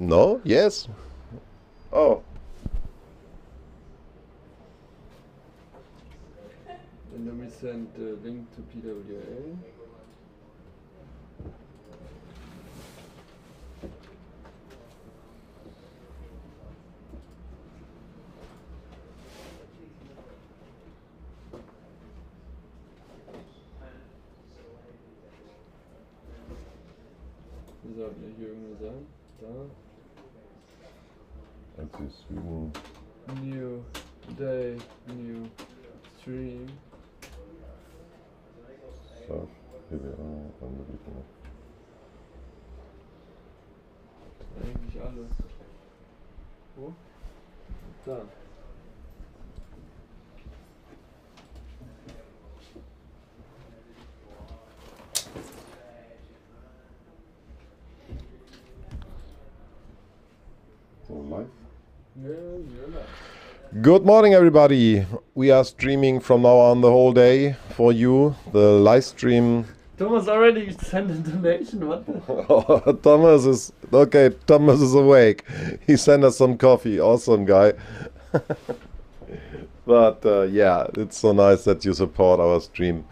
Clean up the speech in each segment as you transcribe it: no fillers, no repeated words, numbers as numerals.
No? Yes? Oh. And then we send the link to PWA. Wir sollten ja hier irgendwo sein. Da. Und die Süden. New day, new stream. So, hier wir anbieten. Eigentlich alles. Wo? Da. So live? Yeah, you're live. Good morning, everybody. We are streaming from now on the whole day for you. The live stream. Thomas already sent a donation. What? Thomas is okay. Thomas is awake. He sent us some coffee. Awesome guy. But yeah, it's so nice that you support our stream.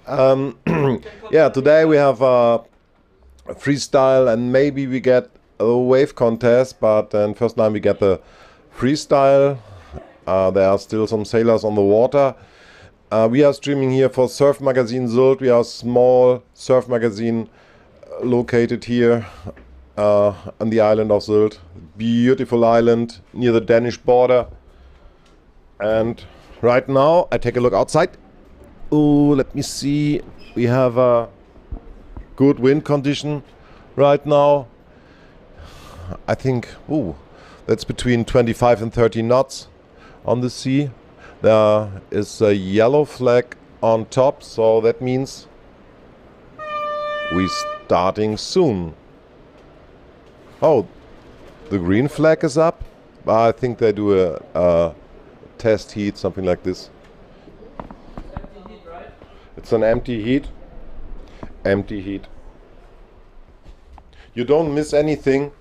Yeah, today we have a freestyle and maybe we get a wave contest, but then first time we get the freestyle. There are still some sailors on the water. We are streaming here for Surfmagazin Sylt. We are a small surf magazine located here on the island of Sylt. Beautiful island near the Danish border. And right now I take a look outside. Oh, let me see. We have a good wind condition right now. I think, that's between 25 and 30 knots on the sea. There is a yellow flag on top, so that means we're starting soon. Oh, the green flag is up. I think they do a test heat, something like this. Empty heat, right? It's an empty heat. Empty heat. You don't miss anything.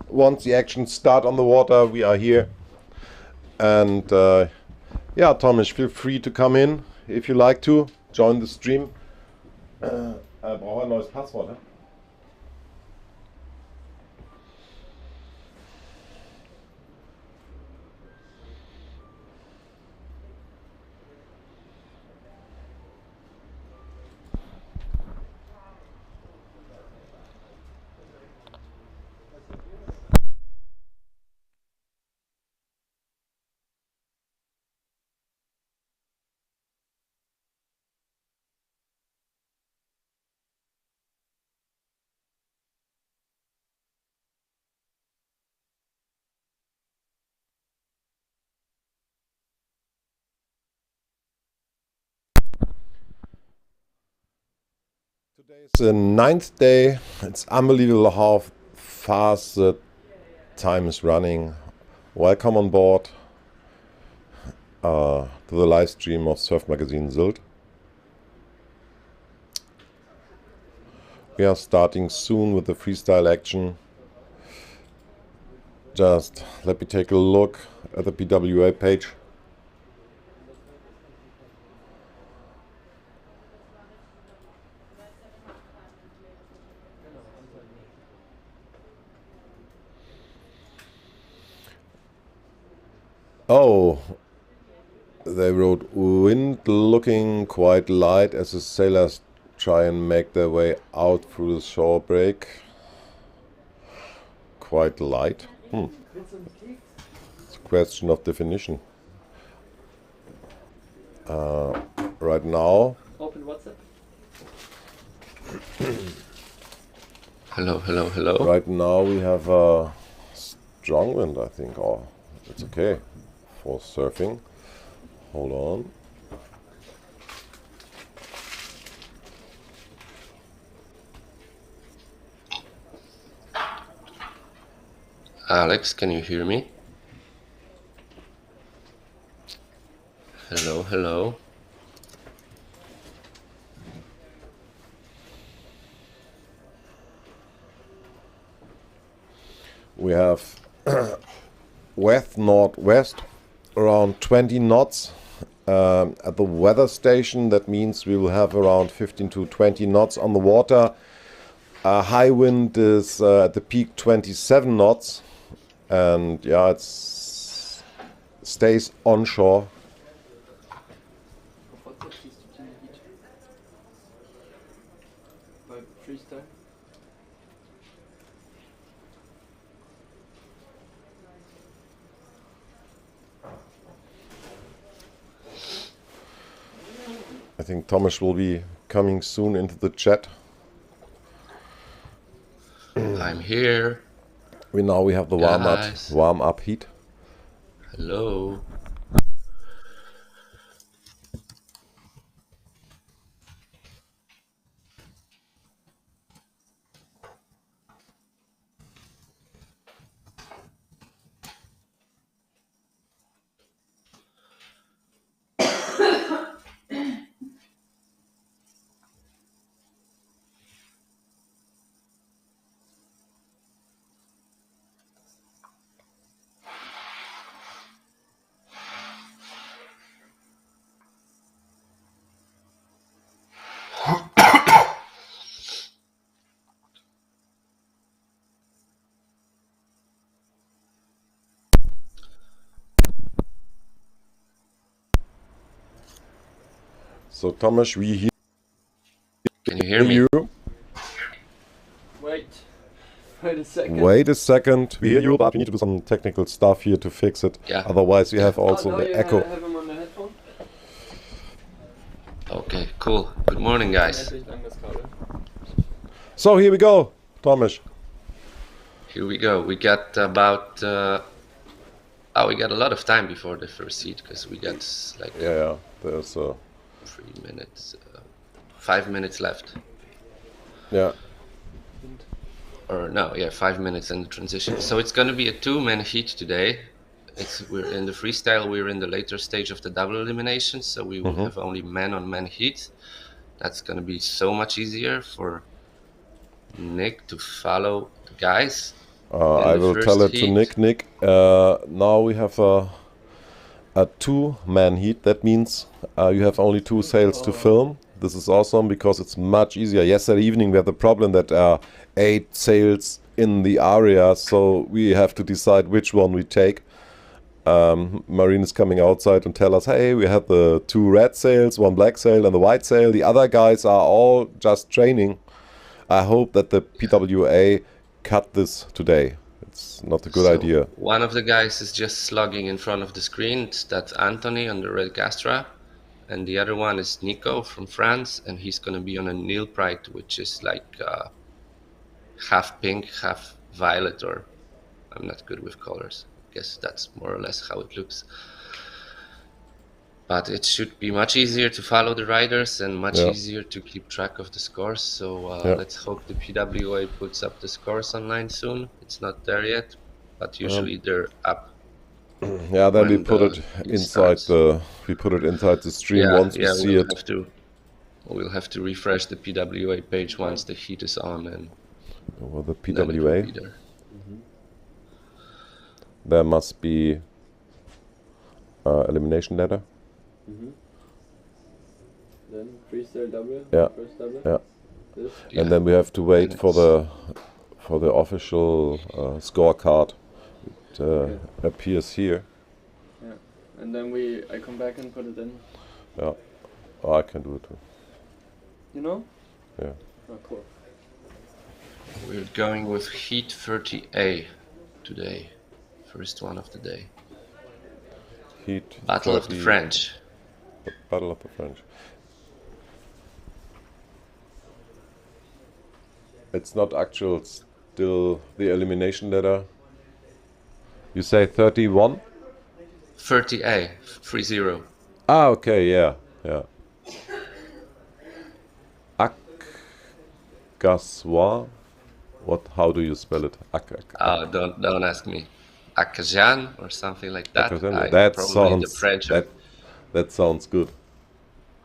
Once the action start on the water, we are here. And yeah, Thomas, feel free to come in if you like to join the stream. Brauche ein neues Passwort, ne? Today is the 9th day. It's unbelievable how fast the time is running. Welcome on board to the live stream of Surfmagazin Sylt. We are starting soon with the freestyle action. Just let me take a look at the PWA page. Oh, they wrote wind looking quite light as the sailors try and make their way out through the shore break. Quite light. It's a question of definition. Right now. Open WhatsApp. Hello, hello, hello. Right now we have a strong wind, I think. Oh, it's okay for surfing. Hold on. Alex, can you hear me? Hello, hello. We have west northwest around 20 knots. At the weather station, that means we will have around 15 to 20 knots on the water. High wind is at the peak 27 knots, and yeah, it stays onshore. Freestyle. I think Thomas will be coming soon into the chat. I'm here. We have the Guys. warm up heat. Hello. So Thomas, we hear Can you hear me? you. Wait a second. Wait a second. We hear you, but we need to do some technical stuff here to fix it. Yeah. Otherwise, we have also now the you echo. have him on the headphone. Okay, cool. Good morning, guys. So here we go, Thomas. Here we go. We got about we got a lot of time before the first heat because we got like Yeah, there's 3 minutes, 5 minutes left. yeah. Or no, yeah, 5 minutes in the transition. So it's going to be a 2-man heat today. We're in the freestyle. We're in the later stage of the double elimination, so we will have only man-on-man heat. That's going to be so much easier for Nick to follow the guys. I will tell it to Nick. Nick, now we have a 2-man heat. That means you have only 2 sails to film. This is awesome because it's much easier. Yesterday evening we had the problem that 8 sails in the area, so we have to decide which one we take. Marine is coming outside and tell us, hey, we have the 2 red sails, 1 black sail and the white sail. The other guys are all just training. I hope that the PWA cut this today. It's not a good idea. One of the guys is just slugging in front of the screen. That's Anthony on the red Castra. And the other one is Nico from France, and he's going to be on a Nil Pride, which is like half pink, half violet, or I'm not good with colors. I guess that's more or less how it looks. But it should be much easier to follow the riders and much easier to keep track of the scores. So let's hope the PWA puts up the scores online soon. It's not there yet, but usually they're up. Yeah, then we put it inside the stream once we see it. We'll have to refresh the PWA page once the heat is on, and the PWA. There must be elimination ladder. Then freestyle double. Yeah. First double. Yeah. This. And then we have to wait for the official scorecard. It appears here. Yeah. And then I come back and put it in. Yeah. Oh, I can do it too. You know? Yeah. Oh, cool. We're going with Heat 30A today. First one of the day. Heat. Battle of the French. Battle of the French. It's not actual, still the elimination ladder. You say 31? 30A, 30. Ah, okay, yeah. Akaswa? How do you spell it? Oh, don't ask me. Akajan or something like that. That sounds good.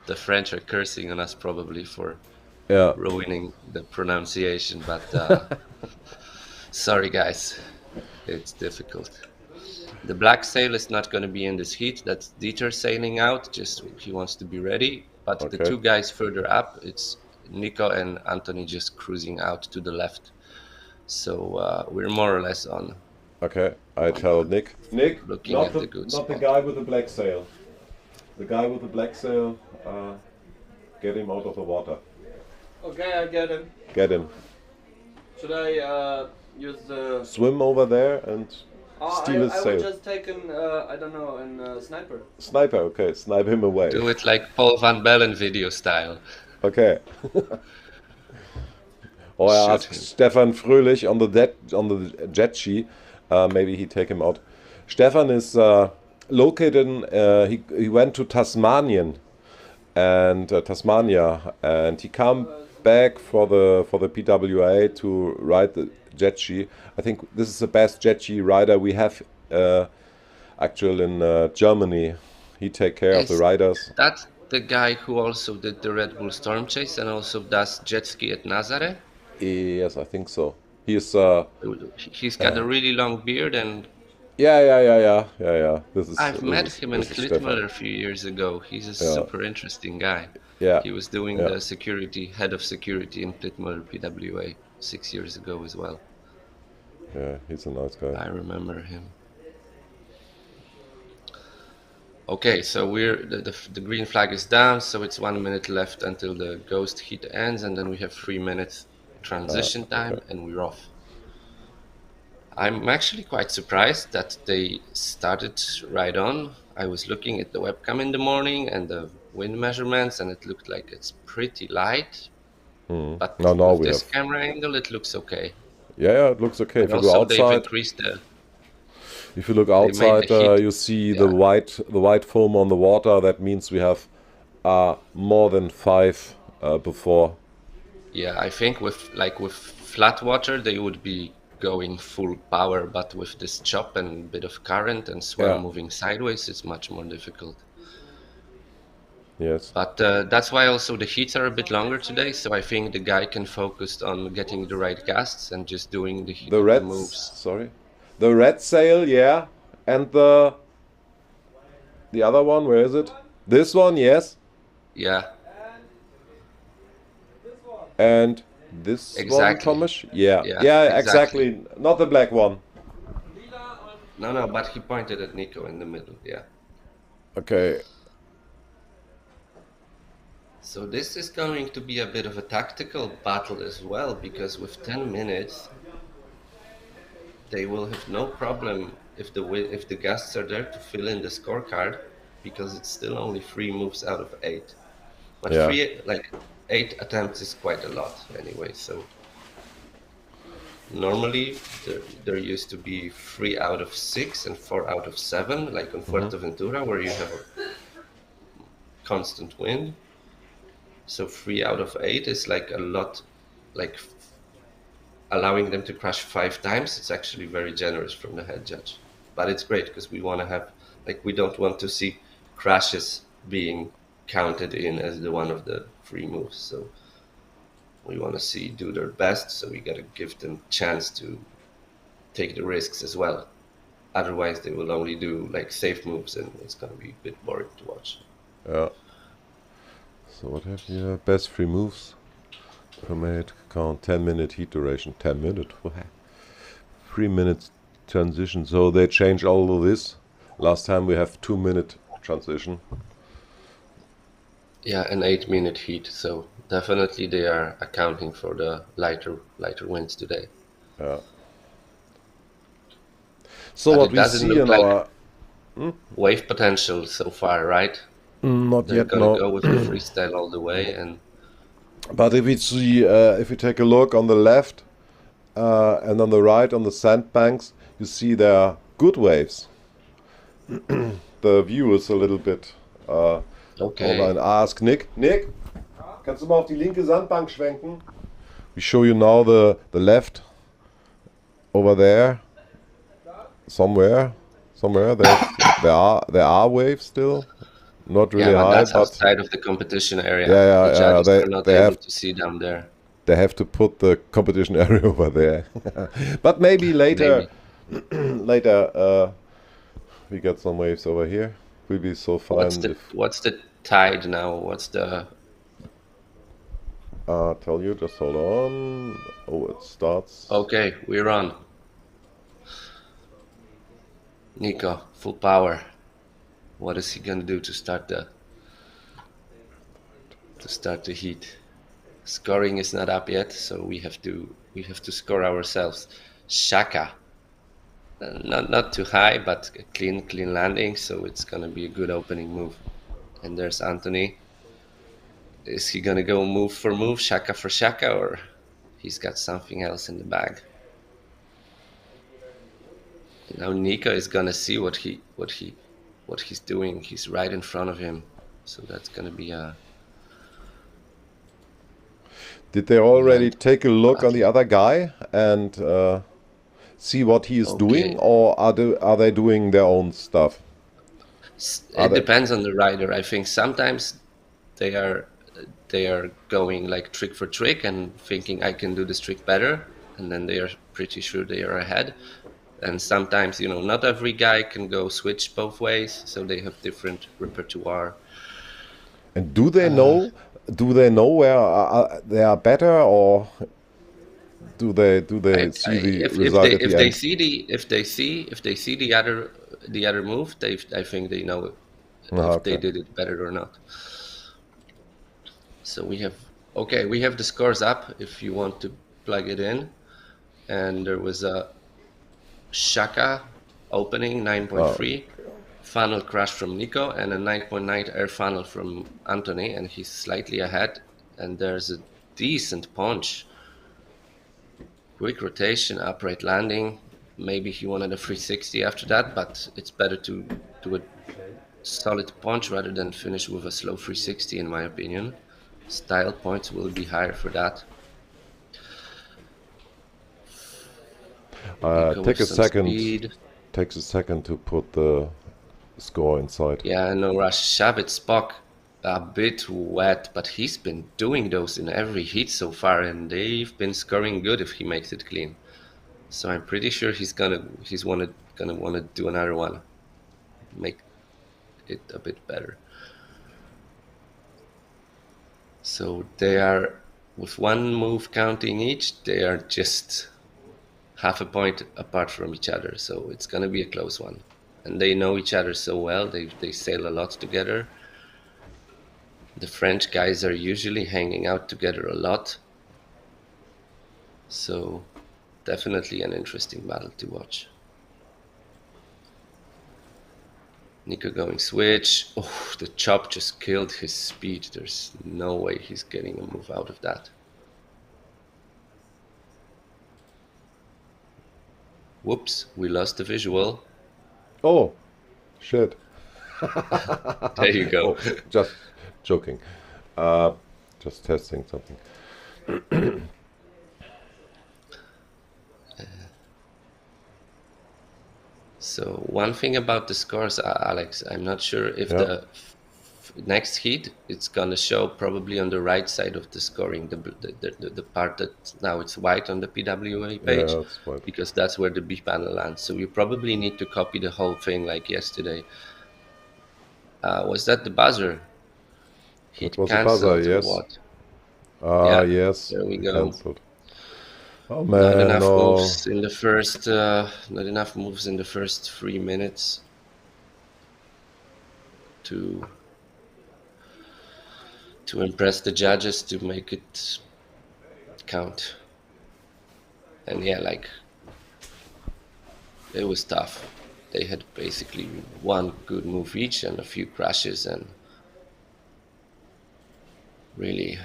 The French are cursing on us probably for ruining the pronunciation, but sorry guys. it's difficult. The black sail is not going to be in this heat. That's Dieter sailing out. Just he wants to be ready. But the Okay. two guys further up, it's Nico and Anthony just cruising out to the left. So we're more or less on. Okay, I tell Nick. Nick, Looking not at the the good not the spot. guy with the black sail. The guy with the black sail. Get him out of the water. Okay, I get him. Get him. Should I use the... Swim over there and steal his I sail. will just take an, I don't know, an sniper. Sniper. Okay, snipe him away. Do it like Paul van Bellen video style. Okay. Or I Shoot ask him. Stefan Fröhlich on the jet ski. Maybe he take him out. Stefan is located in. He went to Tasmania, and he come back for the PWA to ride the jet ski. I think this is the best jet ski rider we have actually in Germany. He take care of the Is riders. that the guy who also did the Red Bull Storm Chase and also does jet ski at Nazare? Yes, I think so. He's He's got a really long beard, and yeah. This is. I've met him in this is Stefan. Klitmüller a few years ago. He's a super interesting guy. Yeah. He was doing Yeah. the head of security in Klitmüller PWA 6 years ago as well. Yeah, he's a nice guy. I remember him. Okay, so the green flag is down, so it's 1 minute left until the ghost heat ends, and then we have 3 minutes transition time, and we're off. I'm actually quite surprised that they started right on. I was looking at the webcam in the morning and the wind measurements, and it looked like it's pretty light. But No, with we this have. camera angle, it looks okay. Yeah, it looks okay. And If you go also, they've outside, increased the. if you look made outside, the heat. you see Yeah. the white foam on the water. That means we have more than 5 before. Yeah, I think with flat water, they would be going full power, but with this chop and bit of current and swell Yeah. moving sideways, it's much more difficult. Yes. But that's why also the heats are a bit longer today, so I think the guy can focus on getting the right gasts and just doing The red moves. Sorry, the red sail. Yeah, and the other one. Where is it? This one. Yes, Yeah, and this one, Exactly. Thomas. Yeah. Yeah, Exactly. Not the black one. no, but he pointed at Nico in the middle, yeah. Okay. So this is going to be a bit of a tactical battle as well, because with 10 minutes, they will have no problem if the guests are there to fill in the scorecard, because it's still only 3 moves out of 8. But Yeah. 8 attempts is quite a lot anyway. So normally there used to be 3 out of 6 and 4 out of 7, like on Fuerteventura, where you have a constant wind. So 3 out of 8 is like a lot, like allowing them to crash 5 times. It's actually very generous from the head judge, but it's great because we want to have, like, we don't want to see crashes being counted in as the one of the 3 moves. So we want to see do their best. So we got to give them chance to take the risks as well. Otherwise, they will only do like safe moves, and it's going to be a bit boring to watch. Yeah. So what have you? Best 3 moves per minute. Count 10-minute heat duration. 10 minutes. 3 minutes transition. So they change all of this. Last time we have 2-minute transition. Yeah, an 8-minute heat. So definitely they are accounting for the lighter winds today. Yeah. So But what it we doesn't see look in like our wave potential so far, right? not They're yet gonna no. go with the freestyle all the way, and But if we see, if you take a look on the left and on the right on the sandbanks, you see there are good waves. The view is a little bit. okay. Hold on, ask Nick. Nick, kannst du mal auf die linke Sandbank schwenken? We show you now the left over there. Somewhere there are waves still. Not really Yeah, but high, that's but outside of the competition area. Yeah, The judges they- are not they able have- to see down there. they have to put the competition area over there. But maybe later, Maybe. Later, we get some waves over here. Will be so fine. What's the tide now? What's the Tell you, just hold on. Oh, it starts. Okay, we're on. Nico, full power. What is he gonna do to start the heat? Scoring is not up yet, so we have to score ourselves. Shaka, not too high, but a clean landing, so it's gonna be a good opening move. And there's Anthony. Is he gonna go move for move, Shaka for Shaka, or he's got something else in the bag? Now Nico is gonna see what he's doing. He's right in front of him, so that's gonna be a. Did they already take a look on the other guy and see what he is doing, or are they doing their own stuff? It depends on the rider. I think sometimes they are going like trick for trick and thinking I can do this trick better, and then they are pretty sure they are ahead. And sometimes, not every guy can go switch both ways, so they have different repertoire. And do they know? Do they know where they are better, or do they see the result at the end? If they see the other move, I think they know if they did it better or not. So we have the scores up if you want to plug it in, and there was a Shaka opening 9.3, funnel crash from Nico, and a 9.9 air funnel from Anthony, and he's slightly ahead. And there's a decent punch, quick rotation, upright landing. Maybe he wanted a 360 after that, but it's better to do a solid punch rather than finish with a slow 360, in my opinion. Style points will be higher for that. Takes a second to put the score inside. Yeah, no rush. Shabit Spock, a bit wet, but he's been doing those in every heat so far, and they've been scoring good if he makes it clean. So I'm pretty sure he's gonna want to do another one, make it a bit better. So they are, with one move counting each, they are just half a point apart from each other. So it's gonna be a close one. And they know each other so well. They sail a lot together. The French guys are usually hanging out together a lot. So definitely an interesting battle to watch. Nico going switch. Oh, the chop just killed his speed. There's no way he's getting a move out of that. Whoops, we lost the visual. Oh, shit. There you go. Oh, just joking. Just testing something. So one thing about the scores, Alex, I'm not sure if the next heat it's gonna show probably on the right side of the scoring, the part that now it's white on the PWA page, because that's where the B panel lands. So you probably need to copy the whole thing like yesterday. Was that the buzzer? It was the buzzer, yes. What? Yes. There we go. Canceled. Oh man, not enough moves in the first. Not enough moves in the first 3 minutes to impress the judges, to make it count. And yeah, like, it was tough. They had basically one good move each and a few crashes, and really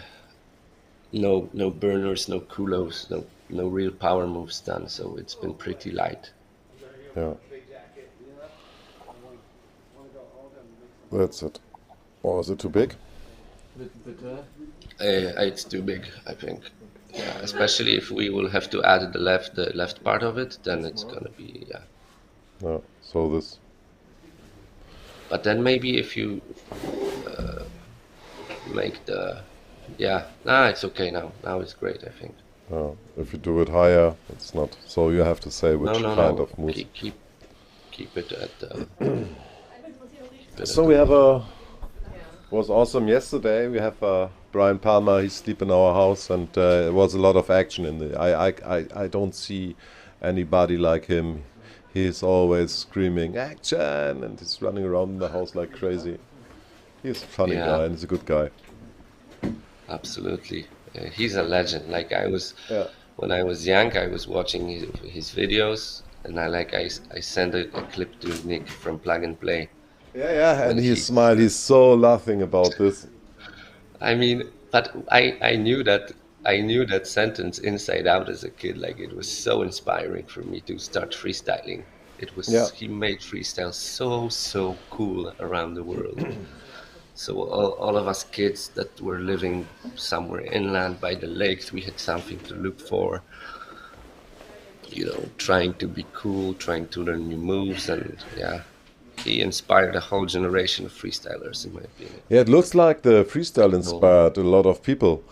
no burners, no kulos, no real power moves done. So it's been pretty light. Yeah. That's it. Or is it too big? It's too big, I think. Yeah, especially if we will have to add the left part of it, then it's gonna be Yeah. So this. But then maybe if you make the it's okay now. Now it's great, I think. If you do it higher, it's not. So you have to say which No, kind no. of moves. Keep it at. So we have was awesome yesterday. We have Brian Palmer. He's sleep in our house, and it was a lot of action in the. I don't see anybody like him. He's always screaming action, and he's running around the house like crazy. He's a funny Yeah. guy, and he's a good guy. Absolutely. He's a legend. Like Yeah. when I was young, I was watching his videos, and I sent a clip to Nick from Plug and Play. Yeah, and When he he- smiled. He's so laughing about this. I mean, but I knew that sentence inside out as a kid. Like it was so inspiring for me to start freestyling. It was Yeah. He made freestyle so cool around the world. So all of us kids that were living somewhere inland by the lakes, we had something to look for. You know, trying to be cool, trying to learn new moves, and yeah, he inspired a whole generation of freestylers, in my opinion. Yeah, it looks like the freestyle inspired a lot of people.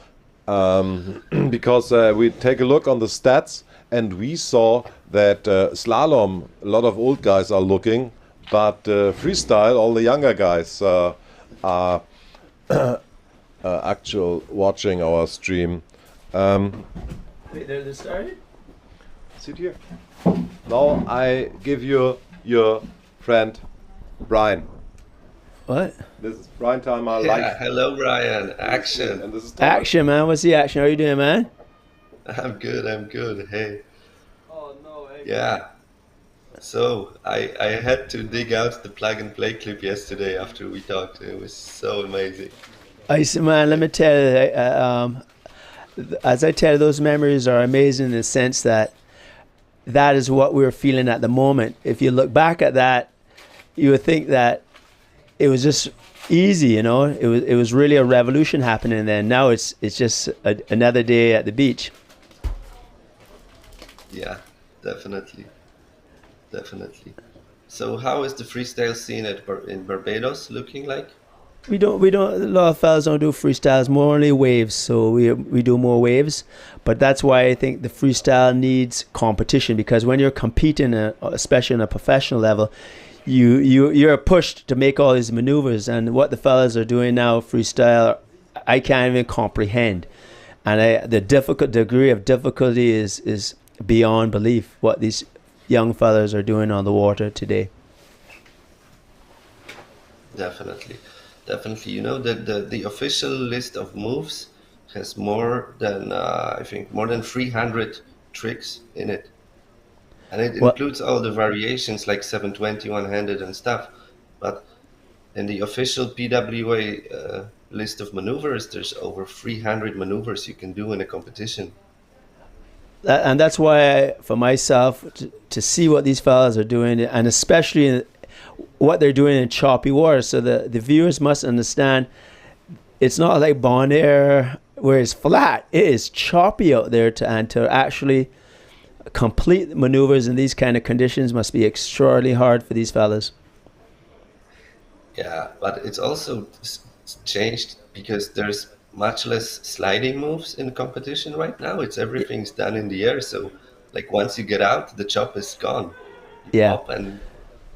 Because we take a look on the stats and we saw that slalom, a lot of old guys are looking, but freestyle, all the younger guys are actual watching our stream. Wait, they're started? Sit here. Now I give you your friend Brian. What? This is Brian Timer Yeah, live. hello Brian, action. And this is Thomas. Action, man. What's the action? How you doing, man? I'm good. Hey, Oh no, yeah. So I had to dig out the Plug and Play clip yesterday after we talked. It was so amazing. I said, man, let me tell you, as I tell you, those memories are amazing in the sense that that is what we were feeling at the moment. If you look back at that, you would think that it was just easy, you know. It was really a revolution happening then. Now it's just another day at the beach. Yeah, definitely. So how is the freestyle scene in Barbados looking like? We don't. A lot of fellas don't do freestyles. More only waves. So we do more waves, but that's why I think the freestyle needs competition, because when you're competing, especially on a professional level, you're pushed to make all these maneuvers, and what the fellas are doing now, freestyle, I can't even comprehend, and the degree of difficulty is beyond belief. What these young fellas are doing on the water today. Definitely. You know that the official list of moves has more than I think more than 300 tricks in it, and it What? includes all the variations like 720, one-handed, and stuff. But in the official PWA list of maneuvers, there's over 300 maneuvers you can do in a competition. And that's why, for myself, to see what these fellas are doing, and especially what they're doing in choppy water, so the viewers must understand it's not like Bon Air where it's flat. It is choppy out there, to actually complete maneuvers in these kind of conditions must be extraordinarily hard for these fellas. Yeah, but it's also changed because there's much less sliding moves in competition right now. It's everything's done in the air. So, like once you get out, the chop is gone. You Yeah. pop and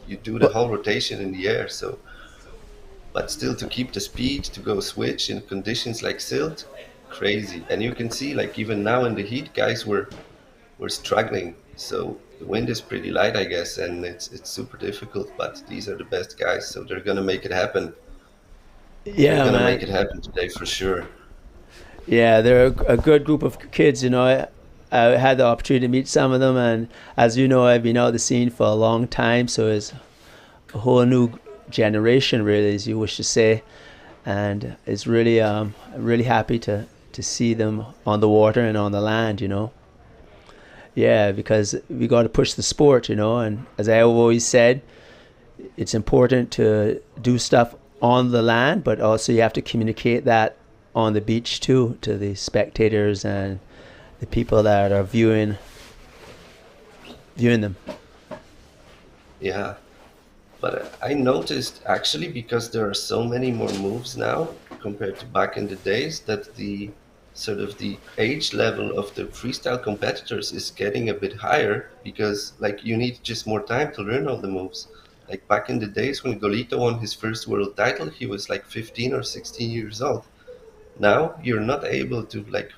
you do the whole rotation in the air. So, but still to keep the speed to go switch in conditions like Sylt, crazy. And you can see like even now in the heat, guys were struggling. So the wind is pretty light, I guess, and it's super difficult. But these are the best guys, so they're gonna make it happen. Yeah, They're gonna man. make it happen today for sure. Yeah, they're a good group of kids, you know. I had the opportunity to meet some of them, and as you know, I've been out of the scene for a long time, so it's a whole new generation, really, as you wish to say, and it's really, really happy to see them on the water and on the land, you know. Yeah, because we got to push the sport, you know, and as I always said, it's important to do stuff on the land, but also you have to communicate that on the beach too, to the spectators and the people that are viewing them. Yeah, but I noticed actually because there are so many more moves now compared to back in the days that the sort of the age level of the freestyle competitors is getting a bit higher because like you need just more time to learn all the moves. Like back in the days when Golito won his first world title, he was like 15 or 16 years old. Now you're not able to like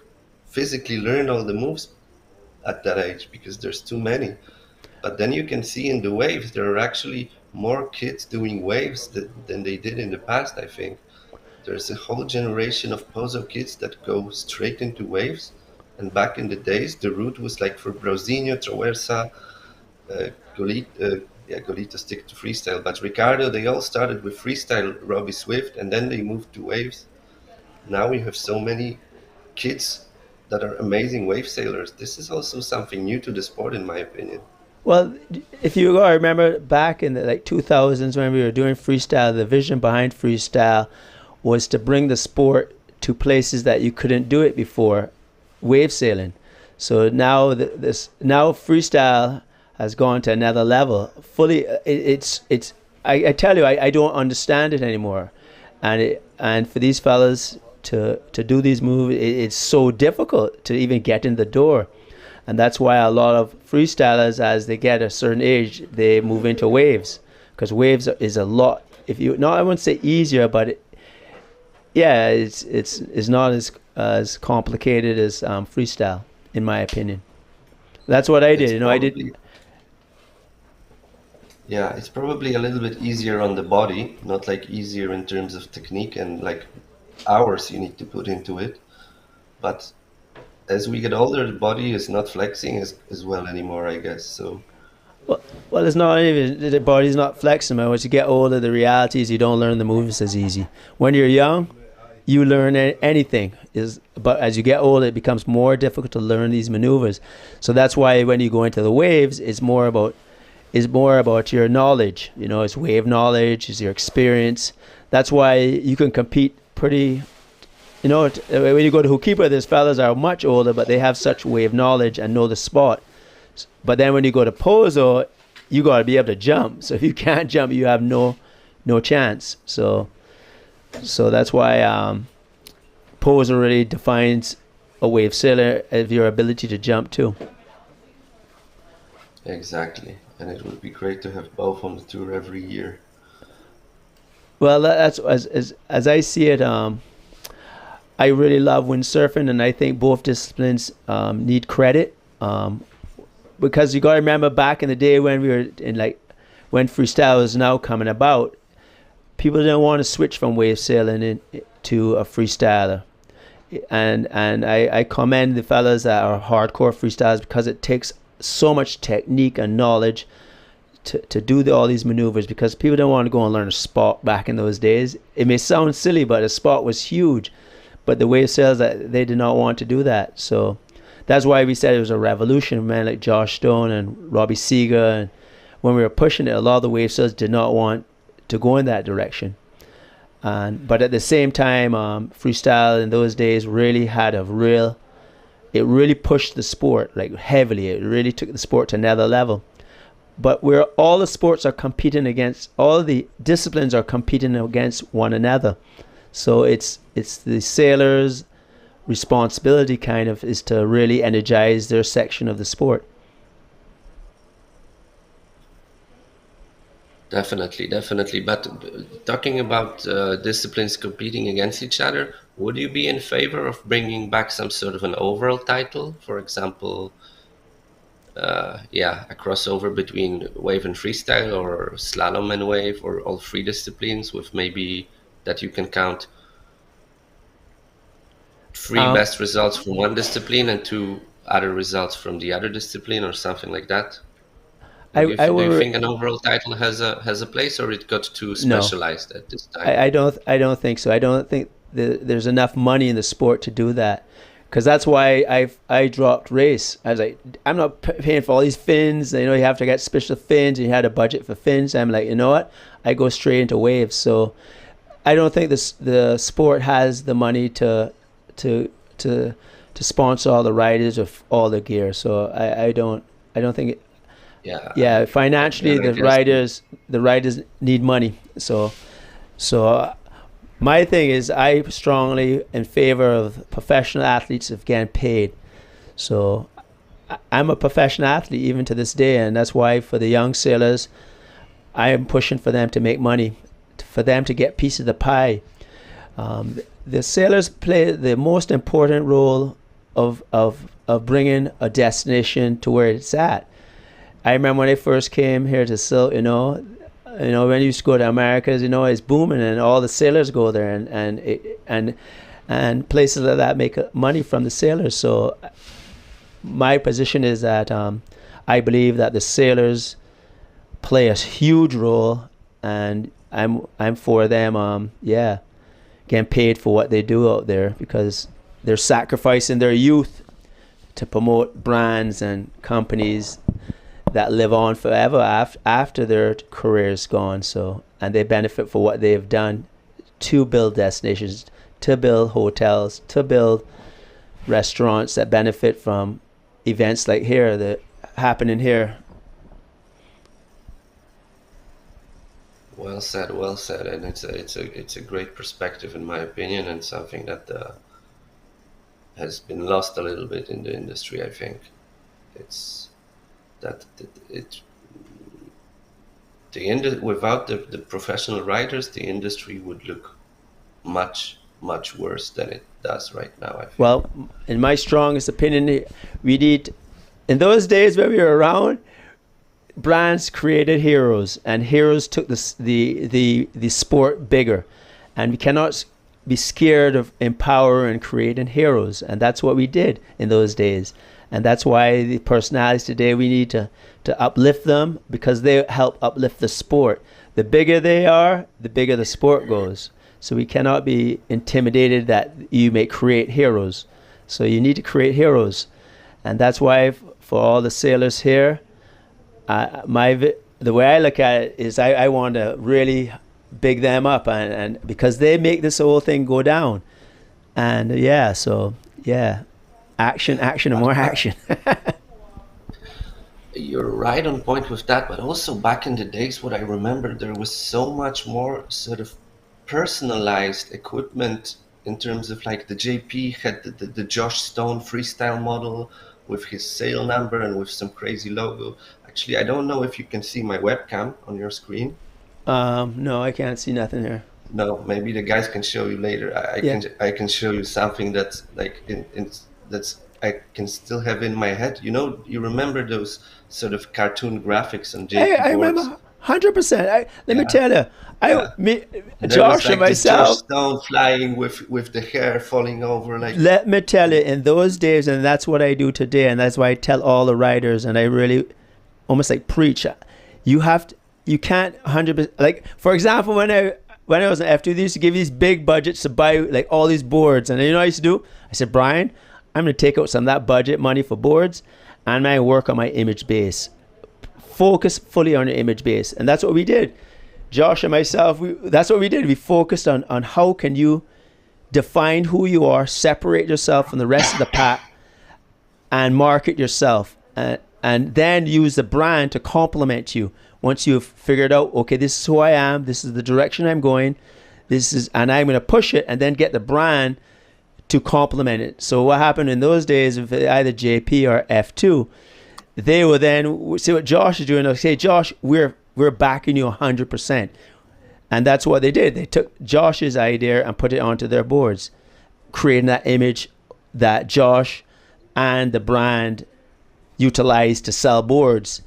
physically learn all the moves at that age because there's too many. But then you can see in the waves there are actually more kids doing waves than they did in the past, I think. There's a whole generation of pozo kids that go straight into waves. And back in the days, the route was like for Brosinho, Traversa, Golito stick to freestyle. But Ricardo, they all started with freestyle, Robbie Swift, and then they moved to waves. Now we have so many kids that are amazing wave sailors. This is also something new to the sport, in my opinion. Well, if you remember back in the like 2000s when we were doing freestyle, the vision behind freestyle was to bring the sport to places that you couldn't do it before, wave sailing. So now now freestyle has gone to another level. Fully, I tell you, I don't understand it anymore, and for these fellas to do these moves, it's so difficult to even get in the door, and that's why a lot of freestylers, as they get a certain age, they move into waves, because waves is a lot. If you I wouldn't say easier, but it's not as complicated as freestyle, in my opinion. That's what I did. I did. Yeah, it's probably a little bit easier on the body, not like easier in terms of technique and like hours you need to put into it. But as we get older, the body is not flexing as well anymore, I guess. So. Well, it's not even the body's not flexible. As you get older, the reality is you don't learn the moves as easy. When you're young, you learn anything. But as you get older, it becomes more difficult to learn these maneuvers. So that's why when you go into the waves, it's more about your knowledge. It's wave knowledge, it's your experience. That's why you can compete pretty. When you go to Hookkeeper, these fellas are much older, but they have such wave knowledge and know the spot. But then when you go to Pozo, you got to be able to jump. So if you can't jump, you have no chance. So that's why Pozo really defines a wave sailor as your ability to jump too. Exactly, and it would be great to have both on the tour every year. Well, that's as I see it. I really love windsurfing, and I think both disciplines need credit. Because you got to remember back in the day when we were when freestyle is now coming about, people didn't want to switch from wave sailing to a freestyler, and I commend the fellas that are hardcore freestylers because it takes so much technique and knowledge to do all these maneuvers, because people didn't want to go and learn a spot back in those days. It may sound silly, but a spot was huge, but the wave sailors, they did not want to do that. So that's why we said it was a revolution. Man like Josh Stone and Robbie Seeger, and when we were pushing it, a lot of the wave sailors did not want to go in that direction. But at the same time, freestyle in those days really had it really pushed the sport like heavily. It really took the sport to another level. But where all the sports are competing against, all the disciplines are competing against one another. So it's the sailors' responsibility kind of is to really energize their section of the sport. Definitely. But talking about disciplines competing against each other, would you be in favor of bringing back some sort of an overall title? For example, a crossover between wave and freestyle, or slalom and wave, or all three disciplines, with maybe that you can count three best results from one discipline and two other results from the other discipline, or something like that? Do you think an overall title has a place, or it got too specialized at this time? I don't think so. I don't think there's enough money in the sport to do that, because that's why I dropped race. I was like, I'm not paying for all these fins. You have to get special fins, and you had a budget for fins. I'm like, you know what? I go straight into waves. So I don't think the sport has the money to sponsor all the riders with all the gear. So I don't think it. Yeah. Financially, the riders need money. So my thing is I strongly in favor of professional athletes of getting paid. So I'm a professional athlete even to this day, and that's why for the young sailors, I am pushing for them to make money, for them to get piece of the pie. The sailors play the most important role of bringing a destination to where it's at. I remember when I first came here to Sylt, you know, when you used to go to Americas, you know, it's booming, and all the sailors go there, and places like that make money from the sailors. So my position is that I believe that the sailors play a huge role, and I'm for them. Getting paid for what they do out there, because they're sacrificing their youth to promote brands and companies that live on forever after their career is gone. So, and they benefit for what they've done to build destinations, to build hotels, to build restaurants that benefit from events like here that happening here. Well said, and it's a great perspective in my opinion, and something that has been lost a little bit in the industry. I think it's that without the professional writers, the industry would look much worse than it does right now, I think. Well, in my strongest opinion, we need, in those days when we were around, brands created heroes, and heroes took the sport bigger, and we cannot be scared of empowering and creating heroes, and that's what we did in those days. And that's why the personalities today, we need to uplift them, because they help uplift the sport. The bigger they are, the bigger the sport goes. So we cannot be intimidated that you may create heroes. So you need to create heroes. And that's why for all the sailors here, the way I look at it is I want to really big them up, and because they make this whole thing go down. And action, and more action. You're right on point with that, but also back in the days, what I remember, there was so much more sort of personalized equipment in terms of, like, the JP had the Josh Stone freestyle model with his sail number and with some crazy logo. Actually, I don't know if you can see my webcam on your screen. No, I can't see nothing here. No, maybe the guys can show you later. I can show you something that's like that's I can still have in my head. You know, you remember those sort of cartoon graphics on JP I boards? remember 100%. Let me tell you, There Josh was, like, and myself. Josh Stone flying with the hair falling over, like. Let me tell you, in those days, and that's what I do today, and that's why I tell all the writers, and I really almost like preach. You can't 100%. Like, for example, when I was in F2, they used to give these big budgets to buy, like, all these boards, and you know what I used to do? I said, Brian, I'm going to take out some of that budget money for boards, and I'm going to work on my image base. Focus fully on your image base, and that's what we did. Josh and myself, that's what we did. We focused on how can you define who you are, separate yourself from the rest of the pack, and market yourself, and then use the brand to complement you. Once you've figured out, okay, this is who I am, this is the direction I'm going, and I'm going to push it, and then get the brand to complement it. So what happened in those days, with either JP or F2, they will then see what Josh is doing. They'll say, Josh, we're backing you 100%. And that's what they did. They took Josh's idea and put it onto their boards, creating that image that Josh and the brand utilized to sell boards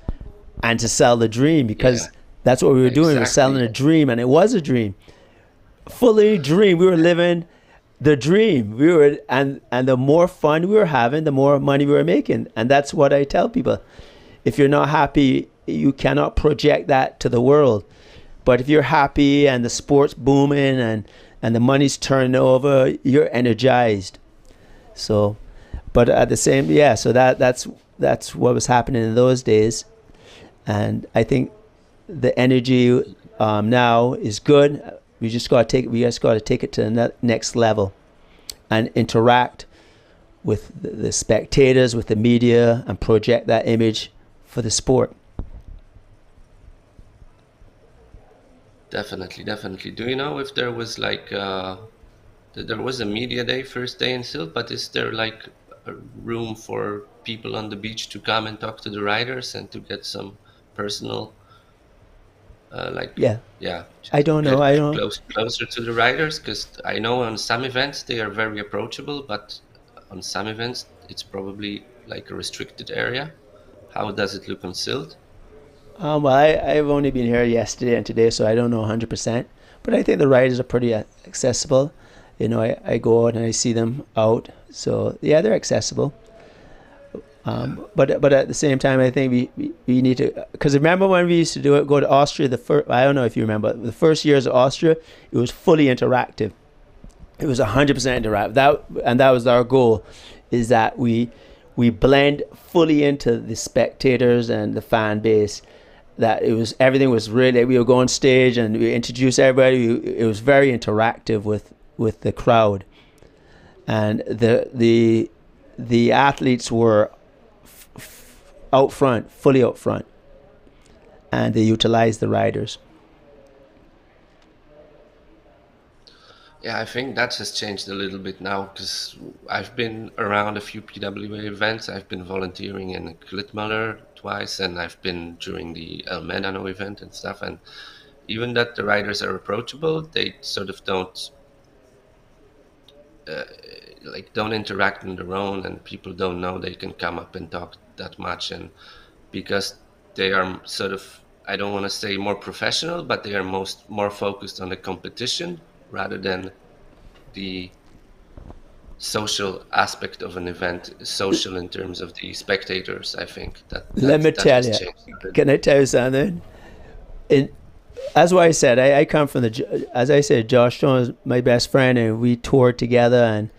and to sell the dream, because that's what we were doing. We were selling a dream, and it was a dream. Fully dream. We were living the dream. And the more fun we were having, the more money we were making. And that's what I tell people. If you're not happy, you cannot project that to the world. But if you're happy and the sport's booming and the money's turning over, you're energized. So, but at the same, so that's what was happening in those days. And I think the energy now is good. We just got to take it to the next level and interact with the spectators, with the media, and project that image for the sport. Definitely, definitely. Do you know if there was like there was a media day first day in Sylt, but is there like a room for people on the beach to come and talk to the riders and to get some personal like Yeah. yeah, I don't know. get I don't. closer to the riders? Because I know on some events they are very approachable, but on some events it's probably like a restricted area. How does it look on Sylt? Well, I've only been here yesterday and today, so I don't know 100%. But I think the riders are pretty accessible. You know, I go out and I see them out. So, yeah, they're accessible. But at the same time, I think we need to... Because remember when we used to go to Austria, I don't know if you remember, the first years of Austria, it was fully interactive. It was 100% interactive. That was our goal, is that we blend fully into the spectators and the fan base. That everything was really, we would go on stage and we introduce everybody. It was very interactive with the crowd, and the athletes were out front, fully out front, and they utilized the riders. Yeah, I think that has changed a little bit now because I've been around a few PWA events. I've been volunteering in Klitmøller twice, and I've been during the El Medano event and stuff. And even that the riders are approachable, they sort of don't don't interact on their own, and people don't know they can come up and talk that much. And because they are sort of, I don't want to say more professional, but they are more focused on the competition rather than the social aspect of an event, social in terms of the spectators. I think Let me tell you, can I tell you something? As what I said, I come from as I said, Josh Stone is my best friend, and we toured together, and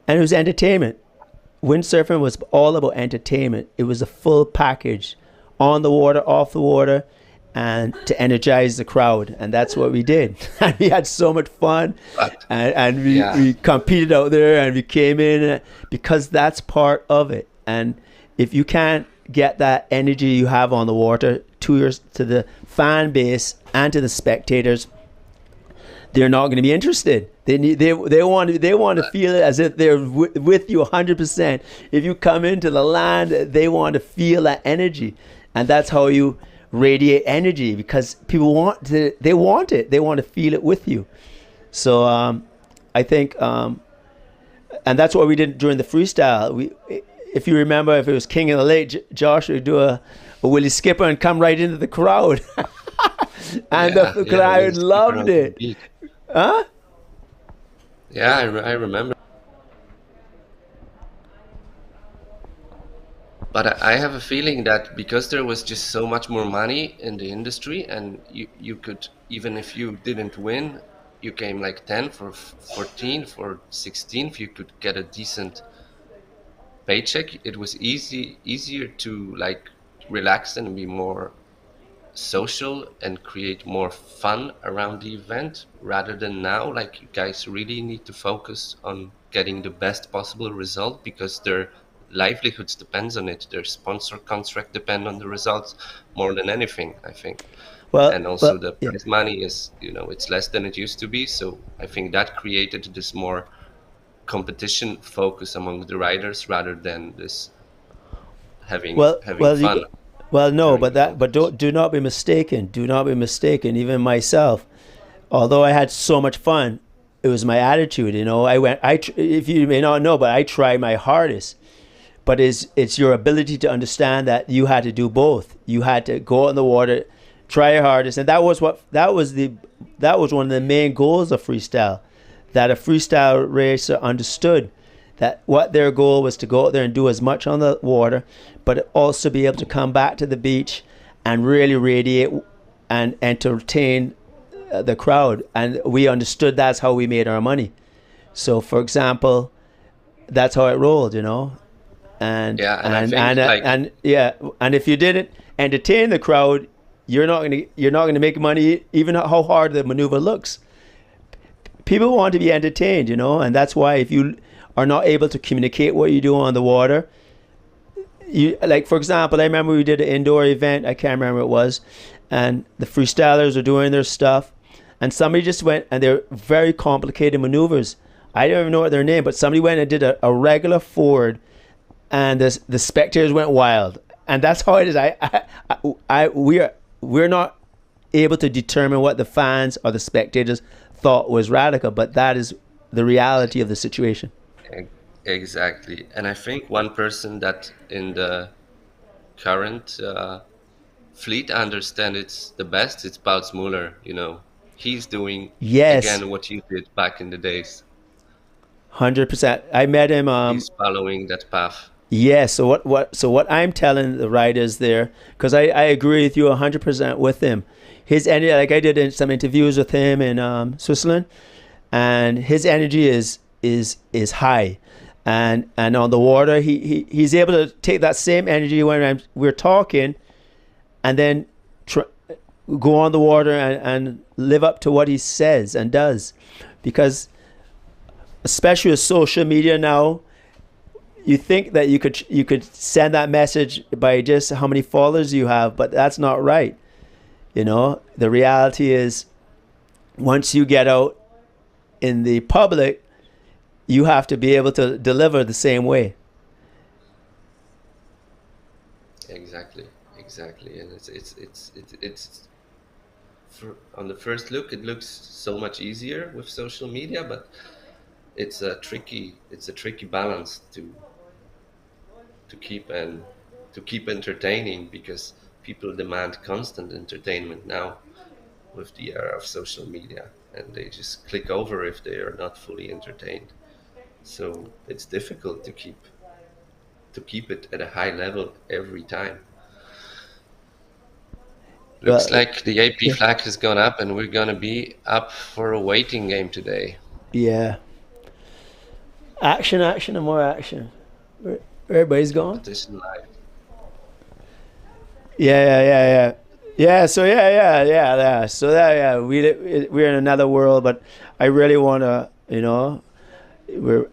it was entertainment. Windsurfing was all about entertainment. It was a full package, on the water, off the water, and to energize the crowd, and that's what we did. And we had so much fun, and we competed out there, and we came in because that's part of it. And if you can't get that energy you have on the water to the fan base and to the spectators, they're not going to be interested. They want to feel it as if they're with you 100%. If you come into the land, they want to feel that energy, and that's how you radiate energy, because people want it. They want to feel it with you. So I think, and that's what we did during the freestyle. If you remember, if it was King of the Lake, Josh would do a Willie Skipper and come right into the crowd, and the crowd loved it. Huh? Yeah, I remember. But I have a feeling that because there was just so much more money in the industry, and you could, even if you didn't win, you came like 10th or 14th or 16th, you could get a decent paycheck. It was easier to like relax and be more social and create more fun around the event, rather than now, like, you guys really need to focus on getting the best possible result because their livelihoods depends on it. Their sponsor contract depend on the results more than anything, I think. And also the prize money is, it's less than it used to be. So I think that created this more competition focus among the riders rather than this having fun. Do not be mistaken. Do not be mistaken. Even myself, although I had so much fun, it was my attitude. If you may not know, but I tried my hardest. But it's your ability to understand that you had to do both. You had to go out in the water, try your hardest, and that was one of the main goals of freestyle. That a freestyle racer understood that what their goal was to go out there and do as much on the water, but also be able to come back to the beach and really radiate and entertain the crowd. And we understood that's how we made our money. So, for example, that's how it rolled, And if you didn't entertain the crowd, you're not gonna make money, even how hard the maneuver looks. People want to be entertained, and that's why if you are not able to communicate what you do on the water, for example, I remember we did an indoor event, I can't remember what it was, and the freestylers are doing their stuff, and somebody just went, and they're very complicated maneuvers. I don't even know what their name, but somebody went and did a regular forward, and the spectators went wild. And that's how it is. We're not able to determine what the fans or the spectators thought was radical, but that is the reality of the situation. Exactly. And I think one person that in the current fleet understand it's the best, it's Bouts Muller, you know. He's doing again what you did back in the days. 100%. I met him. He's following that path. Yeah. So what I'm telling the riders there, because I agree with you 100% with him. His energy, like I did some interviews with him in Switzerland, and his energy is high, and on the water he's able to take that same energy when we're talking, and then go on the water and live up to what he says and does, because especially with social media now, you think that you could send that message by just how many followers you have, but that's not right. You know, the reality is, once you get out in the public, you have to be able to deliver the same way. Exactly, and it's on the first look, it looks so much easier with social media, but it's a tricky balance to keep entertaining, because people demand constant entertainment now with the era of social media, and they just click over if they are not fully entertained. So it's difficult to keep it at a high level every time. Looks like the AP flag has gone up, and we're gonna be up for a waiting game today. Yeah. Action, and more action. Everybody's gone. Competition live. Yeah. So we're in another world, but I really want to, you know,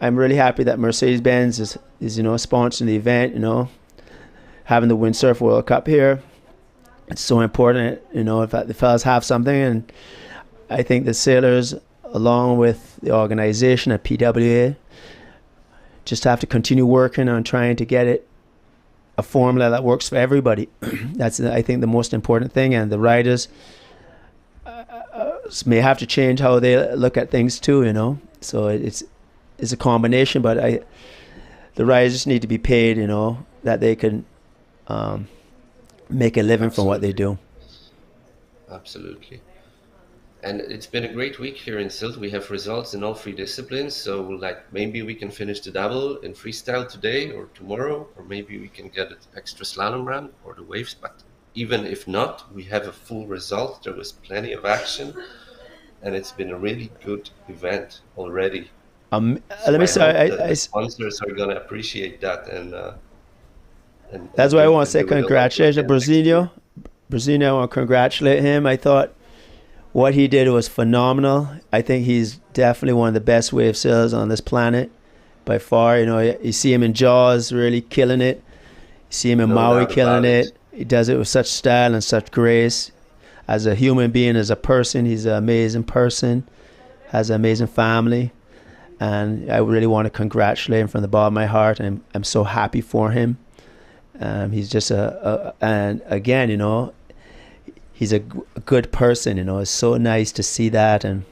I'm really happy that Mercedes-Benz is sponsoring the event, you know, having the Windsurf World Cup here. It's so important, you know, if the fellas have something, and I think the sailors, along with the organization at PWA, just have to continue working on trying to get it a formula that works for everybody. That's, I think, the most important thing, and the riders may have to change how they look at things too, you know. So it's a combination, but the riders just need to be paid, you know, that they can make a living from what they do. Absolutely. And it's been a great week here in Sylt. We have results in all three disciplines. So maybe we can finish the double in freestyle today or tomorrow, or maybe we can get an extra slalom run or the waves. But even if not, we have a full result. There was plenty of action, and it's been a really good event already. Let me say, the sponsors are going to appreciate that, and that's why I want to say congratulations, Brasilio. Brasilio, I want to congratulate him. I thought what he did was phenomenal. I think he's definitely one of the best wave sailors on this planet by far. You know, you see him in Jaws really killing it. You see him in Maui killing it. He does it with such style and such grace. As a human being, as a person, he's an amazing person, has an amazing family. And I really want to congratulate him from the bottom of my heart. And I'm so happy for him. He's just and again, you know, he's a good person, you know. It's so nice to see that, and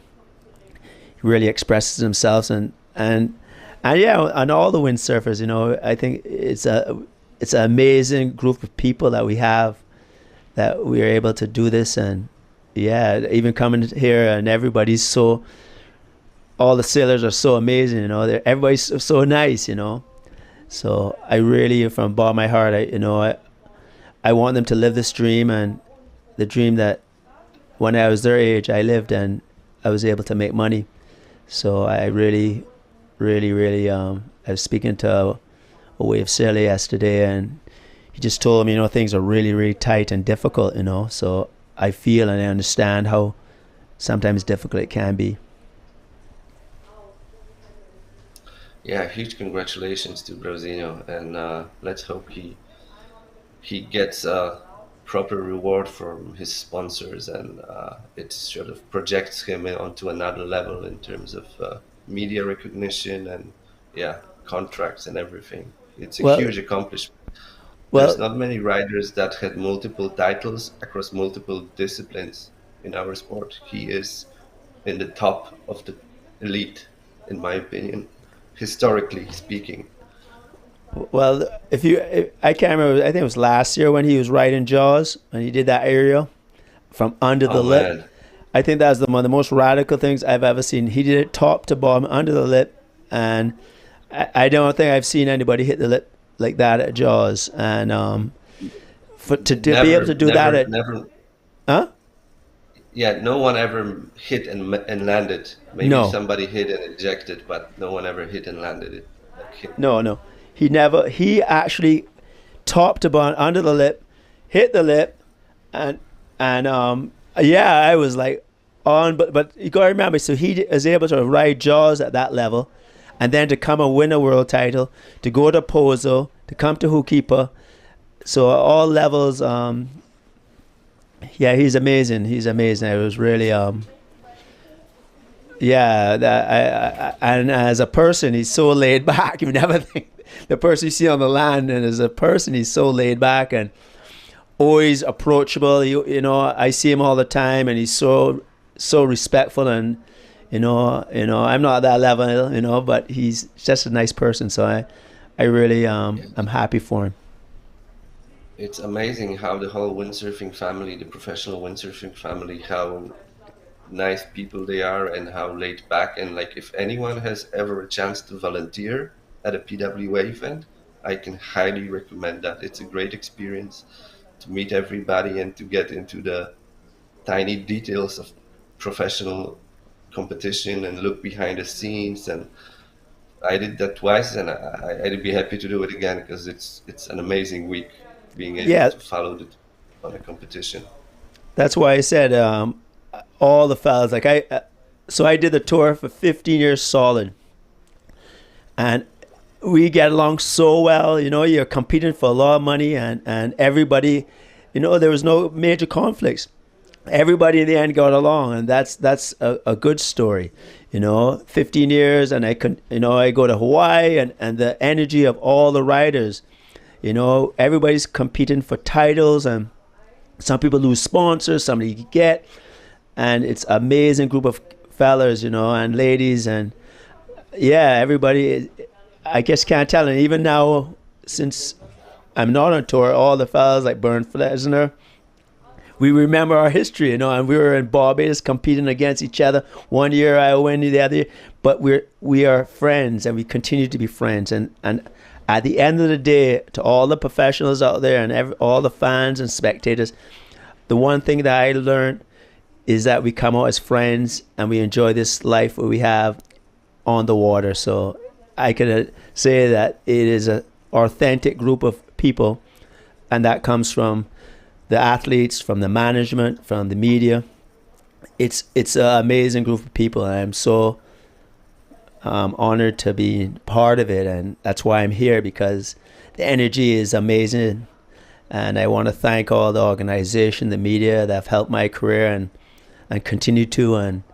he really expresses himself, and yeah, and all the windsurfers, you know. I think it's an amazing group of people that we have, that we are able to do this, and yeah, even coming here, and everybody's all the sailors are so amazing, you know. Everybody's so nice, you know. So I really, from the bottom of my heart, I want them to live this dream, and the dream that when I was their age, I lived, and I was able to make money. So I really, I was speaking to a wave sailor yesterday, and he just told me, you know, things are really, really tight and difficult, you know. So I feel and I understand how sometimes difficult it can be. Yeah, huge congratulations to Brasilio, and let's hope he gets proper reward from his sponsors, and it sort of projects him onto another level in terms of media recognition and contracts and everything. It's a huge accomplishment. There's not many riders that had multiple titles across multiple disciplines in our sport. He is in the top of the elite, in my opinion, historically speaking. Well, I can't remember. I think it was last year when he was riding Jaws and he did that aerial from under the lip. Man. I think that's one of the most radical things I've ever seen. He did it top to bottom, under the lip, and I don't think I've seen anybody hit the lip like that at Jaws. And to be able to do that at huh? Yeah, no one ever hit and landed. Maybe somebody hit and ejected, but no one ever hit and landed it. No. He actually top to bottom, under the lip, hit the lip, and I was like but you gotta remember, so he is able to ride Jaws at that level, and then to come and win a world title, to go to Pozo, to come to Hukipa, so all levels. He's amazing. It was really and as a person, he's so laid back. You never think the person you see on the land, and as a person, he's so laid back and always approachable. You know, I see him all the time, and he's so respectful, and I'm not at that level, but he's just a nice person. So I really I'm happy for him. It's amazing how the whole windsurfing family, the professional windsurfing family, how nice people they are and how laid back. And like, if anyone has ever a chance to volunteer at a PWA event, I can highly recommend that. It's a great experience to meet everybody and to get into the tiny details of professional competition and look behind the scenes. And I did that twice, and I'd be happy to do it again, because it's an amazing week being able to follow it on a competition. That's why I said all the fellas, like I did the tour for 15 years solid, and we get along so well. You're competing for a lot of money, and everybody, there was no major conflicts. Everybody in the end got along, and that's a good story. 15 years, and I go to Hawaii, and the energy of all the riders. Everybody's competing for titles, and some people lose sponsors, somebody get, and it's an amazing group of fellas, and ladies, and everybody, I guess, can't tell. And even now, since I'm not on tour, all the fellas like Bernd Flesner, we remember our history, and we were in Barbados competing against each other. One year I win, the other year, but we are friends, and we continue to be friends, and at the end of the day, to all the professionals out there and all the fans and spectators, the one thing that I learned is that we come out as friends, and we enjoy this life where we have on the water. So I can say that it is an authentic group of people, and that comes from the athletes, from the management, from the media. It's an amazing group of people, and I'm so honored to be part of it, and that's why I'm here, because the energy is amazing. And I want to thank all the organization, the media that have helped my career and continue to, and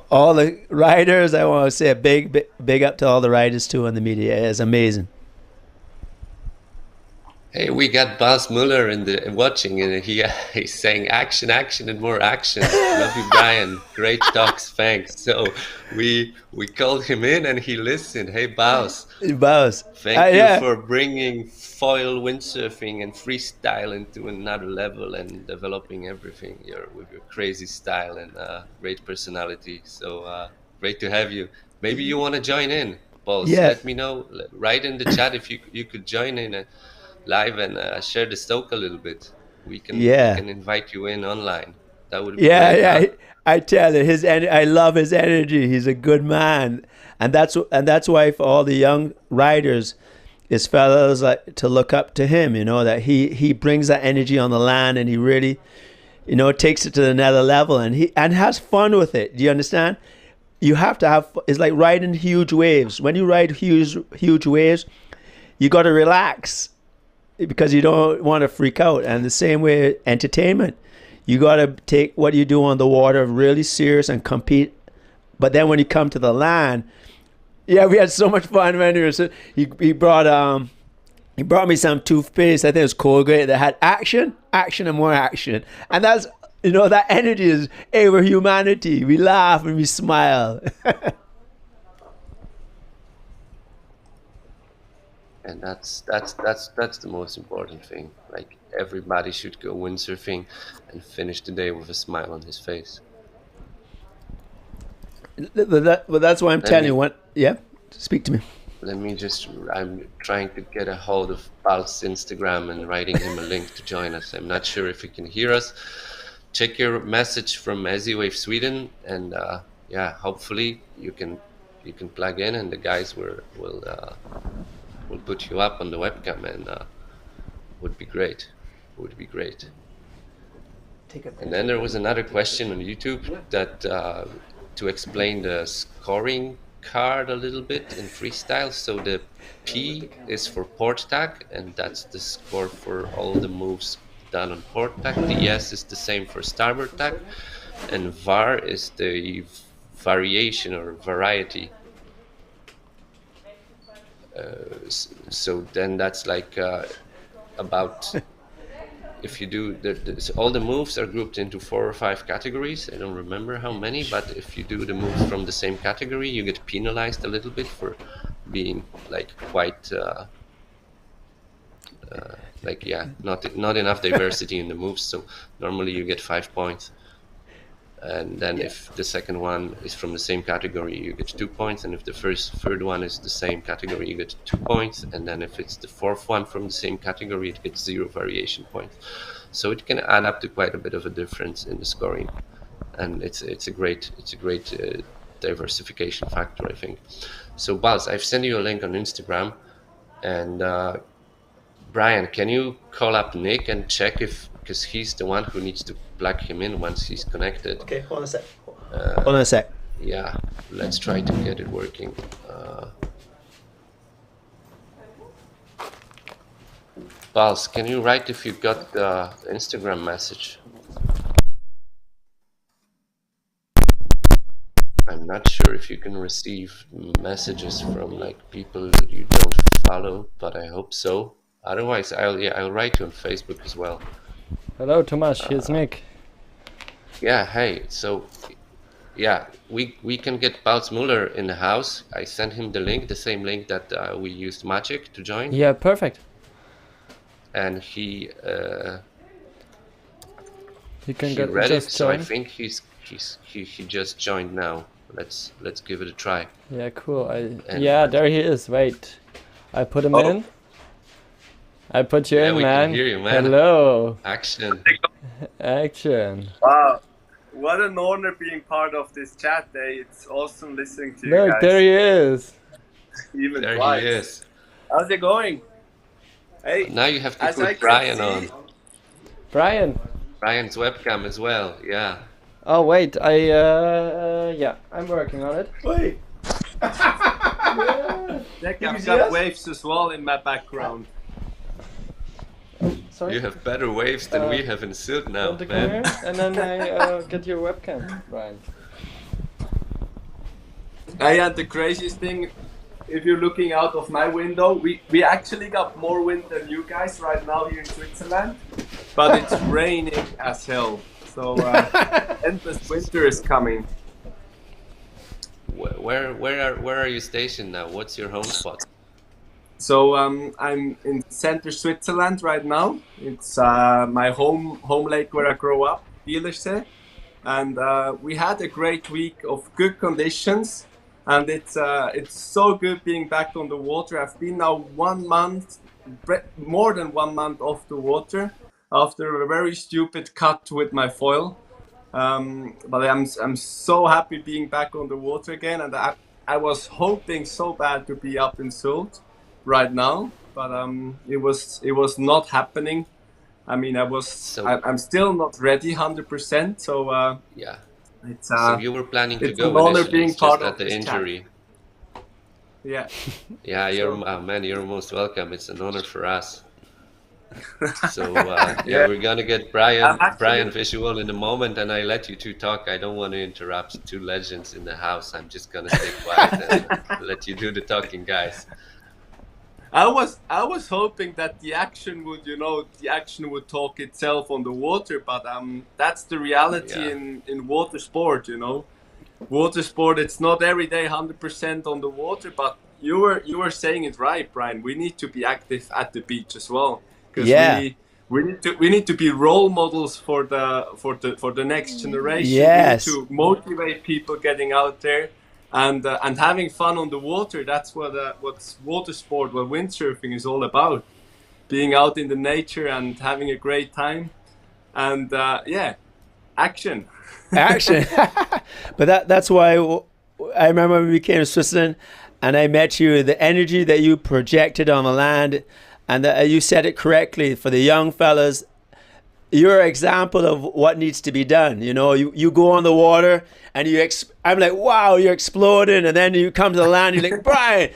all the riders. I want to say a big up to all the riders too, and the media. It's amazing. Hey, we got Bas Muller watching, and he's saying action, and more action. Love you, Brian. Great talks, thanks. So we called him in, and he listened. Hey, Bas. Thank you for bringing foil windsurfing and freestyle into another level and developing everything with your crazy style and great personality. So great to have you. Maybe you want to join in, Bas. Let me know. Write in the chat if you could join in live and share the stoke a little bit. We can invite you in online. That would be great. I tell you, I love his energy. He's a good man, and that's why for all the young riders, his fellows like to look up to him. That he brings that energy on the land, and he really, takes it to another level, and has fun with it. Do you understand? You have to have. It's like riding huge waves. When you ride huge waves, you got to relax. because you don't want to freak out. And the same way, entertainment, you got to take what you do on the water really serious and compete. But then when you come to the land, yeah, we had so much fun when he brought me some toothpaste. I think it was Colgate that had action, and more action. And that's, that energy is, hey, we're humanity. We laugh and we smile. And that's the most important thing. Like, everybody should go windsurfing and finish the day with a smile on his face. But that's why I'm telling you. Yeah, speak to me. I'm trying to get a hold of Paul's Instagram and writing him a link to join us. I'm not sure if he can hear us. Check your message from Wave Sweden, and hopefully you can plug in, and the guys will put you up on the webcam, and would be great. And then there was another question on YouTube that to explain the scoring card a little bit in freestyle. So the P is for port tag, and that's the score for all the moves done on port tag. The S is the same for starboard tag, and VAR is the variation or variety. So then that's like about, if you do so all the moves are grouped into 4 or 5 categories. I don't remember how many, but if you do the moves from the same category, you get penalized a little bit for being like quite not enough diversity in the moves. So normally you get 5 points. And then if the second one is from the same category, you get 2 points. And if the third one is the same category, you get 2 points. And then if it's the fourth one from the same category, it gets 0 variation points. So it can add up to quite a bit of a difference in the scoring. And it's a great diversification factor, I think. So Buzz, I've sent you a link on Instagram. And Brian, can you call up Nick and check because he's the one who needs to plug him in once he's connected. Okay, hold on a sec. Yeah, let's try to get it working. Pulse, can you write if you got the Instagram message? I'm not sure if you can receive messages from like people that you don't follow, but I hope so. Otherwise, I'll write you on Facebook as well. Hello, Tomasz. Here's Nick. Yeah, hey. So, yeah, we can get Paul's Muller in the house. I sent him the link, the same link that we used Magic to join. Yeah, perfect. And he read it. So I think he just joined now. Let's give it a try. Yeah, cool. There he is. Wait, I put him in. I put you in, man. Can hear you, man. Hello. Action. Action. Wow. What an honor being part of this chat day. It's awesome listening to you guys. Look, there he is. Even there twice. He is. How's it going? Hey. Now you have to put Brian on. Brian's webcam as well, yeah. Oh, wait. I'm working on it. Wait. I've got waves as well in my background. Sorry? You have better waves than we have in Sylt now, man. And then I get your webcam, Brian. I had the craziest thing. If you're looking out of my window, we actually got more wind than you guys right now here in Switzerland, but it's raining as hell. So endless winter is coming. Where are you stationed now? What's your home spot? So I'm in center Switzerland right now. It's my home lake where I grew up, Bielersee, and we had a great week of good conditions, and it's so good being back on the water. I've been now 1 month, more than 1 month off the water after a very stupid cut with my foil, but I'm so happy being back on the water again, and I was hoping so bad to be up in Sylt right now, but it was not happening. I mean, I'm still not ready 100%. So yeah, it's so you were planning to go an honor being part just of at the injury. Chat. Yeah. Yeah, you're most welcome. It's an honor for us. So yeah, we're gonna get Brian visual in a moment, and I let you two talk. I don't want to interrupt two legends in the house. I'm just gonna stay quiet and let you do the talking, guys. I was hoping that the action would talk itself on the water, but that's the reality in water sport. Water sport, it's not every day 100% on the water, but you were saying it right, Brian. We need to be active at the beach as well, because we need to be role models for the next generation. Yes. We need to motivate people getting out there and having fun on the water. That's what's water sport, what windsurfing is all about. Being out in the nature and having a great time, and action. Action. But that's why I remember when we came to Switzerland and I met you, the energy that you projected on the land, and you said it correctly for the young fellas. You're an example of what needs to be done. You go on the water and I'm like, wow, you're exploding. And then you come to the land, you're like, Brian,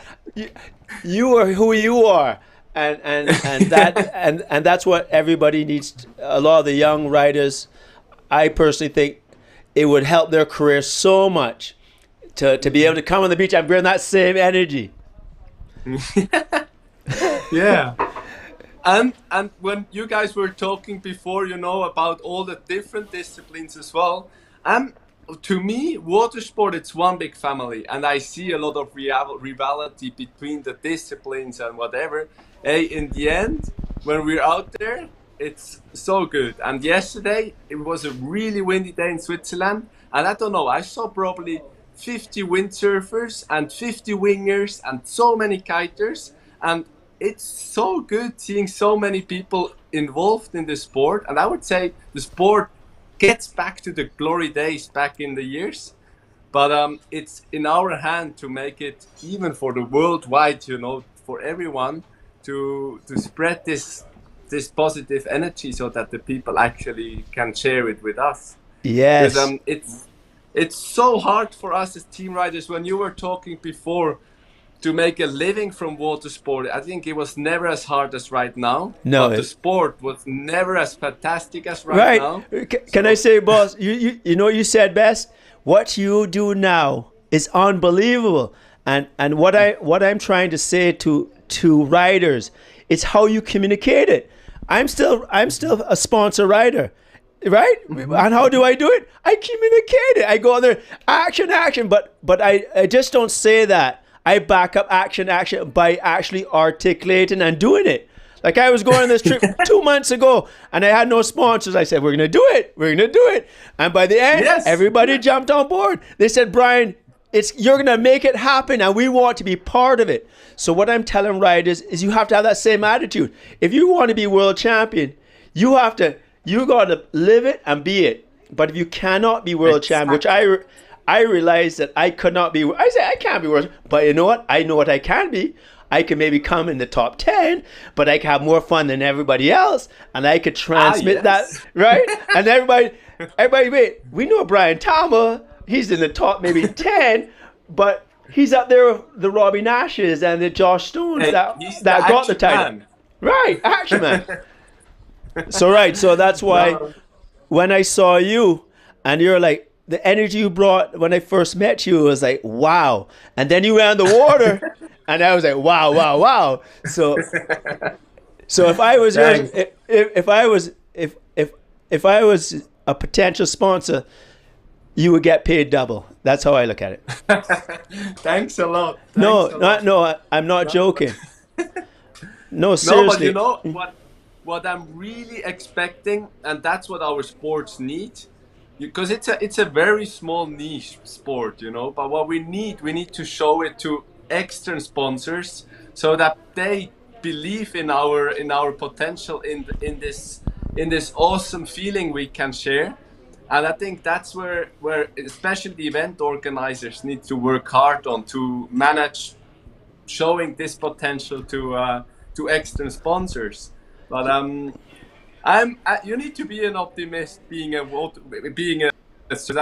you are who you are. And that's what everybody needs. A lot of the young riders, I personally think it would help their career so much to be able to come on the beach and bring that same energy. Yeah. And when you guys were talking before, about all the different disciplines as well, to me, water sport, it's one big family, and I see a lot of rivalry between the disciplines and whatever. Hey, in the end, when we're out there, it's so good. And yesterday, it was a really windy day in Switzerland, and I don't know, I saw probably 50 windsurfers and 50 wingers and so many kiters, and it's so good seeing so many people involved in the sport. And I would say the sport gets back to the glory days back in the years, but it's in our hand to make it even for the worldwide, for everyone to spread this positive energy so that the people actually can share it with us. Yes. Because it's so hard for us as team riders. When you were talking before, to make a living from water sport, I think it was never as hard as right now. No, but the sport was never as fantastic as right now. Can I say, boss? You said best. What you do now is unbelievable, and what I'm trying to say to riders, it's how you communicate it. I'm still a sponsor rider, right? Mm-hmm. And how do I do it? I communicate it. I go there, action, but I just don't say that. I back up action by actually articulating and doing it. Like I was going on this trip 2 months ago and I had no sponsors. I said, we're going to do it. And by the end, everybody jumped on board. They said, Brian, you're going to make it happen and we want to be part of it. So what I'm telling riders is you have to have that same attitude. If you want to be world champion, you got to live it and be it. But if you cannot be world champion, which I realized that I could not be. I said I can't be worse, but you know what? I know what I can be. I can maybe come in the top 10, but I can have more fun than everybody else, and I could transmit that, right? And everybody, wait, we know Brian Tama. He's in the top maybe 10, but he's up there with the Robbie Nashes and the Josh Stones that got the title. Man. Right, action man. So that's why when I saw you, and you're like, the energy you brought when I first met you was like, wow. And then you went on the water and I was like, wow. So if I was if I was a potential sponsor, you would get paid double. That's how I look at it. Thanks a lot. No, I'm not joking. No, seriously. No, but what I'm really expecting, and that's what our sports need, because it's a very small niche sport, but what we need to show it to external sponsors so that they believe in our potential in this awesome feeling we can share. And I think that's where especially the event organizers need to work hard on to manage showing this potential to external sponsors. But you need to be an optimist. I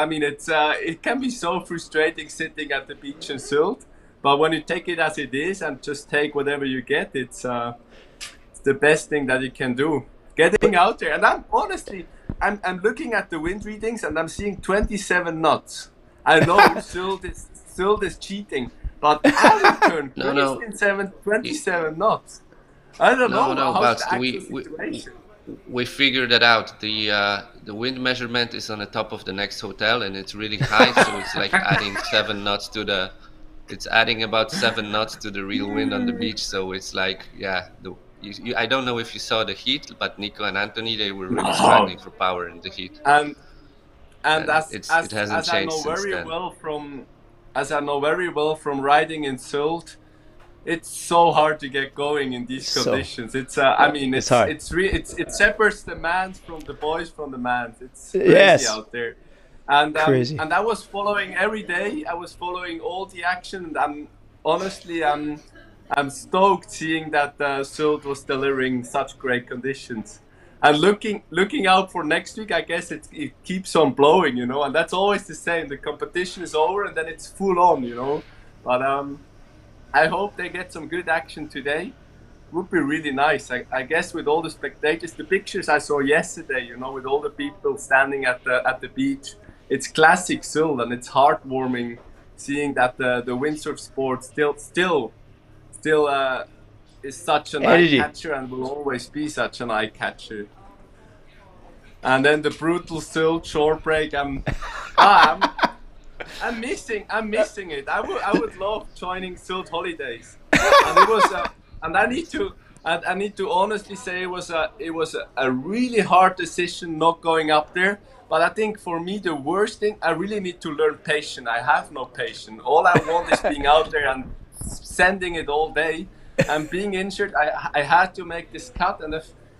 mean, it can be so frustrating sitting at the beach in Sylt, but when you take it as it is and just take whatever you get, it's the best thing that you can do. Getting out there, and I'm honestly, I'm looking at the wind readings, and I'm seeing 27 knots. I know Sylt is cheating, but I would turn crazy in 27 knots. I don't know how's the actual situation. We figured that out. The wind measurement is on the top of the next hotel, and it's really high, so it's like adding 7 knots to the. It's adding about 7 knots to the real wind on the beach. So it's like, yeah. I don't know if you saw the heat, but Nico and Anthony, they were really struggling for power in the heat. And it hasn't changed since then. As I know very well from riding in Sylt, it's so hard to get going in these conditions. It's hard. It separates the mans from the boys from the mans. It's crazy out there. And and I was following every day. I was following all the action, and I'm stoked seeing that Sylt was delivering such great conditions. And looking out for next week, I guess it keeps on blowing, you know, and that's always the same. The competition is over and then it's full on, you know. But I hope they get some good action today. Would be really nice. I guess with all the spectators, the pictures I saw yesterday, you know, with all the people standing at the beach, it's classic Sylt, and it's heartwarming seeing that the windsurf sport still is such an eye catcher and will always be such an eye catcher. And then the brutal Sylt shore break. I'm missing it. I would love joining Sylt holidays. And it was and I need to honestly say it was a really hard decision not going up there. But I think for me the worst thing, I really need to learn patience. I have no patience. All I want is being out there and sending it all day. And being injured, I had to make this cut, and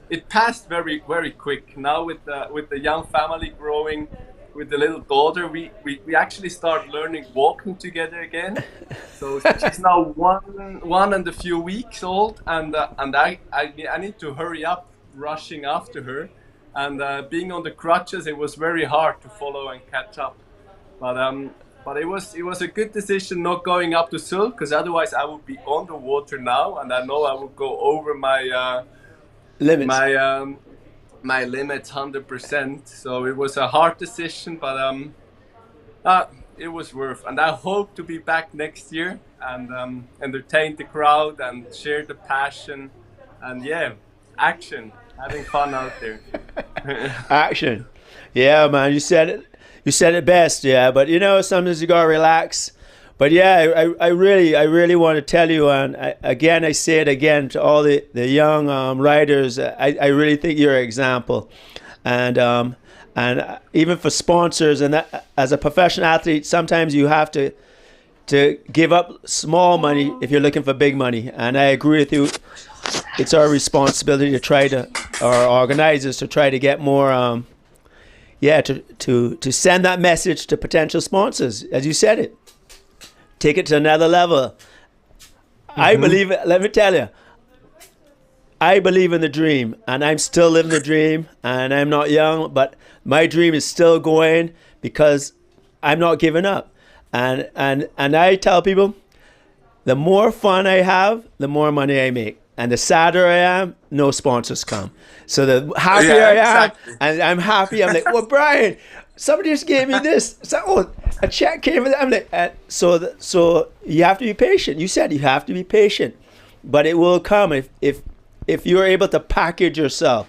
it passed very, very quick. Now with the young family growing, with the little daughter, we actually start learning walking together again. So she's now one and a few weeks old, and I need to hurry up, rushing after her, and being on the crutches, it was very hard to follow and catch up. But it was a good decision not going up to Sylt, because otherwise I would be on the water now, and I know I would go over my limits. My limits 100%. So it was a hard decision, but it was worth. And I hope to be back next year and entertain the crowd and share the passion, and action, having fun out there. Action, yeah, man. You said it. You said it best, yeah. But you know, sometimes you gotta relax. But yeah, I really want to tell you, and I say it again to all the young riders. I really think you're an example, and even for sponsors. And that, as a professional athlete, sometimes you have to give up small money if you're looking for big money. And I agree with you. It's our responsibility to try to, our organizers, to try to get more. To send that message to potential sponsors, as you said it. Take it to another level. Mm-hmm. I believe it. Let me tell you, I believe in the dream, and I'm still living the dream, and I'm not young, but my dream is still going because I'm not giving up. And I tell people, the more fun I have, the more money I make. And the sadder I am, no sponsors come. So the happier I am, and I'm happy. I'm like, well, Brian, somebody just gave me this. So, a check came with it. I'm like, so you have to be patient. You said you have to be patient, but it will come if you're able to package yourself.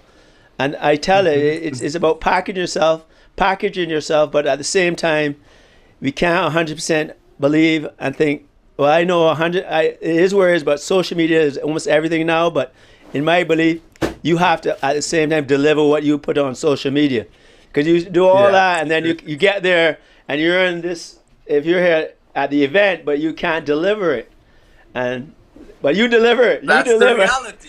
And I tell you, it's about packaging yourself. But at the same time, we can't 100% believe and think. Well, I know it is where it is, but social media is almost everything now. But in my belief, you have to, at the same time, deliver what you put on social media. Because you do all that, and then you get there, and you're in this, if you're here at the event, but you can't deliver it. But you deliver it. That's the reality.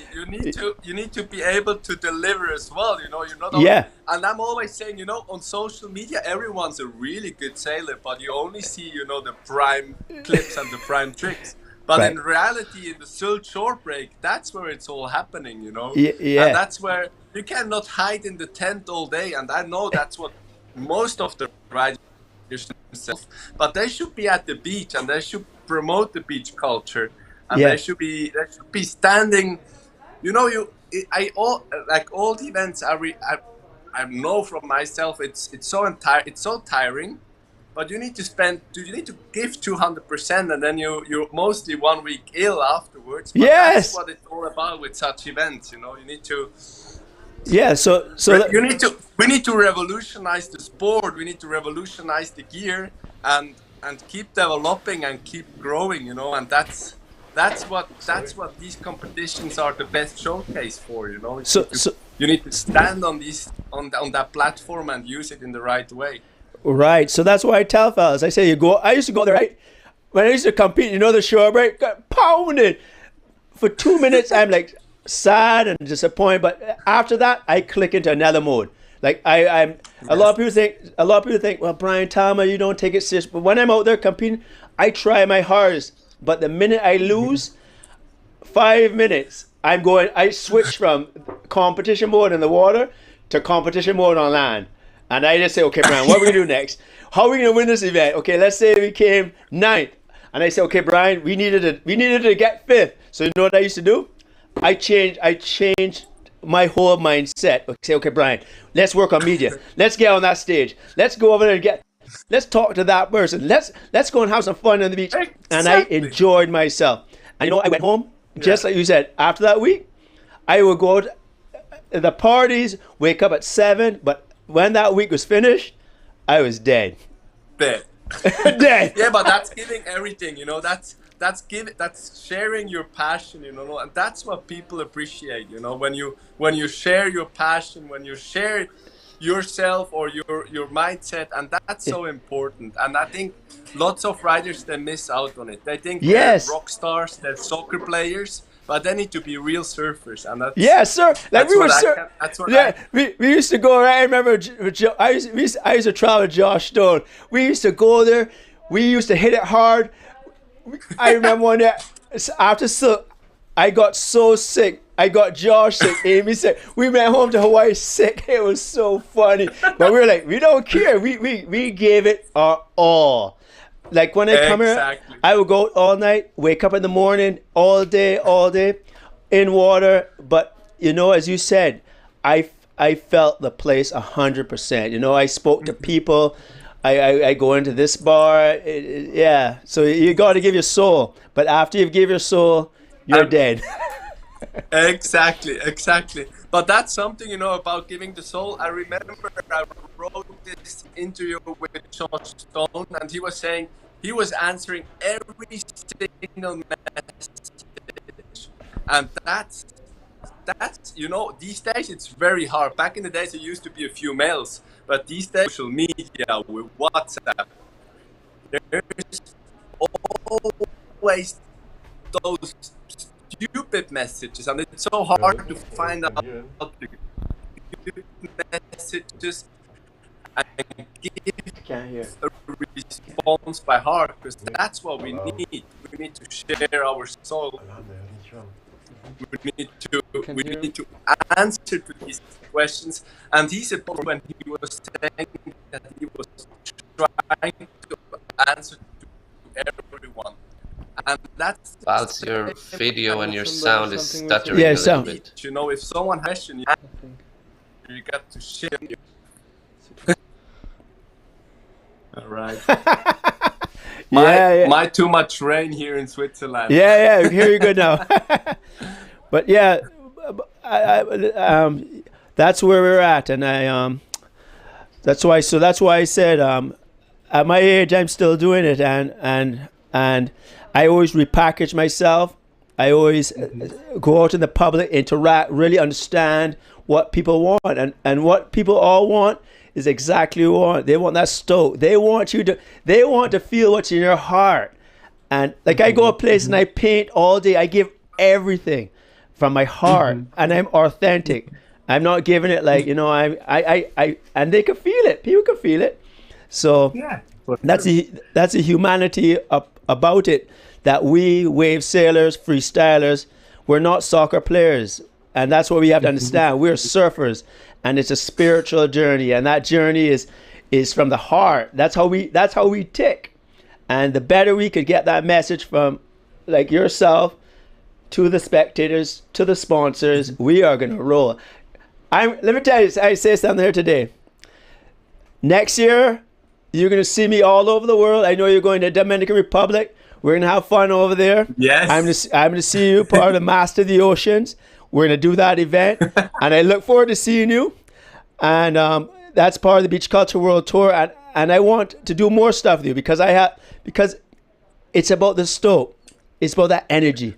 You need to be able to deliver as well. You know, you're not. And I'm always saying, you know, on social media, everyone's a really good sailor, but you only see, you know, the prime clips and the prime tricks. But in reality, in the Sylt shore break, that's where it's all happening. You know. Yeah. And that's where you cannot hide in the tent all day. And I know that's what most of the riders themselves. But they should be at the beach, and they should promote the beach culture. And they should be standing, you know, all the events I know from myself, it's so tiring, but you need to give 200%, and then you're mostly 1 week ill afterwards. But Yes, that's what it's all about with such events. You know, you need to. Yeah, so we need to revolutionize the sport. We need to revolutionize the gear and keep developing and keep growing. You know, and that's what these competitions are the best showcase for. You know, you need to stand on that platform and use it in the right way. Right. So that's why I tell fellas, I say I used to go there, right? When I used to compete, you know, the shore break, got pounded. For 2 minutes, I'm like sad and disappointed. But after that, I click into another mode. Like I'm a lot of people think, well, Brian Tama, you don't take it serious. But when I'm out there competing, I try my hardest. But the minute I lose, 5 minutes, I switch from competition mode in the water to competition mode on land. And I just say, okay, Brian, what are we going to do next? How are we going to win this event? Okay, let's say we came 9th. And I say, okay, Brian, we needed to get 5th. So you know what I used to do? I changed my whole mindset. Okay, Brian, let's work on media. Let's get on that stage. Let's go over there and let's talk to that person. Let's go and have some fun on the beach. Exactly. And I enjoyed myself. And you know, I went home, just like you said, after that week, I would go to the parties, wake up at 7, but when that week was finished, I was dead. Dead. Yeah, but that's giving everything, you know, that's sharing your passion, you know, and that's what people appreciate, you know, when you share your passion, when you share yourself or your mindset, and that's so important. And I think lots of riders, they miss out on it. They think they're rock stars, they're soccer players, but they need to be real surfers. And that's, sir. Like we used to go. I remember I used to travel with Josh Stone. We used to go there. We used to hit it hard. I remember one day after Sylt, I got so sick. I got Josh sick, Amy sick. We went home to Hawaii sick. It was so funny. But we were like, we don't care. We gave it our all. Like when I come here, I would go all night, wake up in the morning, all day, in water. But, you know, as you said, I felt the place 100%. You know, I spoke to people. I go into this bar. So you got to give your soul. But after you give your soul, you're dead. Exactly. But that's something, you know, about giving the soul. I remember I wrote this interview with Josh Stone, and he was saying, he was answering every single message. And that's you know, these days it's very hard. Back in the days it used to be a few mails, but these days social media with WhatsApp, there's always those stupid messages, and it's so hard to find out the good messages and give a response by heart, because that's what we need. We need to share our soul. We need to answer to these questions. And he's a when he was saying that he was trying to answer to everyone. And that's your video and your sound is stuttering a little bit. You know, if someone has you got to share. All right. My too much rain here in Switzerland. Yeah, here you go now. But yeah, that's where we're at, and that's why I said at my age I'm still doing it, and I always repackage myself. I always go out in the public, interact, really understand what people want, and what people all want is exactly what they want. They want that stoke. They want to feel what's in your heart. And like I go a place and I paint all day. I give everything from my heart, and I'm authentic. I'm not giving it like, you know, I and they can feel it. People can feel it. So that's the humanity about it, that we wave sailors, freestylers, we're not soccer players. And that's what we have to understand. We're surfers, and it's a spiritual journey, and that journey is from the heart. That's how we tick. And the better we could get that message from like yourself to the spectators, to the sponsors. We are going to roll. Let me tell you, I say something here today. Next year, you're going to see me all over the world. I know you're going to Dominican Republic. We're going to have fun over there. Yes. I'm going to see you part of the Master of the Oceans. We're going to do that event. And I look forward to seeing you. And that's part of the Beach Culture World Tour. And I want to do more stuff with you because it's about the stoke. It's about that energy.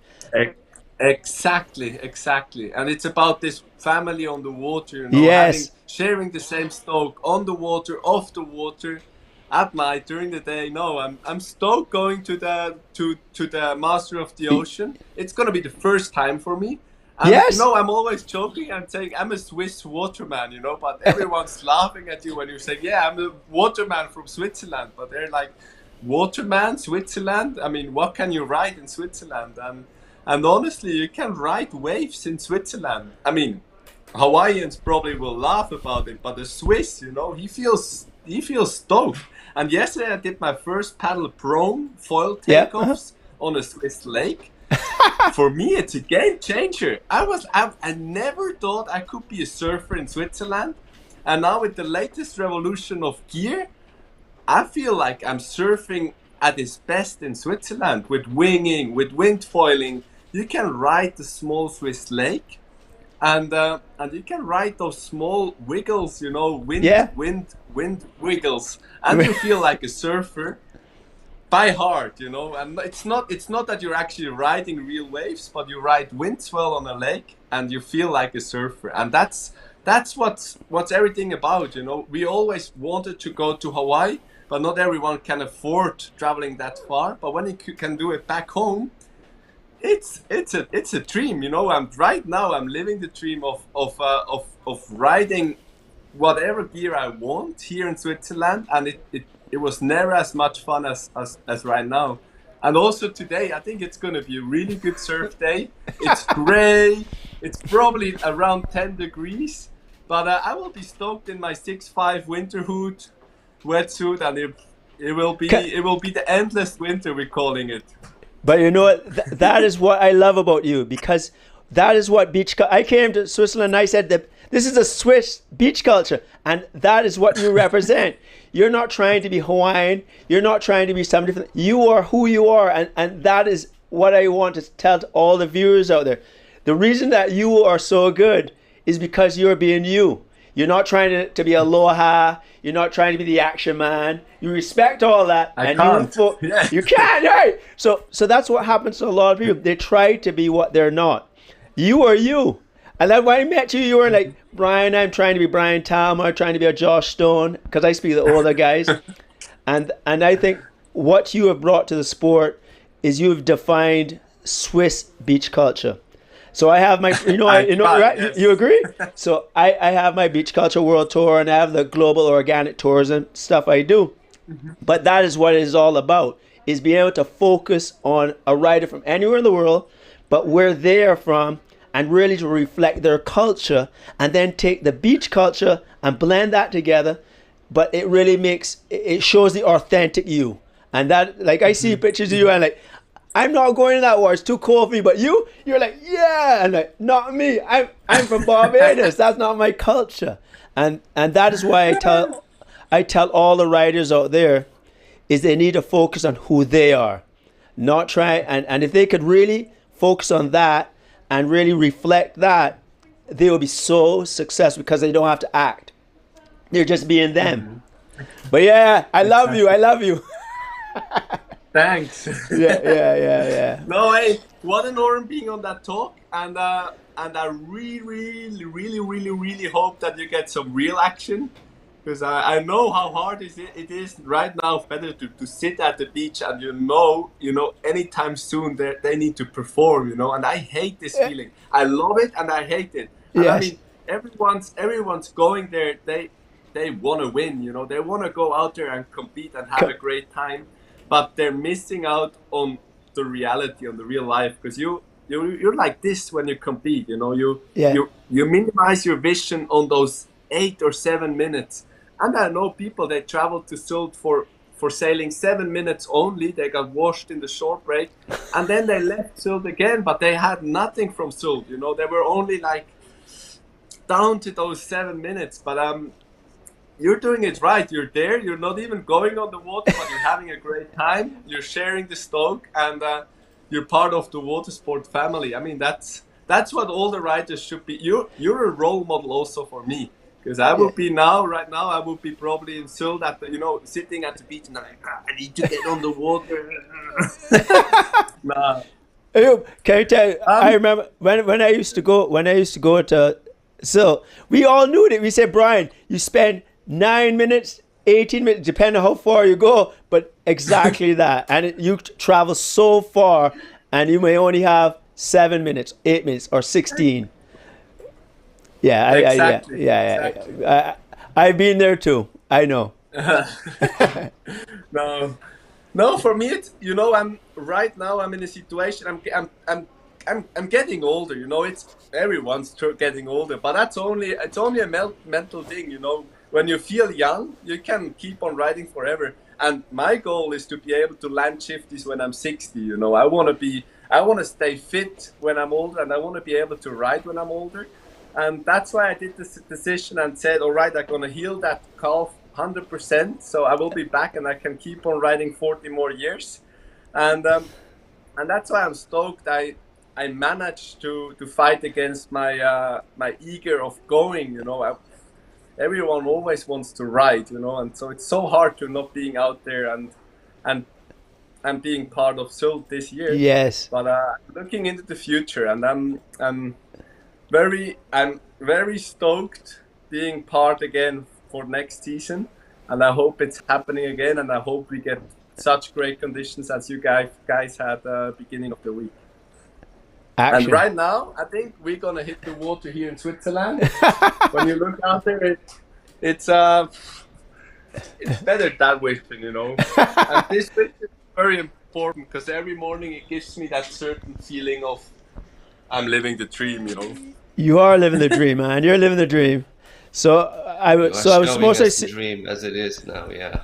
Exactly. And it's about this family on the water, you know, yes. Sharing the same stoke on the water, off the water, at night, during the day. No, I'm stoked going to the Master of the Ocean. It's gonna be the first time for me. And yes. You know, I'm always joking and saying I'm a Swiss waterman, you know, but everyone's laughing at you when you say, yeah, I'm a waterman from Switzerland. But they're like, waterman, Switzerland? I mean, what can you ride in Switzerland? And honestly, you can ride waves in Switzerland. I mean, Hawaiians probably will laugh about it, but the Swiss, you know, he feels stoked. And yesterday I did my first paddle prone foil takeoffs on a Swiss lake. For me, it's a game changer. I never thought I could be a surfer in Switzerland. And now with the latest revolution of gear, I feel like I'm surfing at its best in Switzerland with winging, with wind foiling. You can ride the small Swiss lake, and you can ride those small wiggles, you know, wind wiggles, and you feel like a surfer by heart, you know. And it's not that you're actually riding real waves, but you ride wind swell on a lake, and you feel like a surfer, and that's what's everything about, you know. We always wanted to go to Hawaii, but not everyone can afford traveling that far. But when you can do it back home, it's a dream, you know. Right now I'm living the dream of riding whatever gear I want here in Switzerland, and it was never as much fun as right now. And also today, I think it's going to be a really good surf day. It's gray. It's probably around 10 degrees, but I will be stoked in my 6'5" winter hood, wetsuit, and it will be the endless winter, we're calling it. But you know what? That is what I love about you, because that is what I came to Switzerland and I said that this is a Swiss beach culture, and that is what you represent. You're not trying to be Hawaiian. You're not trying to be somebody different. You are who you are, and that is what I want to tell to all the viewers out there. The reason that you are so good is because you're being you. You're not trying to be aloha. You're not trying to be the action man. You respect all that. You can't, right? So that's what happens to a lot of people. They try to be what they're not. You are you. And then when I met you, you were like, Brian, I'm trying to be Brian Talma, I'm trying to be a Josh Stone, because I speak to the older guys. And I think what you have brought to the sport is you've defined Swiss beach culture. So I have my, right? Yes. You agree? So I have my Beach Culture World Tour, and I have the global organic tourism stuff I do. Mm-hmm. But that is what it is all about, is being able to focus on a rider from anywhere in the world, but where they're from, and really to reflect their culture, and then take the beach culture and blend that together. But it really it shows the authentic you. And that, like, I see pictures of you and like, I'm not going to that war, it's too cold for me, but you're like, yeah, and like, not me. I'm from Barbados. That's not my culture. And that is why I tell all the riders out there is they need to focus on who they are. Not try and if they could really focus on that and really reflect that, they will be so successful because they don't have to act. They're just being them. But yeah, I love you. Thanks. Yeah. No, hey, what an honor being on that talk, and I really hope that you get some real action, because I know how hard it is right now. Better to sit at the beach and you know anytime soon they need to perform, and I hate this feeling. I love it and I hate it. And yes. I mean, everyone's going there. They want to win, they want to go out there and compete and have a great time. But they're missing out on the reality, on the real life, because you're like this when you compete. You minimize your vision on those 8 or 7 minutes. And I know people, they travel to Sylt for sailing 7 minutes only. They got washed in the short break, and then they left Sylt again, but they had nothing from Sylt. You know, they were only like down to those 7 minutes. But you're doing it right. You're there. You're not even going on the water, but you're having a great time. You're sharing the stoke, and you're part of the water sport family. I mean, that's what all the riders should be. You're a role model also for me, because I would be right now, I would be probably in Sylt at the, sitting at the beach and like, I need to get on the water. Nah. Can I tell you? I remember when I used to go to Sylt, we all knew that. We said, Brian, you spend 9 minutes, 18 minutes, depending on how far you go, but exactly that. And you travel so far, and you may only have 7 minutes, 8 minutes, or 16. Yeah, exactly. I've been there too. I know. No, for me, it's, I'm right now. I'm in a situation. I'm getting older. It's everyone's getting older, but it's only a mental thing. When you feel young, you can keep on riding forever. And my goal is to be able to land shifties when I'm 60. I want to stay fit when I'm older, and I want to be able to ride when I'm older. And that's why I did this decision and said, all right, I'm going to heal that calf 100%. So I will be back and I can keep on riding 40 more years. And that's why I'm stoked. I managed to fight against my eager of going. Everyone always wants to ride, and so it's so hard to not being out there and being part of Sylt this year. Yes. But looking into the future, and I'm very stoked being part again for next season, and I hope it's happening again, and I hope we get such great conditions as you guys had beginning of the week. Action. And right now, I think we're gonna hit the water here in Switzerland. When you look out there, it's better that way, And this bit is very important because every morning it gives me that certain feeling of I'm living the dream, You are living the dream, man. You're living the dream. So I was supposed to say dream as it is now, yeah.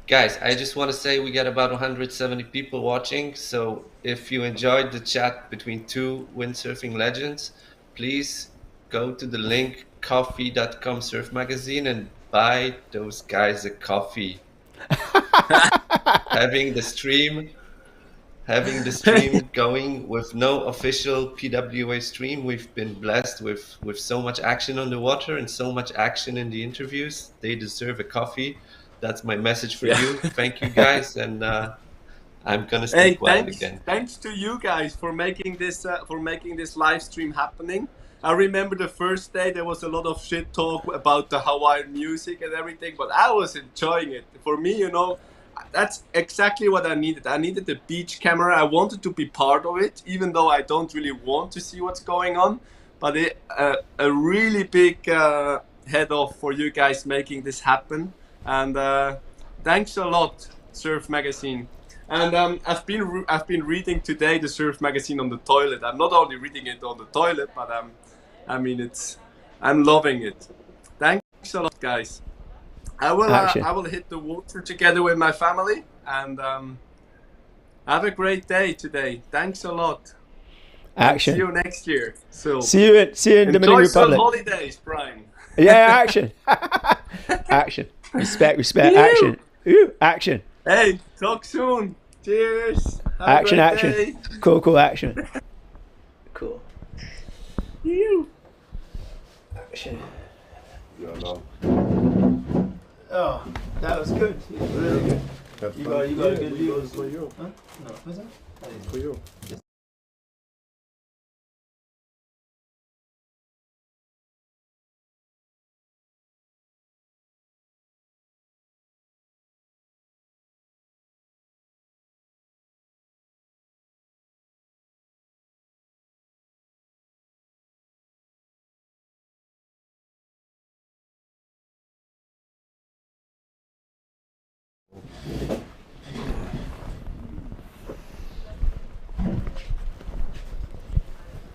Guys, I just want to say we got about 170 people watching. So if you enjoyed the chat between two windsurfing legends, please go to the link coffee.com Surfmagazin and buy those guys a coffee. Having the stream going with no official PWA stream, we've been blessed with so much action on the water and so much action in the interviews. They deserve a coffee. That's my message for you. Thank you, guys, and I'm gonna stay quiet again. Thanks to you guys for making this live stream happening. I remember the first day there was a lot of shit talk about the Hawaiian music and everything, but I was enjoying it. For me, that's exactly what I needed. I needed the beach camera. I wanted to be part of it, even though I don't really want to see what's going on. But a really big head off for you guys making this happen. And thanks a lot, Surfmagazin. And I've been reading today the Surfmagazin on the toilet. I'm not only reading it on the toilet, but I'm loving it. Thanks a lot, guys. I will hit the water together with my family, and have a great day today. Thanks a lot. Action. See you next year. So see you in Dominican Republic. Enjoy some holidays, Brian. Yeah, action. Action. Respect. Action. Ooh, action. Hey, talk soon. Cheers. Have action. a great day. Cool. Action. Cool. You. Action. Yeah, no. Oh, that was good. Really good. That's You got a good view. For you. Huh? No, what's that? For you.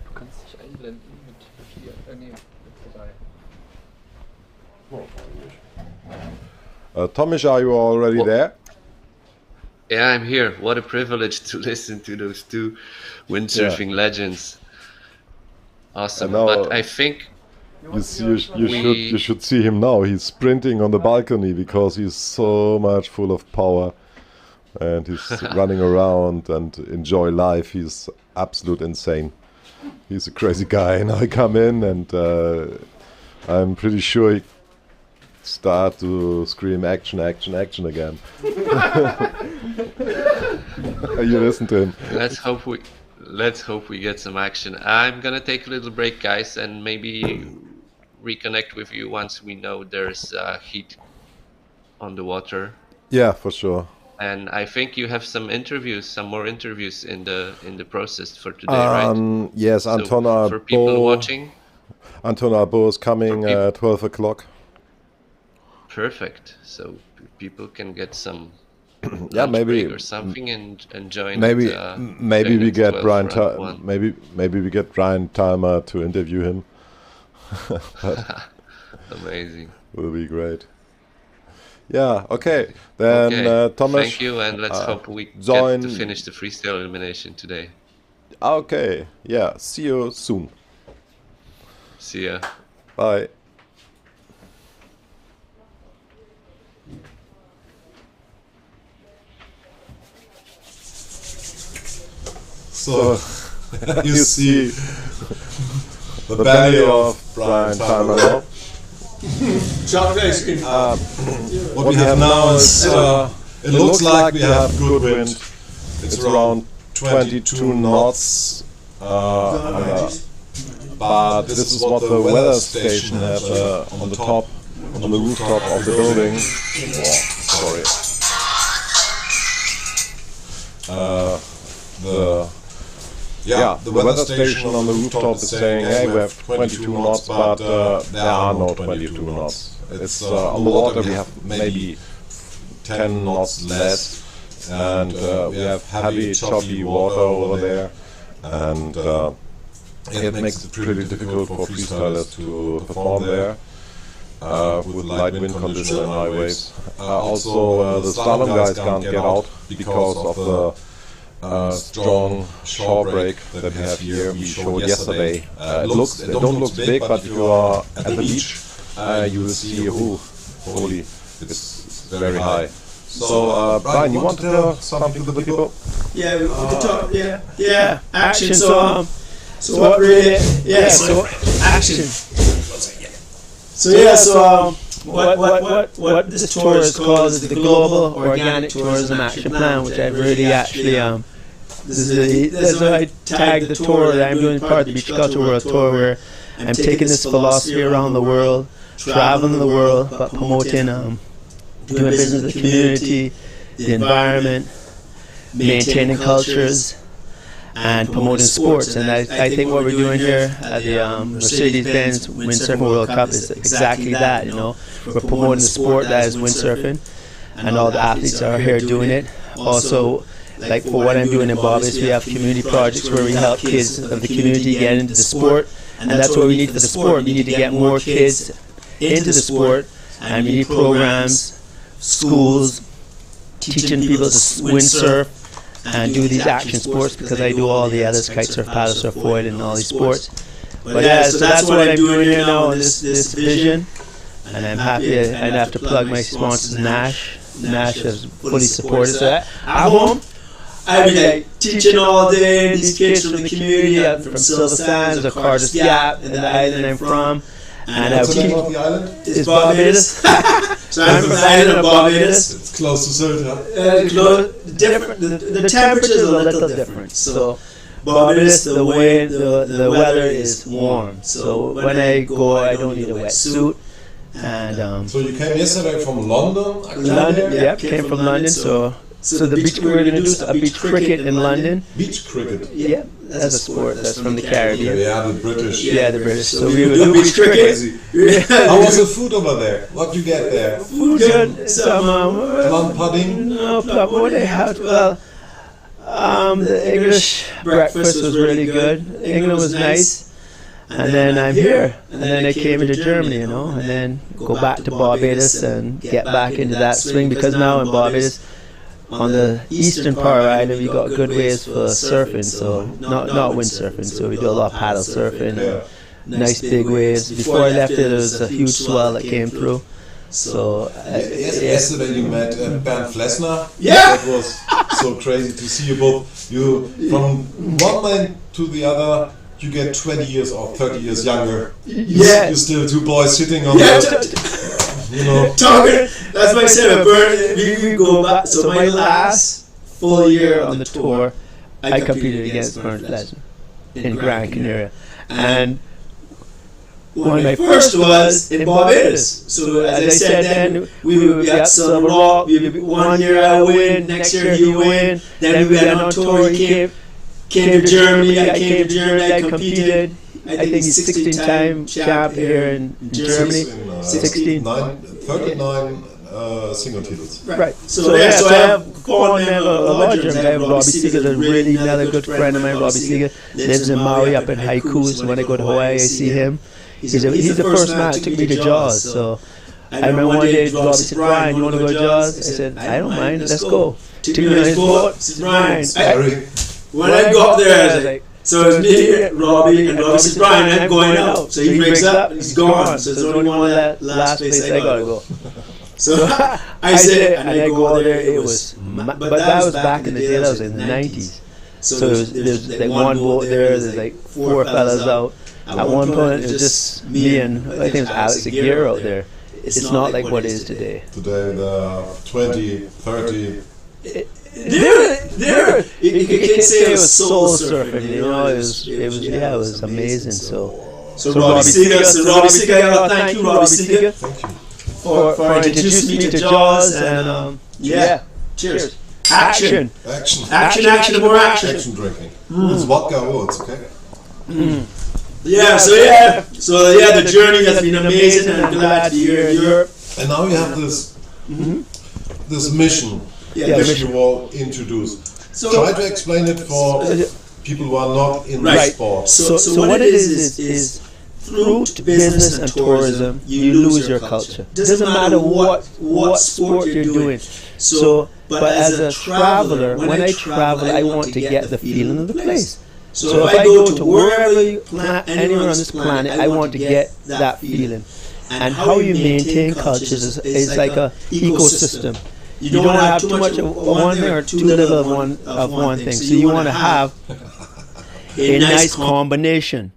Du kannst dich einblenden mit hier. Nee, mit vorbei. Tomish, are you already there? Yeah, I'm here. What a privilege to listen to those two windsurfing legends. Awesome. But I think you should see him now. He's sprinting on the balcony because he's so much full of power, and he's running around and enjoy life. He's absolute insane. He's a crazy guy. And I come in, and I'm pretty sure he start to scream action, action, action again. You listen to him. Let's hope we get some action. I'm gonna take a little break, guys, and maybe reconnect with you once we know there's heat on the water. Yeah, for sure. And I think you have some more interviews in the process for today, right? Yes, so Anton for people watching. Anton Arbo is coming at 12 o'clock. Perfect. So people can get some maybe or something and join. Maybe we get Brian. Maybe we get Brian Talma to interview him. Amazing. Will be great. Yeah. Okay. Then Thomas. Thank you, and let's hope we get to finish the freestyle elimination today. Okay. Yeah. See you soon. See ya. Bye. So you see the belly of Brian Talma now. What we have now is, it looks like we have good wind. It's around 22 knots. But this is what the weather station has on the top, on the rooftop of the building. Oh, sorry. The weather station on the rooftop is saying, hey, we have 22 knots, but there are no 22 knots. It's on the water we have maybe 10 knots less, and we have heavy, choppy water over there, and it makes it pretty difficult for freestylers to perform there with light wind conditions and high waves. Also, the slalom guys can't get out because of the strong shore break that we have here. We showed yesterday. It don't look big, but if you are at the beach, you will see, holy, it's very high. So, Brian, you want to tell something to the people? Yeah, we can talk. Yeah. Action. So what really? Yeah. So action. What this tour is called is the Global Organic Tourism Action Plan, which I've really actually This is I tagged the tour that I'm doing part of the Beach Culture World Tour, where I'm taking this philosophy around the world, traveling the world, but promoting, doing business with the community, the environment, maintaining cultures, and promoting sports. And I think what we're doing here at the Mercedes-Benz Windsurf World Cup is exactly that. You know, we're promoting the sport that is windsurfing, and all the athletes are here doing it. Also, like for what I'm doing in Barbados, we have community projects where we help kids of the community get into the sport, and that's what we need for the sport. We need to get more kids into the sport, and we need programs, schools, teaching people to windsurf and do these action sports, because I do all the others, kite surf, paddle surf, foil, and all these sports. But yeah, so that's what I'm doing here now in this vision, and I'm happy. I have to plug my sponsors, Nash. Nash has fully supported. So at home, I've been like teaching all day these kids from the community, from Silver Sands or Carter's Gap, in the island I'm from. And what's the name of the island? It's Barbados. So I'm from the island of Barbados. It's close to Sylt, huh? The temperatures are a little different. So Barbados, the weather is warm. So when I go, I don't need a wetsuit. And so you came yesterday from London? London, yeah, came from London. So the beach we're going to do a beach cricket in London. Beach cricket? Yeah, that's a sport. That's from the Caribbean. Yeah, the British. Yeah, the British. So we will do beach cricket. How was the food over there? What you get there? Food good. Some plum pudding? No, plum. What they had? Well, the English breakfast was really good. England was nice. And then I'm here. And then I came into Germany, you know, and then go back to Barbados and get back into that swing, because now in Barbados, on the eastern part of Ireland, we got good waves for surfing, so not windsurfing. So we do a lot of paddle surfing, and nice big waves. Before I left it, there was a huge swell that came through. So yesterday you met Bernd Flessner. Yeah, that was so crazy to see you both. You from one man to the other. You get 20 years or 30 years younger. Yeah, you're still two boys sitting on the. You know, talking. That's why I said we go back. So my last full year on the tour, I competed against Bernd Flessner in Gran Canaria, and one of my first was in Barbados. So as I said, then we got some rock. 1 year I win, next year he win. Then we went on tour. He came to Germany. I came to Germany. I competed. I think he's 16-time champ here in Germany. 39 single titles. Right. So I have fallen in a lot of Germany. I have Robbie Seeger, a really another good friend of mine. Robbie Seeger lives in Maui up in Haiku. So when I go to Hawaii, I see him. He's the first man that took me to Jaws. So I remember one day Robbie said, "Brian, you want to go to Jaws?" I said, "I don't mind. Let's go." 2 nights boat. Brian. When I got there, I was like, so it's me, Robbie, and Robbie says, "Brian, I'm going out." So he breaks up, he's gone. So there's only one last place I gotta go. So I said, and I go there. It was, but that was back in the day. That was in the 90s. So there's like one boat there. There's like 4 fellas out. At one point, it was just me and I think it was Alex Aguirre out there. It's not like what it is today. Today, the 20, 30. You could say it was soul surfing, you know. It was amazing. So Robbie Seeger, thank you, Robbie Seeger, for introducing me to Jaws, and cheers. Action, more action. Action drinking. It's vodka, it's okay. So the journey has been amazing, and I'm glad to be here in Europe. And now you have this mission. That you will introduce. So try to explain it for people who are not in the sport. So what it is through business and tourism, you lose your culture. It doesn't matter what sport you're doing. But as a traveler, when I travel, I want to get the feeling of the place. So if I go to wherever anywhere on this planet, I want to get that feeling. And how you maintain cultures is like a ecosystem. You don't want to have too much of one thing or too little of one thing. So you want to have a nice combination.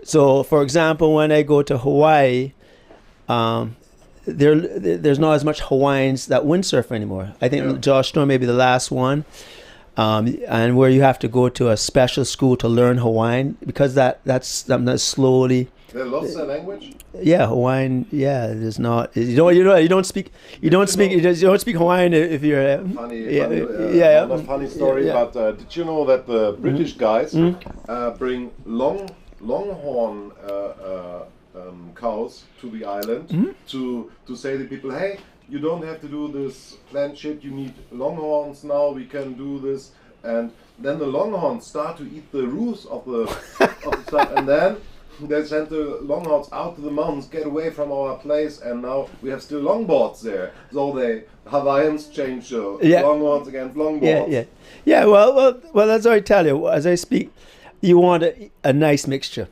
So, for example, when I go to Hawaii, there's not as much Hawaiians that windsurf anymore. I think Josh Storm may be the last one, and where you have to go to a special school to learn Hawaiian because that's slowly. They lost their language. Yeah, Hawaiian. Yeah, there's not. You don't speak Hawaiian if you're. Not a funny story, but did you know that the British guys bring longhorn cows to the island to say to people, hey, you don't have to do this plant shit. You need longhorns now. We can do this, and then the longhorns start to eat the roots of the stuff, and then. They sent the longhorns out to the mountains, get away from our place, and now we have still longboards there. So the Hawaiians change longhorns against longboards. Yeah. Well, that's what I tell you. As I speak, you want a nice mixture,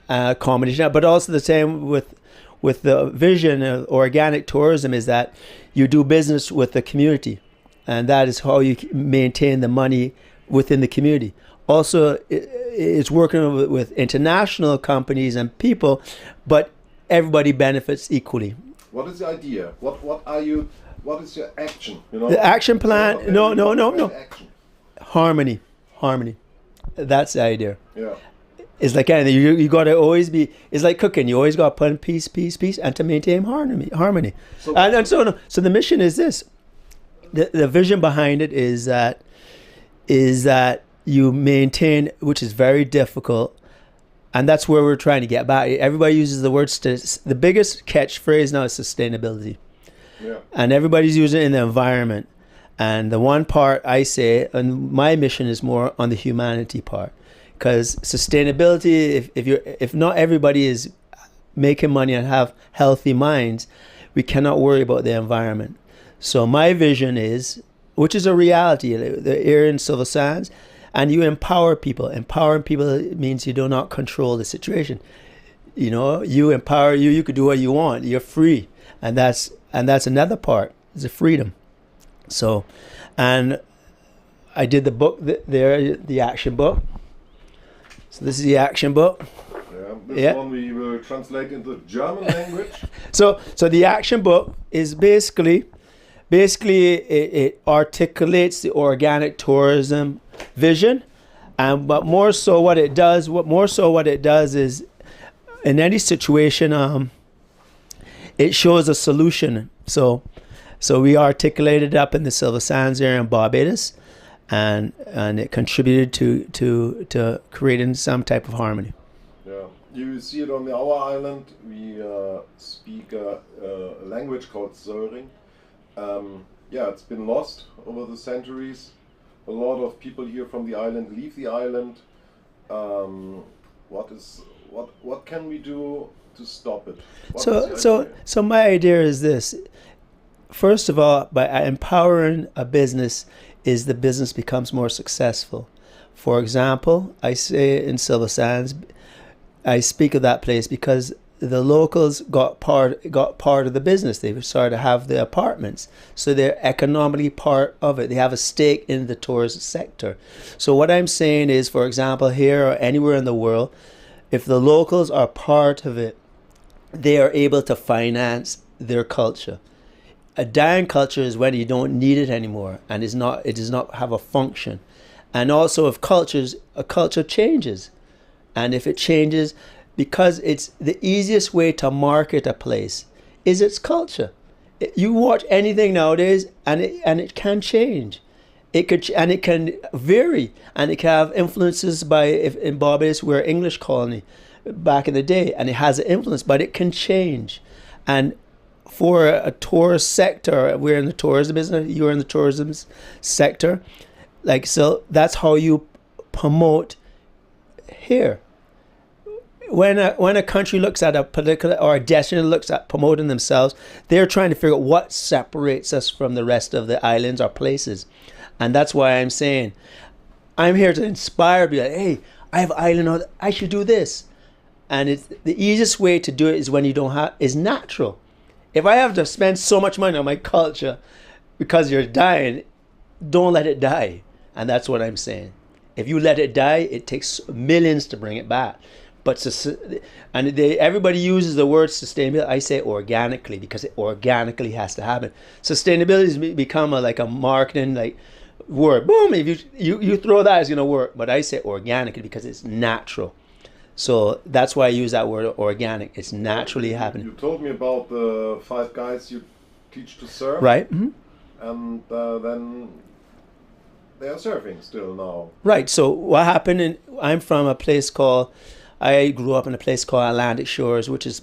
combination. But also the same with the vision of organic tourism is that you do business with the community, and that is how you maintain the money within the community. Also, it's working with international companies and people, but everybody benefits equally. What is the idea? What is your action? The action plan? No. Action. Harmony. That's the idea. Yeah. It's like anything. You got to always be. It's like cooking. You always got to put in piece, and to maintain harmony. So the mission is this. The vision behind it is that you maintain, which is very difficult, and that's where we're trying to get back. Everybody uses the word the biggest catchphrase now is sustainability, and everybody's using it in the environment. And the one part I say, and my mission is more on the humanity part, because sustainability, if not everybody is making money and have healthy minds, we cannot worry about the environment. So my vision is, which is a reality. The area in Silver Sands, and you empower people. Empowering people means you do not control the situation. You know, you empower you. You could do what you want. You're free, and that's another part. Is the freedom. So, and I did the book there, the action book. So this is the action book. This one we will translate into German language. So the action book is basically it articulates the organic tourism vision, but more so what it does is in any situation it shows a solution. So we articulated up in the Silver Sands area in Barbados, and it contributed to creating some type of harmony. Yeah, you see it on our island. We speak a language called Söring. It's been lost over the centuries. A lot of people here from the island leave the island. What can we do to stop it? So my idea is this. First of all, by empowering a business, is the business becomes more successful. For example, I say in Silver Sands, I speak of that place because the locals got part of the business. They started to have the apartments, so they're economically part of it. They have a stake in the tourist sector. So what I'm saying is, for example, here or anywhere in the world, if the locals are part of it, they are able to finance their culture. A dying culture is when you don't need it anymore, and it does not have a function. And also, if a culture changes, and if it changes, because it's the easiest way to market a place is its culture. You watch anything nowadays, and it can change. It can vary, and it can have influences in Barbados, we're an English colony back in the day, and it has an influence, but it can change. And for a tourist sector, we're in the tourism business, you're in the tourism sector, so that's how you promote here. When a country looks at a particular, or a destination looks at promoting themselves, they're trying to figure out what separates us from the rest of the islands or places. And that's why I'm saying, I'm here to inspire, be like, hey, I have an island, I should do this. And it's the easiest way to do it is when you don't have, is natural. If I have to spend so much money on my culture because you're dying, don't let it die. And that's what I'm saying. If you let it die, it takes millions to bring it back. But everybody uses the word sustainability. I say organically because it organically has to happen. Sustainability has become a marketing word. Boom! If you throw that, it's gonna work. But I say organically because it's natural. So that's why I use that word organic. It's naturally happening. You told me about the 5 guys you teach to surf. Right. Mm-hmm. And then they are surfing still now. Right. So what happened, I'm from I grew up in a place called Atlantic Shores, which is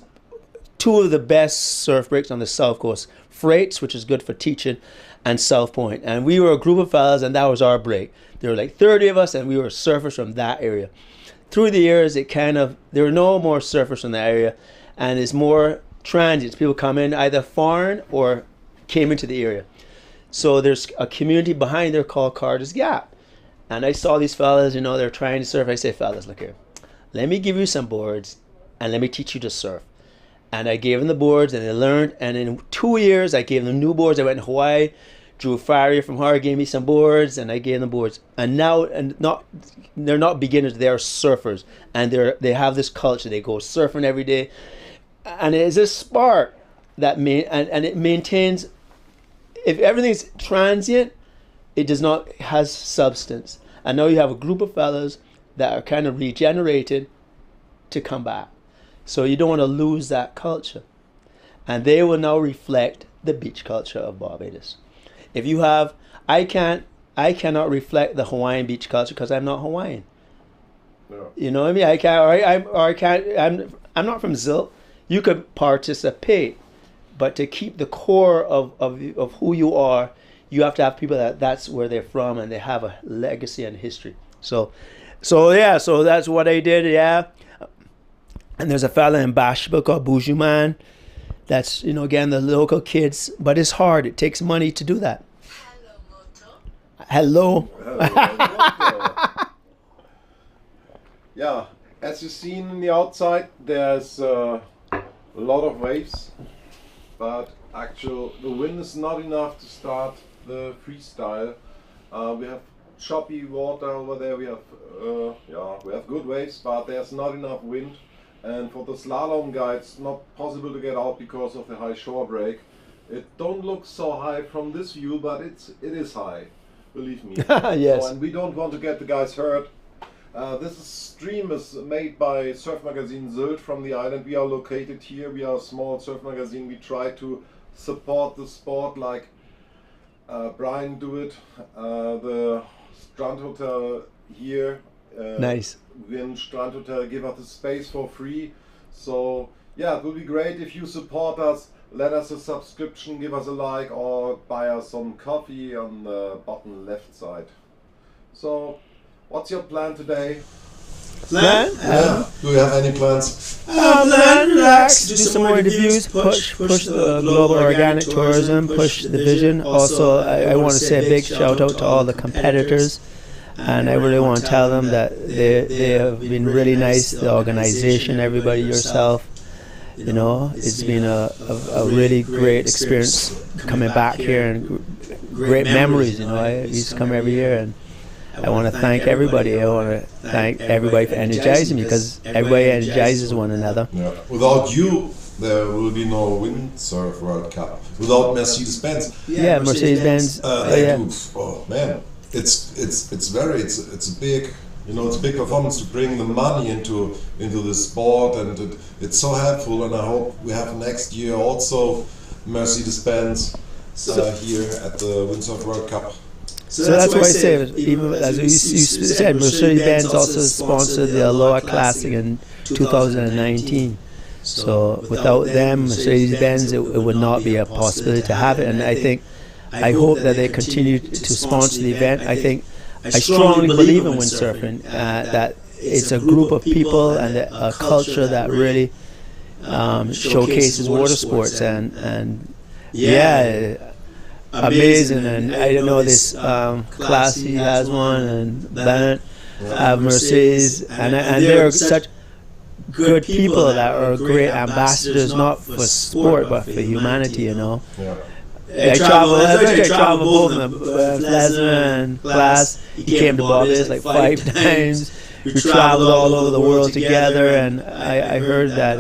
2 of the best surf breaks on the South Coast. Freights, which is good for teaching, and South Point. And we were a group of fellas, and that was our break. There were 30 of us, and we were surfers from that area. Through the years, there were no more surfers from that area, and it's more transients. People come in either foreign or came into the area. So there's a community behind there called Carter's Gap. And I saw these fellas, they're trying to surf. I say, fellas, look here. Let me give you some boards, and let me teach you to surf. And I gave them the boards, and they learned. And in 2 years, I gave them new boards. I went to Hawaii. Drew Farrier from Hawaii gave me some boards, and I gave them boards. And now, they're not beginners; they're surfers, and they have this culture. They go surfing every day, and it is a spark that and it maintains. If everything's transient, it does not has substance. And now you have a group of fellas that are kind of regenerated to come back. So you don't want to lose that culture, and they will now reflect the beach culture of Barbados. If you have, I cannot reflect the Hawaiian beach culture because I'm not Hawaiian. No. You know what I mean? I can't. I'm not from Sylt. You could participate, but to keep the core of who you are, you have to have people that's where they're from and they have a legacy and history. So that's what I did. Yeah. And there's a fella in Bashba called Bujuman. That's again the local kids, but it's hard. It takes money to do that. Hello. Yeah, as you've seen in the outside, there's a lot of waves, but the wind is not enough to start the freestyle. We have choppy water over there. We have good waves, but there's not enough wind. And for the slalom guy, it's not possible to get out because of the high shore break. It don't look so high from this view, but it is high. Believe me. Yes. So, and we don't want to get the guys hurt. This stream is made by Surfmagazin Sylt from the island. We are located here. We are a small surf magazine. We try to support the sport like Brian do it. The Strandhotel here. Nice. When Strandhotel give us the space for free. So yeah, it will be great if you support us. Let us a subscription, give us a like, or buy us some coffee on the bottom left side. So, what's your plan today? Plan? Yeah. Do you have any plans? Plan, relax, do some more interviews, push the global organic tourism, push the vision. Also, I want to say a big shout out to all the competitors, and I really want to tell them that they have been really nice, the organization, everybody, yourself. You know, it's been a really great experience coming back here, and great memories. You know, I used to come every year, and I want to thank everybody. I want to thank everybody for energizing me, because everybody energizes one another. Yeah. Without you, there will be no Windsurf World Cup. Without Mercedes-Benz. Yeah, Mercedes-Benz. Oh man, it's a big. You know, it's a big performance to bring the money into the sport, and it's so helpful. And I hope we have next year also Mercedes-Benz here at the Windsurf World Cup. So that's why I say, even as you said, Mercedes-Benz also sponsored the Aloha Classic in 2019. So without them, Mercedes-Benz, it would not be a possibility to have it. And I hope that they continue to sponsor the event. I strongly believe in windsurfing, that it's a group of people and a culture that really showcases water sports, and amazing. And I don't know, this Classy has one, and Bennett have Mercedes, and they're such good people that are great ambassadors, not for sport but for humanity, you know. Yeah. I travel both of them, Lesnar and Glass. He came to Barbados like 5 times. We traveled all over the world together, and I heard that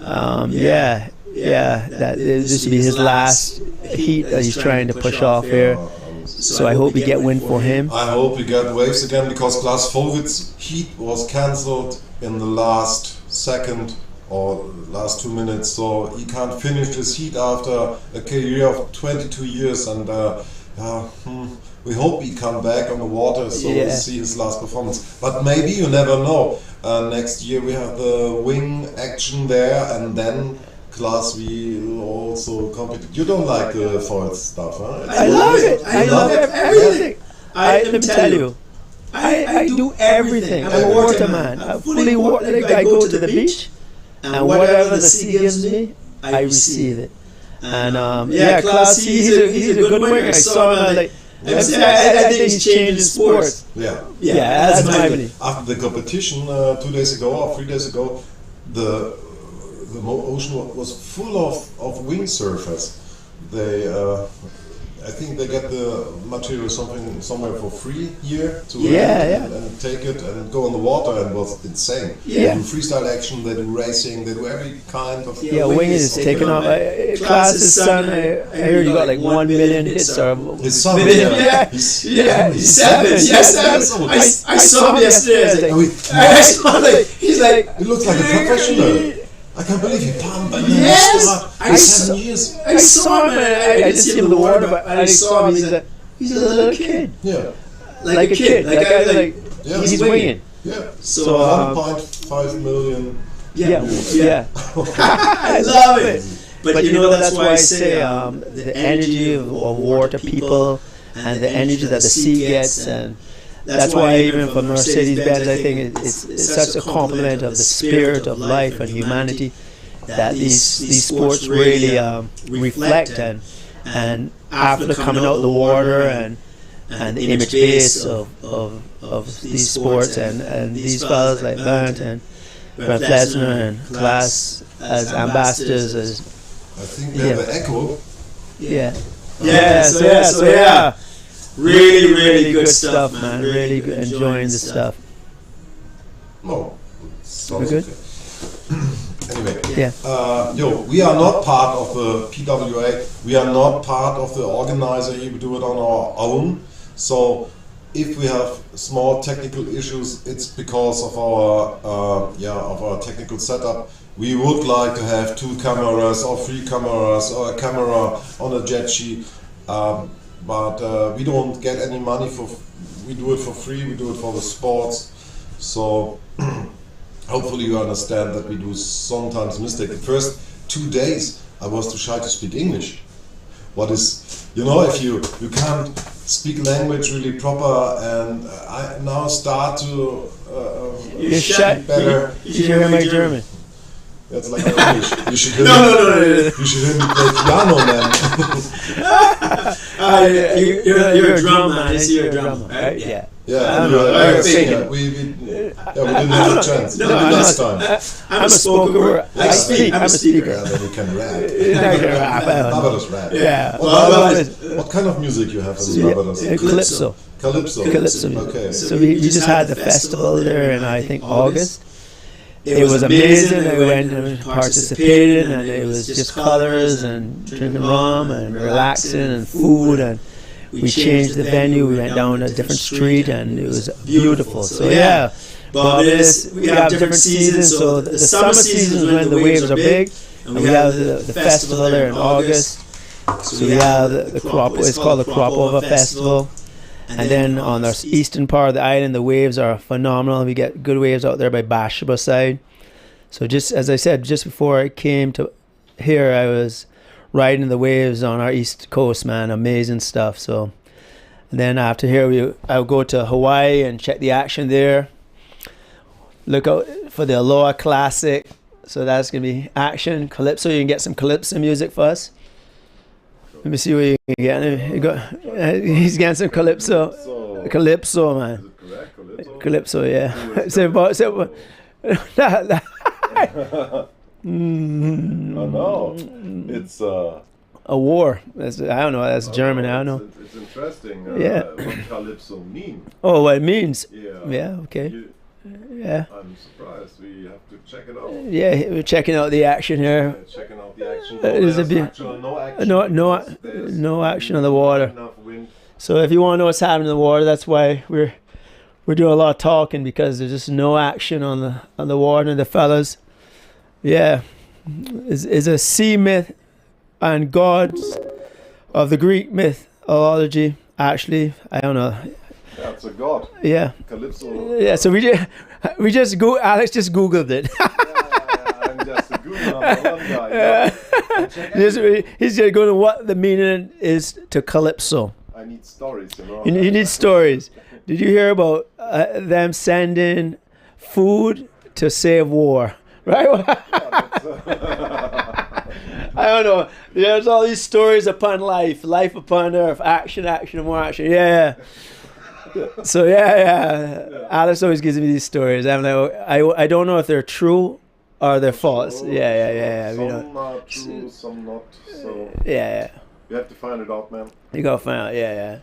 that this will be his last heat that he's trying to push off here. So I hope we get wind for him. I hope we get waves again, because Klaas Vogel's heat was cancelled in the last second or last 2 minutes, so he can't finish this heat after a career of 22 years, and we hope he come back on the water, so we'll see his last performance. But maybe, you never know. Next year we have the wing action there, and then Klaas will also compete. You don't like the foil stuff, huh? I love it. I love everything. Let me tell you, I do everything. I'm a waterman. I fully water. I go to the beach, and whatever the sea gives me, I receive it. And Klaas, he's a good winger. I saw him. I think he's changed sports. Yeah, that's my opinion. After the competition 2 days ago or 3 days ago, the ocean was full of windsurfers. I think they get the material somewhere for free here to and take it and go on the water, and it was insane. They do freestyle action, they do racing, they do every kind of. Winging is taken off. Klaas's son, I heard he got like 1 million hits. His son, he's 7. Yes, I saw him yesterday. He's like, he looks like a professional. I can't believe he pumped and I 7 years. I saw him, and I didn't see him in the water, but I saw him. He's a little kid. Yeah. Like a kid. He's winging. Yeah. So 1.5 million. Yeah. I love it. But you know, that's why I say the energy of water people, and the energy that the sea gets, and that's why even for Mercedes-Benz, I think it's such a compliment of the spirit of life and humanity that these sports really reflect. And after coming out of the water and and the image base of these sports, and these fellas like Bernd and Bernd Flesner and Klaas as ambassadors. As I think we have an echo. yeah. So yeah. Really good stuff, man. Really good, enjoying the stuff. No, sounds We're good? Okay. Anyway, Yeah. we are not part of the PWA. We are not part of the organizer. We do it on our own. So if we have small technical issues, it's because of our technical setup. We would like to have 2 cameras or 3 cameras or a camera on a jet ski. But we don't get any money we do it for free, we do it for the sports. So hopefully you understand that we do sometimes mistake. The first 2 days I was too shy to speak English. What is, if you can't speak language really proper, and I now start to You're shy. better. You should hear my German. That's like English. You should hear No. You should hear me play piano, man. You're a drum man. I see you're a drum man. Right? Yeah. Yeah, we didn't have a chance. No, Maybe last time. I'm a spoken word. I speak. I'm a speaker. Yeah, then you can rap. Rap. Barbados rap. Yeah. What kind of music you have in Barbados? Calypso. Calypso. Okay. So we just had the festival there in I think August. It was amazing. I went and participated, and it was just colors and drinking rum and relaxing and food, and we changed the venue. We went down a different street, and it was beautiful. So yeah, but we have different seasons. So the summer season is when the waves are big, and we have the festival there in August. So we have the crop. It's called the Crop Over Festival. And then on our eastern part of the island, the waves are phenomenal. We get good waves out there by Bashaba side. So just as I said, just before I came to here, I was riding the waves on our east coast, man. Amazing stuff. So and then after here, I'll go to Hawaii and check the action there. Look out for the Aloha Classic. So that's going to be action. Calypso, you can get some Calypso music for us. Let me see what you can get. He's getting some Calypso. Calypso, man. Is it correct? Calypso, yeah. No, it's a war. I don't know. That's German. I don't know. It's interesting. What Calypso mean? Oh, what it means? Yeah. Okay. Yeah. I'm surprised. We have to check it out. Yeah, we're checking out the action here. Checking out the action. No action on the water. Enough wind. So if you want to know what's happening in the water, that's why we're doing a lot of talking, because there's just no action on the water. And the fellas, is a sea myth and gods of the Greek mythology. Actually, I don't know. That's a god. Yeah. Calypso. Yeah. So Alex just Googled it. I'm just a Google number one guy. He's just going to what the meaning is to Calypso. I need stories, You need stories. Did you hear about them sending food to save war? Right? I don't know. There's all these stories upon life upon earth, action, more action. Yeah. So Alex always gives me these stories. I'm like, I don't know if they're true or they're false. Yeah. Some are true, some not. So yeah. You have to find it out, man. You gotta find out. Yeah.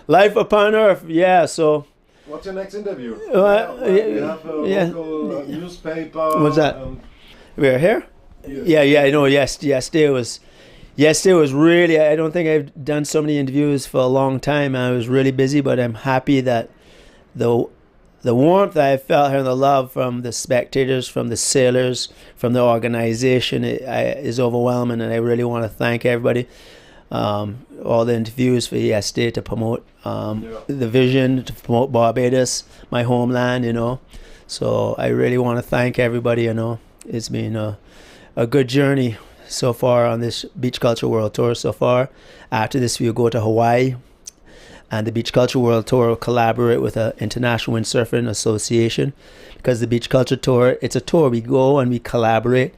Life upon earth. Yeah. So. What's your next interview? We you have a local newspaper. What's that? We're here. Yeah. I know. Yesterday was really. I don't think I've done so many interviews for a long time. I was really busy, but I'm happy that the warmth I felt here and the love from the spectators, from the sailors, from the organization is overwhelming, and I really want to thank everybody. All the interviews for yesterday to promote the vision, to promote Barbados, my homeland, So I really want to thank everybody, It's been a good journey so far on this Beach Culture World Tour so far. After this, we'll go to Hawaii, and the Beach Culture World Tour will collaborate with the International Windsurfing Association, because the Beach Culture Tour, it's a tour. We go and we collaborate,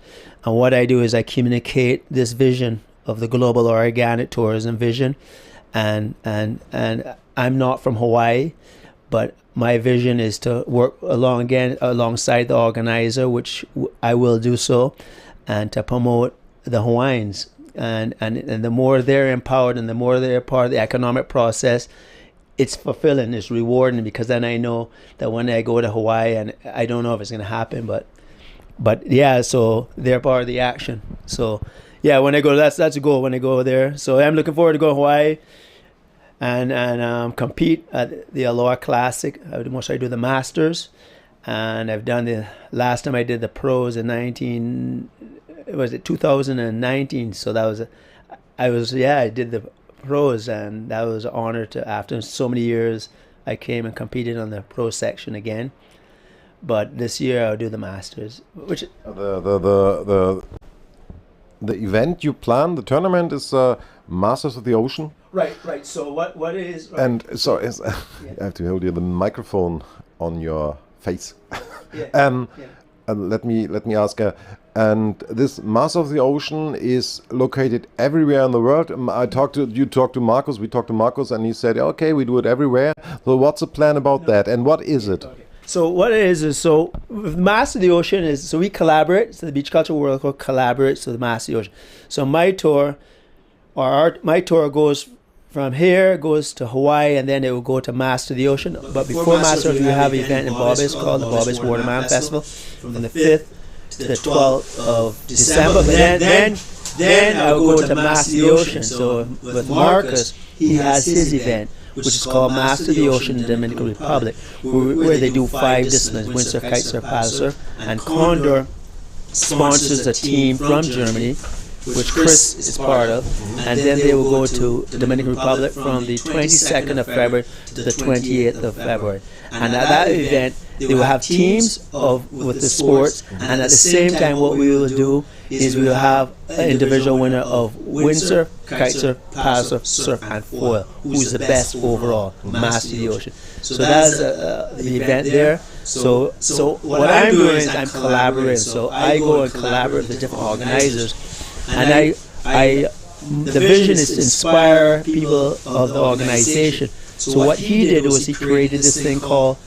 and what I do is I communicate this vision of the global organic tourism vision, and I'm not from Hawaii, but my vision is to work alongside the organizer, which I will do so, and to promote the Hawaiians. And the more they're empowered and the more they're part of the economic process, it's fulfilling, it's rewarding, because then I know that when I go to Hawaii, and I don't know if it's going to happen, but yeah, so they're part of the action. So yeah, when I go, that's a goal when I go there. So I'm looking forward to going to Hawaii and compete at the Aloha Classic. I would mostly do the Masters, and I've done last time I did the pros in 2019. So that was I did the pros, and that was an honor to, after so many years, I came and competed on the pro section again. But this year I'll do the Masters, which the event you plan, the tournament is Masters of the Ocean. Right. So what is? Right. And so I have to hold you the microphone on your face. Yeah. Let me ask. And this Master of the Ocean is located everywhere in the world. We talked to Marcus, and he said, okay, we do it everywhere. So what's the plan about that, and what is it? Okay. So what it is so with Master of the Ocean is, so we collaborate. So the Beach Culture World Cup collaborates with the Master of the Ocean. So my tour goes from here, goes to Hawaii, and then it will go to Master of the Ocean. But before Master, we have an event in Barbados called the Barbados Waterman Festival from the 5th to the 12th of December. But then I'll go to Master of the Ocean. So with Marcus, he has his event, which is called Master of the Ocean in the Dominican Republic, where they do 5 disciplines: windsurf, kitesurf, paddle surf, and Condor sponsors a team from Germany, which Chris is part of, and then they will go to the Dominican Republic from the 22nd of February to the 28th of February. And at that event, they will have teams with the sports, and at the same time what we will do is we will have an individual winner of windsurf, kitesurf, paddle surf, surf, and foil, who's the best overall, Master of the Ocean. So that's the event there. So what I'm doing is I'm collaborating. So I go and collaborate with the different organizers, and the vision is to inspire people of the organization. So what he did was he created this thing called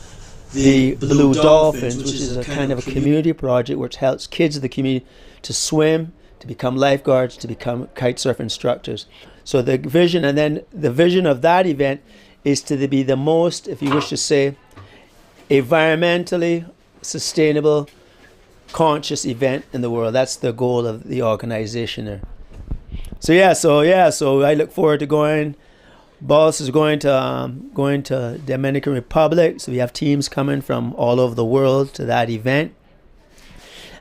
the Blue Dolphins, which is a kind of a community project which helps kids of the community to swim, to become lifeguards, to become kitesurf instructors. So the vision of that event is to be the most, if you wish to say, environmentally sustainable, conscious event in the world. That's the goal of the organization there. So I look forward to going. Boss is going to Dominican Republic, so we have teams coming from all over the world to that event.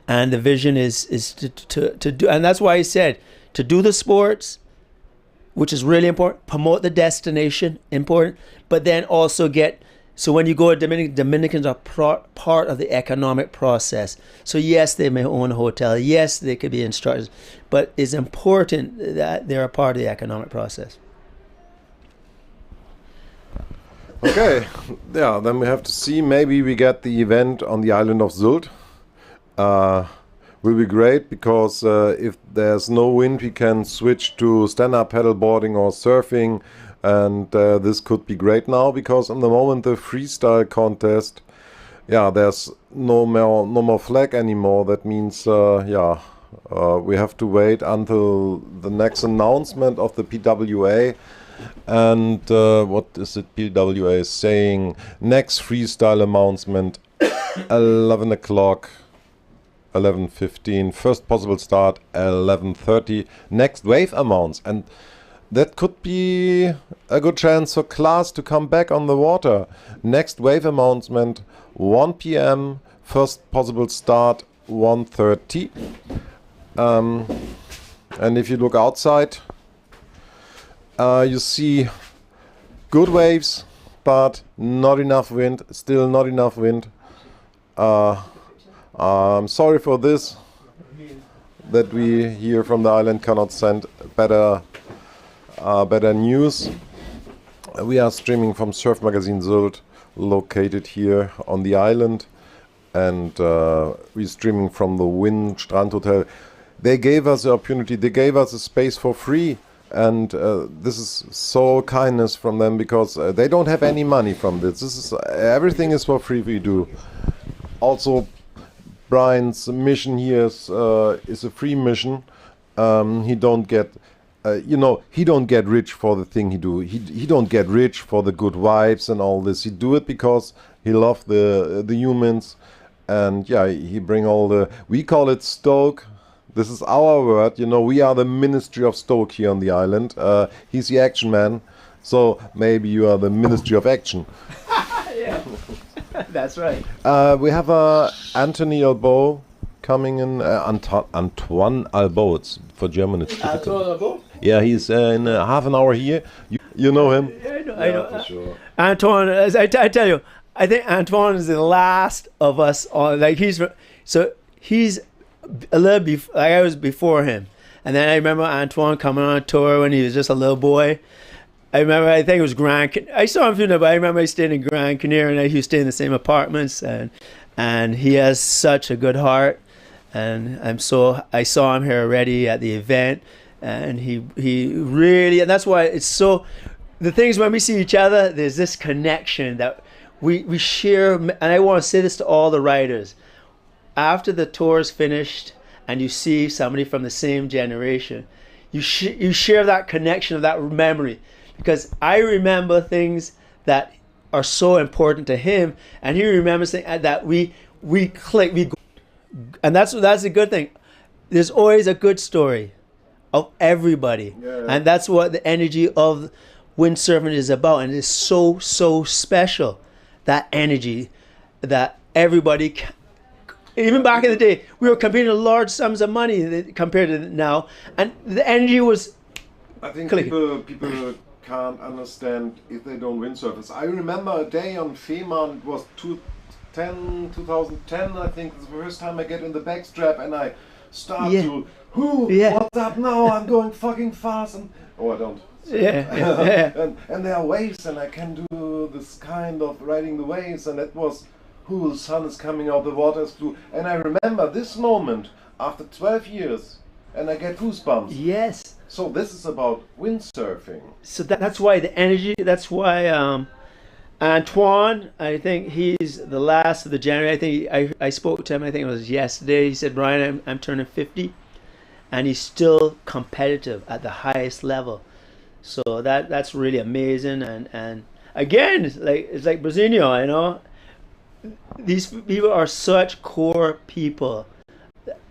And the vision is to do, and that's why I said to do the sports, which is really important, promote the destination, important, but then also so when you go to Dominicans are part of the economic process. So yes, they may own a hotel, yes, they could be instructors, but it's important that they're a part of the economic process. Okay, yeah, then we have to see. Maybe we get the event on the island of Sylt. Will be great, because if there's no wind, we can switch to stand-up paddleboarding or surfing, and this could be great now, because in the moment the freestyle contest, there's no more flag anymore. That means we have to wait until the next announcement of the PWA. And what is it PWA is saying? Next freestyle announcement 11 o'clock, 11:15, first possible start 11:30. Next wave amounts, and that could be a good chance for class to come back on the water. Next wave announcement 1 p.m, first possible start 1:30. And if you look outside, you see good waves, but not enough wind. Still not enough wind. I'm sorry for this, that we here from the island cannot send better news. We are streaming from Surfmagazin Sylt, located here on the island, and we're streaming from the Strandhotel. They gave us the opportunity, they gave us a space for free and this is so kindness from them, because they don't have any money from this. This is everything is for free we do. Also, Brian's mission here is a free mission. He don't get, he don't get rich for the thing he do. He don't get rich for the good vibes and all this. He do it because he loves the humans, and yeah, he bring all the. We call it stoke. This is our word. We are the Ministry of Stoke here on the island. He's the action man, so maybe you are the Ministry of Action. Yeah, that's right. We have Anthony Albo coming in. Antoine Albo. It's for German. It's Antoine Albo? Yeah, he's in half an hour here. You know him? Yeah, I know. For sure. Antoine, as I tell you, I think Antoine is the last of us on. Like he's a little I was before him, and then I remember Antoine coming on tour when he was just a little boy. I think it was I saw him from there, but I remember I stayed in Grand Canary, and he was staying in the same apartments, and he has such a good heart, and I saw him here already at the event, and he really, and that's why it's so. The things when we see each other, there's this connection that we share, and I want to say this to all the writers. After the tour is finished and you see somebody from the same generation, you share that connection of that memory, because I remember things that are so important to him, and he remembers things that we click, and that's a good thing. There's always a good story of everybody, and that's what the energy of windsurfing is about, and it's so special, that energy that everybody. Even back in the day, we were competing with large sums of money compared to now, and the energy was. I think people can't understand if they don't windsurf. I remember a day on Fehmarn. It was 2010. I think it's the first time I get in the backstrap, and I start to. What's up now? I'm going fucking fast, and I don't. And there are waves, and I can do this kind of riding the waves, and that was. The sun is coming out, the water is blue. And I remember this moment after 12 years, and I get goosebumps. Yes. So this is about windsurfing. So that's why the energy, that's why Antoine, I think he's the last of the generation. I think I spoke to him, I think it was yesterday. He said, Brian, I'm turning 50, and he's still competitive at the highest level. So that's really amazing. And again, it's like Brazinho, These people are such core people,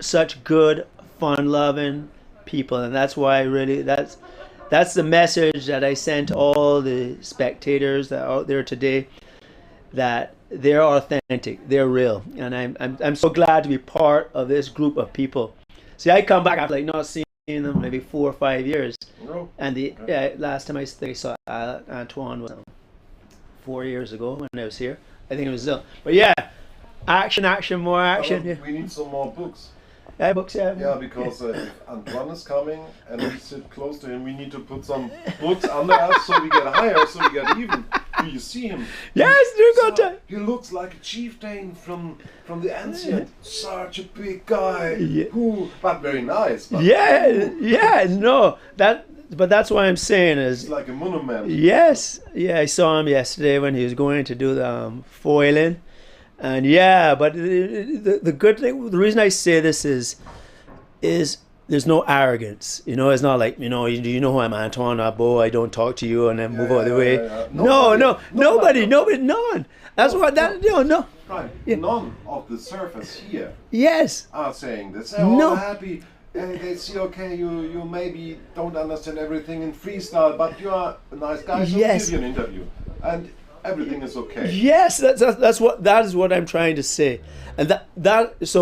such good, fun-loving people, and that's why that's the message that I sent to all the spectators that are out there today, that they're authentic, they're real, and I'm so glad to be part of this group of people. See, I come back after not seeing them maybe 4 or 5 years, and last time I saw Antoine was 4 years ago when I was here. I think it was Sylt. But yeah, action, more action. We need some more books. Yeah, books, yeah. Yeah, because if Antoine is coming and we sit close to him, we need to put some books under us so we get higher, so we get even. Do you see him? Yes, you got time. He looks like a chieftain from the ancient. Such a big guy. Yeah. But very nice. But But that's why I'm saying is. It's like a monument. Yes. Yeah, I saw him yesterday when he was going to do the foiling. And but the good thing, the reason I say this is there's no arrogance. It's not like, do you know who I'm, Antoine Albo, I don't talk to you and then move out of the way. Nobody, none. That's what no. Right. Yeah. None of the surfers here are saying this. They're all happy. They see, okay, you maybe don't understand everything in freestyle, but you are a nice guy, so give you an interview, and everything is okay. Yes, that is what I'm trying to say, and that's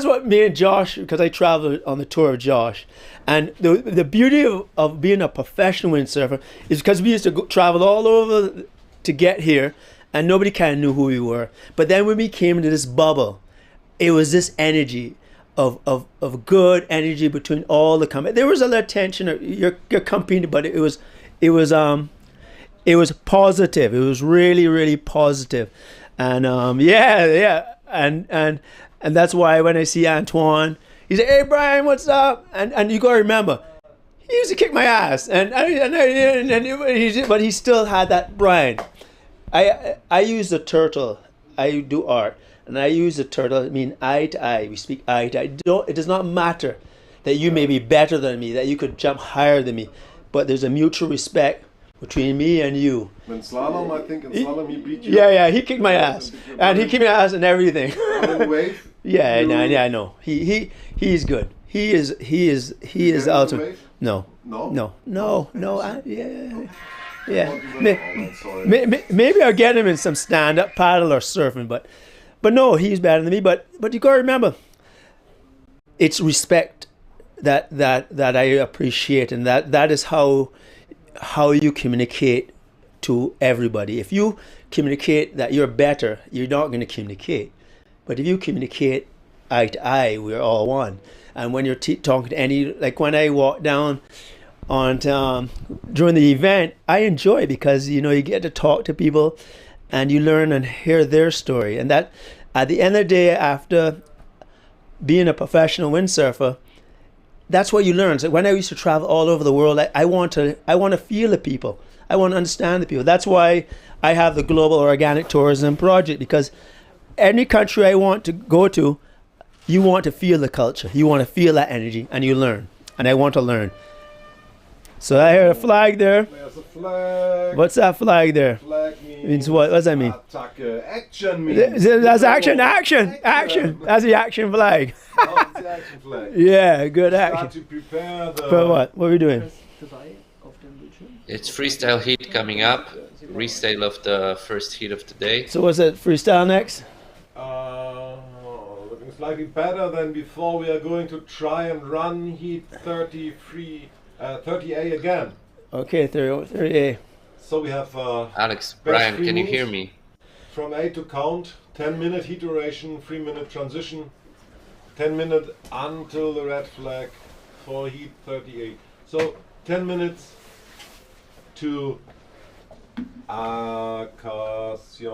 what me and Josh, because I traveled on the tour of Josh, and the beauty of being a professional windsurfer is because we used to travel all over to get here, and nobody kind of knew who we were. But then when we came into this bubble, it was this energy. Of good energy between all the company. There was a little tension. You're competing, but it was positive. It was really, really positive, and and that's why when I see Antoine, he said, "Hey Brian, what's up?" And you gotta remember, he used to kick my ass, but he still had that Brian. I use the turtle. I do art, and I use the turtle. I mean, eye to eye. We speak eye to eye. It does not matter that you may be better than me, that you could jump higher than me, but there's a mutual respect between me and you. In slalom, I think in slalom he beat you. Yeah, he kicked my ass, and he kicked my ass and everything. In the wave. Yeah, I know. He's good. He is ultimate. No. Yeah. Maybe I'll get him in some stand-up paddle or surfing, but no, he's better than me. But you gotta remember, it's respect that I appreciate, and that is how you communicate to everybody. If you communicate that you're better, you're not going to communicate. But if you communicate eye to eye, we're all one. And when you're talking to any, like when I walk down on during the event, I enjoy because you get to talk to people and you learn and hear their story. And that at the end of the day, after being a professional windsurfer, that's what you learn. So when I used to travel all over the world, I want to feel the people. I want to understand the people. That's why I have the Global Organic Tourism Project, because any country I want to go to, you want to feel the culture. You want to feel that energy, and you learn. And I want to learn. So I hear a flag there. There's a flag. What's that flag there? Flag means what? What does that mean? Attacke. Action means. That's action. That's the action flag. Oh, it's the action flag. Yeah, good Start action. to prepare the... For what? What are we doing? It's Freestyle Heat coming up. Resale of the first heat of the day. So what's it? Freestyle next? Looking slightly better than before. We are going to try and run heat 30A again. Okay, 30A. So we have Alex, Brian, can you hear me? From A to count, 10-minute heat duration, 3-minute transition, 10-minute until the red flag for heat 38. So 10 minutes to Accassion.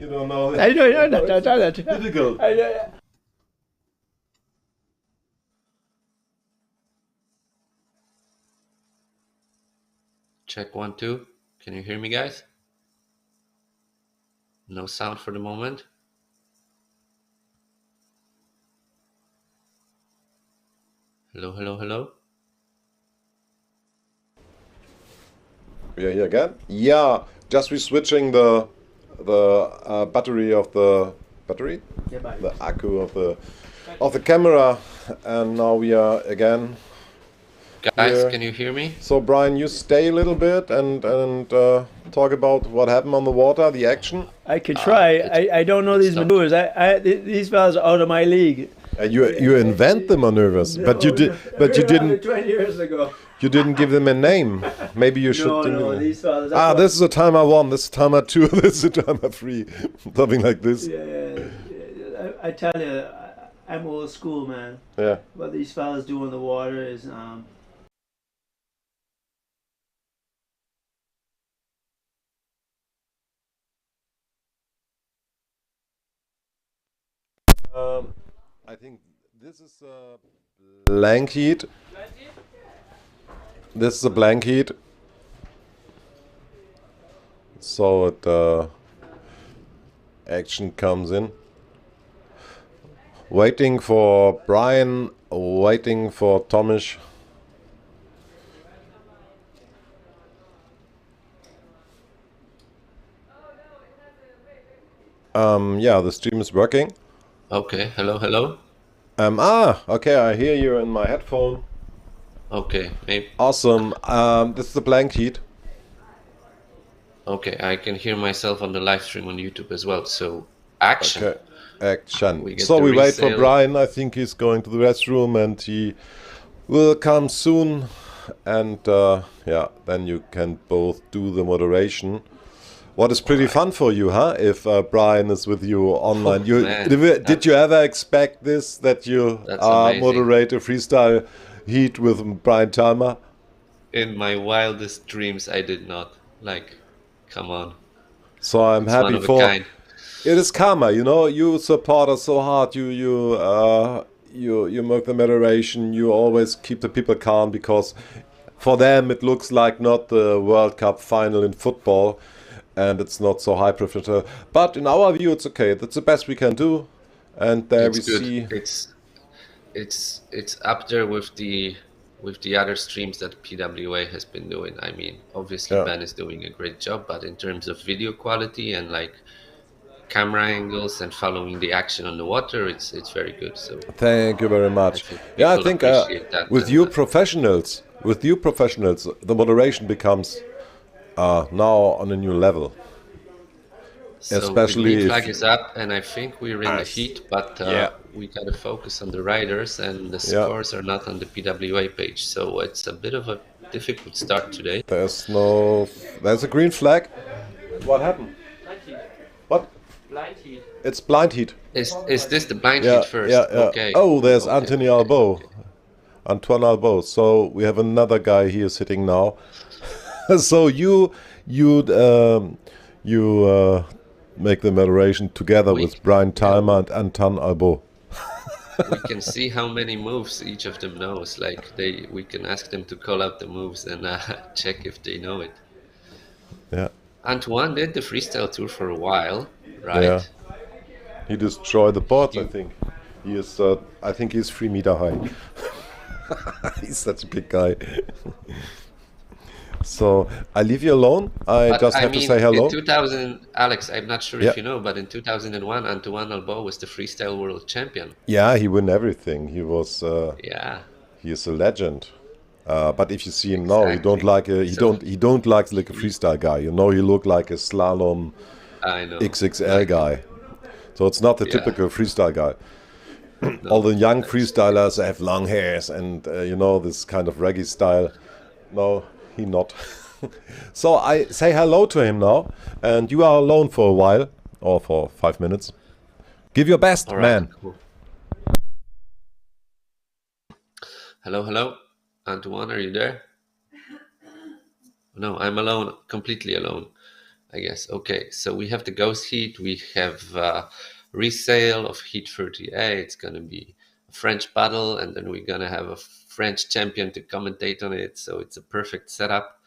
You don't know that? I know that. Difficult. Check 1, 2. Can you hear me, guys? No sound for the moment. Hello. We are here again. Yeah, just switching the battery of the battery, the accu of the camera, and now we are again. Guys, here. can you hear me? So Brian, you stay a little bit and talk about what happened on the water, the action. I can try. I don't know these maneuvers. These fellas are out of my league. You invent the maneuvers, but you didn't. 20 years ago. You didn't give them a name. Maybe you should. No, these fellas. This is a timer 1. This is timer 2. This is a timer 3. Something like this. Yeah. I tell you, I'm old school, man. Yeah. What these fellas do on the water is I think this is a blank heat. This is a blank heat. So action comes in. Waiting for Brian, waiting for Tomish. Yeah, the stream is working. Okay, hello. Okay, I hear you in my headphone. Okay, maybe. Awesome. This is the blank heat. Okay, I can hear myself on the live stream on YouTube as well. So, action. Okay, action. So we wait for Brian. I think he's going to the restroom and he will come soon. And yeah, then you can both do the moderation. What is pretty fun for you, huh? If Brian is with you online. Did you ever expect this, that you moderate a freestyle heat with Brian Talma? In my wildest dreams, I did not. Like, come on. So I'm It's happy one of a for kind. it. Is karma, you support us so hard. You you make the moderation. You always keep the people calm because for them it looks like not the World Cup final in football, and it's not so high professional. But in our view, it's okay. That's the best we can do, and there It's we good. see. It's up there with the other streams that PWA has been doing. I mean, obviously Yeah. Ben is doing a great job, but in terms of video quality and like camera angles and following the action on the water, it's very good. So Thank you very much. think Yeah, I people think appreciate that, with and, you professionals, the moderation becomes now on a new level. so especially the green if- flag is up, and I think we're in the Nice. heat, but Yeah. we got to focus on the riders, and the Yeah. scores are not on the PWA page, so it's a bit of a difficult start today. There's a green flag. What happened? What? Blind heat. It's blind heat. Is this the blind Yeah, heat first? yeah, yeah. Okay. Oh, there's Okay, Anthony okay, Albo. okay. Antoine Albo. So we have another guy here sitting now. So you make the moderation together We- with Brian Talma and Anton Albo. We can see how many moves each of them knows. Like we can ask them to call out the moves and check if they know it. Yeah, Antoine did the freestyle tour for a while, right? yeah. He destroyed the boards. I You- think he is. I think he's 3 meter high. He's such a big guy. So I leave you alone. I But just I have mean, to say hello. in 2000, Alex, I'm not sure Yeah. if you know, but in 2001, Antoine Albo was the freestyle world champion. Yeah, he won everything. He was. Yeah. He is a legend. But if you see him now, he don't Exactly. like he don't like a freestyle guy. You know, he look like a slalom I know. XXL guy. So it's not the Yeah. typical freestyle guy. All the young freestylers have long hairs and this kind of reggae style. No, he not. So I say hello to him now, and you are alone for a while or for 5 minutes. Give your best, All right, man. cool. Hello, hello. Antoine, are you there? No, I'm alone, completely alone, I guess. Okay, so we have the Ghost Heat. We have resale of Heat 30A. It's going to be a French battle, and then we're going to have a French champion to commentate on it. So it's a perfect setup.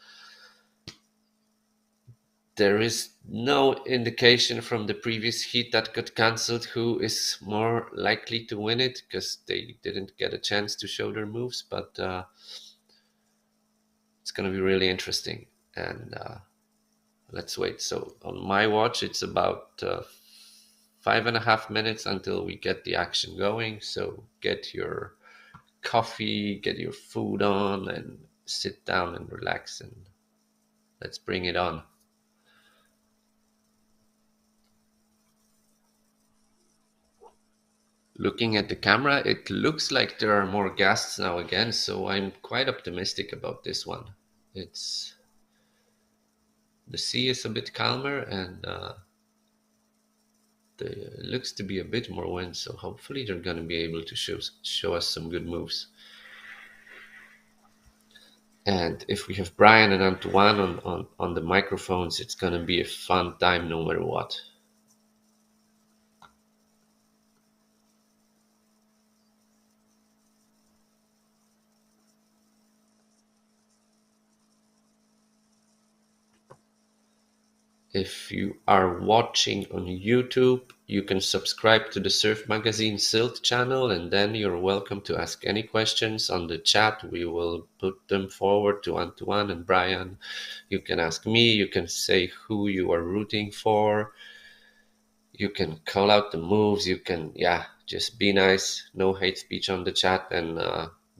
There is no indication from the previous heat that got cancelled who is more likely to win it, because they didn't get a chance to show their moves, but it's going to be really interesting, and let's wait. So on my watch, it's about 5.5 minutes until we get the action going, so get your coffee, get your food on, and sit down and relax, and let's bring it on. Looking at the camera, it looks like there are more guests now again, so I'm quite optimistic about this one. The sea is a bit calmer, and there looks to be a bit more wind, so hopefully they're going to be able to show us some good moves. And if we have Brian and Antoine on the microphones, it's going to be a fun time no matter what. If you are watching on YouTube, you can subscribe to the Surfmagazin Sylt channel, and then you're welcome to ask any questions on the chat. We will put them forward to Antoine and Brian. You can ask me, you can say who you are rooting for. You can call out the moves, you can, just be nice, no hate speech on the chat, and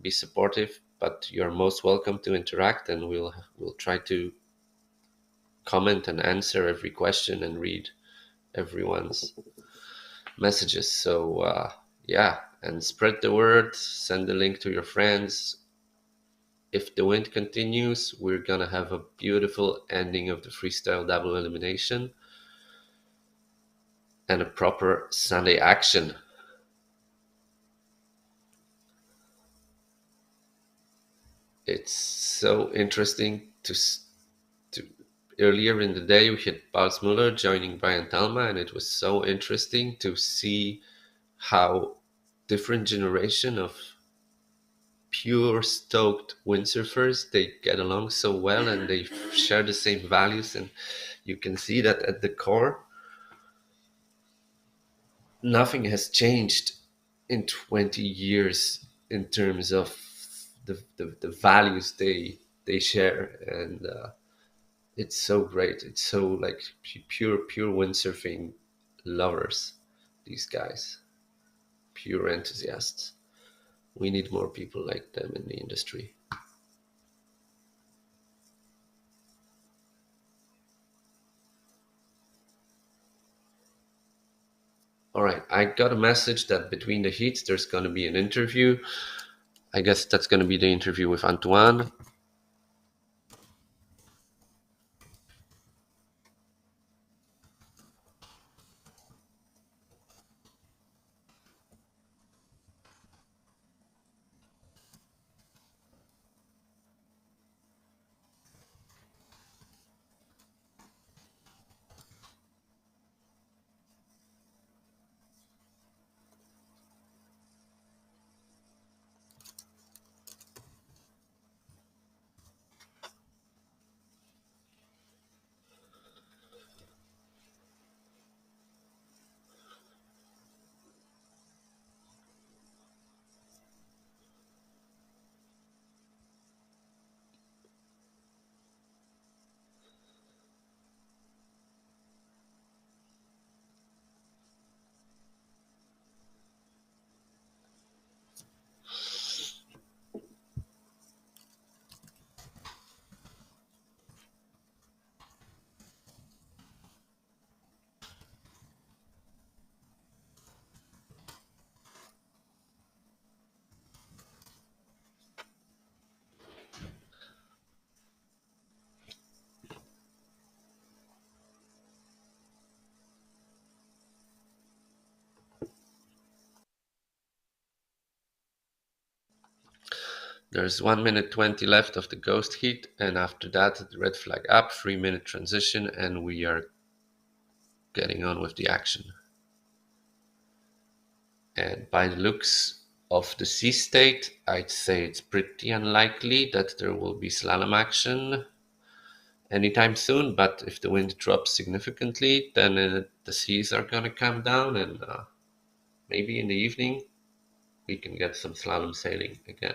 be supportive. But you're most welcome to interact, and we'll try to comment and answer every question and read everyone's messages. So and spread the word, send the link to your friends. If the wind continues, we're gonna have a beautiful ending of the freestyle double elimination and a proper Sunday action. It's so interesting to earlier in the day, we had Pals Muller joining Brian Talma, and it was so interesting to see how different generation of pure stoked windsurfers. They get along so well and they share the same values, and you can see that at the core nothing has changed in 20 years in terms of the values they share, and it's so great. It's so like pure windsurfing lovers, these guys, pure enthusiasts. We need more people like them in the industry. All right, I got a message that between the heats there's going to be an interview. I guess that's going to be the interview with Antoine. There's 1 minute 20 left of the ghost heat, and after that the red flag up, 3-minute transition, and we are getting on with the action. And by the looks of the sea state, I'd say it's pretty unlikely that there will be slalom action anytime soon, but if the wind drops significantly, then the seas are gonna come down, and maybe in the evening we can get some slalom sailing again.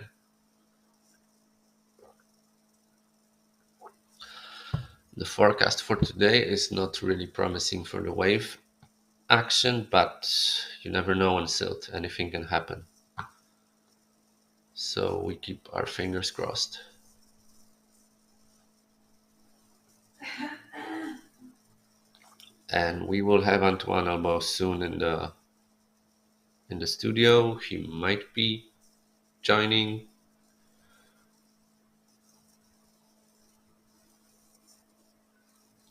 The forecast for today is not really promising for the wave action, but you never know on Sylt, anything can happen. So we keep our fingers crossed. And we will have Antoine almost soon in the studio. He might be joining.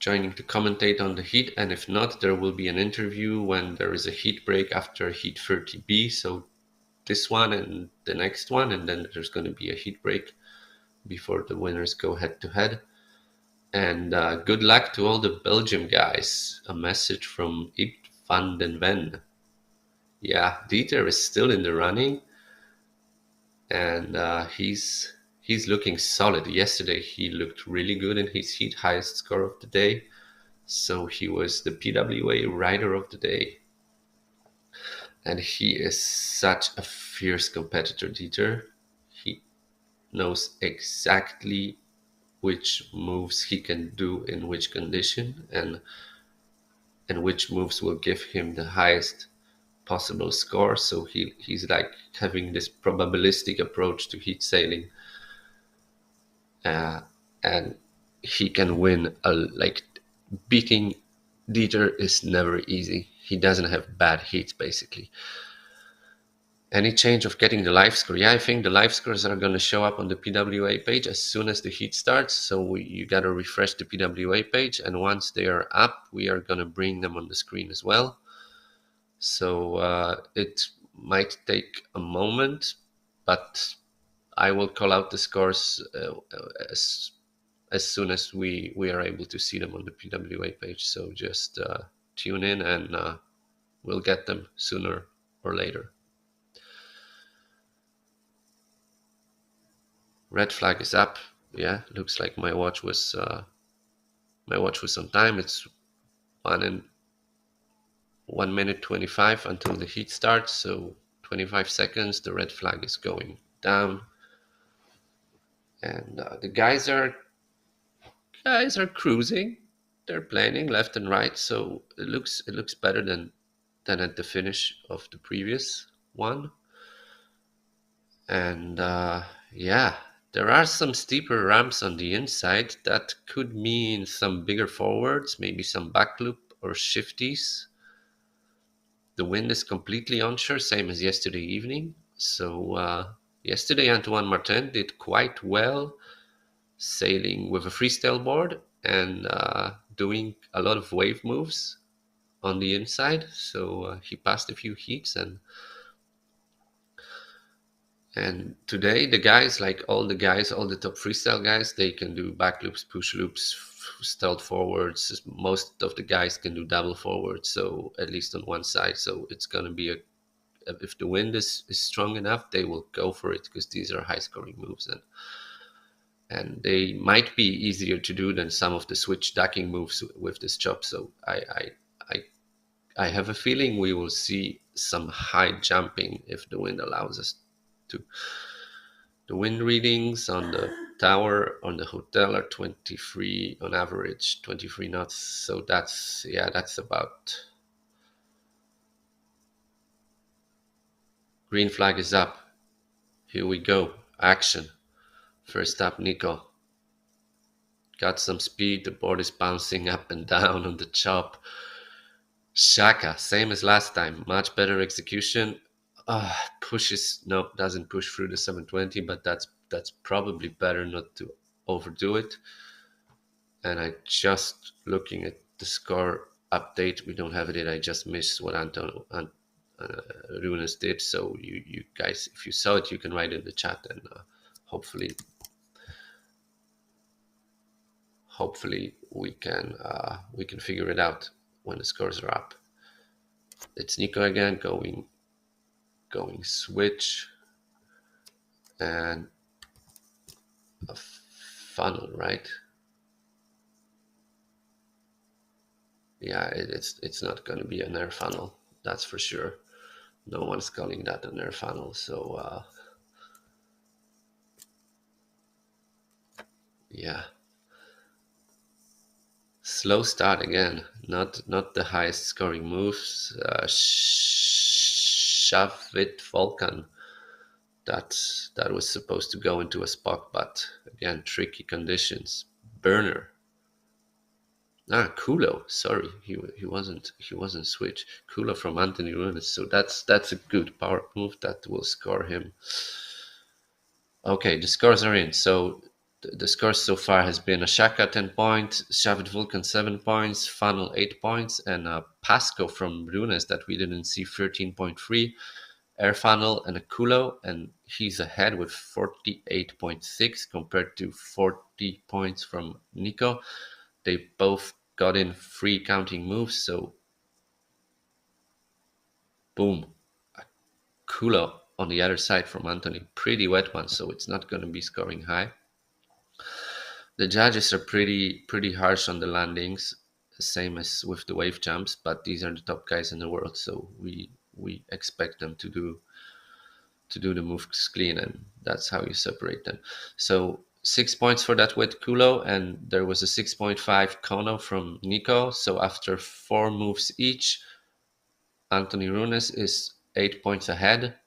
To commentate on the heat, and if not, there will be an interview when there is a heat break after heat 30B, so this one and the next one, and then there's going to be a heat break before the winners go head to head. And good luck to all the Belgium guys. A message from Ip van den Ven. Yeah, Dieter is still in the running, and he's looking solid. Yesterday he looked really good in his heat, highest score of the day. So he was the PWA rider of the day. And he is such a fierce competitor, Dieter. He knows exactly which moves he can do in which condition, and which moves will give him the highest possible score. So he's like having this probabilistic approach to heat sailing. And he can win. Like beating Dieter is never easy. He doesn't have bad heats, basically. Any change of getting the live score? Yeah, I think the live scores are going to show up on the PWA page as soon as the heat starts. So you got to refresh the PWA page, and once they are up, we are going to bring them on the screen as well. So it might take a moment, but I will call out the scores as soon as we are able to see them on the PWA page. So just tune in, and we'll get them sooner or later. Red flag is up. Yeah, looks like my watch was on time. It's 1 minute 25 until the heat starts. So 25 seconds. The red flag is going down, and the guys are cruising. They're planing left and right. So it looks better than at the finish of the previous one. And yeah, there are some steeper ramps on the inside. That could mean some bigger forwards, maybe some back loop or shifties. The wind is completely onshore, same as yesterday evening. So yesterday Antoine Martin did quite well sailing with a freestyle board and doing a lot of wave moves on the inside. So he passed a few heats, and today the guys, like all the top freestyle guys, they can do back loops, push loops, stealth forwards. Most of the guys can do double forwards, so at least on one side. So it's going to be if the wind is strong enough, they will go for it, because these are high scoring moves, and they might be easier to do than some of the switch ducking moves with this chop. So I have a feeling we will see some high jumping if the wind allows us to. The wind readings on the tower on the hotel are 23 on average, 23 knots. So that's about. Green flag is up. Here we go. Action. First up, Nico. Got some speed. The board is bouncing up and down on the chop. Shaka, same as last time. Much better execution. Doesn't push through the 720, but that's probably better not to overdo it. And I just looking at the score update, we don't have it yet. I just missed what Runes did. So you guys, if you saw it, you can write in the chat, and hopefully we can figure it out when the scores are up. It's Nico again going switch and a funnel, right? Yeah, it's not going to be an air funnel, that's for sure. No one's calling that an air funnel. So yeah, slow start again. Not the highest scoring moves. Shove it Vulcan. That was supposed to go into a spot, but again, tricky conditions. Burner. Kulo. Sorry, he wasn't switch. Kulo from Anthony Runes. So that's a good power move that will score him. Okay, the scores are in. So the scores so far has been a Shaka 10 points, Shavit Vulcan 7 points, Funnel 8 points, and a Pasco from Runes that we didn't see 13.3, Air Funnel and a Kulo, and he's ahead with 48.6 compared to 40 points from Nico. They both got in 3 counting moves, so boom, a Kulo on the other side from Anthony, pretty wet one, so it's not going to be scoring high. The judges are pretty harsh on the landings, same as with the wave jumps, but these are the top guys in the world, so we expect them to do the moves clean, and that's how you separate them. So 6 points for that wet Kulo, and there was a 6.5 Kono from Nico. So after 4 moves each, Anthony Runes is 8 points ahead.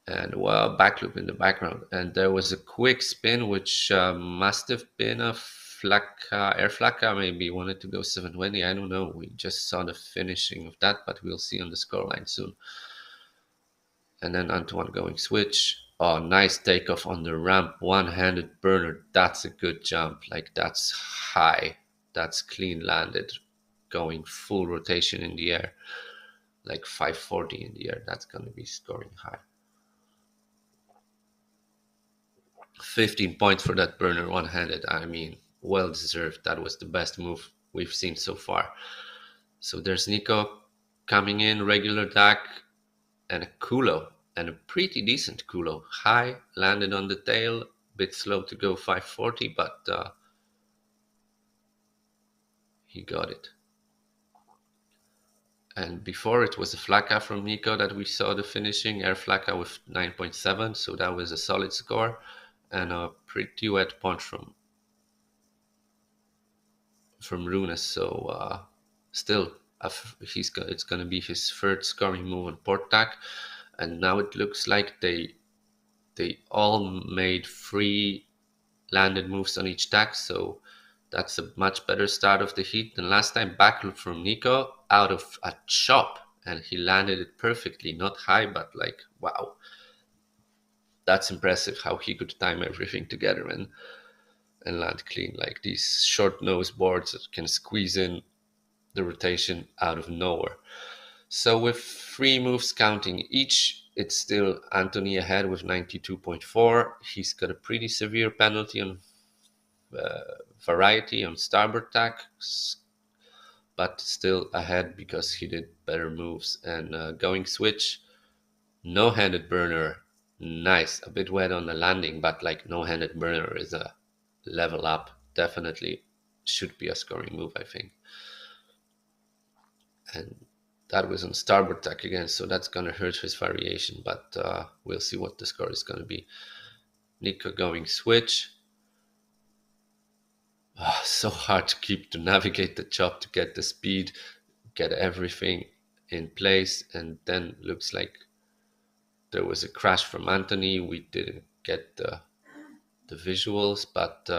And well, back loop in the background. And there was a quick spin, which must have been a air flaka, maybe wanted to go 720. I don't know. We just saw the finishing of that, but we'll see on the scoreline soon. And then Antoine going switch. Oh, nice takeoff on the ramp. One-handed burner. That's a good jump. Like, that's high. That's clean landed. Going full rotation in the air. Like 540 in the air. That's going to be scoring high. 15 points for that burner one-handed. I mean, well deserved. That was the best move we've seen so far. So there's Nico coming in, regular duck, and a Kulo. and a pretty decent culo. High, landed on the tail, bit slow to go 540, but he got it. And before it was a flaka from Nico that we saw the finishing, air flaka with 9.7, so that was a solid score, and a pretty wet punch from Runes. So still, it's going to be his third scoring move on port tack, and now it looks like they all made 3 landed moves on each tack, so that's a much better start of the heat than last time. Backloop from Nico out of a chop, and he landed it perfectly, not high, but like, wow. That's impressive how he could time everything together and land clean. Like these short nose boards that can squeeze in the rotation out of nowhere. So with 3 moves counting each, it's still Anthony ahead with 92.4. He's got a pretty severe penalty on variety on starboard tack, but still ahead because he did better moves. And going switch, no-handed burner, nice. A bit wet on the landing, but like no-handed burner is a level up. Definitely should be a scoring move, I think. And that was on starboard tack again, so that's going to hurt his variation, but we'll see what the score is going to be. Nico going switch. So hard to navigate the chop, to get the speed, get everything in place, and then looks like there was a crash from Anthony. We didn't get the visuals, but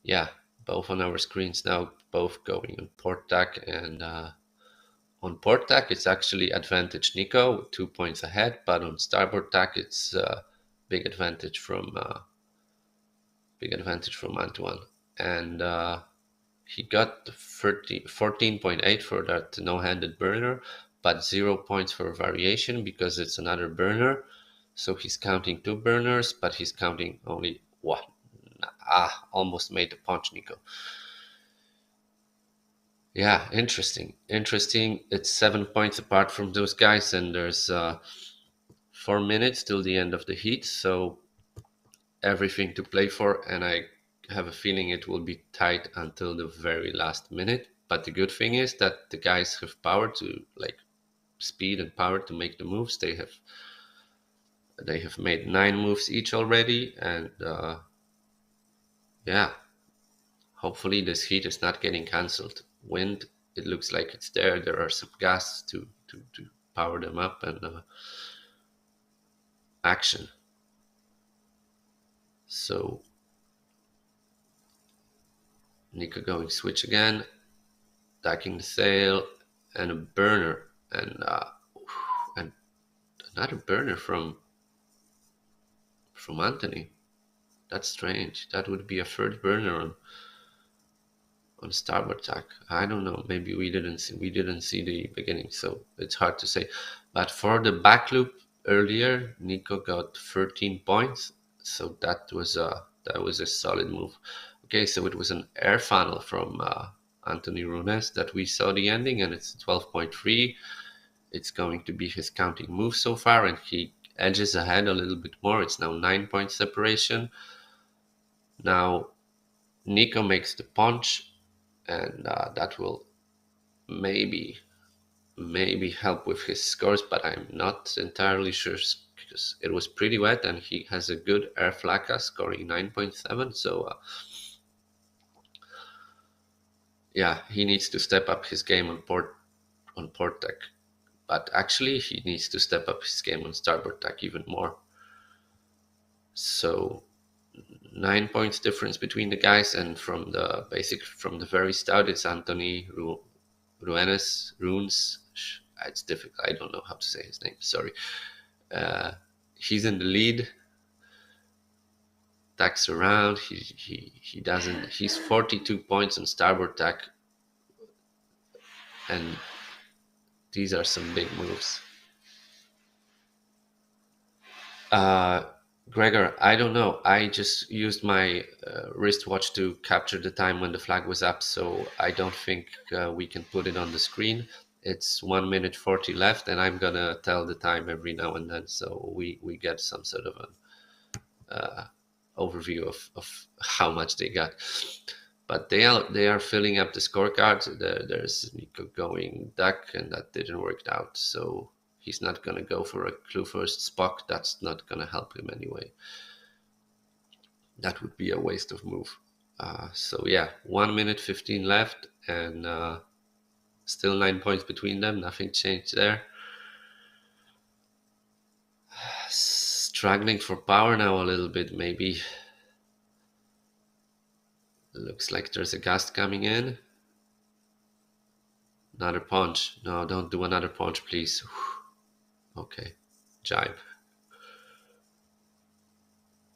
yeah, both on our screens now, both going on port tack, and on port tack it's actually advantage Nico with 2 points ahead, but on starboard tack it's big advantage from Antoine. And he got 14.8 for that no-handed burner, but 0 points for variation because it's another burner. So he's counting 2 burners, but he's counting only 1. Almost made the punch, Nico. Yeah, interesting. It's 7 points apart from those guys, and there's 4 minutes till the end of the heat, so everything to play for, and I have a feeling it will be tight until the very last minute. But the good thing is that the guys have power to, like, speed and power to make the moves. They have made 9 moves each already, and yeah, hopefully this heat is not getting cancelled. Wind, it looks like it's there. There are some gas to power them up, and action. So Nico going switch again, tacking the sail, and a burner, and another burner from Anthony. That's strange. That would be a third burner on starboard tack. I don't know. Maybe we didn't see the beginning, so it's hard to say. But for the back loop earlier, Nico got 13 points, so that was a solid move. Okay, so it was an air funnel from Anthony Runes that we saw the ending, and it's 12.3. It's going to be his counting move so far, and he edges ahead a little bit more. It's now 9 point separation. Now Nico makes the punch, and that will maybe help with his scores, but I'm not entirely sure because it was pretty wet, and he has a good air flaka scoring 9.7. So yeah, he needs to step up his game on port tack, but actually he needs to step up his game on starboard tack even more. So 9 points difference between the guys, and from the very start, it's Anthony Runes. It's difficult. I don't know how to say his name. Sorry. He's in the lead. Tacks around. He doesn't. He's 42 points on starboard tack, and these are some big moves. Gregor, I don't know. I just used my wristwatch to capture the time when the flag was up, so I don't think we can put it on the screen. it's 1 minute 40 left, and I'm gonna tell the time every now and then, so we get some sort of an overview of how much they got. But they are filling up the scorecards. There's Nico going duck, and that didn't work out, so he's not gonna go for a clue first Spock. That's not gonna help him anyway. That would be a waste of move. So yeah, 1 minute 15 left, and still 9 points between them. Nothing changed there. Struggling for power now a little bit, maybe. Looks like there's a gust coming in. Another punch. No, don't do another punch, please. Okay, jibe.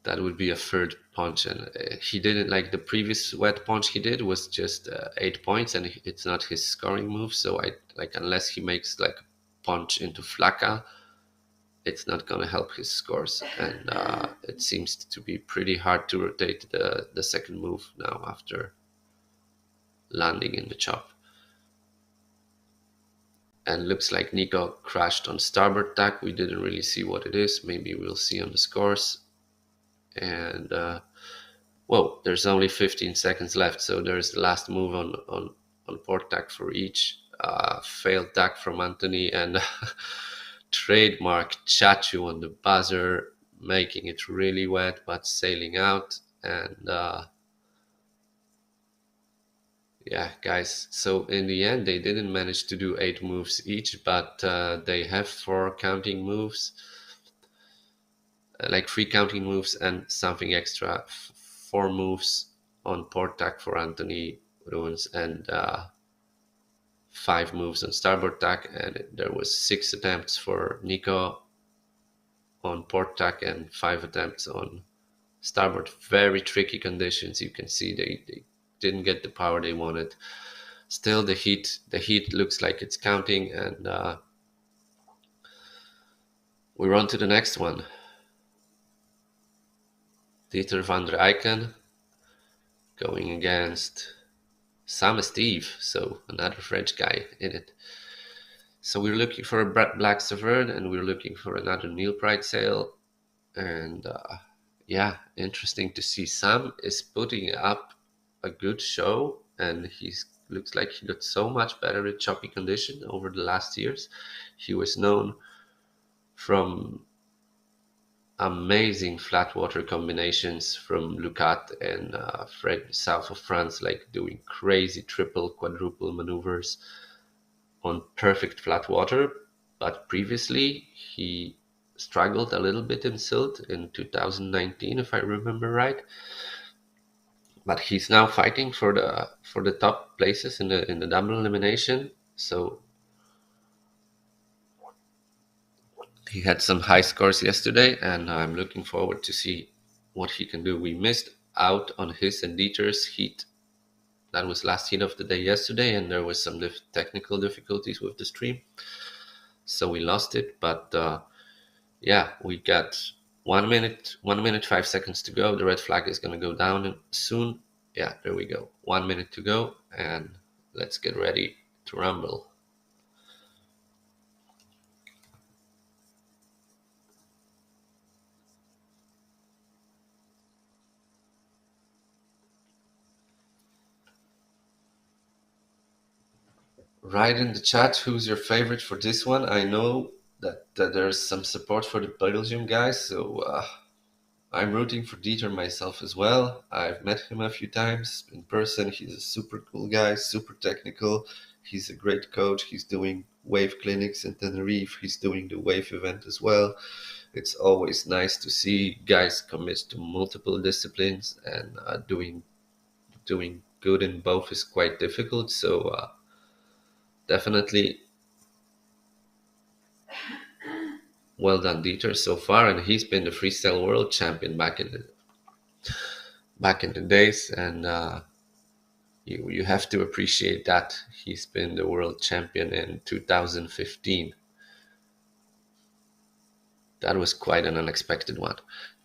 That would be a third punch, and he didn't, like the previous wet punch he did was just 8 points, and it's not his scoring move. So unless he makes like punch into flaka, it's not going to help his scores. And it seems to be pretty hard to rotate the second move now after landing in the chop. And looks like Nico crashed on starboard tack. We didn't really see what it is. Maybe we'll see on the scores. And whoa, there's only 15 seconds left, so there's the last move on port tack for each. Failed tack from Anthony, and trademark Chachu on the buzzer, making it really wet but sailing out. And yeah, guys, so in the end they didn't manage to do 8 moves each, but they have 4 counting moves, like 3 counting moves and something extra. 4 moves on port tack for Anthony Ruins, and 5 moves on starboard tack, and there was 6 attempts for Nico on port tack and 5 attempts on starboard. Very tricky conditions. You can see they didn't get the power they wanted. Still, the heat looks like it's counting, and we're on to the next one. Dieter van der Eycken going against Sam Steve, so another French guy in it. So we're looking for a Black Severn, and we're looking for another Neil Pride sail. And yeah, interesting to see. Sam is putting up a good show, and looks like he got so much better in choppy condition over the last years. He was known from amazing flat water combinations from Lucat and south of France, like doing crazy triple, quadruple maneuvers on perfect flat water. But previously he struggled a little bit in Sylt in 2019, if I remember right. But he's now fighting for the top places in the double elimination. So he had some high scores yesterday, and I'm looking forward to see what he can do. We missed out on his and Dieter's heat. That was last heat of the day yesterday, and there was some technical difficulties with the stream, so we lost it. But yeah, we got 1 minute 5 seconds to go. The red flag is going to go down soon. Yeah, there we go. 1 minute to go, and let's get ready to rumble. Write in the chat who's your favorite for this one. I know that there's some support for the Belgium guys, so I'm rooting for Dieter myself as well. I've met him a few times in person. He's a super cool guy, super technical. He's a great coach. He's doing wave clinics in Tenerife. He's doing the wave event as well. It's always nice to see guys commit to multiple disciplines, and doing good in both is quite difficult. So definitely well done, Dieter, so far. And he's been the freestyle world champion back in the days, and you have to appreciate that. He's been the world champion in 2015. That was quite an unexpected one.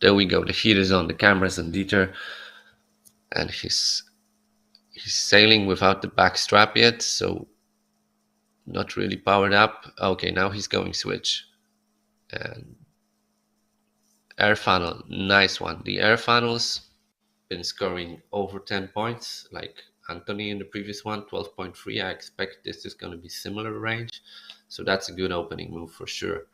There we go. The heat is on. The cameras on Dieter, and he's sailing without the back strap yet, so not really powered up. Okay, now he's going switch. And air funnel, nice one. The air funnels been scoring over 10 points, like Anthony in the previous one, 12.3. I expect this is going to be similar range. So that's a good opening move for sure.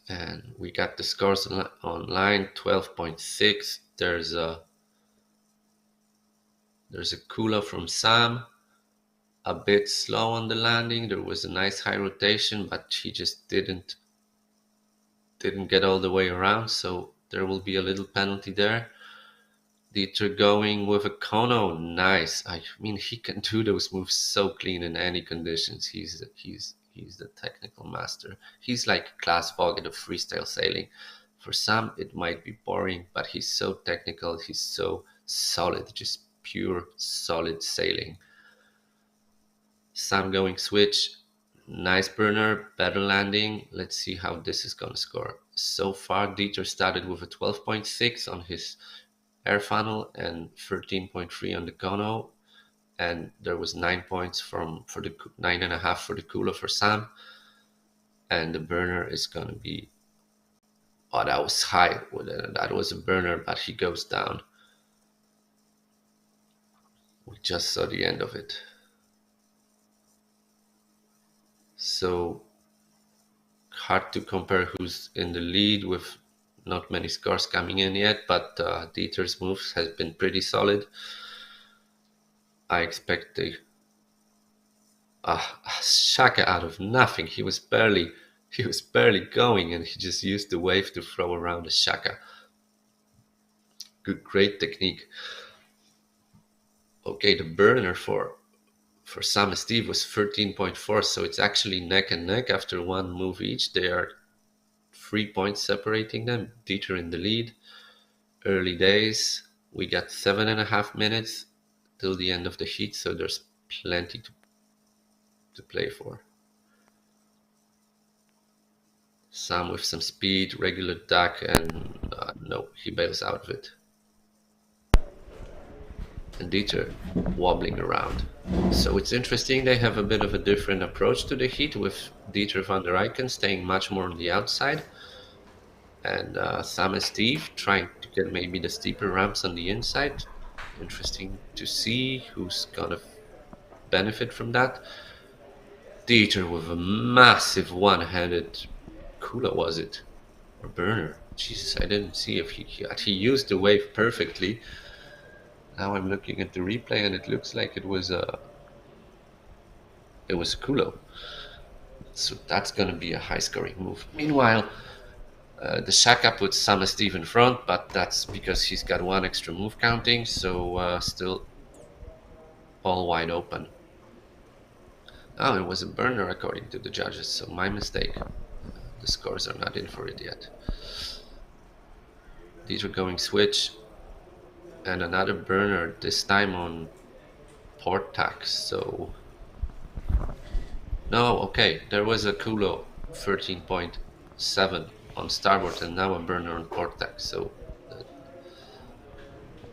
And we got the scores online, 12.6. There's a cooler from Sam, a bit slow on the landing. There was a nice high rotation, but he just didn't get all the way around, so there will be a little penalty there. Dieter going with a Kono, nice. I mean, he can do those moves so clean in any conditions. He's the technical master. He's like Klaas Vogt of freestyle sailing. For some, it might be boring, but he's so technical. He's so solid, just pure solid sailing. Sam going switch, nice burner, better landing. Let's see how this is going to score. So far, Dieter started with a 12.6 on his air funnel and 13.3 on the Kono, and there was 9 points for the 9.5 for the cooler for Sam, and the burner is going to be, oh, that was high. That was a burner, but he goes down. We just saw the end of it. So hard to compare who's in the lead with not many scores coming in yet, but Dieter's moves has been pretty solid. I expect the Shaka out of nothing. He was barely going, and he just used the wave to throw around the Shaka. Great technique. Okay, the burner for Sam and Steve was 13.4, so it's actually neck and neck after one move each. They are 3 points separating them. Dieter in the lead. Early days. We got 7.5 minutes till the end of the heat, so there's plenty to play for. Sam with some speed, regular duck, and no, he bails out of it. And Dieter wobbling around. So it's interesting, they have a bit of a different approach to the heat, with Dieter van der Eycken staying much more on the outside, and Sam and Steve trying to get maybe the steeper ramps on the inside. Interesting to see who's gonna benefit from that. Dieter with a massive one-handed cooler, was it? Or burner? Jesus, I didn't see if he used the wave perfectly. Now I'm looking at the replay, and it looks like it was a Kulo. So that's going to be a high-scoring move. Meanwhile, the Shaka puts Sam and Steve in front, but that's because he's got one extra move counting, so still all wide open. Oh, it was a burner according to the judges, so my mistake. The scores are not in for it yet. These are going switch. And another burner, this time on port tack, so... No, okay, there was a Kulo 13.7 on starboard, and now a burner on port tack, so...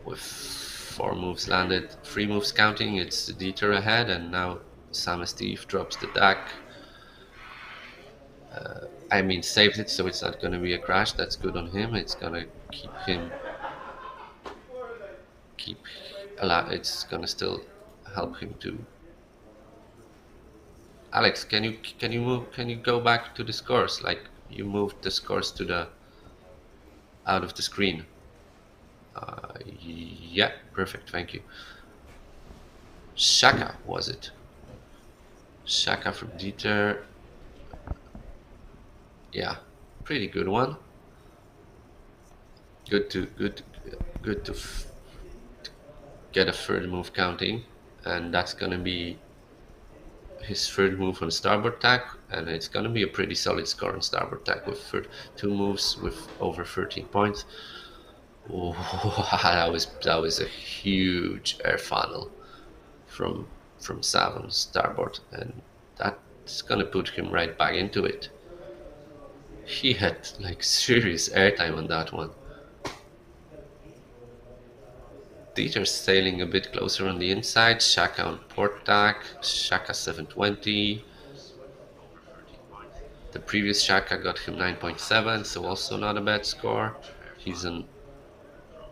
with 4 moves landed, 3 moves counting, it's Dieter ahead, and now Sam and Steve drops the deck. I mean, saved it, so it's not going to be a crash, that's good on him, it's going to keep him... it's gonna still help him to. Alex, can you move? Can you go back to the scores? Like you moved the scores to the out of the screen. Yeah, perfect. Thank you. Shaka, was it? Shaka from Dieter. Yeah, pretty good one. Good to get a third move counting, and that's gonna be his third move on starboard tack, and it's gonna be a pretty solid score on starboard tack with 2 moves with over 13 points. Oh, that was a huge air funnel from Sam on starboard, and that's gonna put him right back into it. He had like serious airtime on that one. Dieter's sailing a bit closer on the inside. Shaka on port tack. Shaka 720. The previous Shaka got him 9.7, so also not a bad score. He's on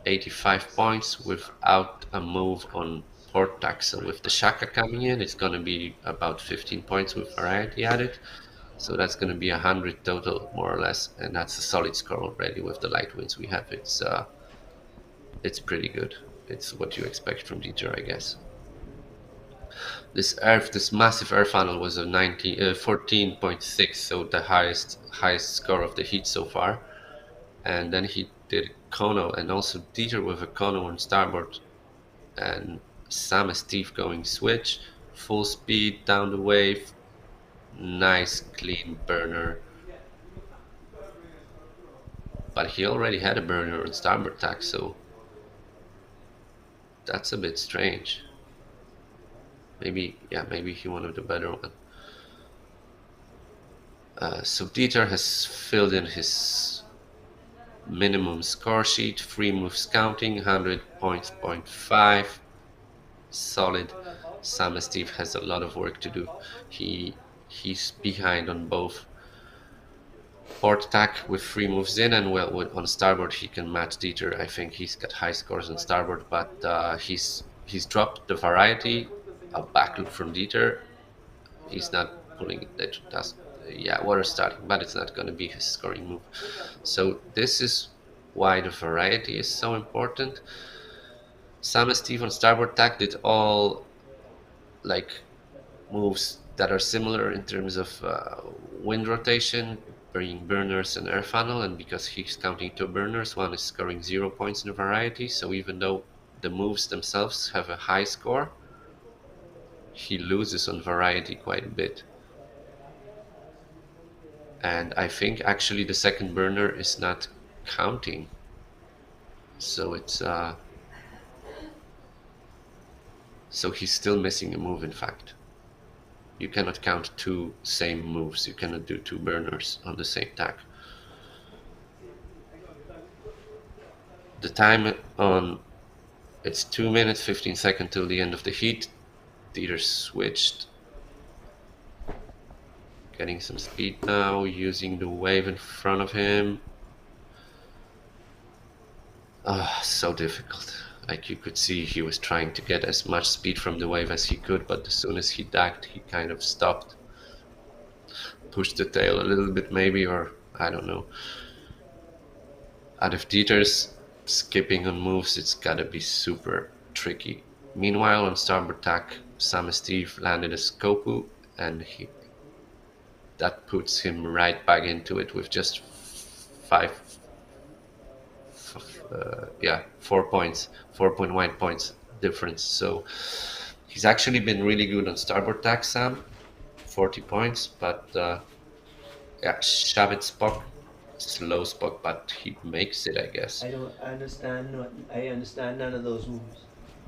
85 points without a move on port tack. So with the Shaka coming in, it's going to be about 15 points with variety added. So that's going to be 100 total, more or less, and that's a solid score already with the light winds we have. It's pretty good. It's what you expect from Dieter, I guess. This massive air funnel was a 14.6, so the highest score of the heat so far. And then he did Kono, and also Dieter with a Kono on starboard, and Sam and Steve going switch, full speed down the wave, nice clean burner. But he already had a burner on starboard tack, so that's a bit strange. Maybe he wanted the better one. So Dieter has filled in his minimum score sheet, free moves counting, 100 points, 0.5, solid. Sam and Steve has a lot of work to do. He's behind on both port tack with free moves in, and well, on starboard he can match Dieter. I think he's got high scores on starboard, but he's dropped the variety, a backloop from Dieter. He's not pulling it. Water starting, but it's not going to be his scoring move. So this is why the variety is so important. Sam and Steve on starboard tack did all like moves that are similar in terms of wind rotation, bringing burners and air funnel, and because he's counting 2 burners, one is scoring 0 points in the variety. So even though the moves themselves have a high score, he loses on variety quite a bit. And I think actually the second burner is not counting, so it's so he's still missing a move. In fact, you cannot count 2 same moves. You cannot do 2 burners on the same tack. The time on, it's 2 minutes 15 seconds till the end of the heat. Dieter switched, getting some speed now, using the wave in front of him. So difficult. Like, you could see he was trying to get as much speed from the wave as he could, but as soon as he dacked, he kind of stopped, pushed the tail a little bit maybe, or I don't know. Out of Dieter's skipping on moves, it's gotta be super tricky. Meanwhile, on starboard tack, Sam and Steve landed a Skopu, and that puts him right back into it with just 4 points, 4.1 points difference. So he's actually been really good on starboard tack, Sam, 40 points, but shove it Spock, slow Spock, but he makes it, I guess. I understand none of those moves.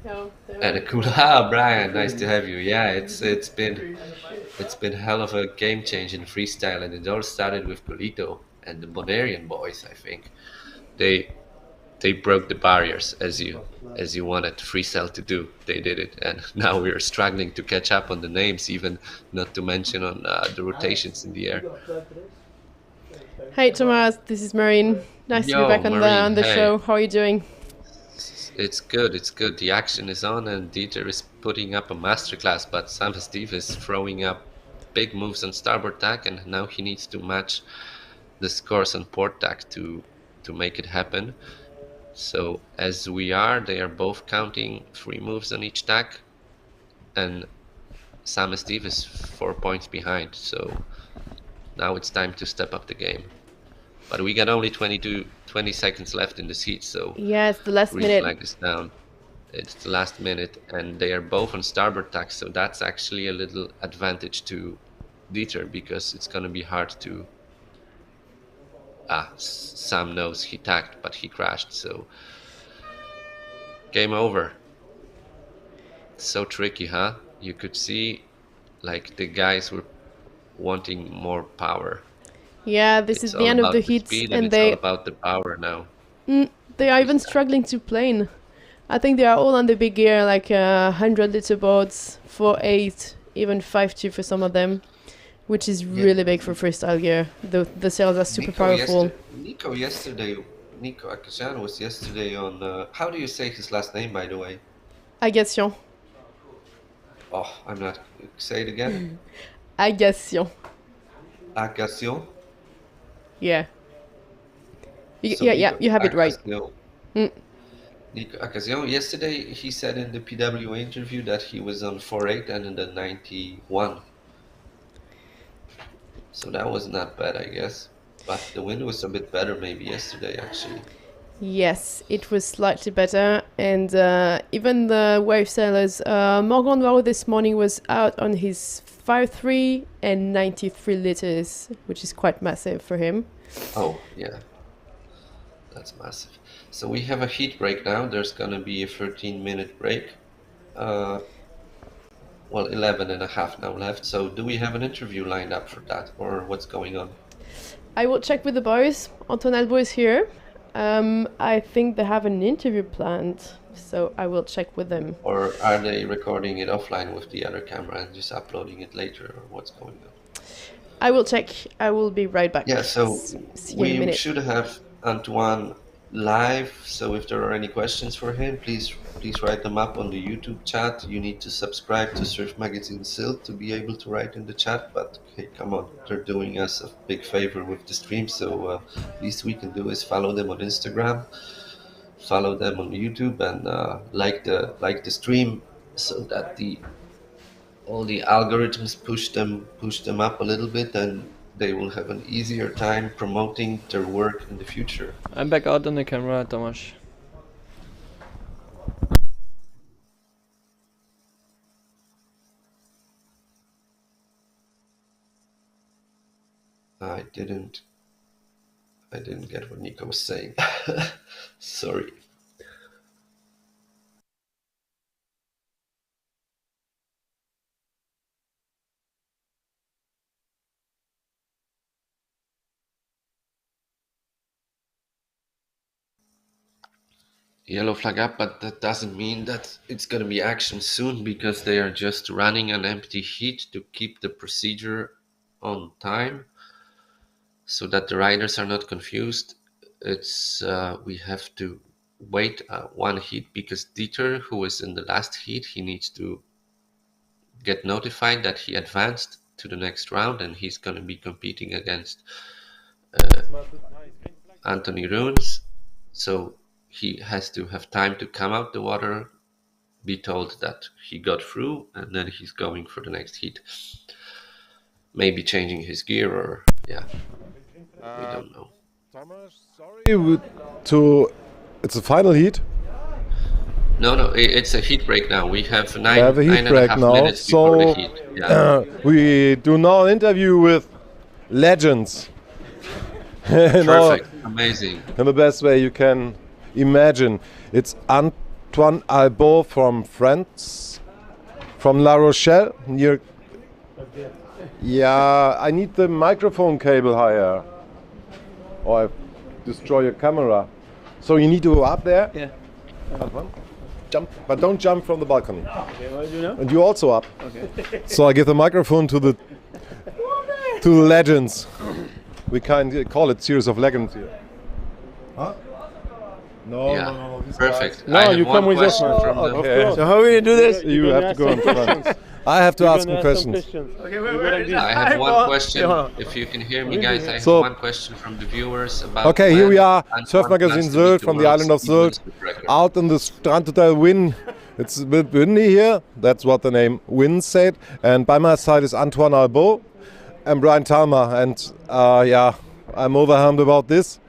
No, And a cool Brian, nice to have you. Yeah, it's been hell of a game change in freestyle, and it all started with Golito and the Bonarian boys. I think they broke the barriers as you wanted freestyle to do. They did it, and now we're struggling to catch up on the names, even not to mention on the rotations in the air. Hey Thomas, this is Marine. Nice to be back on the show. How are you doing? It's good. The action is on, and Dieter is putting up a masterclass, but Sam and Steve is throwing up big moves on starboard tack, and now he needs to match the scores on port tack to make it happen. So as they are both counting 3 moves on each tack, and Sam and Steve is 4 points behind. So now it's time to step up the game. But we got only 20 seconds left in this heat, so yeah, it's the last minute. Flag is down. It's the last minute, and they are both on starboard tack, so that's actually a little advantage to Dieter, because it's going to be hard to... Sam knows he tacked, but he crashed, so... Game over. So tricky, huh? You could see, like, the guys were wanting more power. Yeah, this is the end of the heat, and it's all about the power now. They are even struggling to plane. I think they are all on the big gear, like 100-liter boards, 4.8, even 5.2 for some of them, which is really big for freestyle gear. The sails are super powerful. Nico Akasian was yesterday on, how do you say his last name, by the way? Agation. Oh, I'm not, say it again. Agation. Agation? Yeah. You have it right. Nico Akasian, yesterday he said in the PW interview that he was on 4.8 and in the 91. So that was not bad, I guess. But the wind was a bit better maybe yesterday, actually. Yes, it was slightly better. And even the wave sailors, Morgan Varro this morning was out on his 5.3 and 93 liters, which is quite massive for him. Oh, yeah. That's massive. So we have a heat break now. There's going to be a 13-minute break. Well, 11 and a half now left. So do we have an interview lined up for that, or what's going on? I will check with the boys. Antoine Albo is here. I think they have an interview planned, so I will check with them. Or are they recording it offline with the other camera and just uploading it later, or what's going on? I will check. I will be right back. Yeah, so we should have Antoine live, so if there are any questions for him, please write them up on the YouTube chat. You need to subscribe to Surfmagazin Sylt to be able to write in the chat, but hey, come on, they're doing us a big favor with the stream, so least we can do is follow them on Instagram, follow them on YouTube, and like the stream, so that all the algorithms push them up a little bit, and they will have an easier time promoting their work in the future. I'm back out on the camera, Tomasz. I didn't get what Nico was saying. Sorry. Yellow flag up, but that doesn't mean that it's going to be action soon, because they are just running an empty heat to keep the procedure on time, so that the riders are not confused. It's we have to wait one heat, because Dieter, who is in the last heat, he needs to get notified that he advanced to the next round, and he's going to be competing against Anthony Runes. So he has to have time to come out the water, be told that he got through, and then he's going for the next heat. Maybe changing his gear, or yeah, we don't know. Thomas, sorry, it's a final heat? No, it's a heat break now. We have we have a heat break now, so yeah. We do now an interview with legends. Perfect, amazing. In the best way you can imagine. It's Antoine Albo from France, from La Rochelle. Yeah, I need the microphone cable higher, or I destroy your camera. So you need to go up there. Yeah. Antoine, jump, but don't jump from the balcony. Okay, what do you know? And you also up. Okay. So I give the microphone to the legends. We can call it Series of Legends here. Huh? No, yeah. no. Perfect. No, you come with us. Okay. So how will you do this? You have to go in front. I have to ask him questions. Okay, wait. I have one question. If you can hear me, guys, I have one question from the viewers about. Okay, here we are, Surfmagazin Sylt from the island of Sylt, out in the Strandhotel wind. It's a bit windy here. That's what the name Wind said. And by my side is Antoine Albo and Brian Talma. And yeah, I'm overwhelmed about this.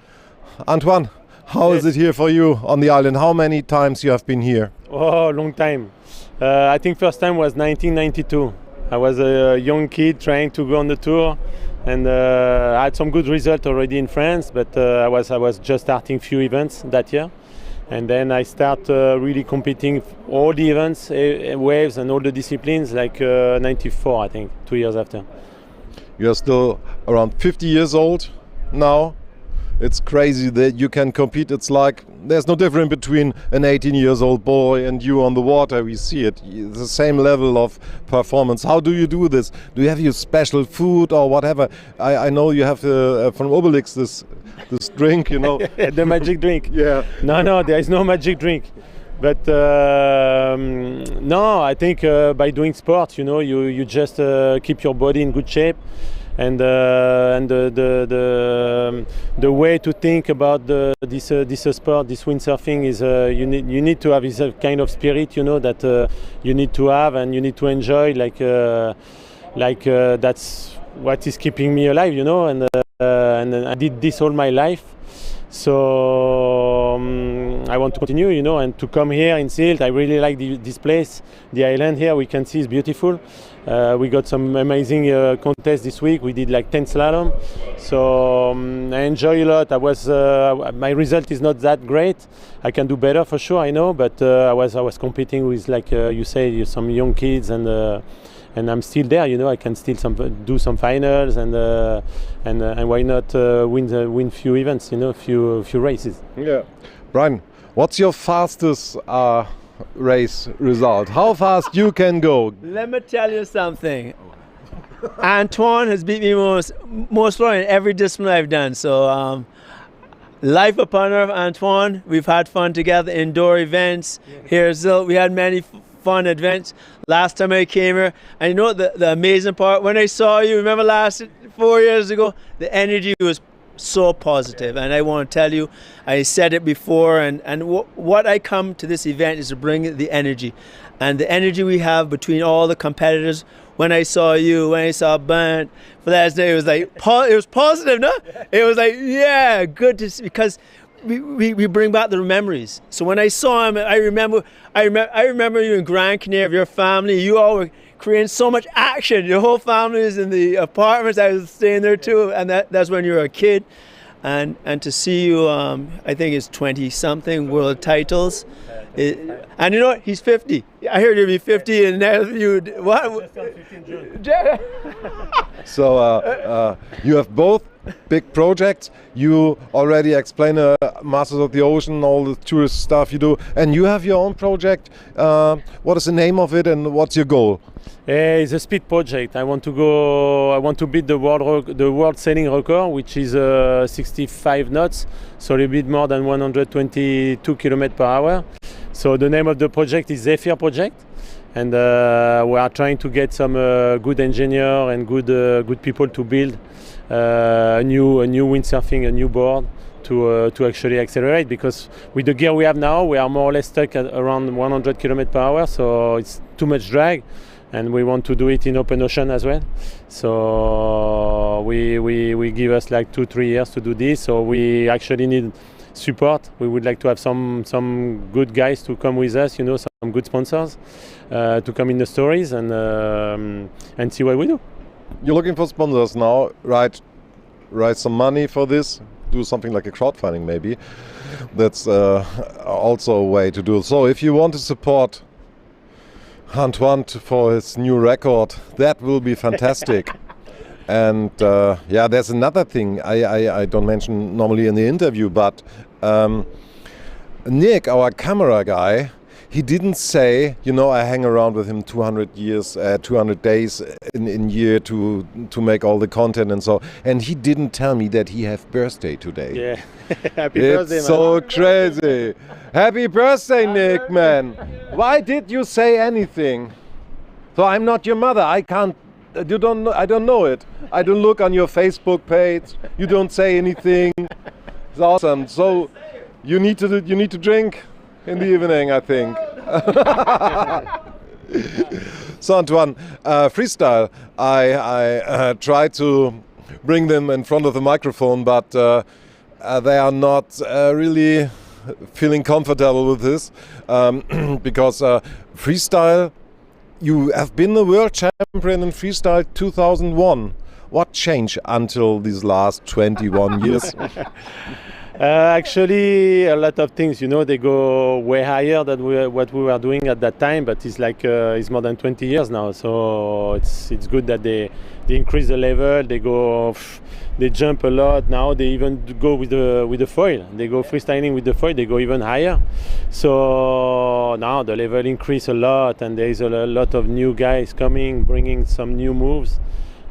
Antoine, how is it here for you on the island? How many times you have been here? Oh, long time. I think first time was 1992. I was a young kid trying to go on the tour, and I had some good results already in France, but I was just starting few events that year. And then I start really competing all the events, waves and all the disciplines, like 94, I think, 2 years after. You're still around 50 years old now. It's crazy that you can compete. It's like there's no difference between an 18-year-old boy and you on the water. We see it. It's the same level of performance. How do you do this? Do you have your special food or whatever? I know you have from Obelix this drink, you know. The magic drink. Yeah. No, there is no magic drink. But no, I think by doing sport, you know, you just keep your body in good shape. And the way to think about this sport, this windsurfing, is you need to have this kind of spirit, you know, that you need to have and you need to enjoy. Like that's what is keeping me alive, you know. And I did this all my life, so I want to continue, you know, and to come here in Sylt. I really like this place. The island here, we can see, is beautiful. We got some amazing contests this week. We did like 10 slalom, so I enjoy a lot. My result is not that great. I can do better for sure, I know, but I was competing with, like you say, some young kids, and I'm still there, you know. I can still do some finals, and why not win few events, you know, few races. Yeah, Brian, what's your fastest race result? How fast you can go? Let me tell you something. Antoine has beat me most in every discipline I've done. So life upon earth, Antoine. We've had fun together, indoor events here at Sylt. We had many fun events last time I came here. And you know what the amazing part? When I saw you, remember 4 years ago, the energy was so positive, and I want to tell you, I said it before, and what I come to this event is to bring the energy, and the energy we have between all the competitors. When I saw you, when I saw Ben for last day, it was like it was positive, no? It was like, yeah, good to see, because we bring back the memories. So when I saw him, I remember you in Grand Canary, your family. You all were creating so much action. Your whole family is in the apartments. I was staying there too, and that's when you were a kid. And to see you, I think it's 20-something world titles. And you know what? He's 50. I heard you'd be 50, and now you what? So you have both big projects. You already explained Masters of the Ocean, all the tourist stuff you do, and you have your own project. What is the name of it, and what's your goal? It's a speed project. I want to beat the world sailing record, which is 65 knots, so a little bit more than 122 km per hour. So the name of the project is Zephyr Project, and we are trying to get some good engineer and good people to build a new windsurfing, a new board to actually accelerate, because with the gear we have now, we are more or less stuck at around 100 km per hour, so it's too much drag. And we want to do it in open ocean as well. So we give us like 2-3 years to do this. So we actually need support. We would like to have some good guys to come with us, you know, some good sponsors to come in the stories and see what we do. You're looking for sponsors now, right? Raise some money for this. Do something like a crowdfunding maybe. That's also a way to do it. So if you want to support Antoine for his new record, that will be fantastic. And yeah, there's another thing I don't mention normally in the interview, but Nick, our camera guy, he didn't say, you know, I hang around with him 200 days in year to make all the content and so, and he didn't tell me that he have birthday today. Yeah, happy birthday, man. It's so crazy. Happy birthday, Nick, man. Why did you say anything? So I'm not your mother. I can't. I don't know it. I don't look on your Facebook page. You don't say anything. It's awesome. So you need to drink in the evening, I think. So Antoine, freestyle. I try to bring them in front of the microphone, but they are not really feeling comfortable with this because freestyle. You have been the world champion in freestyle 2001. What changed until these last 21 years? Actually, a lot of things. You know, they go way higher than what we were doing at that time. But it's like it's more than 20 years now. So it's good that they they increase the level. They jump a lot now. They even go with the foil. They go freestyling with the foil. They go even higher. So now the level increase a lot, and there is a lot of new guys coming, bringing some new moves.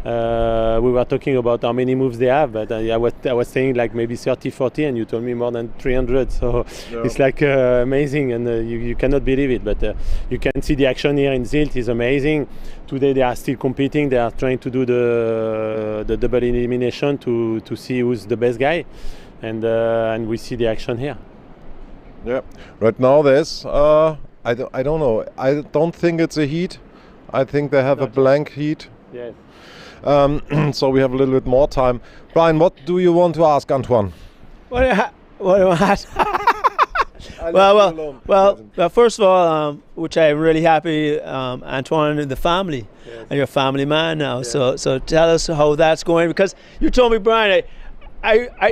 We were talking about how many moves they have, but I was saying like maybe 30, 40, and you told me more than 300. So it's like amazing, and you cannot believe it. But you can see the action here in Sylt is amazing. Today they are still competing. They are trying to do the double elimination to see who's the best guy, and we see the action here. Yeah. Right now there's I don't know. I don't think it's a heat. I think they have a blank heat. Yes. So we have a little bit more time. Brian, what do you want to ask Antoine? What do I ask? Well, first of all, which I'm really happy, Antoine and the family, and you're a family man now. Yeah. So tell us how that's going, because you told me, Brian,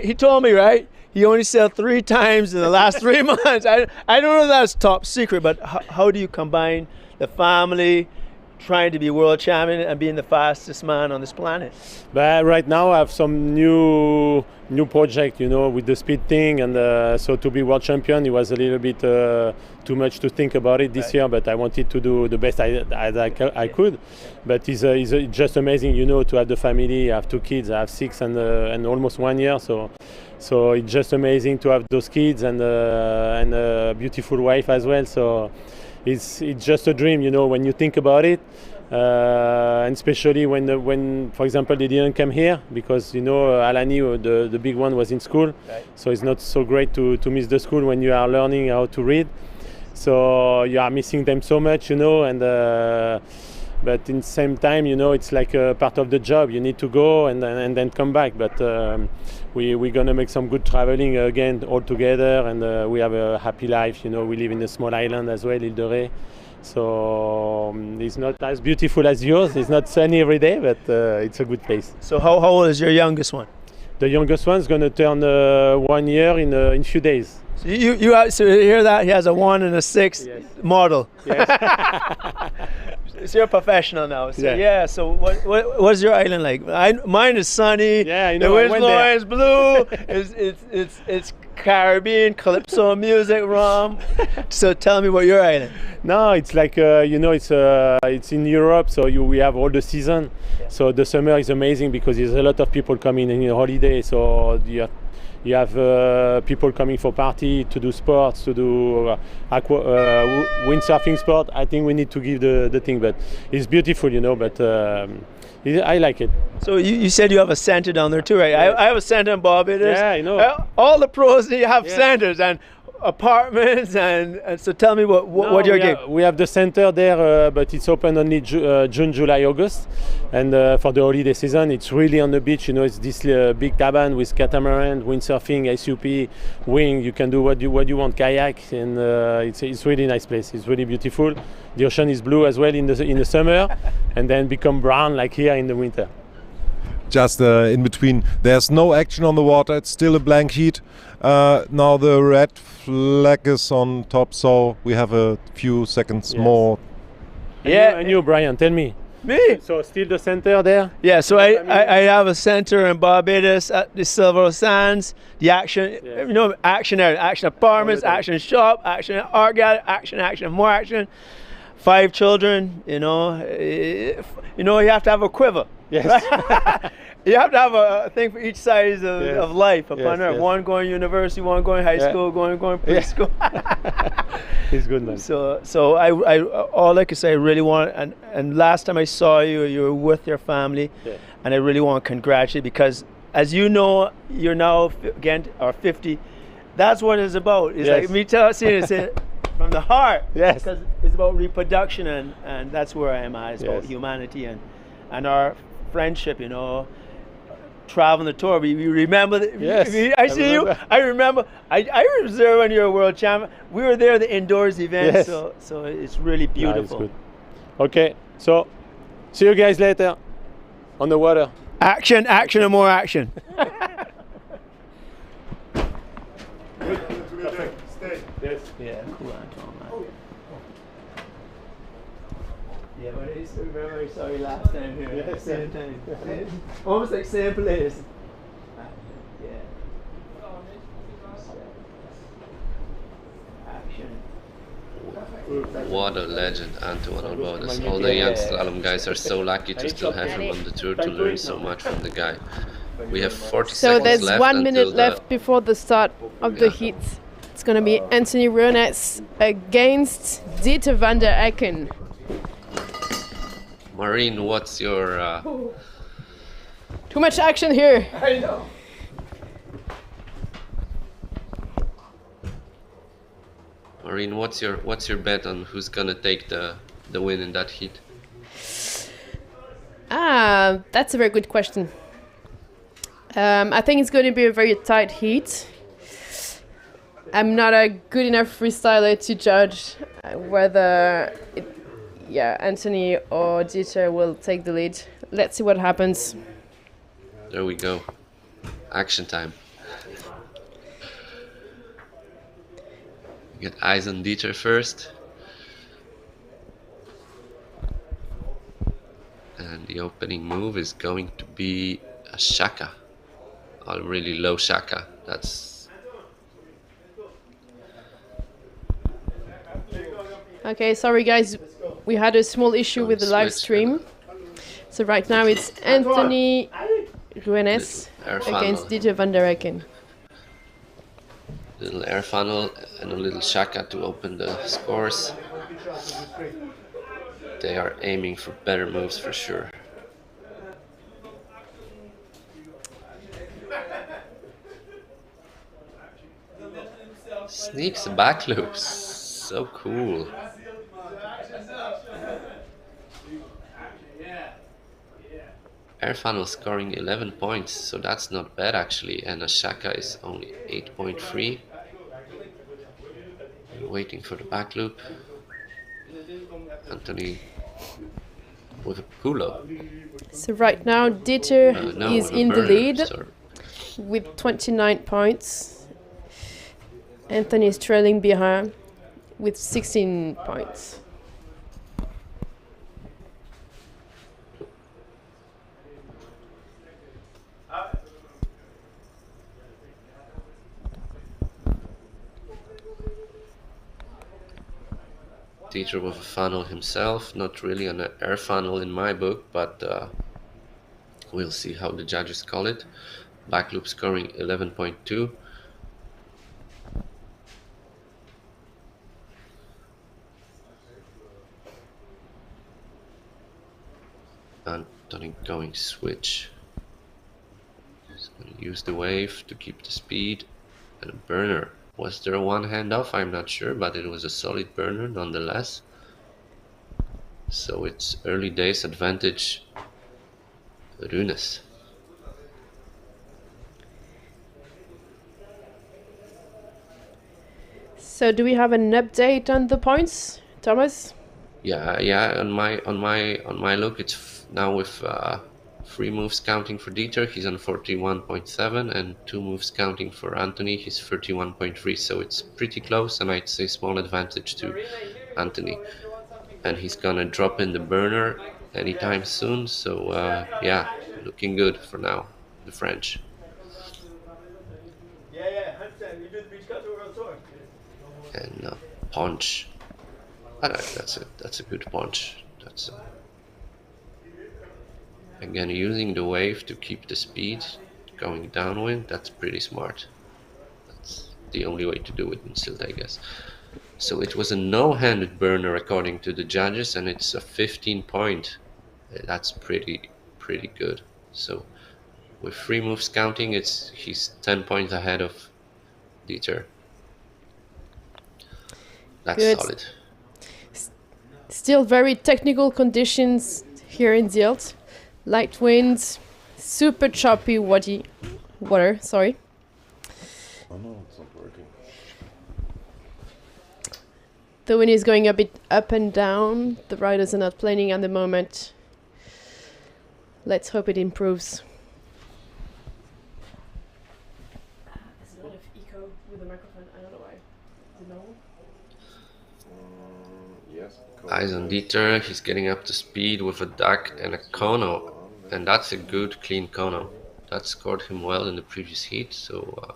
he told me, right? He only sailed 3 times in the last 3 months. I don't know if that's top secret, but how do you combine the family, trying to be world champion, and being the fastest man on this planet? But right now I have some new project, with the speed thing, and so to be world champion, it was a little bit too much to think about it this year. But I wanted to do the best I could. But it's just amazing, to have the family. I have 2 kids. I have 6 and almost 1 year. So it's just amazing to have those kids and a beautiful wife as well. So it's just a dream, when you think about it, and especially when, for example, they didn't come here because Alani, the big one, was in school, right. So it's not so great to miss the school when you are learning how to read. So you are missing them so much, but in the same time, it's like a part of the job. You need to go and then come back. But we're gonna make some good traveling again all together, and we have a happy life. We live in a small island as well, Ile de Ré. So it's not as beautiful as yours. It's not sunny every day, but it's a good place. So how old is your youngest one? The youngest one's gonna turn 1 year in a few days. So you hear that? He has a 1 and a 6 yes. model. Yes. So you're a professional now. So yeah. So what's your island like? Mine is sunny. Yeah, the wind's blowing. It's blue. It's Caribbean calypso music, rum. So tell me about your island. No, it's like it's in Europe, so we have all the season. Yeah. So the summer is amazing because there's a lot of people coming in holiday. So you have people coming for party, to do sports, to do windsurfing sport. I think we need to give the thing, but it's beautiful, but I like it. So you said you have a center down there too, right? Yes. I have a center in Barbados. Yeah, I know. All the pros, they have centers and apartments, and so tell me what your gig? We have the center there, but it's open only June, July, August, and for the holiday season it's really on the beach. It's this big cabin with catamaran, windsurfing, SUP, wing. You can do what you want, kayak, and it's really nice place. It's really beautiful. The ocean is blue as well in the summer, and then become brown like here in the winter. Just in between, there's no action on the water. It's still a blank heat. Now the red flag is on top, so we have a few seconds more. And you, Brian, tell me. Me? So still the center there? Yeah, so I have a center in Barbados at the Silver Sands. The action, action area, action apartments, action shop, action art gallery, action, more action. 5 children, you have to have a quiver. Yes. Right? You have to have a thing for each size of life upon earth. Yes. One going university, one going high school, going preschool. It's good, man. So I all I can say, I really want, and last time I saw you were with your family, and I really want to congratulate, because as you know, you're now again 50. That's what it's about. It's like me seeing it from the heart. Yes. Because it's about reproduction, and that's where I am at. It's about humanity and our friendship, traveling the tour. We remember. I see you. I remember. I was there when you were world champion. We were there at the indoors event. Yes. So it's really beautiful. It's good. Okay. So see you guys later on the water. Action, and more action. Stay. Yes. Yeah. Cool, Antoine. Yeah, but we were very, very sorry last time here. At the same time. Almost like same players. Yeah. Action. What a legend, Antoine Albodes. All the young slalom guys are so lucky to still have him on the tour to learn so much from the guy. We have 40 So seconds there's left 1 minute until left before the start of the heat. It's gonna be Anthony Runes against Dieter van der Ecken. Marine, what's your... Too much action here. I know. Marine, what's your bet on who's gonna take the win in that heat? That's a very good question. I think it's going to be a very tight heat. I'm not a good enough freestyler to judge whether Anthony or Dieter will take the lead. Let's see what happens. There we go. Action time. Get eyes on Dieter first. And the opening move is going to be a shaka. A really low shaka. That's... Okay, sorry guys. We had a small issue with the live stream. So right now it's Anthony Runes against Dieter van der Ecken. Little air funnel and a little shaka to open the scores. They are aiming for better moves for sure. Sneaks the back loops. So cool. Air funnel scoring 11 points, so that's not bad actually, and a shaka is only 8.3. Waiting for the back loop. Anthony with a pull-up. So right now Dieter is in the lead with 29 points. Anthony is trailing behind with 16 points. Dieter with a funnel himself, not really an air funnel in my book, but we'll see how the judges call it. Back loop scoring 11.2. Anthony going switch. He's going to use the wave to keep the speed and a burner. Was there a one hand off? I'm not sure, but it was a solid burner nonetheless. So it's early days advantage Runes. So do we have an update on the points, Thomas? Yeah. On my look, it's now with 3 moves counting for Dieter, he's on 41.7, and 2 moves counting for Anthony, he's 31.3. So it's pretty close, and I'd say small advantage to Anthony. And he's gonna drop in the burner anytime soon. So yeah, looking good for now, the French. And punch. I like that's a good punch. That's again using the wave to keep the speed going downwind. That's pretty smart. That's the only way to do it in Sylt, I guess. So it was a no-handed burner according to the judges, and it's a 15 point. That's pretty good. So with 3 moves counting, he's 10 points ahead of Dieter. That's good. Solid. Still very technical conditions here in Sylt. Light winds, super choppy water, sorry. Oh no, it's not working. The wind is going a bit up and down. The riders are not planning at the moment. Let's hope it improves. There's a lot of echo with the microphone. I don't know why. Is it normal? Yeah, Eyes on Dieter. He's getting up to speed with a duck and a kono. And that's a good, clean kono. That scored him well in the previous heat, so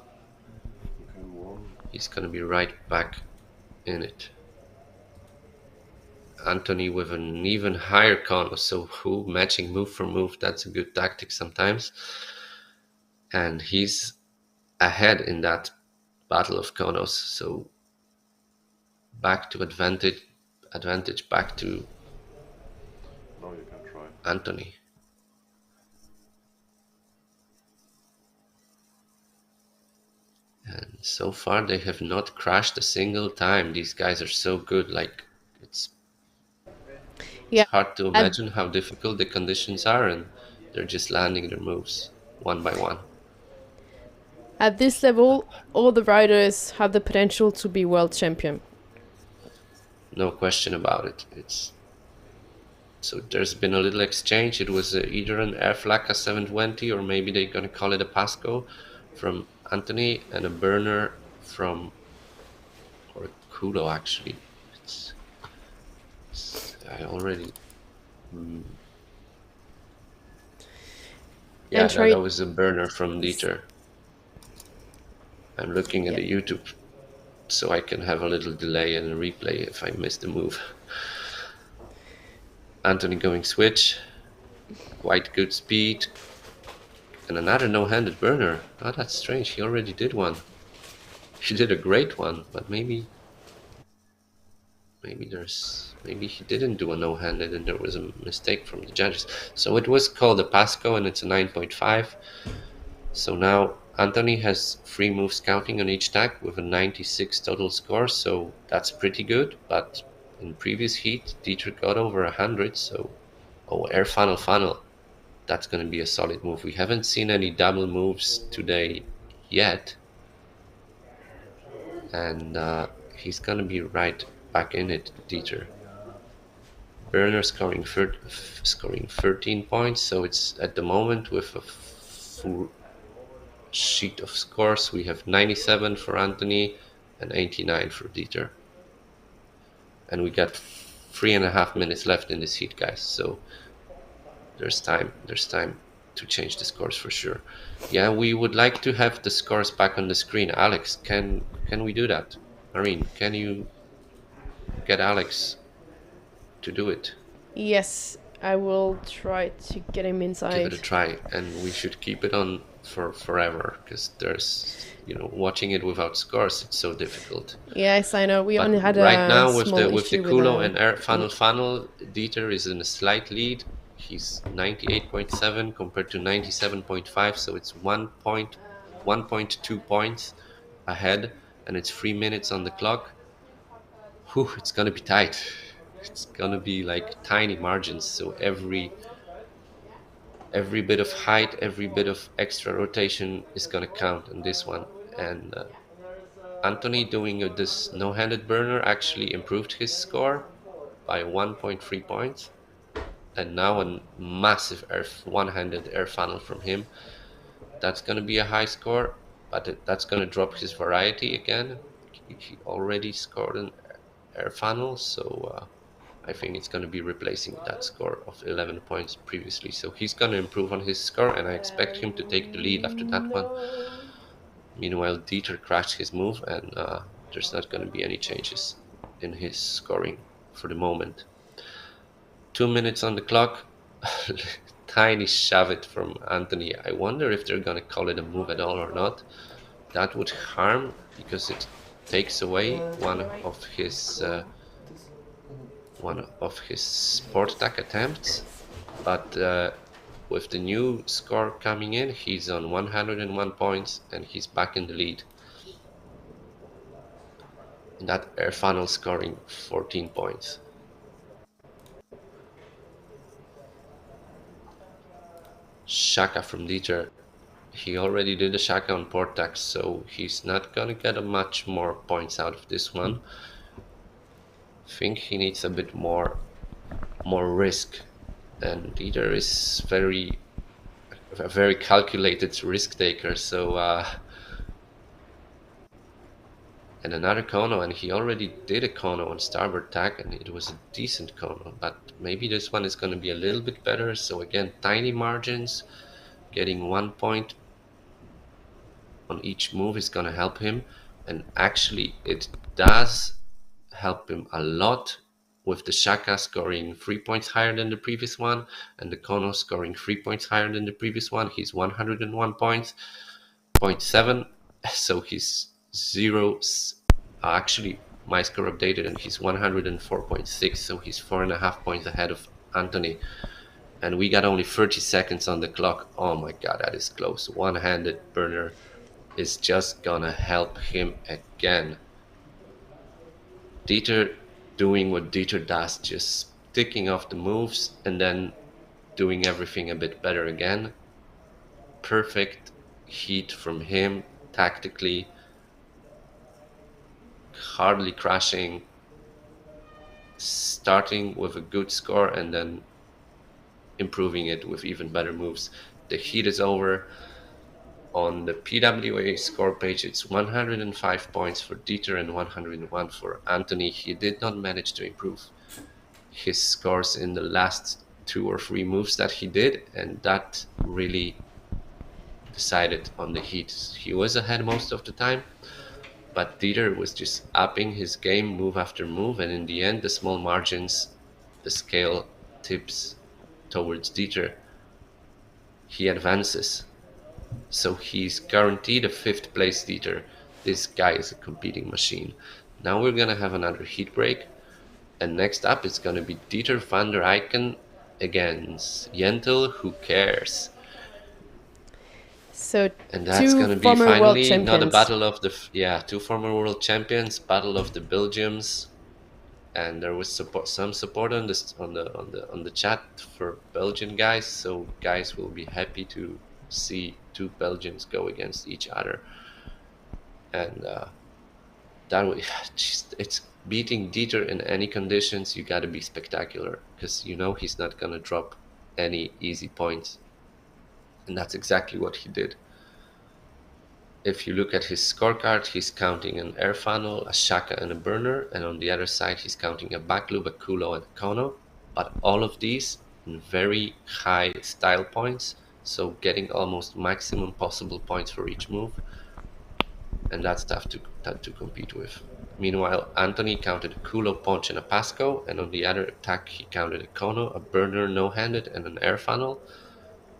he's going to be right back in it. Anthony with an even higher kono, so matching move for move, that's a good tactic sometimes. And he's ahead in that battle of konos, so back to advantage back to Anthony. And so far they have not crashed a single time. These guys are so good, like it's hard to imagine how difficult the conditions are, and they're just landing their moves one by one. At this level, all the riders have the potential to be world champion. No question about it. So there's been a little exchange. It was either an Air Flaka 720 or maybe they're gonna call it a Pasco from Anthony, and a burner from, or a Kudo actually. I already. Yeah, that was a burner from Dieter. I'm looking at the YouTube so I can have a little delay and a replay if I miss the move. Anthony going switch, quite good speed, and another no-handed burner. Oh, that's strange, he already did one. He did a great one, but maybe he didn't do a no-handed and there was a mistake from the judges. So it was called a Pasco and it's a 9.5. So now Anthony has 3 moves counting on each tag with a 96 total score, so that's pretty good. But in previous heat, Dieter got over 100, so air funnel. That's going to be a solid move. We haven't seen any double moves today yet, and he's going to be right back in it, Dieter. Burner scoring 13 points, so it's at the moment with a full sheet of scores. We have 97 for Anthony and 89 for Dieter. And we got 3.5 minutes left in this heat, guys, so there's time to change the scores for sure. Yeah, we would like to have the scores back on the screen. Alex, can we do that? Marine, can you get Alex to do it? Yes, I will try to get him inside. Give it a try, and we should keep it on for forever, because there's, watching it without scores, it's so difficult. Yes, I know. We but only had right a now with small the issue Kulo with and Air Funnel, Dieter is in a slight lead. He's 98.7 compared to 97.5, so it's 1.2 points ahead, and it's 3 minutes on the clock. Whew, it's gonna be tight. It's gonna be like tiny margins, so every bit of height, every bit of extra rotation is gonna count on this one. And Anthony doing this no-handed burner actually improved his score by 1.3 points. And now a massive one-handed air funnel from him. That's gonna be a high score, but that's gonna drop his variety again. He already scored an air funnel, so I think it's going to be replacing that score of 11 points previously. So he's going to improve on his score, and I expect him to take the lead after that one. Meanwhile, Dieter crashed his move, and there's not going to be any changes in his scoring for the moment. 2 minutes on the clock. Tiny shove it from Anthony. I wonder if they're going to call it a move at all or not. That would harm, because it takes away one of his sport attack attempts, but with the new score coming in, he's on 101 points and he's back in the lead. And that air funnel scoring 14 points. Shaka from Dieter. He already did a Shaka on Portax, so he's not gonna get a much more points out of this one. I think he needs a bit more risk, and Dieter is a very calculated risk taker, so and another Kono, and he already did a Kono on starboard tack, and it was a decent Kono, but maybe this one is going to be a little bit better. So again, tiny margins, getting 1 point on each move is going to help him, and actually it does help him a lot, with the Shaka scoring 3 points higher than the previous one, and the Kono scoring 3 points higher than the previous one. He's 101 points, 0.7, so he's 0. Actually, my score updated, and he's 104.6, so he's 4.5 points ahead of Anthony. And we got only 30 seconds on the clock. Oh my god, that is close. One-handed burner is just gonna help him again. Dieter doing what Dieter does, just ticking off the moves and then doing everything a bit better again. Perfect heat from him tactically, hardly crashing, starting with a good score and then improving it with even better moves. The heat is over. On the PWA score page, it's 105 points for Dieter and 101 for Anthony. He did not manage to improve his scores in the last 2 or 3 moves that he did, and that really decided on the heat. He was ahead most of the time, but Dieter was just upping his game move after move, and in the end, the small margins, the scale tips towards Dieter. He advances. So he's guaranteed a 5th place Dieter. This guy is a competing machine. Now we're gonna have another heat break, and next up it's gonna be Dieter van der Eycken against Jentel. Who cares? So and that's gonna be finally not a battle of the 2 former world champions, battle of the Belgiums. And there was some support on the chat for Belgian guys, so guys will be happy to see 2 Belgians go against each other. And that way, it's beating Dieter in any conditions. You got to be spectacular, because you know he's not gonna drop any easy points, and that's exactly what he did. If you look at his scorecard, he's counting an air funnel, a shaka, and a burner, and on the other side he's counting a back loop, a kulo, and a kono. But all of these in very high style points, so getting almost maximum possible points for each move, and that's tough to compete with. Meanwhile, Anthony counted a kulo, ponch, and a pasco, and on the other attack he counted a kono, a burner, no-handed, and an air funnel,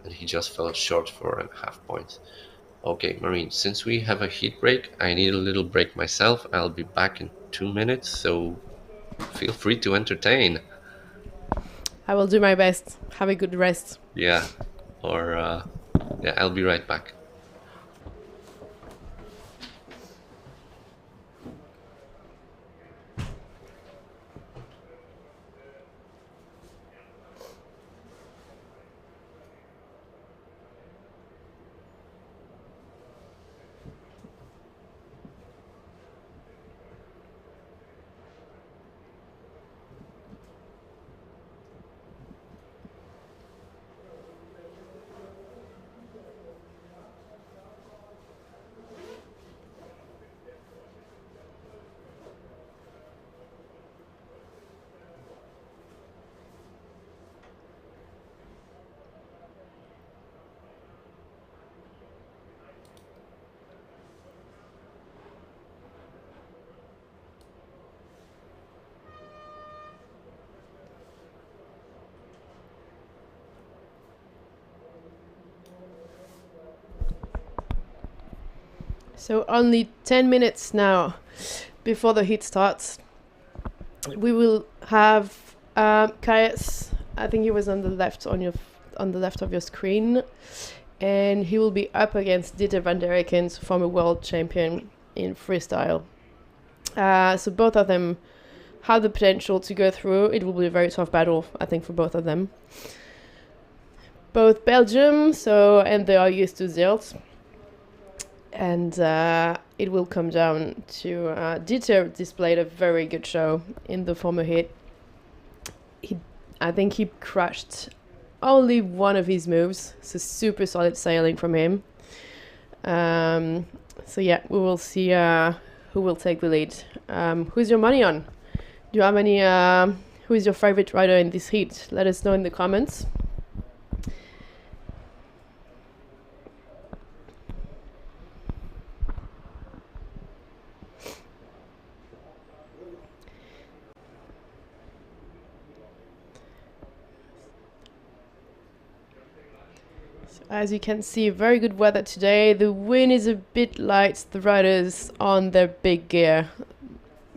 and he just fell short 4.5 points. Okay, Marine, since we have a heat break, I need a little break myself. I'll be back in 2 minutes, so feel free to entertain. I will do my best. Have a good rest. Yeah, or I'll be right back. So only 10 minutes now before the heat starts. We will have Kayas. I think he was on the left on the left of your screen, and he will be up against Dieter van der Eycken, former world champion in freestyle. So both of them have the potential to go through. It will be a very tough battle, I think, for both of them. Both Belgium, and they are used to Sylt. And it will come down to Dieter displayed a very good show in the former heat. I think he crashed only one of his moves, so super solid sailing from him. So yeah, we will see who will take the lead. Who's your money on? Do you have any? Who is your favorite rider in this heat? Let us know in the comments. As you can see, very good weather today. The wind is a bit light. The riders on their big gear.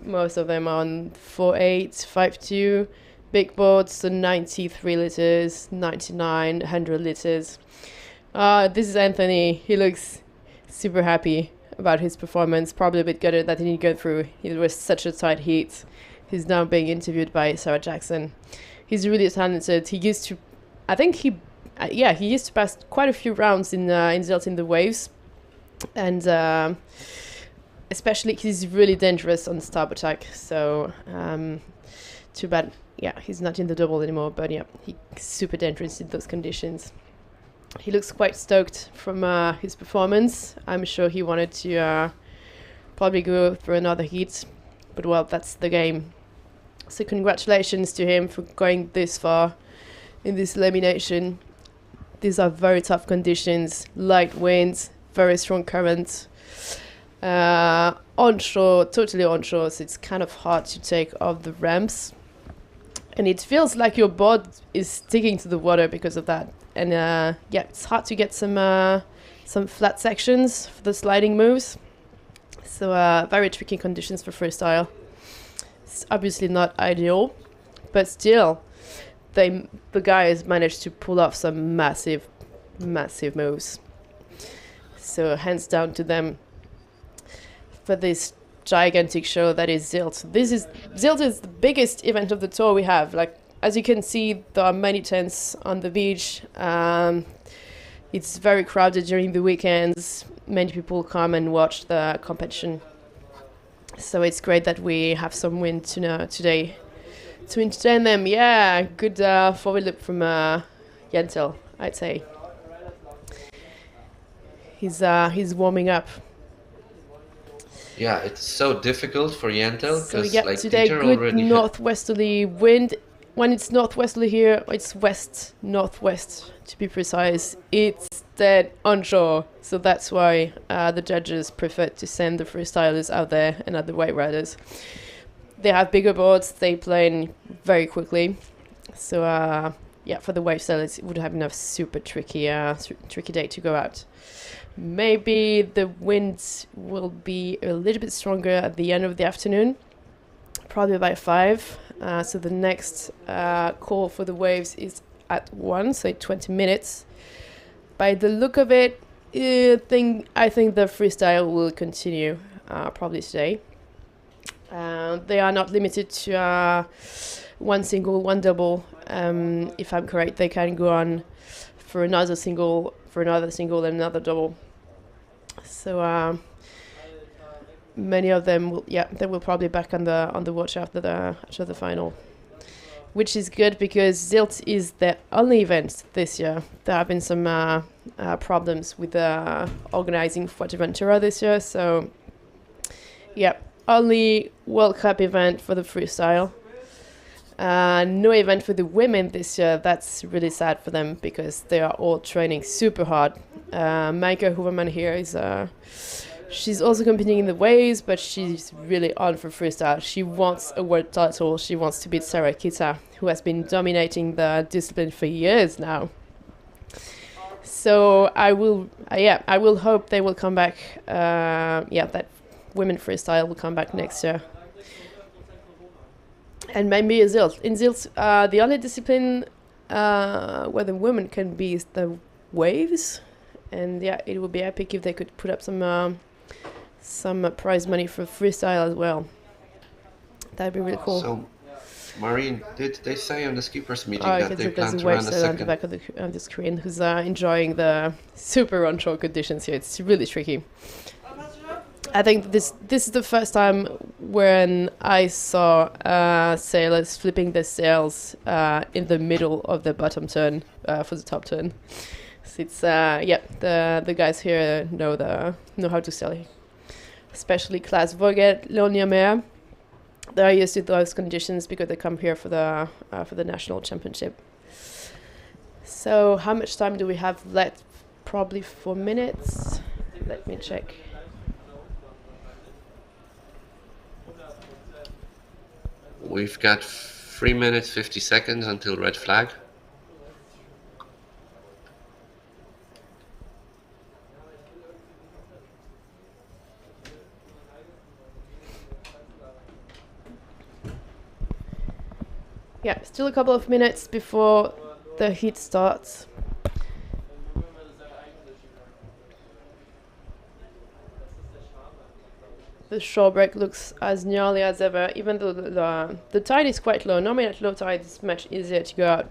Most of them on 4.8, 5.2. Big boards, so 93 liters, 99, 100 liters. This is Anthony. He looks super happy about his performance. Probably a bit gutted that he didn't go through. It was such a tight heat. He's now being interviewed by Sarah Jackson. He's really talented. He used to, I think he used to pass quite a few rounds in Sylt in the waves, and especially he's really dangerous on starboard attack. So too bad. Yeah, he's not in the double anymore. But yeah, he's super dangerous in those conditions. He looks quite stoked from his performance. I'm sure he wanted to probably go for another heat, but well, that's the game. So congratulations to him for going this far in this elimination. These are very tough conditions, light winds, very strong currents, onshore, totally onshore, so it's kind of hard to take off the ramps. And it feels like your board is sticking to the water because of that. And yeah, it's hard to get some flat sections for the sliding moves. So very tricky conditions for freestyle. It's obviously not ideal, but still, the guys managed to pull off some massive moves. So hands down to them for this gigantic show that is Sylt. Sylt is the biggest event of the tour we have. Like, as you can see, there are many tents on the beach. It's very crowded during the weekends. Many people come and watch the competition. So it's great that we have some wind today to entertain them. Yeah, good forward loop from Yentel, I'd say. He's warming up. Yeah, it's so difficult for Yentel So because yeah, like today Peter good already northwesterly wind. When it's northwesterly here, it's west-northwest to be precise. It's dead onshore, so that's why the judges preferred to send the freestylers out there and other wave riders. They have bigger boards, they plane very quickly. So yeah, for the wave sailors, it would have been a super tricky day to go out. Maybe the winds will be a little bit stronger at the end of the afternoon, probably by 5. So the next call for the waves is at 1, so 20 minutes. By the look of it, I think the freestyle will continue probably today. They are not limited to one single, one double. If I'm correct, they can go on for another single, and another double. So many of them they will probably back on the watch after the final, which is good because Sylt is the only event this year. There have been some problems with organizing Fuerteventura this year, so yeah, only World Cup event for the freestyle. No event for the women this year. That's really sad for them because they are all training super hard. Maaike Hoeverman here is she's also competing in the waves, but she's really on for freestyle. She wants a world title. She wants to beat Sarah Kita, who has been dominating the discipline for years now. So I will hope they will come back. That women freestyle will come back next year. And maybe Sylt. In Sylt, the only discipline where the women can be is the waves. And yeah, it would be epic if they could put up some prize money for freestyle as well. That'd be really cool. So, Maureen, did they say on the skippers meeting that they plan there's to a run wave a sailor on the second? back of the screen who's enjoying the super onshore conditions here. It's really tricky. I think this is the first time when I saw sailors flipping their sails in the middle of the bottom turn for the top turn. So it's the guys here know how to sail especially class Voget, Lyon-Mer. They're used to those conditions because they come here for the national championship. So how much time do we have left? Probably 4 minutes. Let me check. We've got 3 minutes 50 seconds until red flag. Yeah, still a couple of minutes before the heat starts. The shore break looks as nearly as ever, even though the tide is quite low. Normally at low tide it's much easier to go out.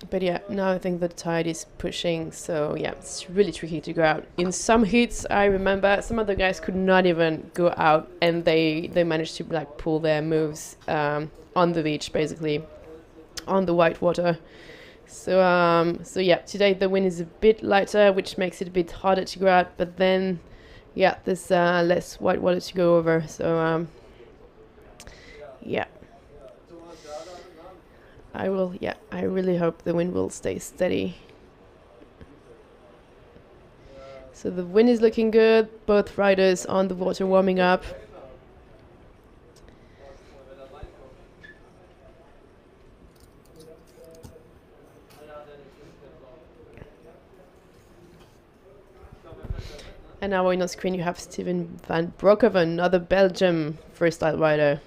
But yeah, now I think the tide is pushing, so yeah, it's really tricky to go out. In some heats, I remember some of the guys could not even go out, and they managed to like pull their moves on the beach, basically, on the white water. So yeah, today the wind is a bit lighter, which makes it a bit harder to go out, but then yeah, there's less white water to go over, so yeah. I really hope the wind will stay steady. So the wind is looking good, both riders on the water warming up. And now on screen you have Steven van Broekhoven, another Belgium freestyle rider.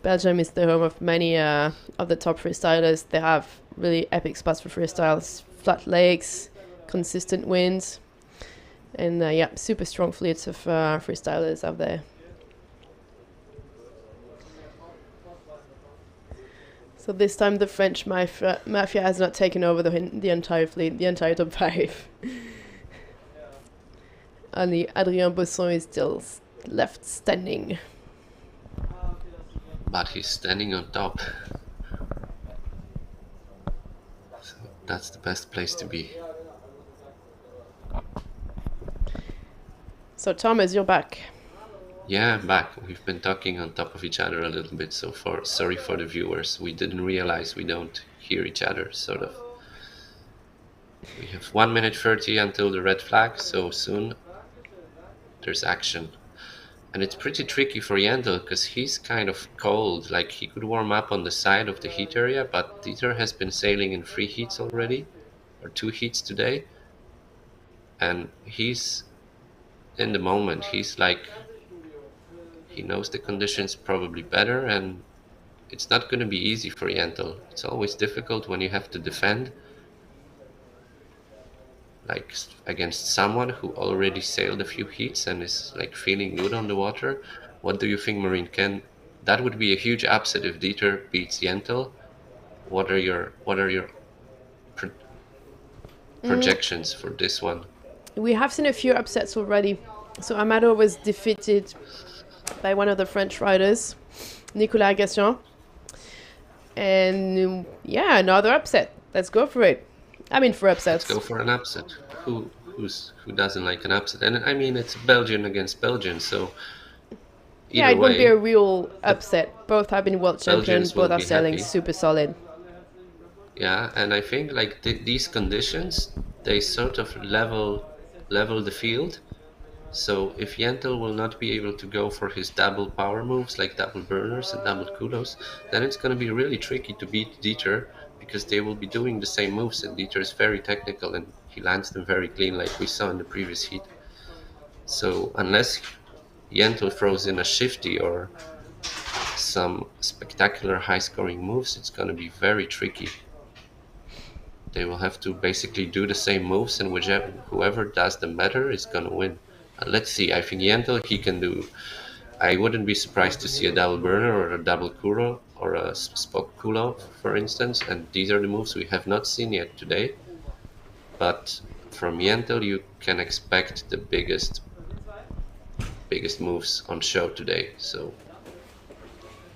Belgium is the home of many of the top freestylers. They have really epic spots for freestyles, flat lakes, consistent winds, and yeah, super strong fleets of freestylers out there. So this time the French mafia has not taken over the entire fleet, the entire top 5. Only Adrien Bosson is still left standing. But he's standing on top. So that's the best place to be. So Thomas, you're back. Yeah, I'm back. We've been talking on top of each other a little bit so far. Sorry for the viewers. We didn't realize we don't hear each other, sort of. We have 1 minute 30 until the red flag, so soon there's action. And it's pretty tricky for Yandel because he's kind of cold. Like, he could warm up on the side of the heat area, but Dieter has been sailing in 3 heats already, or 2 heats today. And he's in the moment. He's like, he knows the conditions probably better, and it's not going to be easy for Yandel. It's always difficult when you have to defend, like against someone who already sailed a few heats and is like feeling good on the water. What do you think, Marine? That would be a huge upset if Dieter beats Yandel. What are your projections for this one? We have seen a few upsets already. So Amado was defeated by one of the French riders, Nicolas Gassion. And yeah, another upset. Let's go for it. I mean, for upsets. Let's go for an upset. Who doesn't like an upset? And I mean, it's Belgian against Belgian, so yeah, it won't be a real upset. Both have been world champions. Both are sailing super solid. Yeah, and I think like these conditions, they sort of level the field. So if Yandel will not be able to go for his double power moves, like double burners and double kudos, then it's going to be really tricky to beat Dieter, because they will be doing the same moves, and Dieter is very technical and he lands them very clean, like we saw in the previous heat. So unless Yandel throws in a shifty or some spectacular high-scoring moves, it's going to be very tricky. They will have to basically do the same moves, and whoever does them better is going to win. Let's see. I think Yandel, he can do. I wouldn't be surprised to see a double burner or a double kuro or a spock kulo, for instance. And these are the moves we have not seen yet today. But from Yandel, you can expect the biggest moves on show today. So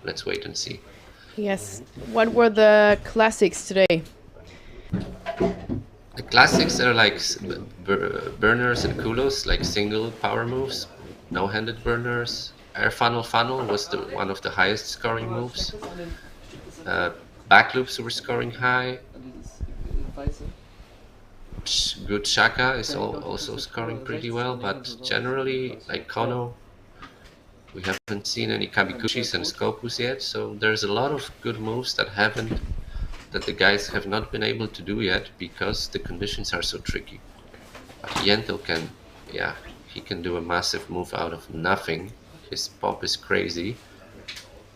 let's wait and see. Yes. What were the classics today? The classics are like burners and culos, like single power moves, no-handed burners. Air funnel was one of the highest scoring moves. Back loops were scoring high. Good shaka is also scoring pretty well, but generally, like Kono, we haven't seen any kabikushis and scopus yet, so there's a lot of good moves that the guys have not been able to do yet because the conditions are so tricky. But Yentl can, yeah, he can do a massive move out of nothing. His pop is crazy.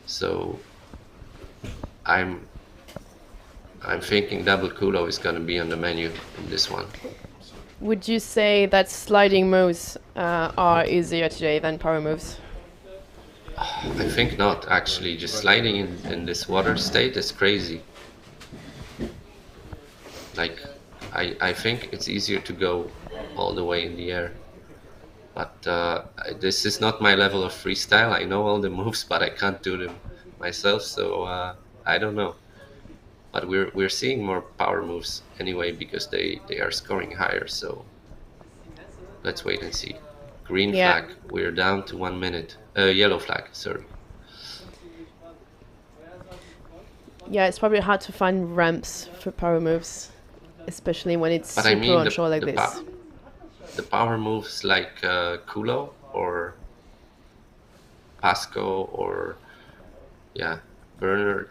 So I'm thinking double culo is going to be on the menu in this one. Would you say that sliding moves are easier today than power moves? I think not, actually. Just sliding in this water state is crazy. Like, I think it's easier to go all the way in the air. But this is not my level of freestyle. I know all the moves, but I can't do them myself, so I don't know. But we're seeing more power moves anyway because they are scoring higher, so let's wait and see. Green flag, we're down to 1 minute. Yellow flag, sorry. Yeah, it's probably hard to find ramps for power moves, especially when it's super onshore like this. The power moves like Kulo or Pasco or Burner,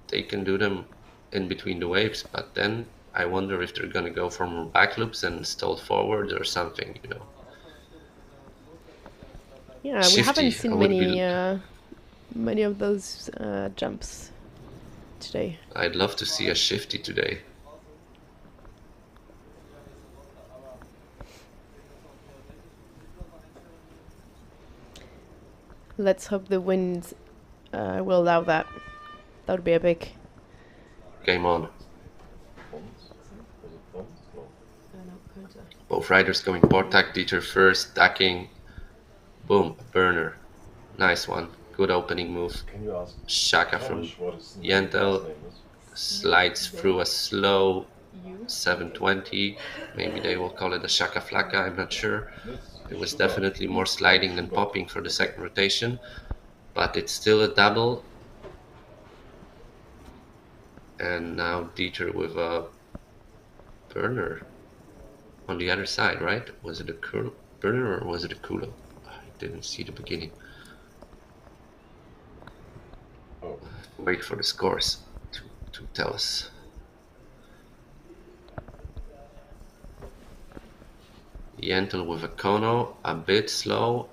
they can do them in between the waves, but then I wonder if they're gonna go for more back loops and stall forward or something, you know. Yeah, we haven't seen many of those jumps today. I'd love to see a shifty today. Let's hope the wind will allow that. That would be epic. Game on. Both riders going port tack, Dieter first, tacking. Boom, burner. Nice one. Good opening move. Shaka from Yentl slides through a slow 720. Maybe they will call it a shaka flaka, I'm not sure. It was definitely more sliding than popping for the second rotation, but it's still a double. And now Dieter with a burner on the other side, right? Was it a burner or was it a culo? I didn't see the beginning. Wait for the scores to tell us. Yentl with a Kono, a bit slow.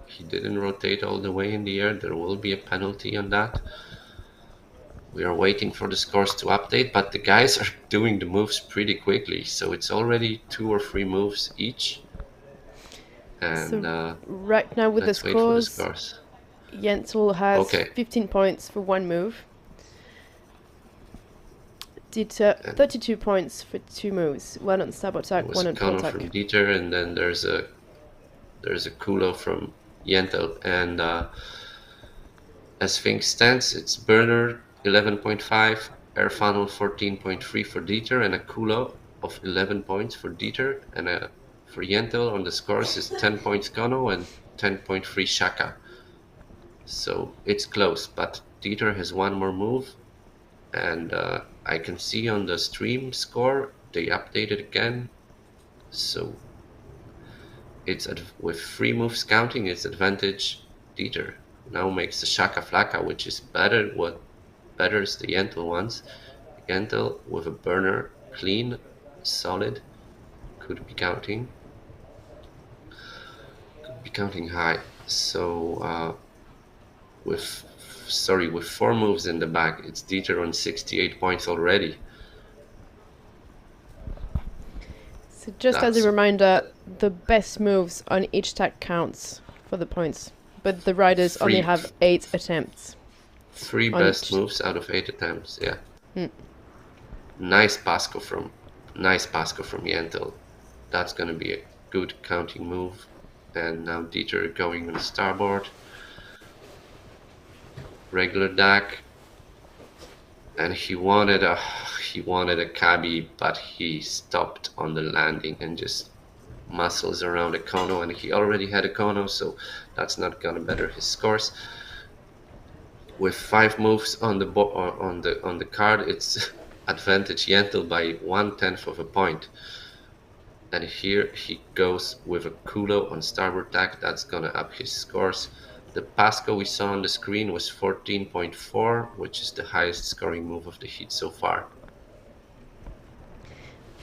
He didn't rotate all the way in the air. There will be a penalty on that. We are waiting for the scores to update, but the guys are doing the moves pretty quickly, so it's already 2 or 3 moves each. And so right now with the scores, Yentl has 15 points for 1 move. Dieter 32 points for 2 moves. 1 on starboard tack, 1 on port tack. From Dieter, and then there's a culo from Yentl. And as things stands, it's burner 11.5, air funnel 14.3 for Dieter, and a culo of 11 points for Dieter, and for Yentl on the scores is 10 points Kono and 10.3 Shaka. So it's close, but Dieter has 1 more move, and I can see on the stream score they updated again. So it's with 3 moves counting, it's advantage Dieter. Now makes the Shaka Flaka, which is better. What better is the Yentl ones. Yentl with a burner, clean, solid, could be counting high. So with 4 moves in the back, it's Dieter on 68 points already. So just as a reminder, the best moves on each tack counts for the points, but the riders only have 8 attempts. 3 best moves out of 8 attempts, yeah. Nice Pasco from Yentl. That's gonna be a good counting move. And now Dieter going on the starboard. Regular DAC. and he wanted a cabbie, but he stopped on the landing and just muscles around a kono, and he already had a kono, so that's not gonna better his scores. With 5 moves on the card, it's advantage Yentl by 1/10 of a point. And here he goes with a culo on starboard tack. That's gonna up his scores. The Pasco we saw on the screen was 14.4, which is the highest scoring move of the heat so far.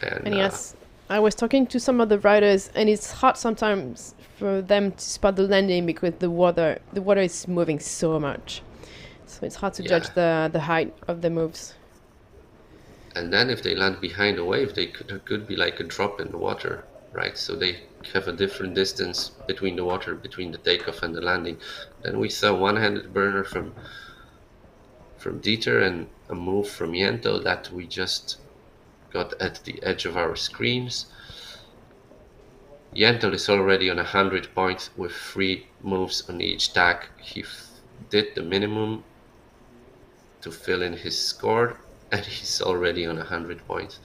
And yes, I was talking to some of the riders, and it's hard sometimes for them to spot the landing because the water is moving so much. So it's hard to judge the height of the moves. And then if they land behind a wave, they could be like a drop in the water, right? So they have a different distance between the water, between the takeoff and the landing. Then we saw one-handed burner from Dieter and a move from Yentl that we just got at the edge of our screens. Yentl is already on 100 points with 3 moves on each tack. He did the minimum to fill in his score, and he's already on 100 points.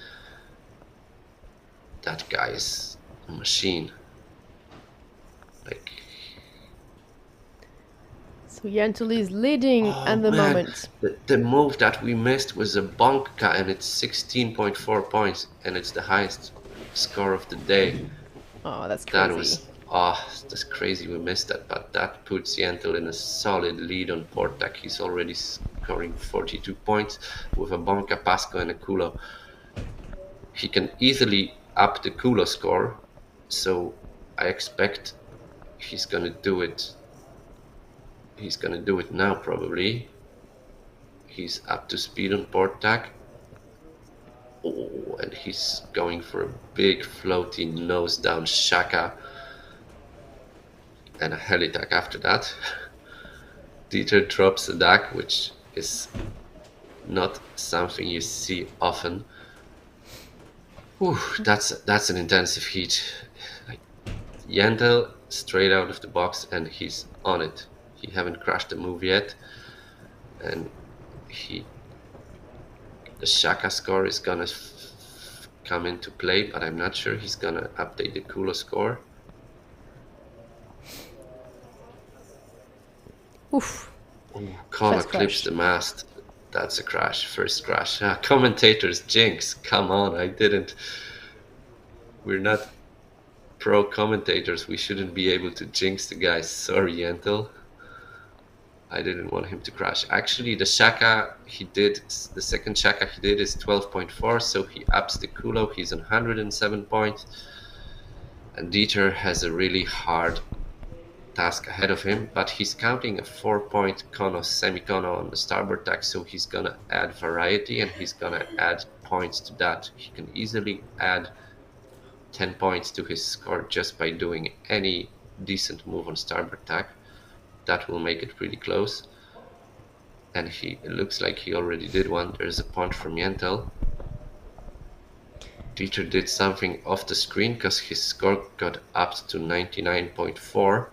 That guy is a machine. Like, so Yentl is leading at the moment. The move that we missed was a bonka, and it's 16.4 points, and it's the highest score of the day. Oh, that's crazy. That's crazy we missed that, but that puts Yentl in a solid lead on port tack. He's already scoring 42 points with a bonka, Pasco, and a culo. He can easily up the culo score, so I expect he's gonna do it. He's gonna do it now, probably. He's up to speed on port tack. Oh, and he's going for a big floaty nose down shaka and a heli tack after that. Dieter drops a dack, which is not something you see often. Whew, that's an intensive heat. Like, Yentl straight out of the box, and he's on it. He haven't crashed the move yet, and the shaka score is gonna come into play, but I'm not sure he's gonna update the culo score. Oof. Connor clips the mast. That's a crash. First crash. Commentators jinx. Come on, I didn't. We're not pro commentators. We shouldn't be able to jinx the guy. Sorry, Yentl. I didn't want him to crash. Actually, the shaka he did, the second shaka he did is 12.4, so he ups the culo. He's on 107 points. And Dieter has a really hard task ahead of him, but he's counting a 4-point kono, semi-kono on the starboard tack, so he's gonna add variety and he's gonna add points to that. He can easily add 10 points to his score just by doing any decent move on starboard tack. That will make it pretty close. And it looks like he already did one. There's a punch from Yentl. Dieter did something off the screen because his score got upped to 99.4.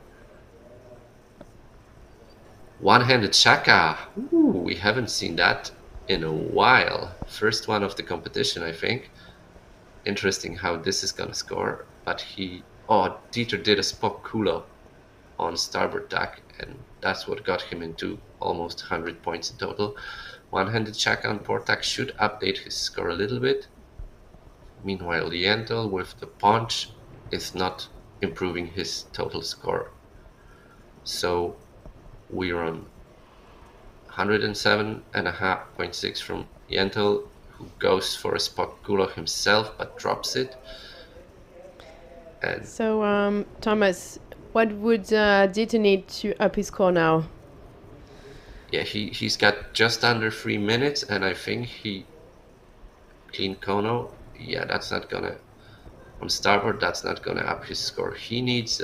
One-handed shaka. Ooh, we haven't seen that in a while. First one of the competition, I think. Interesting how this is gonna score. But Dieter did a Spock culo on starboard tack, and that's what got him into almost 100 points in total. One-handed shaka on port tack should update his score a little bit. Meanwhile, Yentl with the punch is not improving his total score. So we're on 107.5 from Yentl, who goes for a Spock culo himself but drops it. And so, Thomas, what would Dieter need to up his score now? Yeah, he's got just under 3 minutes, and I think he clean kono. Yeah, that's not gonna on starboard. That's not gonna up his score. He needs.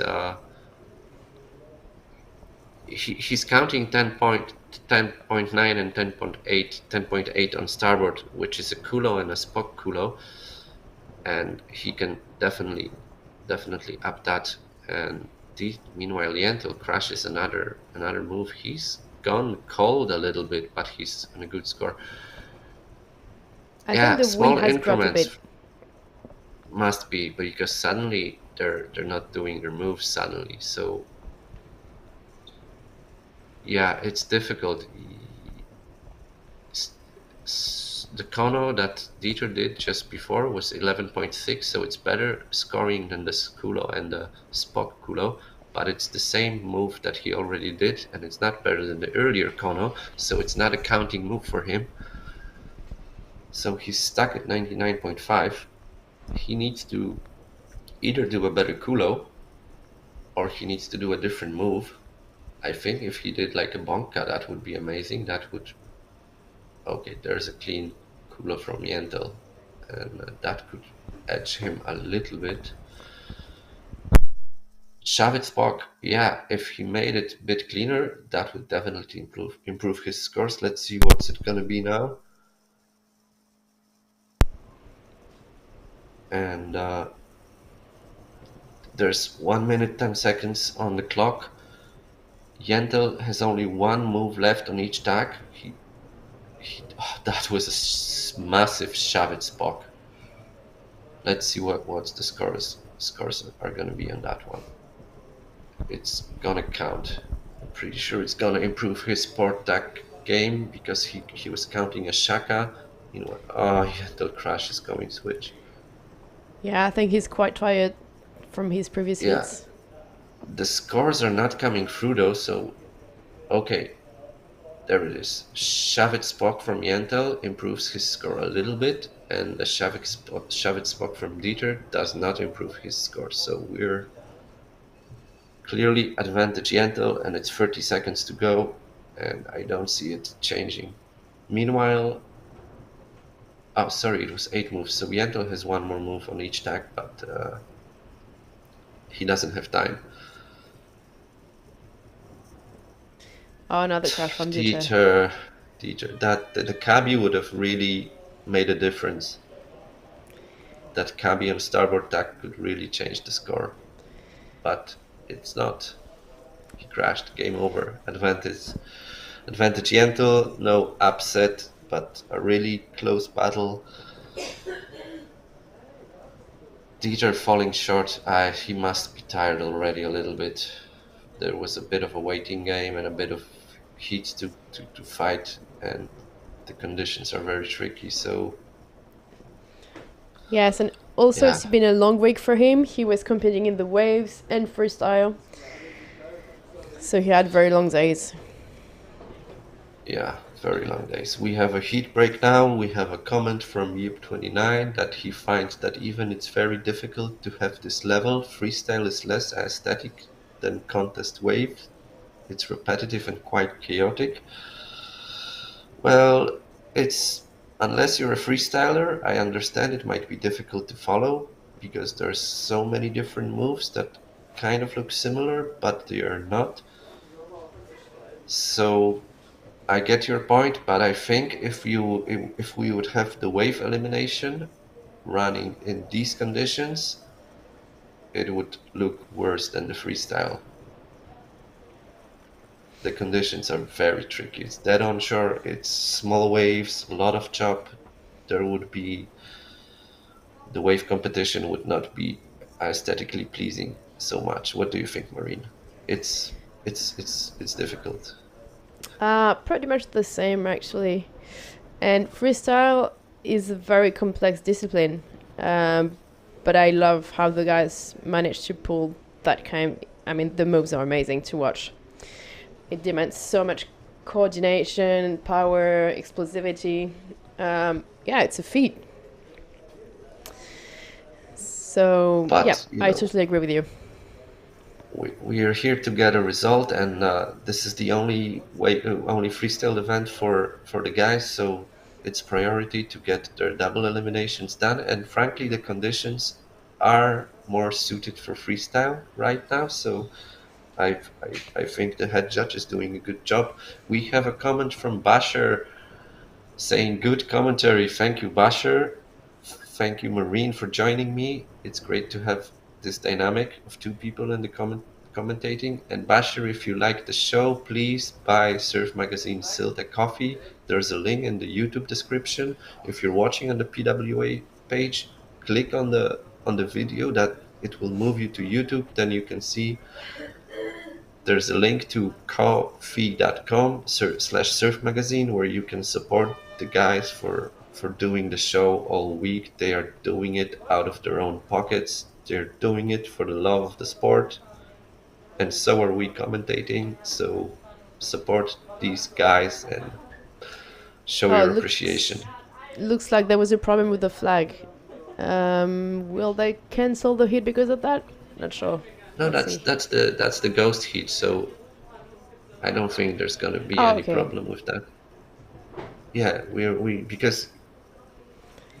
He's counting 10.9 and 10.8 on starboard, which is a culo and a Spock culo, and he can definitely up that. And meanwhile, Yentl crashes another move. He's gone cold a little bit, but he's on a good score. I think the small wind has dropped a increments bit. must be, because suddenly they're not doing their moves suddenly. So yeah, it's difficult. The Kono that Dieter did just before was 11.6, so it's better scoring than the Kulo and the Spock Kulo, but it's the same move that he already did, and it's not better than the earlier Kono, so it's not a counting move for him. So he's stuck at 99.5. He needs to either do a better Kulo, or he needs to do a different move. I think if he did like a Bonka, that would be amazing. That would... Okay, there's a clean Kulo from Yentel, and that could edge him a little bit. Shavit Spock, yeah, if he made it a bit cleaner, that would definitely improve his scores. Let's see what's it gonna be now. And there's 1 minute 10 seconds on the clock. Yentel has only one move left on each tag. That was a massive Shavit Spock. Let's see what's the scores are gonna be on that one. It's gonna count. I'm pretty sure it's gonna improve his sport tag game, because he was counting a Shaka. You know what? Oh, Yentel crash is going switch. Yeah, I think he's quite tired from his previous hits. The scores are not coming through though, so okay. There it is. Shavit Spock from Yentel improves his score a little bit, and the Shavit Spock from Dieter does not improve his score. So we're clearly advantage Yentel, and it's 30 seconds to go, and I don't see it changing. Meanwhile, oh sorry, it was 8 moves, so Yentel has one more move on each tag, but he doesn't have time. Oh, another crash from Dieter. That the Kabi would have really made a difference. That Kabi on starboard tag could really change the score, but it's not. He crashed. Game over. Advantage Yentel. No upset, but a really close battle. Dieter falling short. He must be tired already a little bit. There was a bit of a waiting game and a bit of heat to fight, and the conditions are very tricky. So yes, and also it's been a long week for him. He was competing in the waves and freestyle, so he had very long days. Yeah, very long days. We have a heat break now. We have a comment from Yip29 that he finds that even it's very difficult to have this level. Freestyle is less aesthetic than contest wave. It's repetitive and quite chaotic. Well, it's, unless you're a freestyler, I understand it might be difficult to follow, because there's so many different moves that kind of look similar, but they are not. So I get your point, but I think if we would have the wave elimination running in these conditions, it would look worse than the freestyle. The conditions are very tricky. It's dead onshore, it's small waves, a lot of chop. There would be, the wave competition would not be aesthetically pleasing so much. What do you think, Marine? It's difficult. Pretty much the same actually. And freestyle is a very complex discipline. But I love how the guys managed to pull that kind. I mean, the moves are amazing to watch. It demands so much coordination, power, explosivity. Yeah, it's a feat. So, but, I totally agree with you. We are here to get a result, and this is the only freestyle event for the guys, so it's priority to get their double eliminations done. And frankly, the conditions are more suited for freestyle right now, so I think the head judge is doing a good job. We have a comment from Basher saying, good commentary. Thank you, Basher. Thank you, Marine, for joining me. It's great to have this dynamic of two people in the commentating. And Bashir, if you like the show, please buy Surfmagazin Sylt a coffee. There's a link in the YouTube description. If you're watching on the PWA page, click on the video, that it will move you to YouTube. Then you can see there's a link to ko-fi.com/surfmagazine where you can support the guys for doing the show all week. They are doing it out of their own pockets. They're doing it for the love of the sport. And so are we commentating. So support these guys and show your appreciation. Looks like there was a problem with the flag. Will they cancel the heat because of that? Not sure. No, that's the ghost heat. So I don't think there's gonna be any problem with that. Yeah, we because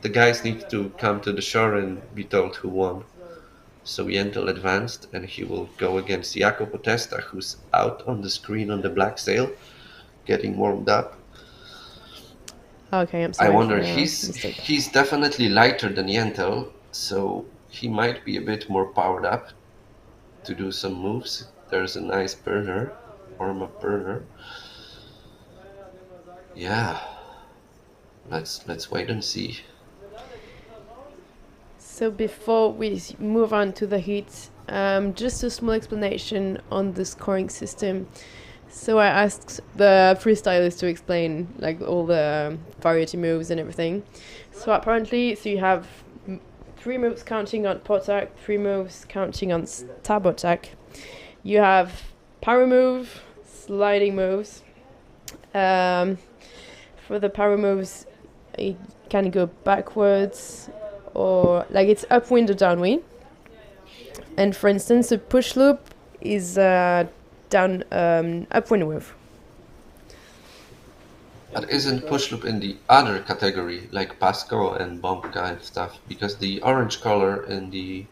the guys need to come to the shore and be told who won. So Yentl advanced, and he will go against Jacopo Testa, who's out on the screen on the black sail, getting warmed up. Okay, I'm sorry. I wonder, he's definitely lighter than Yentl, so he might be a bit more powered up to do some moves. There's a nice burner, warm-up burner. Yeah, let's wait and see. So before we move on to the heat, just a small explanation on the scoring system. So I asked the freestylers to explain like all the variety moves and everything. So apparently, you have 3 moves counting on potack, 3 moves counting on stab attack. You have power move, sliding moves. For the power moves, it can go backwards, or like it's upwind or downwind. And for instance, a push loop is upwind move. But isn't push loop in the other category, like Pasco and Bombka and stuff? Because the orange color in the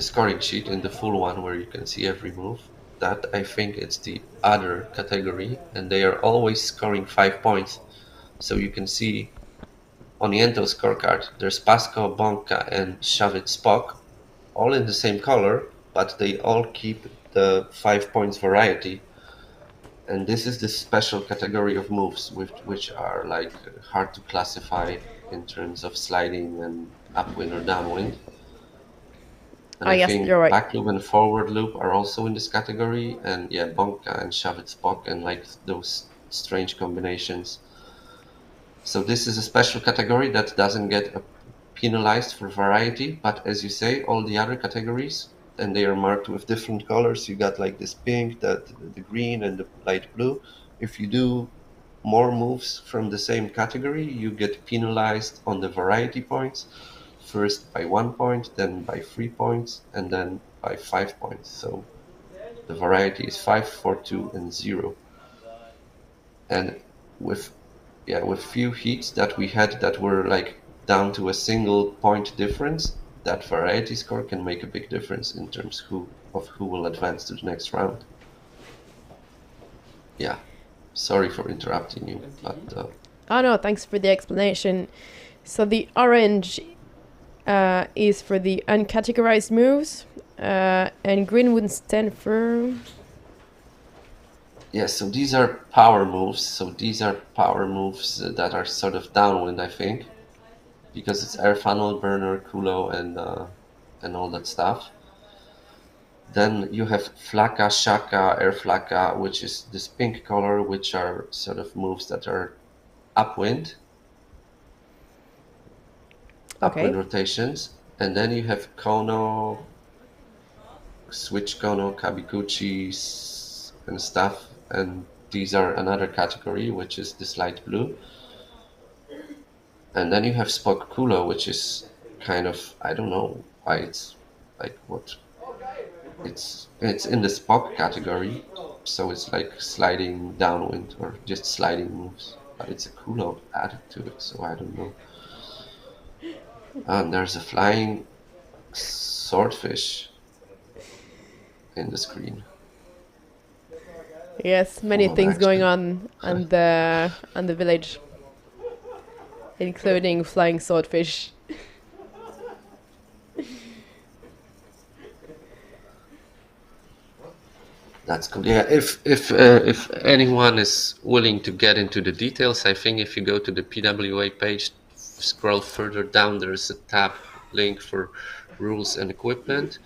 scoring sheet, in the full one where you can see every move, that I think it's the other category, and they are always scoring 5 points. So you can see on the Ento scorecard, there's Pasco, Bombka, and Shavit Spock, all in the same color, but they all keep the 5 points variety. And this is the special category of moves which are like hard to classify in terms of sliding and upwind or downwind. And I think you're right. back loop and forward loop are also in this category, and yeah, Bonka and Shavit Spock and like those strange combinations. So this is a special category that doesn't get penalized for variety, but as you say, all the other categories, and they are marked with different colors. You got like this pink, the green, and the light blue. If you do more moves from the same category, you get penalized on the variety points. First by 1 point, then by 3 points, and then by 5 points. So the variety is 5, 4, 2, and 0. And with few heats that we had that were like down to a single point difference, that variety score can make a big difference in terms of who will advance to the next round. Yeah, sorry for interrupting you, but... Oh no, thanks for the explanation. So the orange is for the uncategorized moves, and green would stand for... Yeah, so these are power moves. So these are power moves that are sort of downwind, I think, because it's air funnel, burner, culo, and all that stuff. Then you have flaka, shaka, air flaka, which is this pink color, which are sort of moves that are upwind. Upwind rotations. And then you have kono, switch kono, kabikuchi, and stuff. And these are another category, which is this light blue. And then you have Spock Kulo, which is kind of, I don't know why it's like what. It's in the Spock category, so it's like sliding downwind or just sliding moves. But it's a Kulo added to it, so I don't know. And there's a flying swordfish in the screen. Yes, many things going on the village, including flying swordfish. That's cool. Yeah, if anyone is willing to get into the details, I think if you go to the PWA page, scroll further down, there's a tab link for rules and equipment,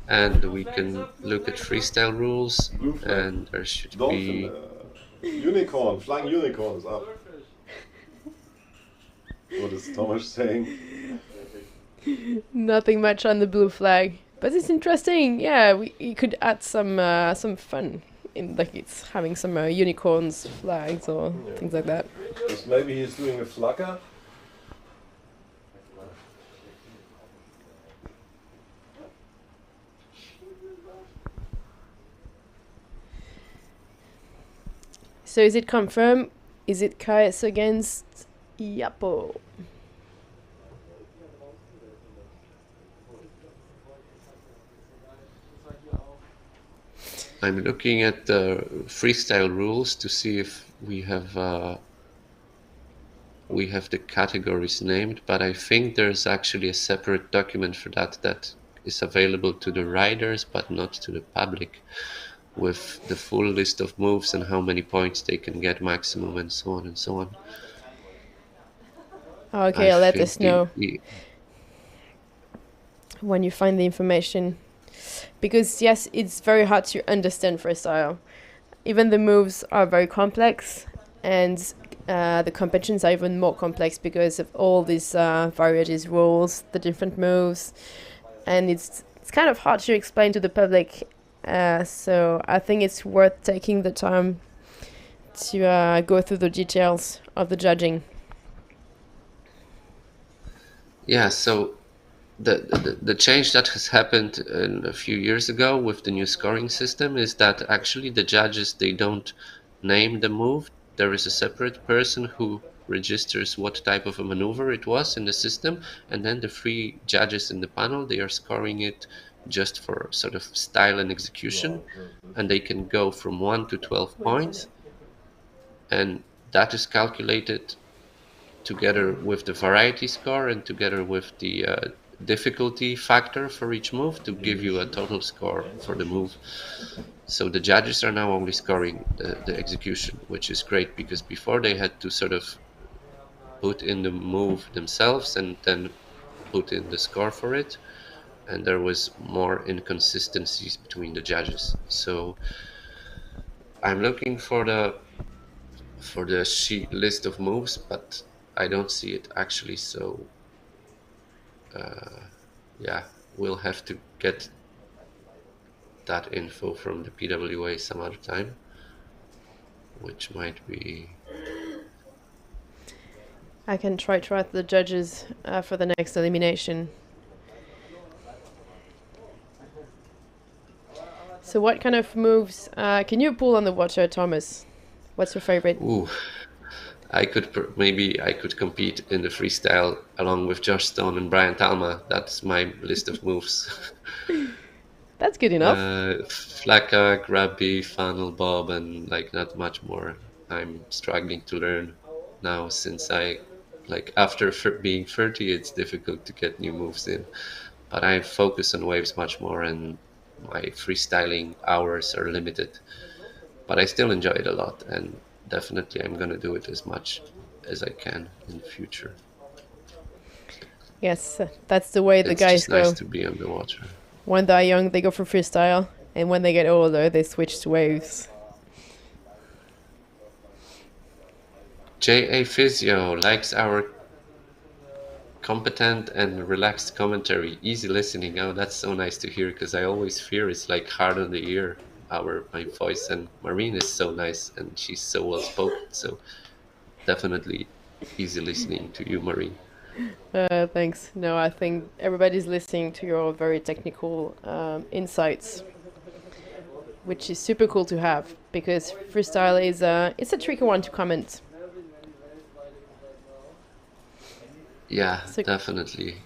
and we can look at freestyle rules, and there should be unicorn, flying unicorns up. What is Thomas saying? Nothing much on the blue flag, but it's interesting. Yeah, we could add some fun in, like it's having some unicorns flags or things like that. Just maybe he's doing a flucker. So is it confirmed? Is it KS against Yapo? I'm looking at the freestyle rules to see if we have the categories named, but I think there's actually a separate document for that is available to the riders but not to the public, with the full list of moves and how many points they can get maximum and so on and so on. Okay, let us know when you find the information. Because yes, it's very hard to understand freestyle. Even the moves are very complex, and the competitions are even more complex because of all these varieties rules, the different moves, and it's kind of hard to explain to the public. So I think it's worth taking the time to go through the details of the judging. Yeah, so the change that has happened a few years ago with the new scoring system is that actually the judges, they don't name the move. There is a separate person who registers what type of a maneuver it was in the system, and then the 3 judges in the panel, they are scoring it just for sort of style and execution, and they can go from 1 to 12 points, and that is calculated together with the variety score and together with the difficulty factor for each move to give you a total score for the move. So the judges are now only scoring the execution, which is great, because before they had to sort of put in the move themselves and then put in the score for it, and there was more inconsistencies between the judges. So I'm looking for the sheet list of moves, but I don't see it actually, so yeah, we'll have to get that info from the PWA some other time, which might be... I can try to write the judges for the next elimination. So what kind of moves can you pull on the water, Thomas? What's your favorite? Ooh, maybe I could compete in the freestyle along with Josh Stone and Brian Talma. That's my list of moves. That's good enough. Flaka, grabby, funnel, bob, and like not much more. I'm struggling to learn now, since after being 30, it's difficult to get new moves in. But I focus on waves much more, and my freestyling hours are limited. But I still enjoy it a lot, and definitely I'm going to do it as much as I can in the future. Yes, that's the way the guys go. It's nice to be on the water. When they're young, they go for freestyle, and when they get older, they switch to waves. J.A. Physio likes our competent and relaxed commentary, easy listening. Oh, that's so nice to hear, because I always fear it's like hard on the ear. My voice, and Marine is so nice and she's so well spoken, so definitely easy listening to you, Marine. Thanks. No, I think everybody's listening to your very technical insights, which is super cool to have, because freestyle is it's a tricky one to comment. Yeah, definitely.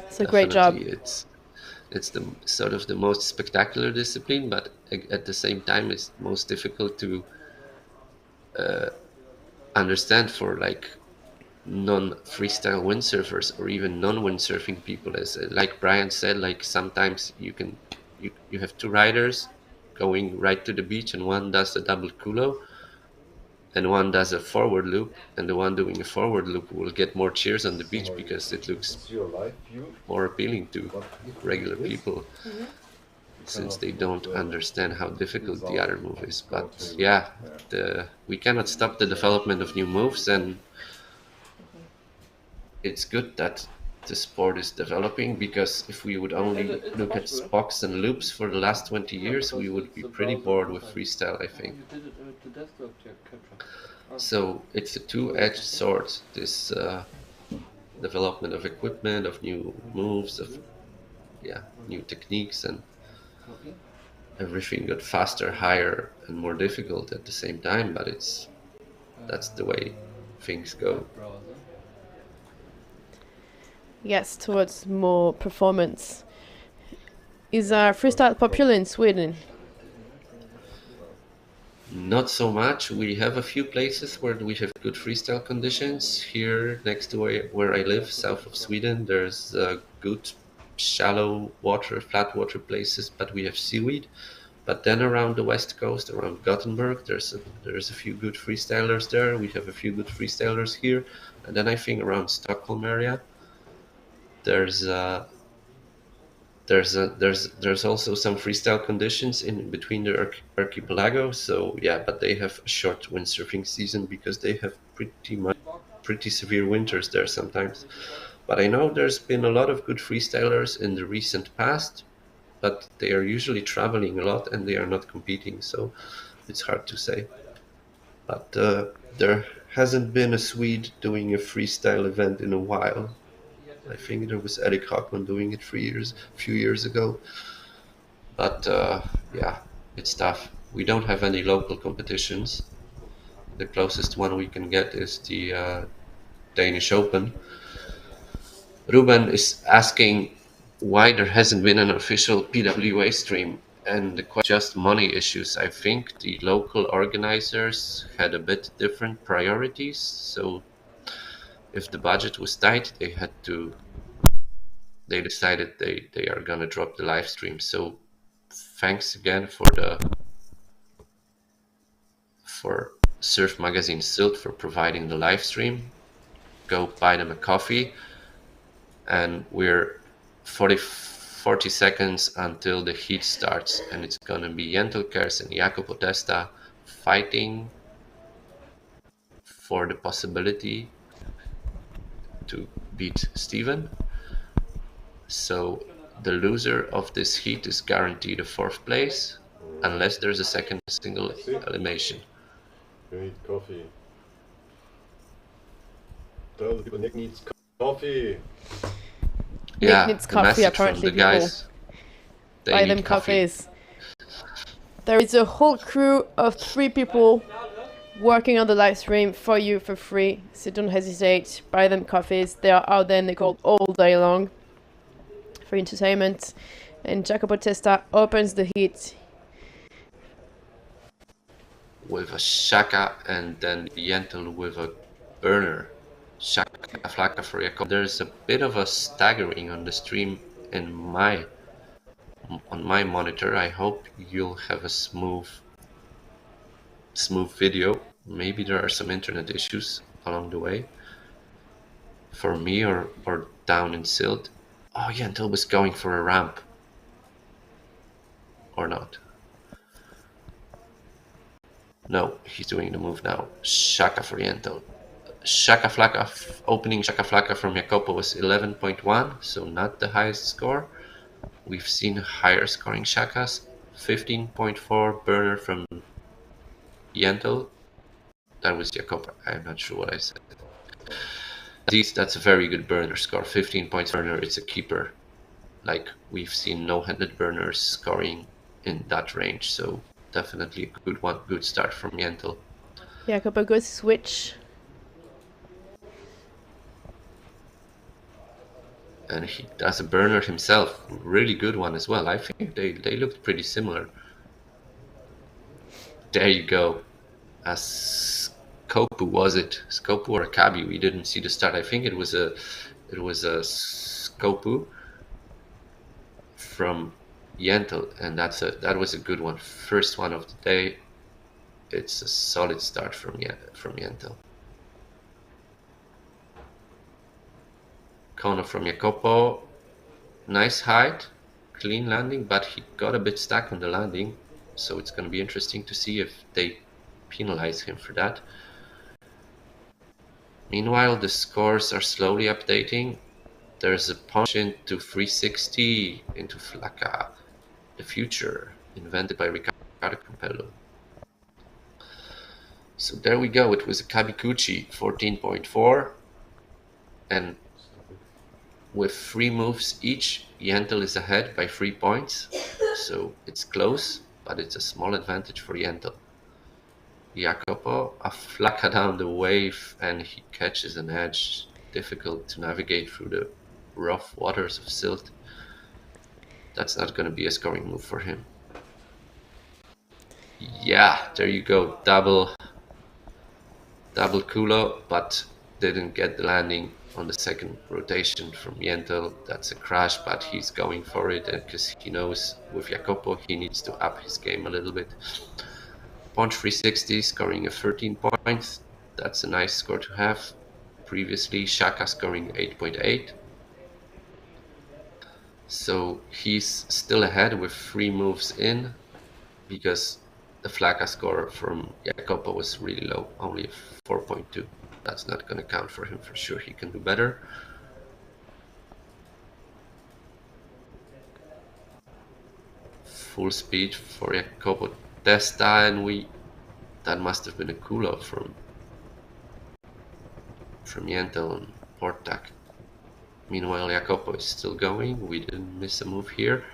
It's a great job. It's the sort of the most spectacular discipline, but at the same time it's most difficult to understand for like non-freestyle windsurfers or even non-windsurfing people. As like Brian said, like sometimes you you have two riders going right to the beach, and one does a double culo, and one does a forward loop, and the one doing a forward loop will get more cheers on the beach because it looks more appealing to regular people, since they don't understand how difficult the other move is. But yeah, we cannot stop the development of new moves, and it's good that the sport is developing, because if we would only look at spoks and loops for the last 20 years, we would be pretty bored with freestyle, I think. So it's a two-edged sword, this development of equipment, of new moves, of new techniques, and everything got faster, higher, and more difficult at the same time, but that's the way things go. Yes, towards more performance. Is freestyle popular in Sweden? Not so much. We have a few places where we have good freestyle conditions. Here, next to where I live, south of Sweden, there's good shallow water, flat water places, but we have seaweed. But then around the west coast, around Gothenburg, there's a few good freestylers there. We have a few good freestylers here, and then I think around Stockholm area, there's also some freestyle conditions in between the archipelago. So yeah, but they have a short windsurfing season because they have pretty severe winters there sometimes. But I know there's been a lot of good freestylers in the recent past, but they are usually traveling a lot and they are not competing, so it's hard to say. But there hasn't been a Swede doing a freestyle event in a while. I think there was Eric Hockman doing it a few years ago. But yeah, it's tough. We don't have any local competitions. The closest one we can get is the Danish Open. Ruben is asking why there hasn't been an official PWA stream, and the question just money issues. I think the local organizers had a bit different priorities, so if the budget was tight, they decided they are gonna drop the live stream. So thanks again for Surfmagazin Sylt for providing the live stream. Go buy them a coffee, and we're 40 seconds until the heat starts, and it's gonna be Jentel Kers and Jacopo Testa fighting for the possibility to beat Steven. So the loser of this heat is guaranteed a 4th place, unless there's a second single elimination. You need coffee. Tell the people Nick needs coffee. Yeah, Nick needs the coffee, message apparently, from the guys. They buy need them coffee. coffees. There is a whole crew of 3 people working on the live stream for you for free, so don't hesitate. Buy them coffees. They are out there in the cold all day long for entertainment. And Jacopo Testa opens the heat with a shaka, and then Jentel with a burner. Shaka flaka for Jacob. There's a bit of a staggering on the stream on my monitor. I hope you'll have a smooth video. Maybe there are some internet issues along the way for me or down in Sylt. Oh, Jentel was going for a ramp. Or not. No, he's doing the move now. Shaka for Jentel. Shaka Flaka, opening Shaka Flaka from Jacopo was 11.1, so not the highest score. We've seen higher scoring Shakas. 15.4 burner from Jentel. That was Jacopo. I'm not sure what I said. That's a very good burner score. 15 points burner, it's a keeper. Like, we've seen no-handed burners scoring in that range, so definitely a good one. Good start from Jentel. Jacopo, good switch. And he does a burner himself, really good one as well. I think they looked pretty similar. There you go. As Skopu, was it? Skopu or a Kabi? We didn't see the start. I think it was a Skopu from Yentl, and that was a good one. First one of the day. It's a solid start from Yentl. Corner from Jacopo. Nice height, clean landing, but he got a bit stuck on the landing, so it's going to be interesting to see if they penalize him for that. Meanwhile, the scores are slowly updating. There's a punch into 360 into Flacca, the future, invented by Riccardo Campello. So there we go. It was a Kabikuchi 14.4, and with 3 moves each, Yentl is ahead by 3 points. So it's close, but it's a small advantage for Yentl. Jacopo, a Flacca down the wave, and he catches an edge. Difficult to navigate through the rough waters of Sylt. That's not going to be a scoring move for him. Yeah, there you go. Double culo, but didn't get the landing on the second rotation from Yentl. That's a crash, but he's going for it because he knows with Jacopo he needs to up his game a little bit. Punch 360, scoring a 13 points. That's a nice score to have. Previously, Shaka scoring 8.8. So he's still ahead with 3 moves in, because the Flacca score from Jacopo was really low, only 4.2. That's not going to count for him for sure. He can do better. Full speed for Jacopo Testa, and that must have been a culo from Yentl on Portac. Meanwhile, Jacopo is still going. We didn't miss a move here.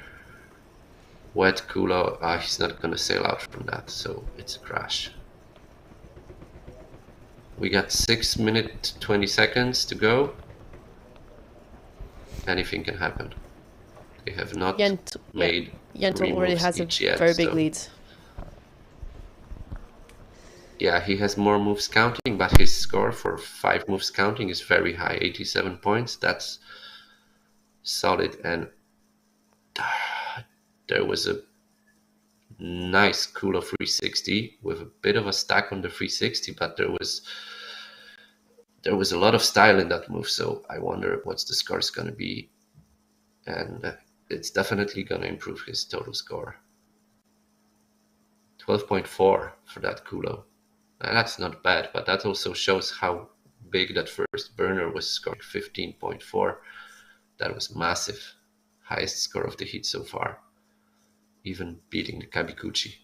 Wet culo, he's not going to sail out from that, so it's a crash. We got 6 minutes 20 seconds to go. Anything can happen. They have not made Yentl already has a very big lead. Yeah, he has more moves counting, but his score for 5 moves counting is very high, 87 points. That's solid, and there was a nice culo 360 with a bit of a stack on the 360, but there was a lot of style in that move, so I wonder what's the score is going to be, and it's definitely going to improve his total score. 12.4 for that culo. That's not bad, but that also shows how big that first burner was, scoring 15.4. That was massive. Highest score of the heat so far, even beating the Kabikuchi.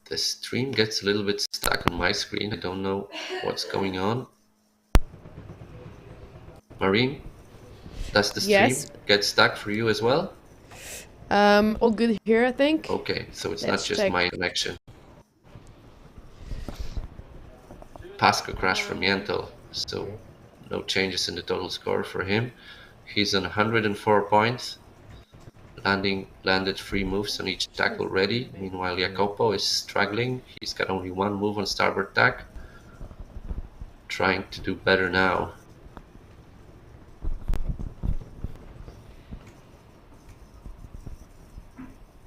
The stream gets a little bit stuck on my screen. I don't know what's going on. Marine, does the stream get stuck for you as well? All good here, I think. Okay, so it's not just my connection. Pasco crash from Yentl, so no changes in the total score for him. He's on 104 points. Landed 3 moves on each tack already. Meanwhile, Jacopo is struggling. He's got only 1 move on starboard tack. Trying to do better now.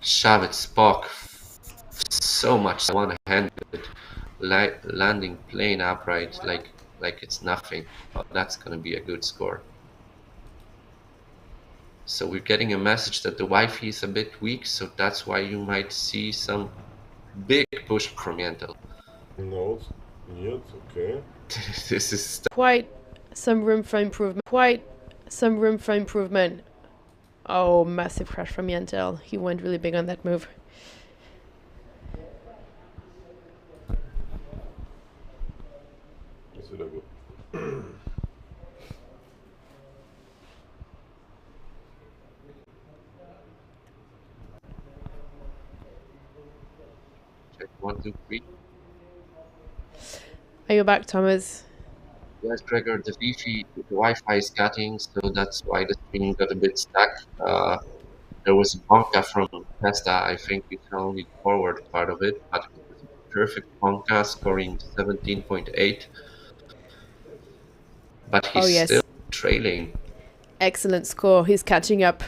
Shove it, Spock. So much one-handed. Landing plane upright like it's nothing. But that's gonna be a good score. So we're getting a message that the Wi-Fi is a bit weak, so that's why you might see some big push from Yentl. No, it's okay. This is quite some room for improvement. Oh, massive crash from Yentl. He went really big on that move. Check 1, 2, 3. Are you back, Thomas? Yes, Gregor, the Wi-Fi is cutting, so that's why the stream got a bit stuck. There was a bonka from Testa. I think we can only forward part of it, but it was a perfect bonka, scoring 17.8. But he's still trailing. Excellent score. He's catching up.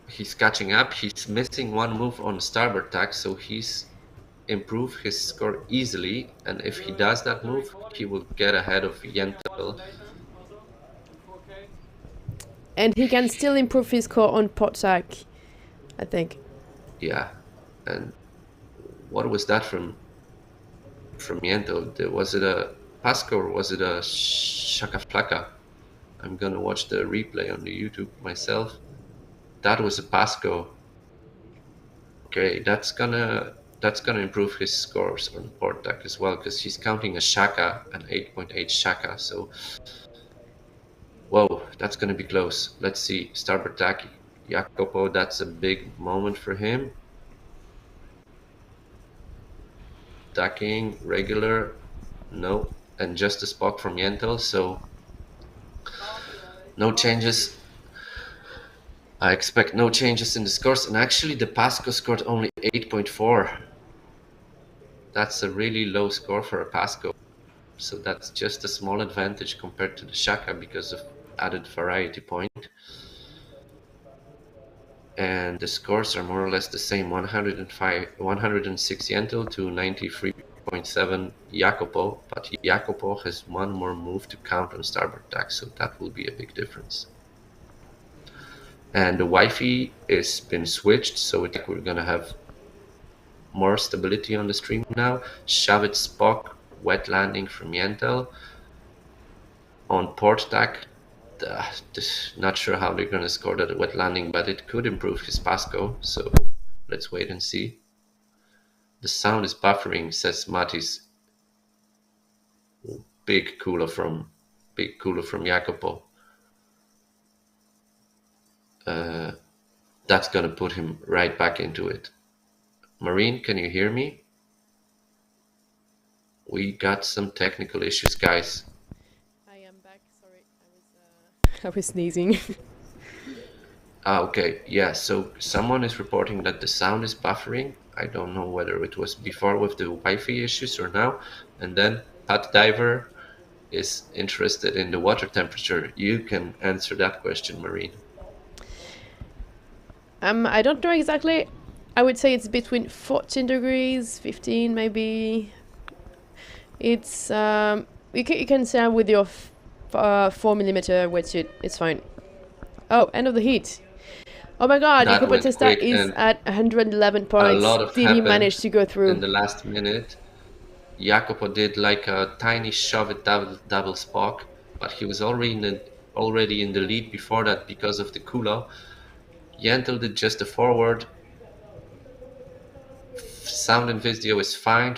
He's catching up. He's missing one move on starboard tack, so he's improved his score easily. And if he does that move, he will get ahead of Yentel. And he can still improve his score on port tack, I think. Yeah. And what was that from Yentel? Was it a Pasco or was it a Shaka Flaka? I'm gonna watch the replay on the YouTube myself. That was a Pasco. Okay, that's gonna improve his scores on port tack as well, because he's counting a Shaka, an 8.8 Shaka. So, whoa, that's gonna be close. Let's see, starboard tack, Jacopo. That's a big moment for him. Tacking regular, no, and just a spot from Yentel. So. No changes. I expect no changes in the scores. And actually, the Pasco scored only 8.4. That's a really low score for a Pasco. So that's just a small advantage compared to the Shaka because of added variety point. And the scores are more or less the same: 106 Yentel to 93.7 Jacopo, but Jacopo has one more move to count on starboard tack, so that will be a big difference. And the Wi-Fi has been switched, so we're gonna have more stability on the stream now. Shavit Spock, wet landing from Yentel. On port tack, not sure how they're gonna score that wet landing, but it could improve his Pasco, so let's wait and see. The sound is buffering, says Matis. Big cooler from Jacopo. That's gonna put him right back into it. Marine, can you hear me? We got some technical issues, guys. I am back. Sorry, I was sneezing. Okay, yeah. So someone is reporting that the sound is buffering. I don't know whether it was before with the Wi-Fi issues or now. And then Pat Diver is interested in the water temperature. You can answer that question, Marine. I don't know exactly. I would say it's between 14 degrees, 15 maybe. It's you can sail with your 4mm wetsuit. It's fine. Oh, end of the heat. Oh my God, Jacopo Testa is at 111 points. Did he manage to go through? In the last minute, Jacopo did like a tiny shove at double Spock, but he was already in the lead before that because of the culo. Yentel did just a forward. Sound and video is fine.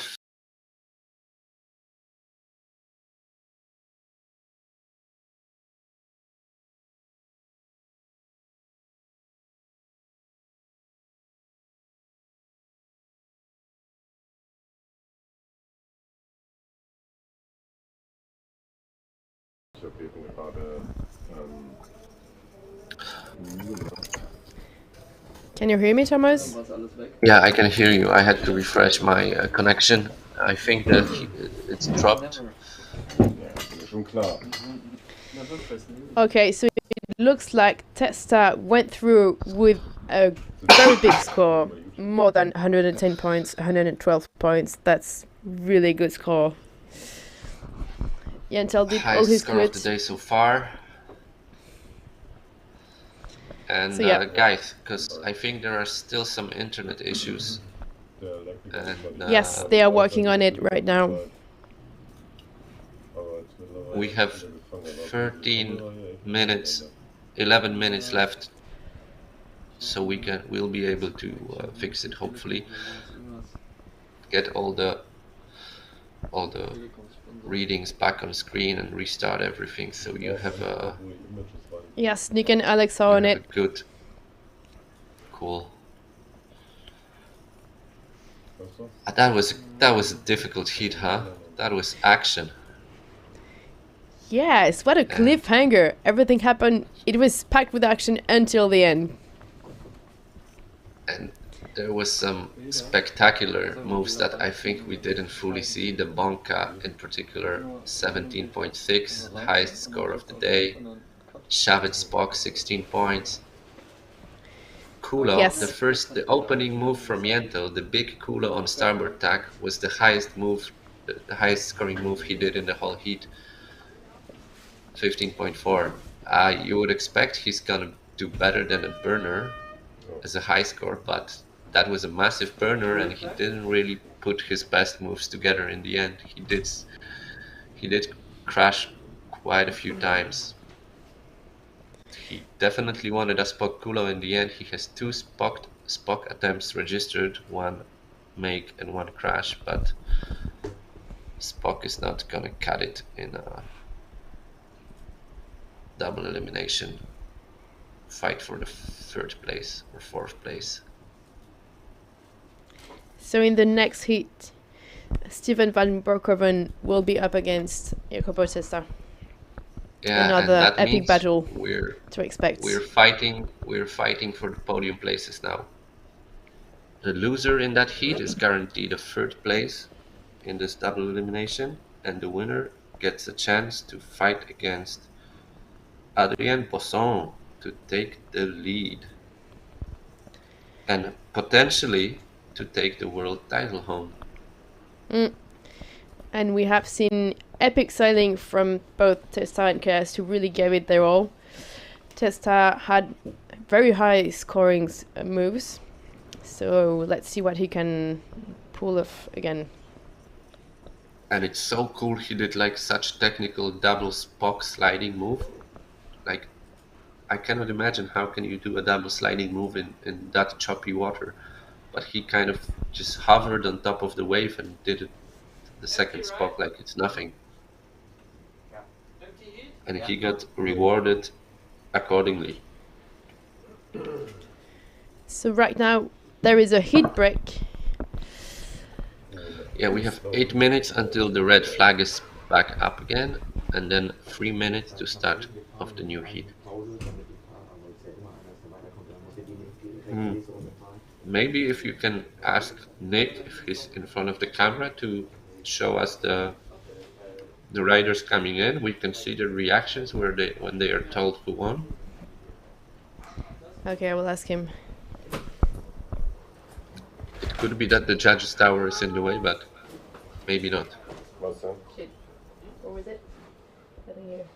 Can you hear me, Thomas? Yeah, I can hear you. I had to refresh my connection. I think that it's dropped. Okay, so it looks like Testa went through with a very big score, more than 110 points, 112 points. That's really good score. Yentel did all his score of the day so far. And so, yeah. Guys, because I think there are still some internet issues. And, yes, they are working on it right now. We have 13 minutes, 11 minutes left, so we'll be able to fix it. Hopefully, get all the readings back on screen and restart everything. So you have a yes, Nick and Alex are on it. Good, cool. That was a difficult heat, huh? That was action. Yes, what a cliffhanger. Everything happened. It was packed with action until the end. And there was some spectacular moves that I think we didn't fully see. The Bonka in particular, 17.6, highest score of the day. Shavit Spock 16 points. Kulo, Yes. the opening move from Yento, the big Kulo on starboard tack, was the highest scoring move he did in the whole heat. 15.4. You would expect he's gonna do better than a burner as a high score, but that was a massive burner, and he didn't really put his best moves together in the end. He did crash quite a few times. He definitely wanted a Spock Kulo in the end. He has 2 Spock attempts registered, 1 make and 1 crash, but Spock is not gonna cut it in a double elimination fight for the 3rd place or 4th place. So in the next heat, Steven van Broekhoven will be up against Jacopo Testa. Yeah, another and that epic means battle we're to expect. We're fighting for the podium places now. The loser in that heat is guaranteed a 3rd place in this double elimination, and the winner gets a chance to fight against Adrien Bosson to take the lead and potentially to take the world title home. And we have seen epic sailing from both Testa and Chaos, who really gave it their all. Testa had very high scoring moves, so let's see what he can pull off again. And it's so cool he did like such technical double Spock sliding move. Like, I cannot imagine how can you do a double sliding move in that choppy water. But he kind of just hovered on top of the wave and did it, the second Spock, like it's nothing. And he got rewarded accordingly. So right now there is a heat break. Yeah, we have 8 minutes until the red flag is back up again, and then 3 minutes to start of the new heat. Maybe if you can ask Nick if he's in front of the camera to show us the riders coming in, we can see the reactions when they are told who won. Okay, I will ask him. It could be that the judges' tower is in the way, but maybe not. Shit. What was it? Nothing here.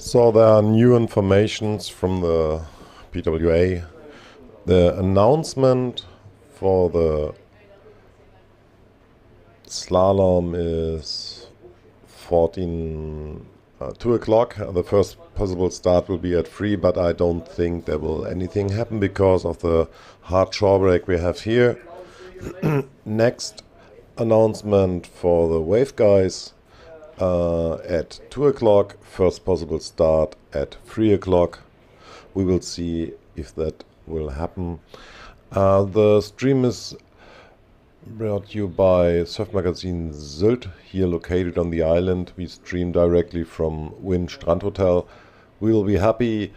So there are new informations from the PWA. The announcement for the slalom is 2 o'clock. The first possible start will be at 3, but I don't think there will anything happen because of the hard shore break we have here. Next announcement for the wave guys at 2 o'clock, first possible start at 3 o'clock. We will see if that will happen. The stream is brought to you by Surfmagazin Sylt, here located on the island. We stream directly from Strandhotel. We will be happy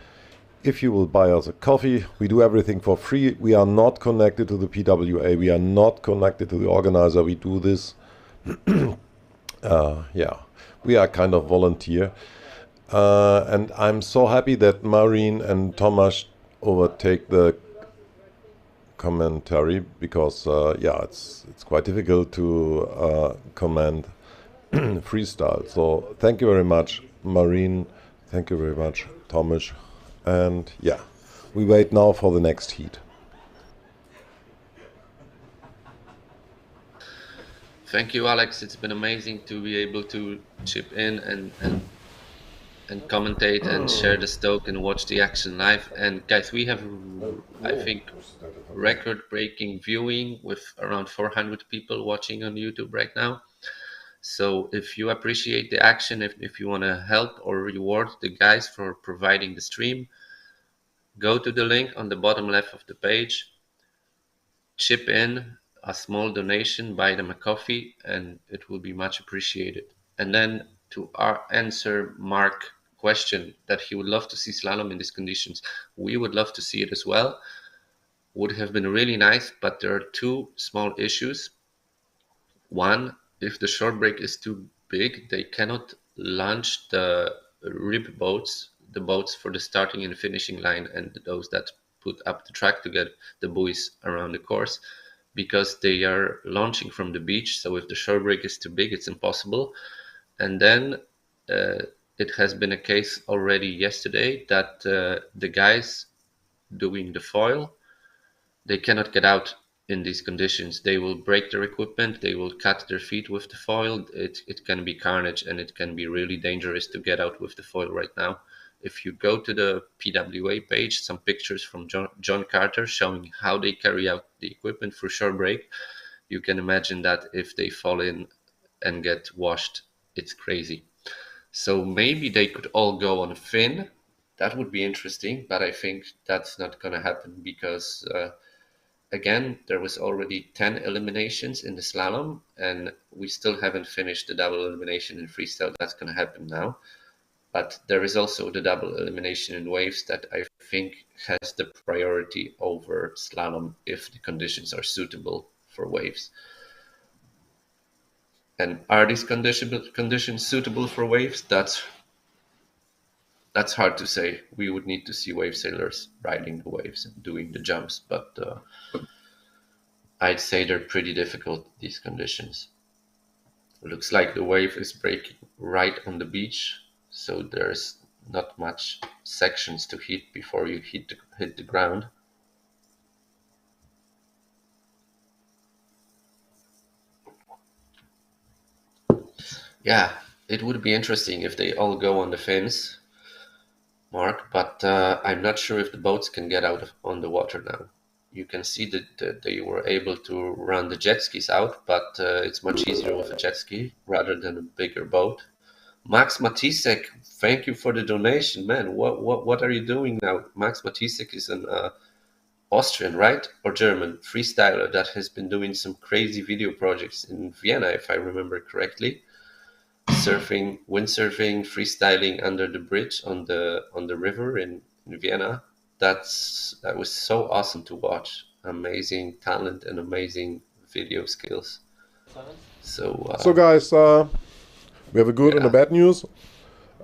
if you will buy us a coffee. We do everything for free. We are not connected to the PWA. We are not connected to the organizer. We do this. Yeah, we are kind of volunteer. And I'm so happy that Maureen and Tomasz overtake the commentary because yeah, it's quite difficult to comment freestyle. So thank you very much, Maureen. Thank you very much, Tomasz. And yeah, we wait now for the next heat. Thank you, Alex. It's been amazing to be able to chip in and commentate and share the stoke and watch the action live. And guys, we have, I think, record-breaking viewing with around 400 people watching on YouTube right now. So if you appreciate the action, if you want to help or reward the guys for providing the stream, go to the link on the bottom left of the page, chip in a small donation, buy them a coffee, and it will be much appreciated. And then to answer Mark's question that he would love to see slalom in these conditions, we would love to see it as well. Would have been really nice, but there are two small issues. One, if the short break is too big, they cannot launch the rib boats, the boats for the starting and finishing line, and those that put up the track to get the buoys around the course, because they are launching from the beach. So if the short break is too big, it's impossible. And then it has been a case already yesterday that the guys doing the foil, they cannot get out in these conditions. They will break their equipment, they will cut their feet with the foil. It can be carnage, and it can be really dangerous to get out with the foil right now. If you go to the PWA page, some pictures from John Carter showing how they carry out the equipment for short break, you can imagine that if they fall in and get washed, it's crazy. So maybe they could all go on a fin. That would be interesting, but I think that's not going to happen because again, there was already 10 eliminations in the slalom, and we still haven't finished the double elimination in freestyle. That's going to happen now. But there is also the double elimination in waves that I think has the priority over slalom if the conditions are suitable for waves. And are these conditions suitable for waves? That's hard to say. We would need to see wave sailors riding the waves and doing the jumps, but I'd say they're pretty difficult, these conditions. It looks like the wave is breaking right on the beach, so there's not much sections to hit before you hit the ground. Yeah, it would be interesting if they all go on the fins, Mark, but I'm not sure if the boats can get out on the water now. You can see that they were able to run the jet skis out, but it's much easier with a jet ski rather than a bigger boat. Max Matisek, thank you for the donation, man. What are you doing now? Max Matisek is an Austrian, right, or German freestyler that has been doing some crazy video projects in Vienna, if I remember correctly. Surfing, windsurfing, freestyling under the bridge on the river in Vienna. That was so awesome to watch. Amazing talent and amazing video skills. So guys, we have a good and a bad news.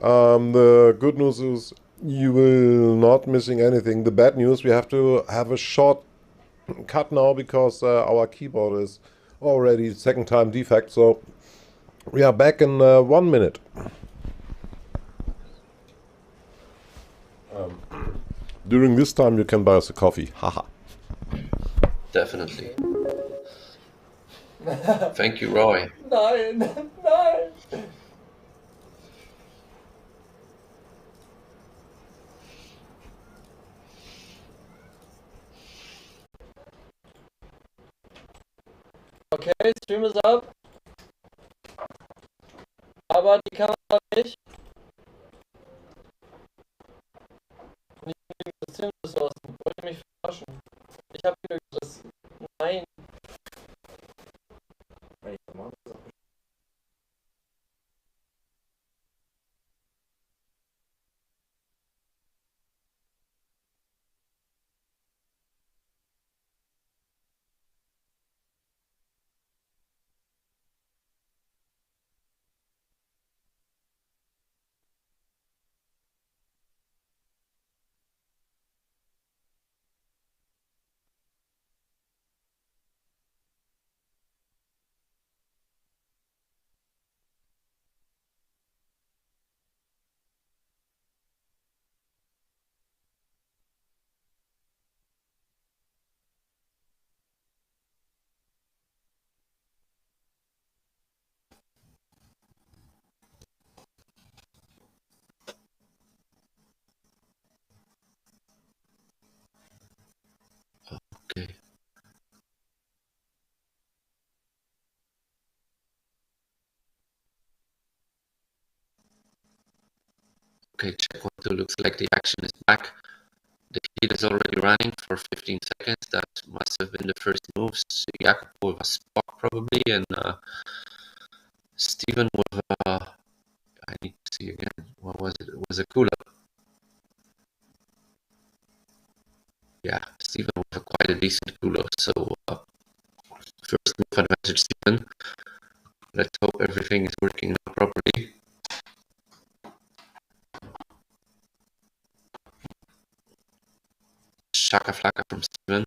The good news is you will not missing anything. The bad news, we have to have a short cut now because our keyboard is already second time defect. So we are back in 1 minute. During this time you can buy us a coffee. Haha. Definitely. Thank you, Roy. Nein, nein. Okay, Stream is up. Aber die Kamera nicht. Und ich will das System ressourcen. Wollt ihr mich verarschen? Ich hab wieder das. Nein. Okay, check 1, 2, looks like the action is back. The heat is already running for 15 seconds. That must have been the first moves. Jacopo with a Spock probably, and Steven with I need to see again. What was it? It was a Kula. Yeah, Steven with quite a decent Kula. So first move advantage, Steven. Let's hope everything is working out properly. Shaka Flaka from Steven.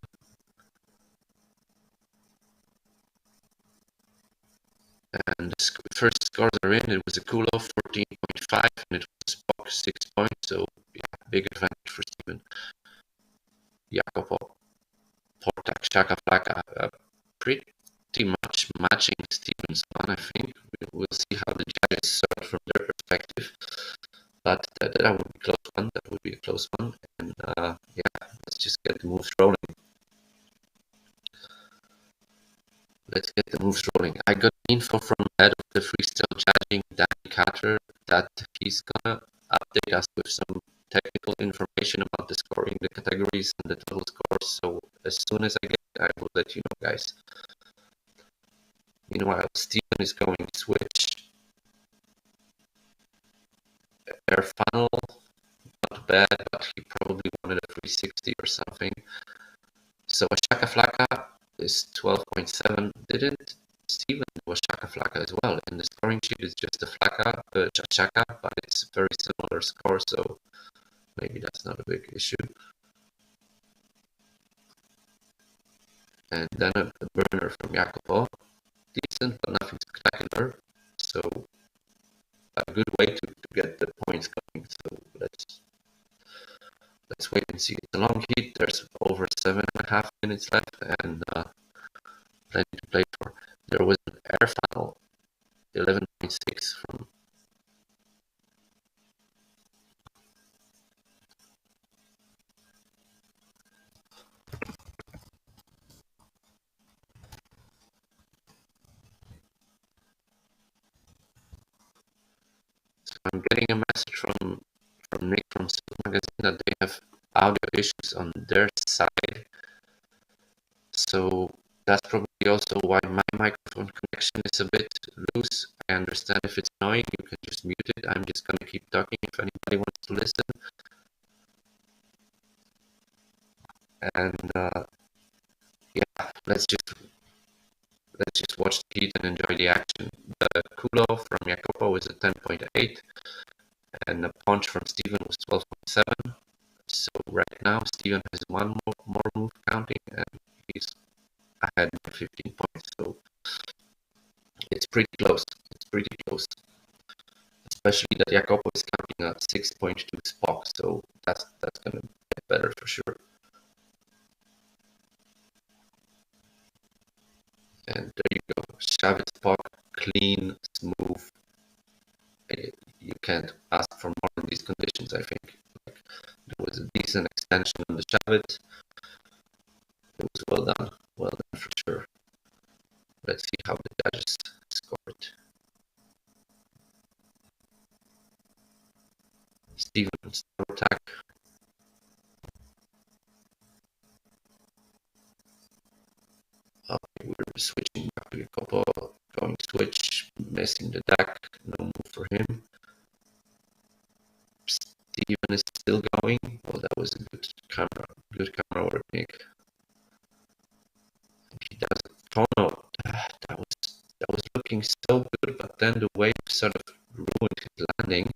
And the first scores are in. It was a Kulo 14.5 and it was Spock 6 points. So yeah, big advantage for Steven. Jacopo, Portak, Shaka Flaka, pretty much matching Steven's one, I think. We'll see how the judges sort from their perspective. But that would be a close one. That would be a close one. And yeah, let's just get the moves rolling. Let's get the moves rolling. I got info from head of the freestyle judging, Danny Carter, that he's gonna update us with some technical information about the scoring, the categories, and the total scores. So as soon as I get it, I will let you know, guys. Meanwhile, Steven is going to switch. Air funnel, not bad, but he probably wanted a 360 or something. So a Shaka Flaka is 12.7. Didn't Steven do a Shaka Flaka as well? And the scoring sheet is just a Flaka, Shaka, but it's very similar score, so maybe that's not a big issue. And then a burner from Jacopo. Decent, but nothing spectacular. So a good way to get the points going. So let's wait and see. It's a long heat. There's over 7.5 minutes left and plenty to play for. There was an air funnel, 11.6 from. So I'm getting a message from Nick from Surfmagazin that they have audio issues on their side. So that's probably also why my microphone connection is a bit loose. I understand if it's annoying, you can just mute it. I'm just going to keep talking if anybody wants to listen. And yeah, let's just watch the heat and enjoy the action. The Kulo from Jacopo was a 10.8 and the punch from Steven was 12.7. So right now Steven has one more move counting and he's ahead by 15 points. So it's pretty close. It's pretty close. Especially that Jacopo is counting at 6.2 Spock, so that's gonna get better for sure. And there you go. Shavit Spock, clean, smooth. You can't ask for more in these conditions, I think. Like, there was a decent extension on the Shavit. It was well done for sure. Let's see how the judges scored. Steven star attack. Okay, we're switching back to Jacopo, going switch, missing the deck, no move for him. Steven is still going. Well, that was a good camera work, Nick. He does a phono. That was looking so good, but then the wave sort of ruined his landing.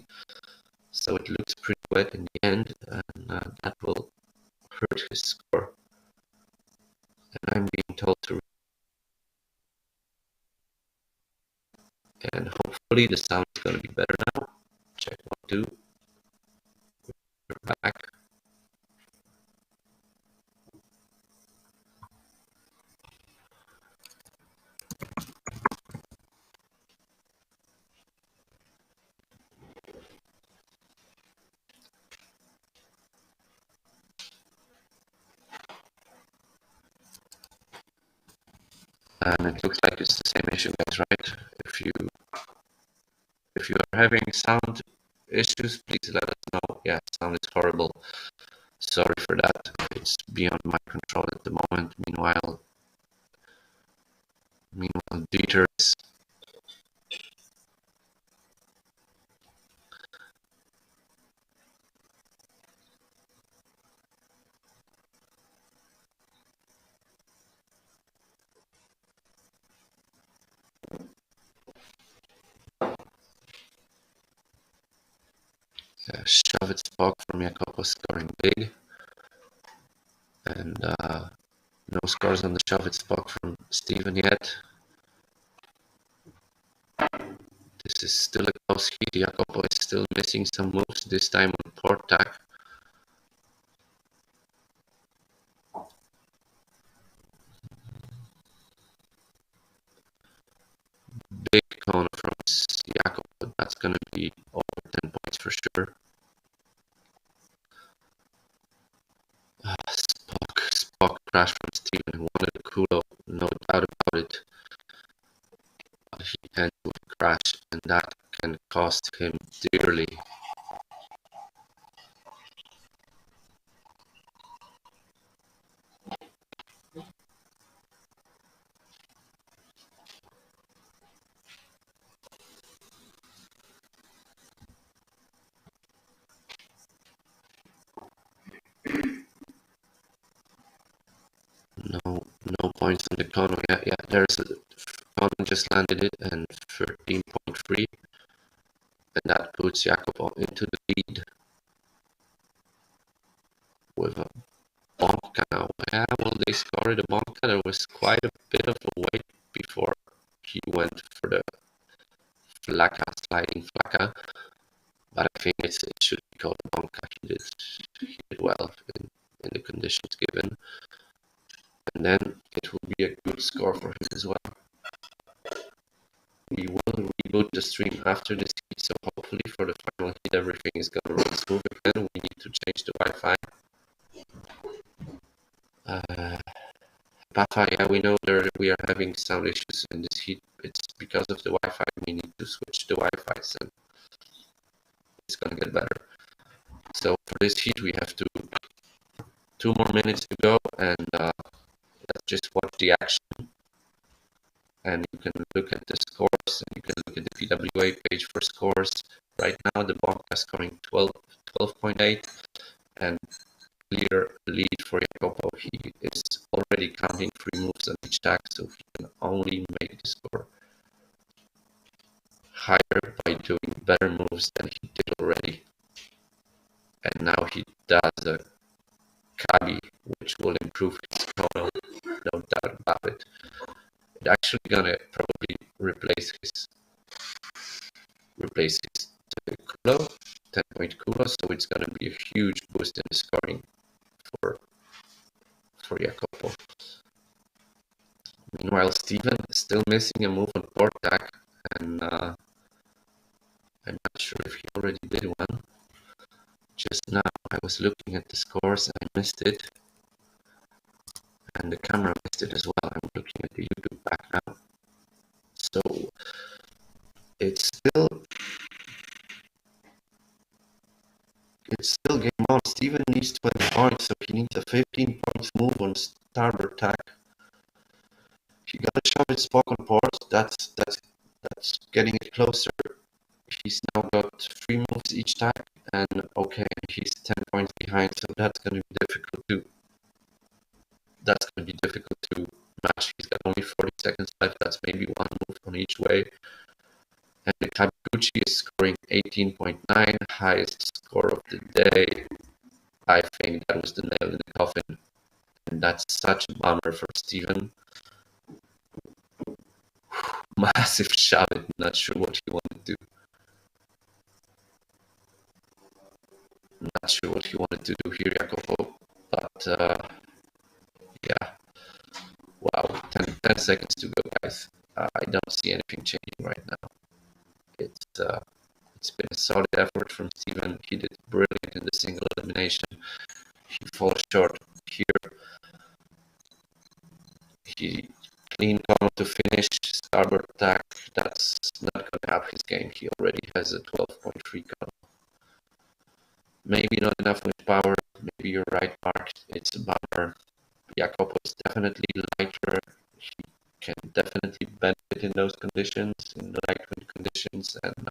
So it looks pretty wet in the end, and that will hurt his score. And I'm being told to. And hopefully the sound is going to be better now. Check 1, 2. We're back. And it looks like it's the same issue, guys, right? If you are having sound issues, please let us yeah, sound is horrible. Sorry for that. It's beyond my control at the moment. Meanwhile, Dieter's shove it spock from Jacopo scoring big, and no scores on the shove it spock from Steven yet. This is still a close heat. Jacopo is still missing some moves, this time on port tack. Big corner from Jacopo. That's going to be over 10 points for sure. Spock crash from Steven, who wanted a culo, no doubt about it. But he can't do a crash, and that can cost him dearly. No points on the Kono. Yeah, there's a Kono just landed it, and 13.3, and that puts Jacopo into the lead with a bonka now. Yeah, well, they scored a bonka. There was quite a bit of a wait before he went for the sliding flaka, but I think it should be called a bonka. He did well in the conditions given. And then it will be a good score for him as well. We will reboot the stream after this heat, so hopefully for the final heat everything is going to run smooth again. We need to change the Wi-Fi. Bafa, yeah, we know we are having sound issues in this heat. It's because of the Wi-Fi. We need to switch the Wi-Fi, and it's going to get better. So for this heat we have 2 more minutes to go, and let's just watch the action, and you can look at the scores, and you can look at the PWA page for scores. Right now the Bonka is scoring 12.8, and clear lead for Jacopo. He is already counting 3 moves on each tack, so he can only make the score higher by doing better moves than he did already. And now he does a Kagi, which will improve his Kono, no doubt about it. It's actually gonna probably replace his Kulo, 10-point Kulo, so it's gonna be a huge boost in the scoring for Jacopo. Meanwhile, Steven is still missing a move on port tack, and I'm not sure if he already did one. Just now I was looking at the scores and I missed it, and the camera missed it as well. I'm looking at the YouTube back now. So it's still game on. Steven needs 20 points, so he needs a 15 points move on starboard tack. He got a shove it spock on port. That's getting it closer. He's now got 3 moves each tack, and okay, he's 10 points behind, so that's going to be difficult to match. He's got only 40 seconds left. That's maybe 1 move on each way. And the Kabuchi is scoring 18.9, highest score of the day. I think that was the nail in the coffin, and that's such a bummer for Steven. Massive shot. I'm not sure what he wanted to do. Not sure what he wanted to do here, Jacopo, but yeah. Wow, 10 seconds to go, guys. I don't see anything changing right now. It's been a solid effort from Steven. He did brilliant in the single elimination. He falls short here. He clean Kono to finish, starboard tack. That's not going to help his game. He already has a 12.3 Kono. maybe not enough wind power. Maybe you're right, Mark. It's a bummer. Jacopo is definitely lighter. He can definitely benefit in those conditions, in the light wind conditions, and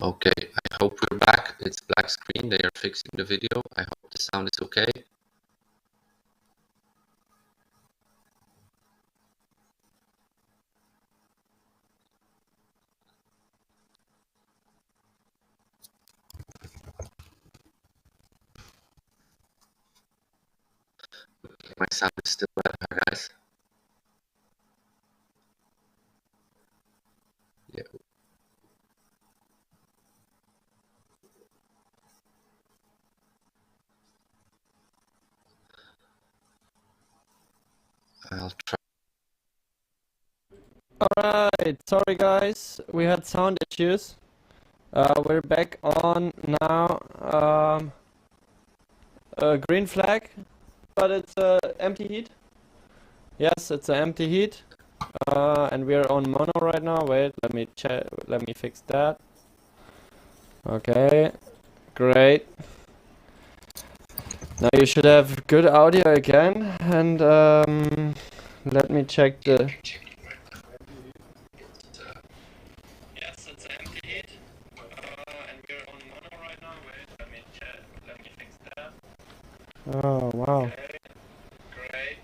okay, I hope we're back. It's black screen. They are fixing the video. I hope the sound is okay. My sound is still bad, guys. Yeah. I'll try. Alright, sorry guys, we had sound issues. We're back on now. A green flag, but it's empty heat. Yes, it's an empty heat. And we're on mono right now. Wait, let me check. Let me fix that. Okay, great. Now you should have good audio again. And let me check the. Yes, it's empty heat. And we're on mono right now. Wait, let me check. Let me fix that. Oh wow. Okay, great.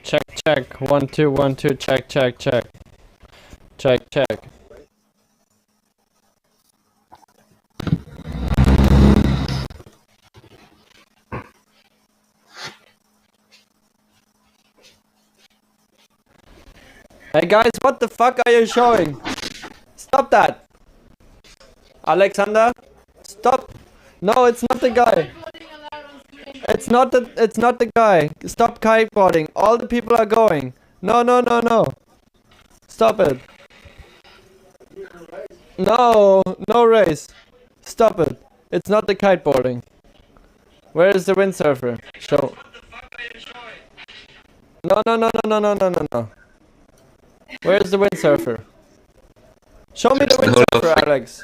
Check, check. 1 2 1 2. Check, check, check. Check, check. Hey guys, what the fuck are you showing? Stop that! Alexander, stop! No, it's not the guy. It's not the guy. Stop kiteboarding. All the people are going. No, no, no, no. Stop it. No, no race. Stop it. It's not the kiteboarding. Where is the windsurfer? Show. No, no, no, no, no, no, no, no, no. Where is the windsurfer? Show me the windsurfer, Alex.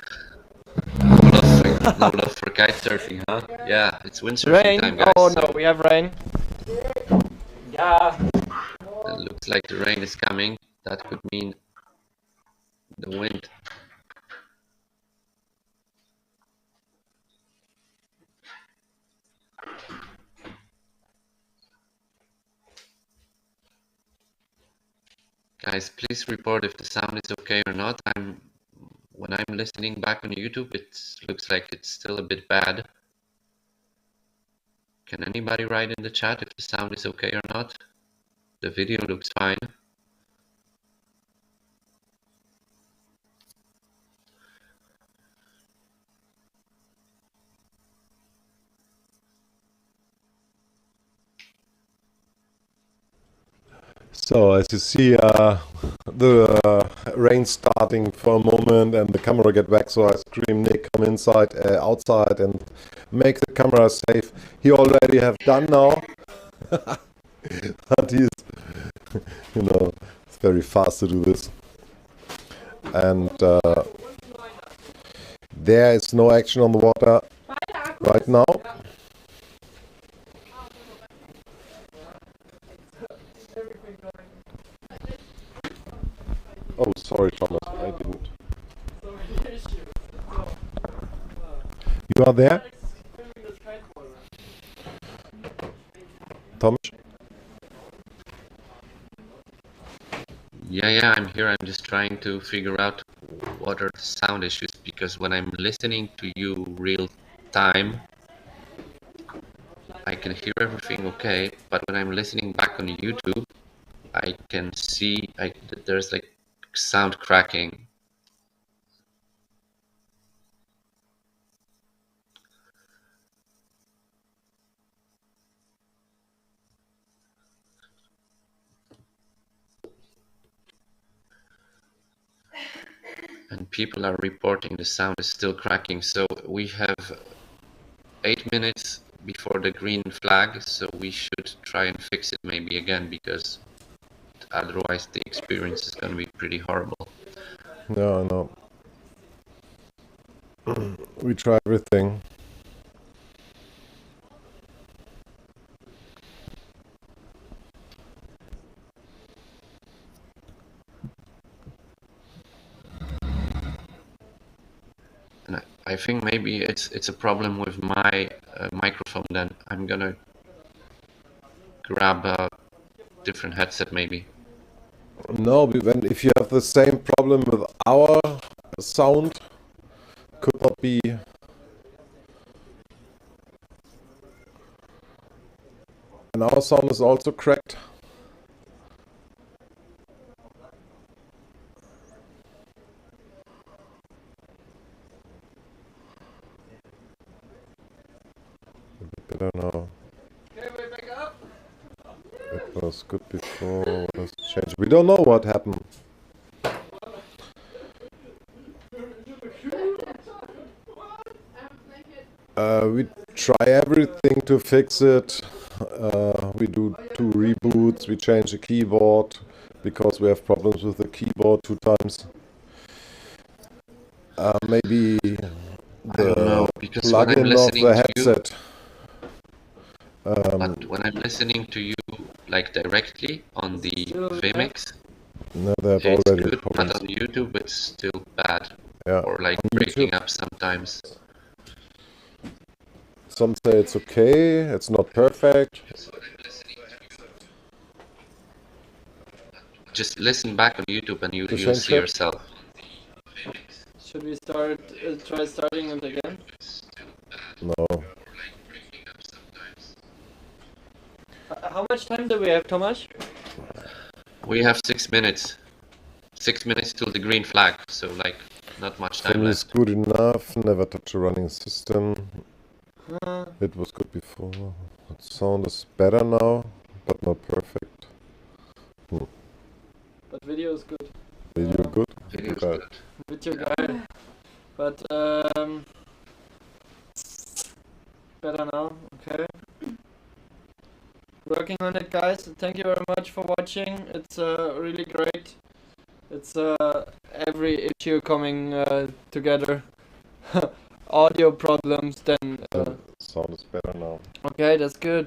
No love for kite surfing, huh? Yeah, it's windsurfing Rain. time, guys. Oh no, we have rain. Yeah. It looks like the rain is coming. That could mean the wind. Guys, please report if the sound is okay or not. When I'm listening back on YouTube, it looks like it's still a bit bad. Can anybody write in the chat if the sound is okay or not? The video looks fine. So as you see, the rain starting for a moment and the camera get back, so I scream, Nick, come outside and make the camera safe. He already have done now, but he's, it's very fast to do this. And there is no action on the water right now. Oh, sorry, Thomas, I didn't. You are there? Thomas? Yeah, I'm here. I'm just trying to figure out what are the sound issues, because when I'm listening to you real time, I can hear everything okay, but when I'm listening back on YouTube, I can see that there's like sound cracking. And people are reporting the sound is still cracking, so we have 8 minutes before the green flag, so we should try and fix it maybe again, because otherwise the experience is going to be pretty horrible. Yeah, I know. We try everything. And I think maybe it's a problem with my microphone. Then I'm gonna grab a different headset maybe. No, if you have the same problem with our sound, could not be. And our sound is also cracked. I don't know. It was good before. What has changed? We don't know what happened. We try everything to fix it. We do 2 reboots. We change the keyboard because we have problems with the keyboard 2 times. Maybe the plug-in of the headset. But when I'm listening to you like directly on the Vmix, no, they have it's already good, problems. but on YouTube it's still bad. Yeah. Or like On breaking YouTube, up sometimes. some say it's okay, it's not perfect. Just listen back on YouTube and you'll same see shit? yourself. Should we try starting it again? No. How much time do we have, Thomas? We have 6 minutes. 6 minutes till the green flag, so like not much For time me it's left. good enough. Never touch a running system. It was good before. The sound is better now, but not perfect. But video is good. Video good? Video's Right. good. Video guy. But better now. Okay. Working on it, guys. Thank you very much for watching. It's really great. It's every issue coming together. Audio problems, then Sound is better now. okay, that's good.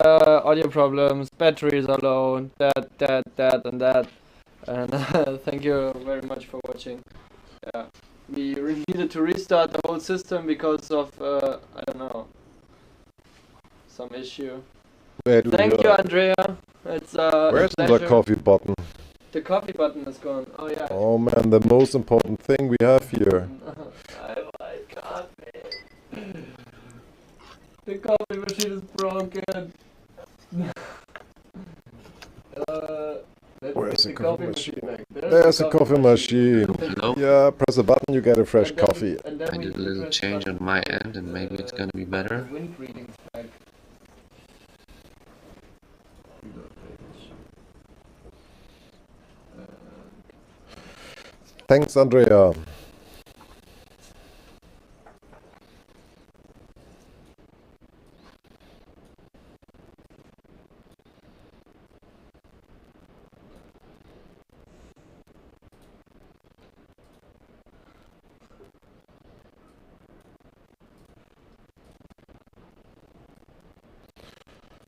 Audio problems, batteries are low, that, and that. And thank you very much for watching. Yeah, we needed to restart the whole system because of I don't know, some issue. Where do Thank you, Andrea. It's a Where's the pleasure. coffee button? The coffee button is gone. Oh yeah. Oh man, the most important thing we have here. I like coffee. The coffee machine is broken. Where's the coffee machine? back. There's a coffee machine. Hello? Yeah, press a button, you get a fresh coffee. I did a little change on my end, and maybe it's gonna be better. Wind readings back. Thanks, Andrea.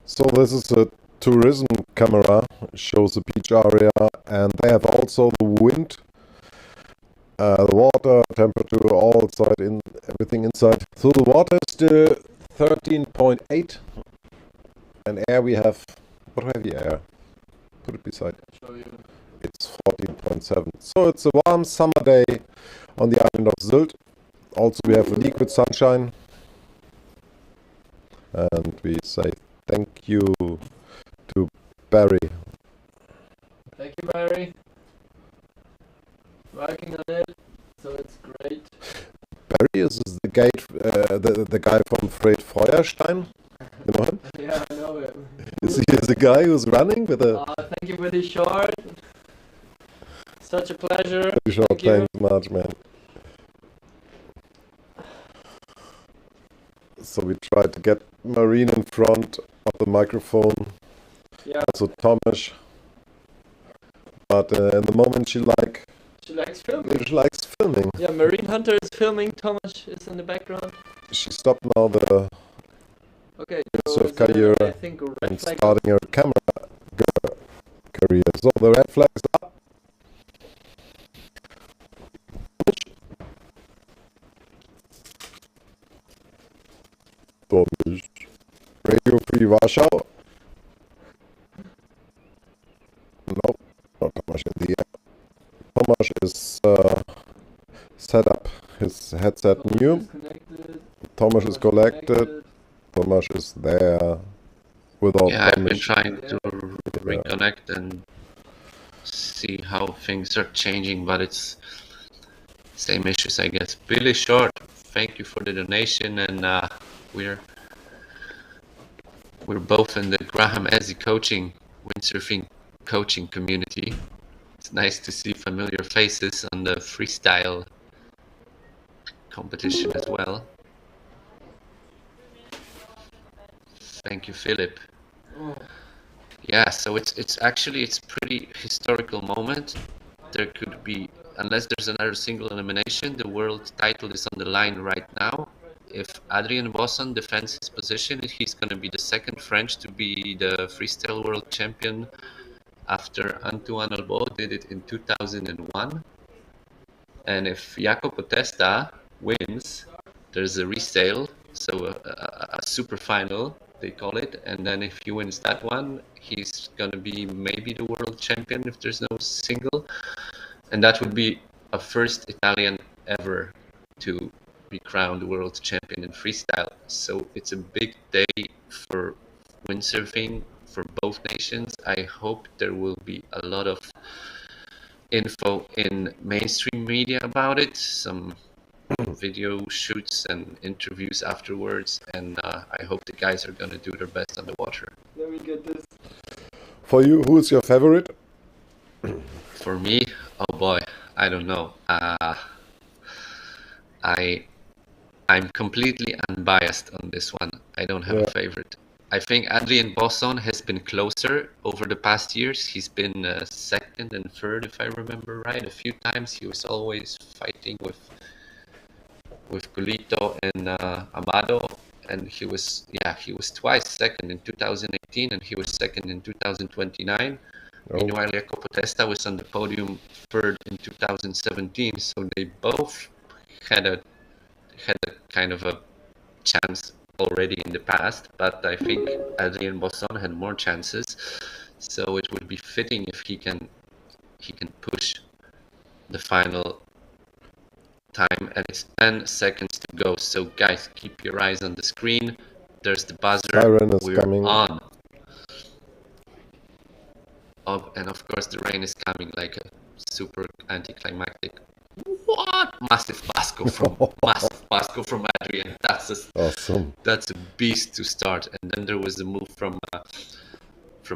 So this is a tourism camera, shows the beach area, and they have also the wind, the water, temperature, all inside, everything inside. So the water is still 13.8, and air we have, what have you air? Put it beside. Show you. It's 14.7. So it's a warm summer day on the island of Sylt. Also we have liquid sunshine, and we say thank you to Barry. Thank you, Barry. Working on it, so it's great. Barry is the guy from Fred Feuerstein. You know him? Yeah, I know it. Is he the guy who's running with a Thank you, Willie Short. Such a pleasure. pretty short? Thank you. Thanks much, man. So we tried to get Marine in front of the microphone. Yeah, Also Thomas. But in the moment she likes filming. likes filming. Yeah, Marine Hunter is filming. Thomas is in the background. She stopped now the Okay, Windsurf so career I think a red and flag. starting her camera career. So the red flag is up. Thomas. Radio Free Warschau. No, not Thomas in the air. Thomas is set up his headset new. Disconnected. Thomas is collected. Thomas is there without Yeah, I've been permission. trying to reconnect and see how things are changing, but it's same issues, I guess. Billy Short, thank you for the donation, and we're both in the Graham Ezzy coaching, windsurfing coaching community. It's nice to see familiar faces on the freestyle competition as well. Thank you, Philip. Oh, Yeah, so it's actually pretty historical moment. There could be, unless there's another single elimination, the world title is on the line right now. If Adrien Bosson defends his position, he's going to be the second French to be the freestyle world champion after Antoine Albo did it in 2001. And if Jacopo Testa wins, there's a resale, so a super final, they call it. And then if he wins that one, he's going to be maybe the world champion if there's no single. And that would be a first Italian ever to be crowned world champion in freestyle. So it's a big day for windsurfing for both nations. I hope there will be a lot of info in mainstream media about it, some video shoots and interviews afterwards, and I hope the guys are going to do their best on the water. let me get this. For you, who is your favorite? For me, oh boy, I don't know. I'm completely unbiased on this one. I don't have a favorite. I think Adrien Bosson has been closer over the past years. He's been second and third, if I remember right. A few times he was always fighting with Gulito and Amado, and he was twice second in 2018, and he was second in 2029. Meanwhile, Jacopo Testa was on the podium third in 2017, so they both had a kind of a chance already in the past, but I think Adrien Bosson had more chances, so it would be fitting if he can he can push the final time, and it's 10 seconds to go. So guys, keep your eyes on the screen. There's the buzzer. Siren is We're coming. on. And of course the rain is coming, like a super anticlimactic. What? Massive Pasco from Adrian. Awesome. That's a beast to start. And then there was a move from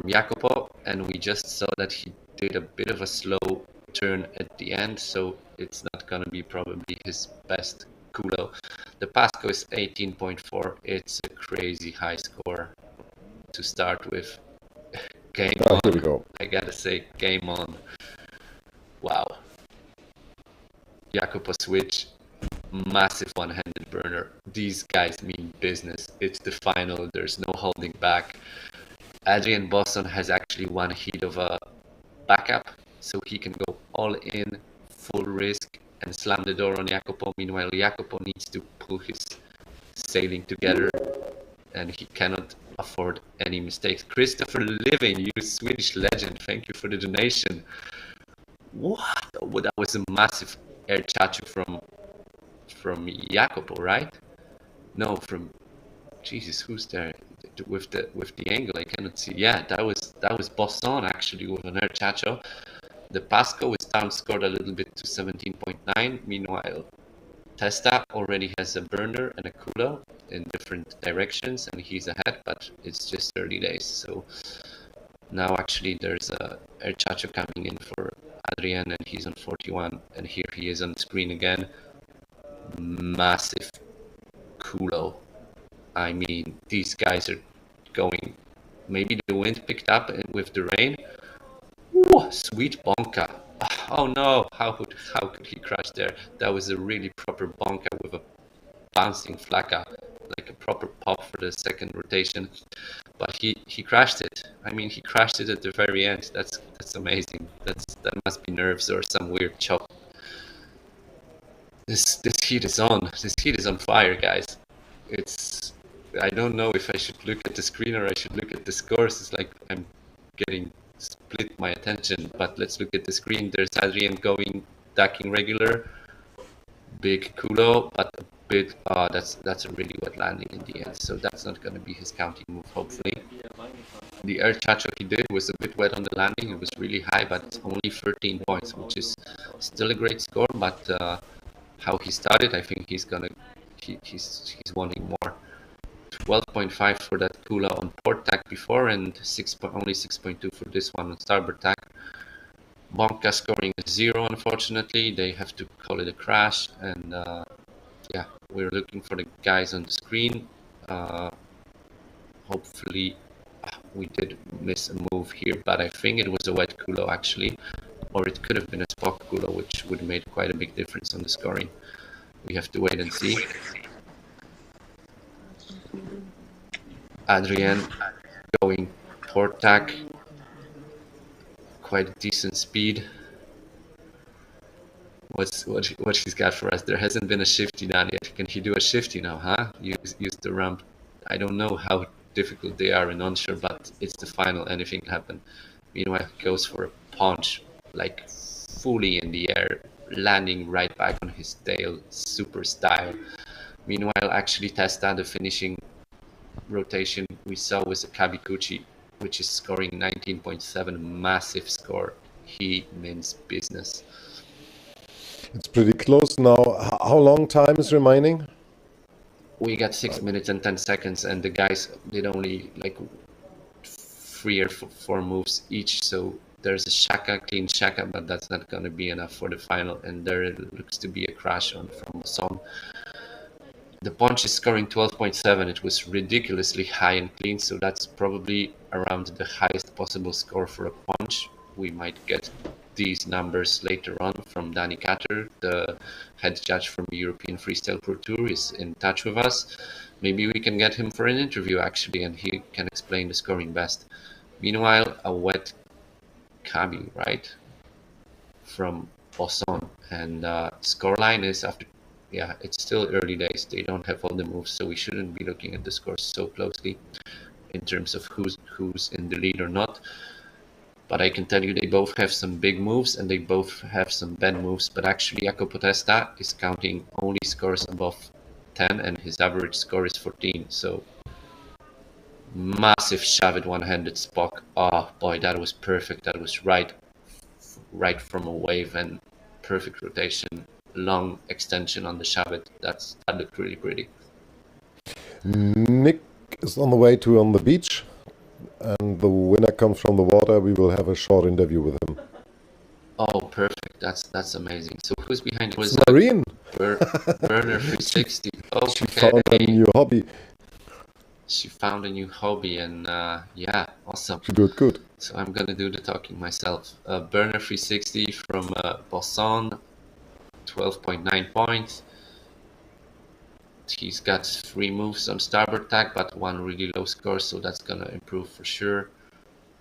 Jacopo, and we just saw that he did a bit of a slow turn at the end, so it's not gonna be probably his best culo. The Pasco is 18.4. It's a crazy high score to start with. Game on. Here we go. I gotta say, game on. Wow. Jacopo switch, massive one-handed burner. These guys mean business. It's the final. There's no holding back. Adrian Bosson has actually one heat of a backup, so he can go all in, full risk, and slam the door on Jacopo. Meanwhile, Jacopo needs to pull his sailing together, and he cannot afford any mistakes. Christopher Living, you Swedish legend, thank you for the donation. What? Oh, that was a massive air chachu from Jacopo, right? No, from Jesus, who's there with the angle? I cannot see. Yeah, that was Bosson actually with an air chacho. The Pasco is down scored a little bit to 17.9. Meanwhile, Testa already has a burner and a culo in different directions, and he's ahead, but it's just 30 days. So now actually there's a air chacho coming in for Adrian, and he's on 41, and here he is on the screen again. Massive culo. I mean, these guys are going. Maybe the wind picked up with the rain. Ooh, sweet bonka. Oh no, how could he crash there? That was a really proper bonka with a bouncing flaka, like a proper pop for the second rotation. But he crashed it. I mean, he crashed it at the very end. That's amazing. That must be nerves or some weird chop. This heat is on. This heat is on fire, guys. I don't know if I should look at the screen or I should look at the scores. It's like I'm getting split my attention, but let's look at the screen. There's Adrian going tacking regular, big culo, but a bit that's a really wet landing in the end, so that's not going to be his counting move, hopefully. The air chacho he did was a bit wet on the landing. It was really high, but it's only 13 points, which is still a great score. But how he started, I think he's wanting more. 12.5 for that culo on port tack before, and only 6.2 for this one on starboard tack. Bonka scoring a 0, unfortunately. They have to call it a crash, and yeah, we're looking for the guys on the screen. Hopefully, we did miss a move here, but I think it was a wet culo actually, or it could have been a Spock culo, which would have made quite a big difference on the scoring. We have to wait and see. Adrian going port tack, quite a decent speed. What she's got for us? There hasn't been a shifty done yet. Can he do a shifty now, huh? Use the ramp. I don't know how difficult they are in onshore, but it's the final. Anything can happen. Meanwhile, he goes for a punch, like fully in the air, landing right back on his tail, super style. Meanwhile, actually, Testa, the finishing rotation we saw was a Kabikuchi, which is scoring 19.7, massive score. He means business. It's pretty close now. How long time is remaining? We got 6 minutes and 10 seconds, and the guys did only like 3 or 4 moves each. So there's a shaka, clean shaka, but that's not going to be enough for the final. And there looks to be a crash from the song. The punch is scoring 12.7. It was ridiculously high and clean, so that's probably around the highest possible score for a punch. We might get these numbers later on from Danny Catter, the head judge from the European Freestyle Pro Tour, is in touch with us. Maybe we can get him for an interview actually, and he can explain the scoring best. Meanwhile, a wet Kabi, right, from Bosson, and scoreline is after. Yeah, it's still early days. They don't have all the moves, so we shouldn't be looking at the scores so closely in terms of who's in the lead or not. But I can tell you they both have some big moves and they both have some bad moves. But actually, Jacopo Testa is counting only scores above 10 and his average score is 14. So massive shove at one-handed Spock. Oh boy, that was perfect. That was right from a wave and perfect rotation. Long extension on the shove. That looked really pretty. Nick is on the way to on the beach, and the winner comes from the water. We will have a short interview with him. Oh, perfect. That's amazing. So who's behind it? Was Marine. Burner 360. Okay. She found a new hobby. She found a new hobby, and yeah, awesome. She did good. So I'm gonna do the talking myself. Burner 360 from Bosson, 12.9 points. He's got 3 moves on starboard tack, but 1 really low score, so that's gonna improve for sure.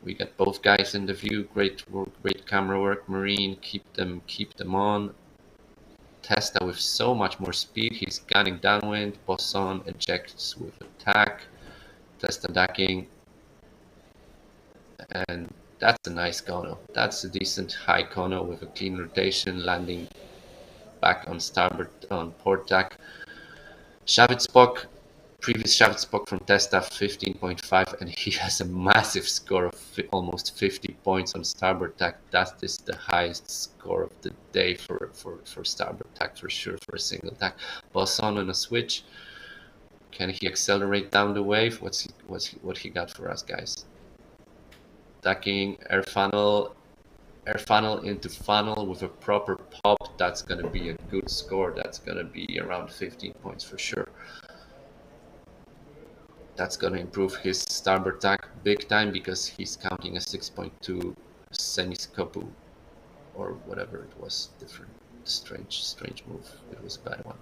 We got both guys in the view. Great work, great camera work. Marine, keep them on. Testa with so much more speed. He's gunning downwind. Bosson ejects with a tack. Testa decking. And that's a nice kono. That's a decent high kono with a clean rotation, landing back on starboard on port tack. Shavit Spock, previous Shavit Spock from Testa, 15.5, and he has a massive score of almost 50 points on starboard tack. That is the highest score of the day for starboard tack for sure, for a single tack. Bosson on a switch. Can he accelerate down the wave? What he got for us, guys? Tacking, air funnel into funnel with a proper pop. That's gonna be a good score. That's gonna be around 15 points for sure. That's gonna improve his starboard tack big time because he's counting a 6.2 semi-scopu or whatever it was. Different, strange move. It was a bad one.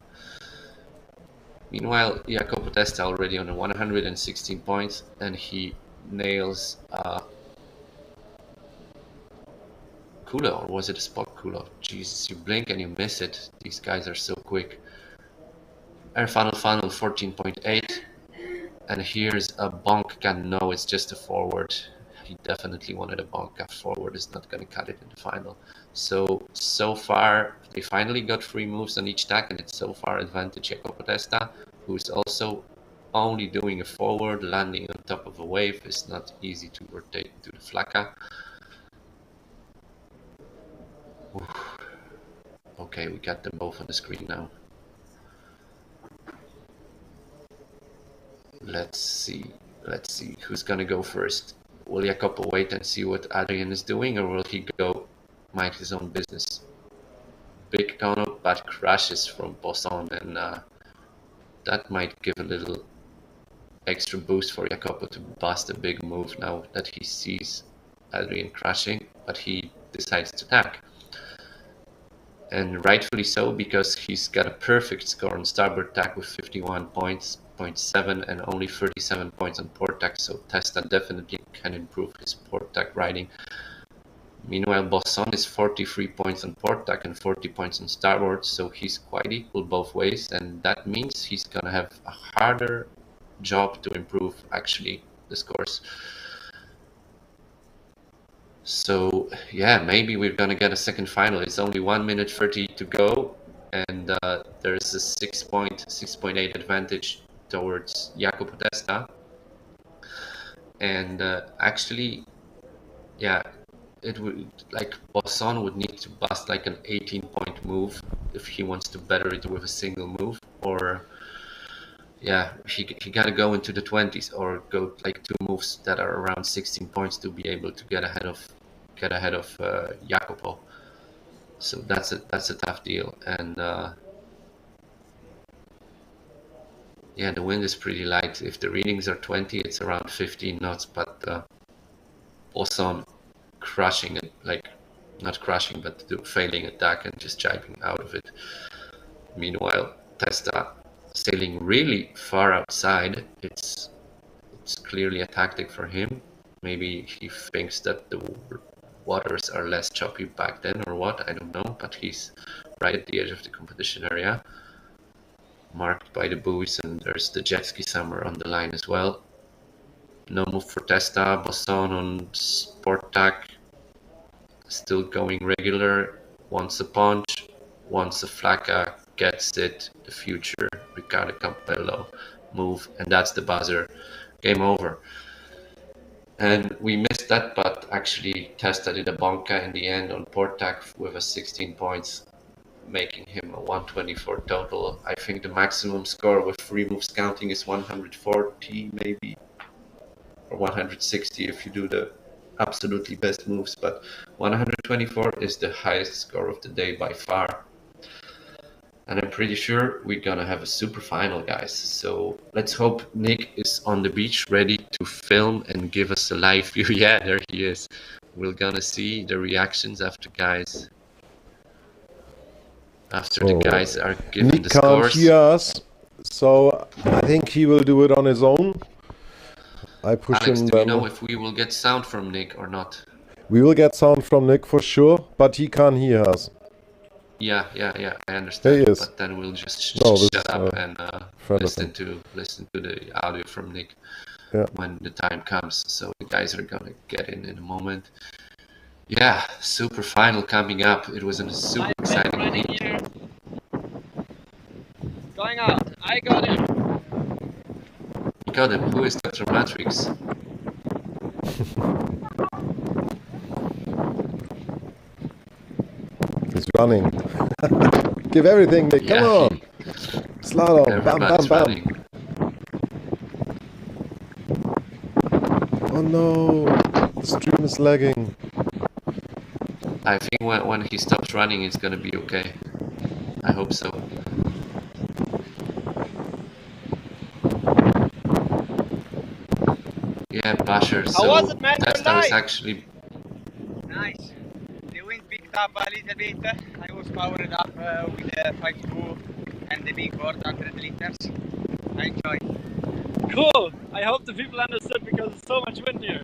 Meanwhile, Jacopo Testa already on a 116 points, and he nails Kula, or was it a Spock Kula? Jesus, you blink and you miss it. These guys are so quick. Air funnel 14.8. And here's a bonk can. No, it's just a forward. He definitely wanted a bonk. A forward is not going to cut it in the final. So far, they finally got 3 moves on each tack, and it's so far advantage Jacopo Testa, who's also only doing a forward, landing on top of a wave. It's not easy to rotate to the flaka. Oof. Okay, we got them both on the screen now. Let's see who's gonna go first. Will Jacopo wait and see what Adrian is doing, or will he go mind his own business? Big kono, but crashes from Bosson, and that might give a little extra boost for Jacopo to bust a big move now that he sees Adrian crashing, but he decides to tack. And rightfully so, because he's got a perfect score on starboard tack with 51 points, 0.7, and only 37 points on port tack, so Testa definitely can improve his port tack riding. Meanwhile, Bosson is 43 points on port tack and 40 points on starboard, so he's quite equal both ways, and that means he's gonna have a harder job to improve actually the scores. So yeah, maybe we're gonna get a second final. It's only 1 minute 30 to go, and there's a 6.8 advantage towards Jacopo Testa. And actually, yeah, it would, like, Bosson would need to bust like an 18-point move if he wants to better it with a single move, or yeah, he gotta go into the 20s or go like 2 moves that are around 16 points to be able to get ahead of Jacopo. So that's a tough deal, and yeah, the wind is pretty light. If the readings are 20, it's around 15 knots, but Bosson crushing it, like not crushing, but failing attack and just jibing out of it. Meanwhile, Testa sailing really far outside. It's clearly a tactic for him. Maybe he thinks that the waters are less choppy back then or what, I don't know, but he's right at the edge of the competition area, marked by the buoys, and there's the jet ski somewhere on the line as well. No move for Testa. Bosson on sport tack, still going regular. Once a punch, once a flaca, gets it, the future, Ricardo Campello move, and that's the buzzer. Game over. And we missed that, but actually tested it a bunker in the end on Portac with a 16 points, making him a 124 total. I think the maximum score with free moves counting is 140 maybe, or 160 if you do the absolutely best moves, but 124 is the highest score of the day by far. And I'm pretty sure we're gonna have a super final, guys. So let's hope Nick is on the beach ready to film and give us a live view. Yeah, there he is. We're gonna see the reactions after the guys are giving Nick the can't scores. hear us, so I think he will do it on his own. I push Alex, him do you then. know if we will get sound from Nick or not? We will get sound from Nick for sure, but he can't hear us. Yeah, I understand. He is. But then we'll just No, this shut is, up and friend of listen him. to the audio from Nick Yeah. when the time comes. So the guys are gonna get in a moment. Yeah, super final coming up. It was a super exciting week. Going out. I got him. You got him. Who is Dr. Matrix? He's running. Give everything, Nick. Come Yeah, on. Slalom. Bam, bam, everybody's bam. running. Oh no. The stream is lagging. I think when he stops running, it's gonna be okay. I hope so. Yeah, Basher. So was it, man? Testa You're was live. actually Nice. The wind picked up a little bit. I was powered up with the 5.2 and the big board 100 liters. I enjoy. Cool. I hope the people understood because it's so much wind here.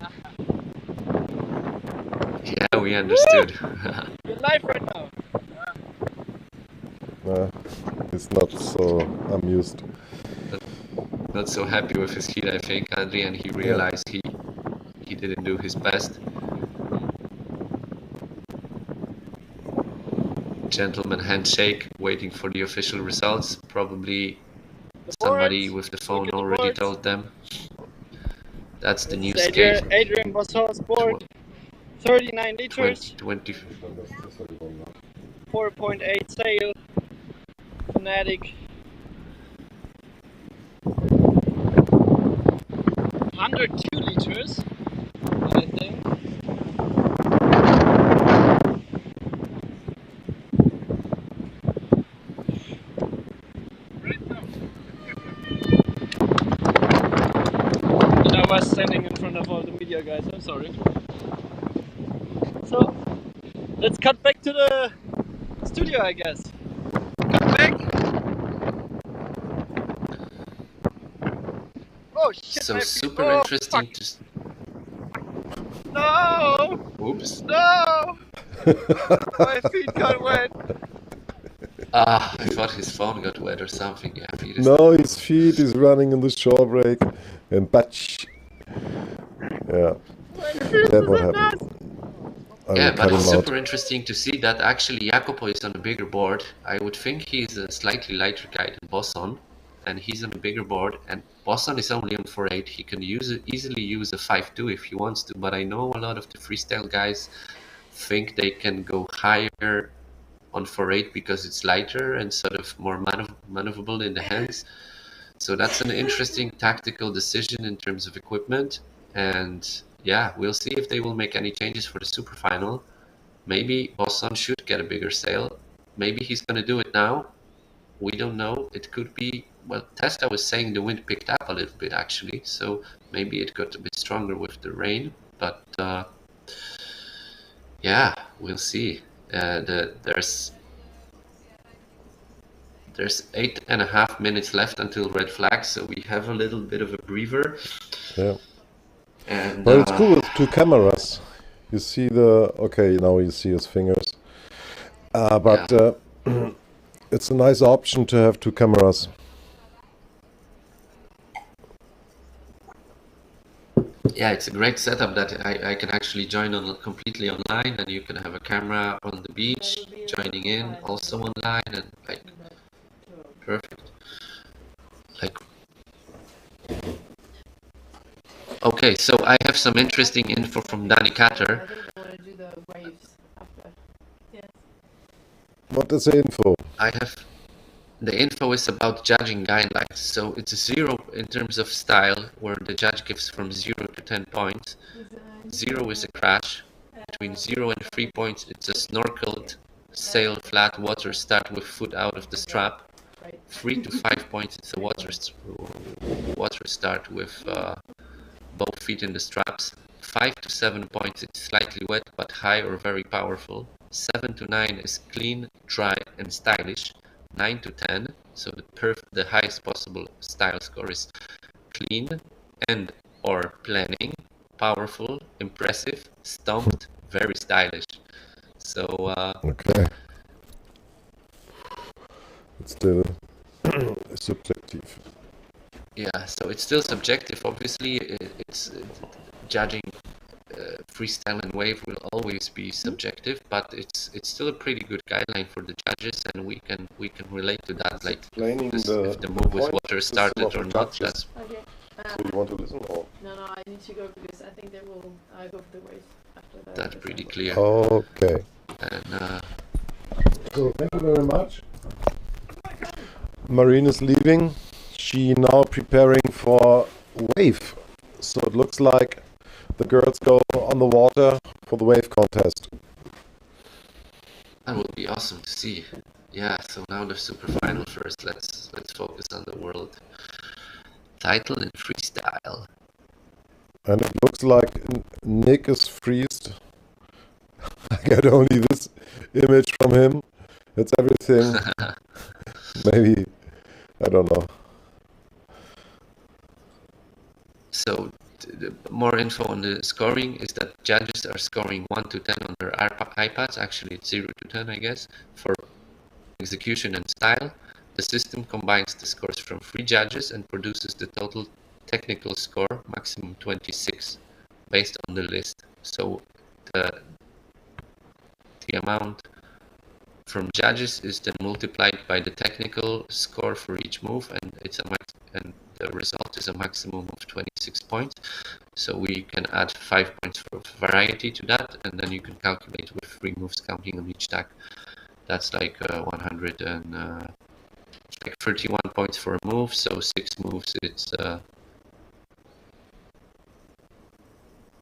yeah, we understood. You're live right now. He's not so amused. Not so happy with his heat, I think, Adrian. He realized he didn't do his best. Gentleman handshake, waiting for the official results. Probably somebody with the phone already told them. That's the new skate. Adrian Bossau's board. 39 liters. 20. 4.8 sail. Fanatic. 102 liters, I think. And I was standing in front of all the media guys, I'm sorry. So, let's cut back to the studio, I guess. Cut back. Oh shit, So my feet. super Oh, interesting fuck. to. No! Oops. No! My feet got wet. Ah, I thought his phone got wet or something. Yeah, feet is No, his feet is running in the shore break and batch. Yeah, that's what happened. I Yeah, will but cut it's him out. super interesting to see that actually Jacopo is on a bigger board. I would think he's a slightly lighter guy than Bosson, and he's on a bigger board, and Bosson is only on 4.8. He can easily use a 5.2 if he wants to, but I know a lot of the freestyle guys think they can go higher on 4.8 because it's lighter and sort of more maneuverable in the hands. So that's an interesting tactical decision in terms of equipment, and yeah, we'll see if they will make any changes for the super final. Maybe Bosson should get a bigger sail. Maybe he's going to do it now. We don't know. It could be, well, Testa was saying the wind picked up a little bit actually, so maybe it got a bit stronger with the rain, but yeah, we'll see. There's 8.5 minutes left until red flag, so we have a little bit of a breather. Yeah. And Well, it's cool with two cameras. You see the... Okay, now you see his fingers. But it's a nice option to have two cameras. Yeah, it's a great setup that I can actually join on completely online, and you can have a camera on the beach joining in also online, and like perfect. Like, okay, so I have some interesting info from Danny Catter. What is the info? The info is about judging guidelines. So it's a 0 in terms of style, where the judge gives from 0 to 10 points. 0 is a crash. Between 0 and 3 points, it's a snorkeled, sail flat water start with foot out of the strap. 3 to 5 points, it's a water start with both feet in the straps. 5 to 7 points, it's slightly wet but high or very powerful. 7 to 9 is clean, dry, and stylish. 9 to 10, so the highest possible style score is clean and or planning, powerful, impressive, stomped, very stylish. So okay, it's still subjective. Yeah, so it's still subjective. Obviously, it's judging freestyle and wave will always be subjective, but it's still a pretty good guideline for the judges, and we can relate to that. Like if the move with water started or not. That's Okay. So you want to listen or? No, I need to go because I think they will go for the wave after that. That's pretty clear. Okay. And so thank you very much. Marine is leaving. She now preparing for wave. So it looks like the girls go on the water for the wave contest. that would be awesome to see. Yeah. So now the super final first. Let's focus on the world title in freestyle. And it looks like Nick is freezed. I get only this image from him. It's everything. Maybe, I don't know. So more info on the scoring is that judges are scoring 1 to 10 on their iPads. Actually, it's 0 to 10, I guess, for execution and style. The system combines the scores from 3 judges and produces the total technical score, maximum 26, based on the list. So the amount from judges is then multiplied by the technical score for each move, and and the result is a maximum of 26 points. So we can add 5 points for variety to that, and then you can calculate with 3 moves counting on each stack. That's like 100 and like 31 points for a move. So 6 moves, it's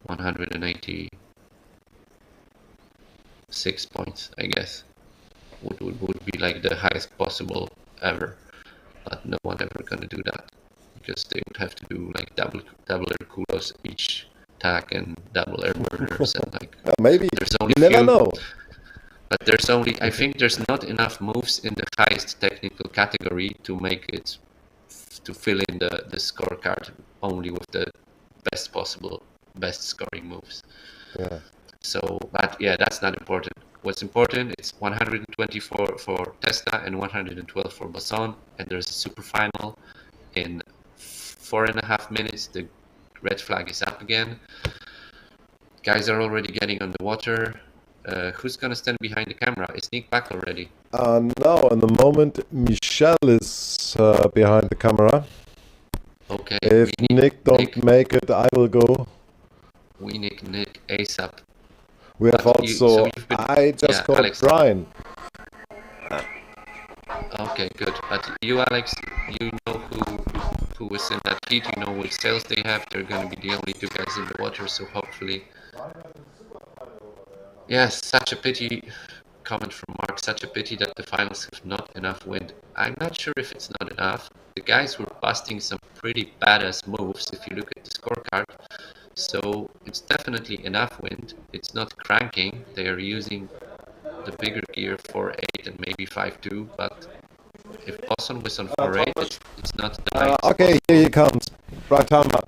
186 points, I guess. Would be like the highest possible ever, but no one ever gonna do that because they would have to do like double air kudos each tack and double air burners and like maybe there's only you never know. But I think there's not enough moves in the highest technical category to make it to fill in the scorecard only with the best scoring moves. Yeah. So, but yeah, that's not important. What's important, it's 124 for Testa and 112 for Basson, and there's a super final in 4.5 minutes. The red flag is up again. Guys are already getting on the water. Who's gonna stand behind the camera? Is Nick back already? No, in the moment Michelle is behind the camera. Okay. If Nick don't make it, I will go. We need Nick ASAP. We have also, I just called Alex. Brian. Okay, good. But you, Alex, you know who was in that heat. You know which sails they have. They're going to be the only 2 guys in the water. So hopefully, yes. Such a pity. Comment from Mark. Such a pity that the finals have not enough wind. I'm not sure if it's not enough. The guys were busting some pretty badass moves. If you look at the scorecard. So it's definitely enough wind. It's not cranking. They are using the bigger gear 4.8 and maybe 5.2. But if Boston was on 4.8, it's not the nice. Okay, here he comes. Right hammer.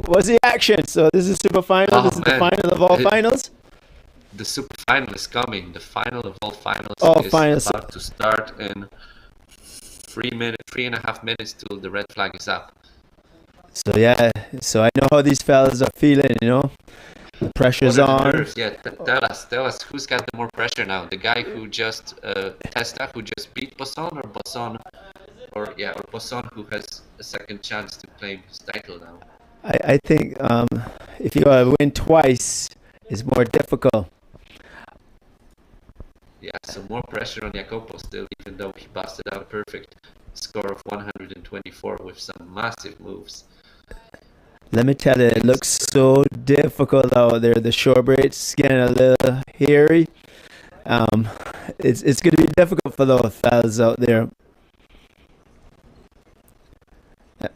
What's the action? So this is super final. This is the final of all finals. The super final is coming. The final of all finals is about to start in 3.5 minutes till the red flag is up. So yeah, so I know how these fellas are feeling, you know. The pressure's What are the on. nerves? Yeah, tell us who's got the more pressure now? The guy who just Testa, who just beat Bosson, or Bosson, or Bosson, who has a second chance to claim his title now? I think if you win twice, it's more difficult. Yeah, so more pressure on Jacopo still, even though he busted out a perfect score of 124 with some massive moves. Let me tell you, it looks so difficult out there. The shore braid's getting a little hairy. It's going to be difficult for those fellas out there.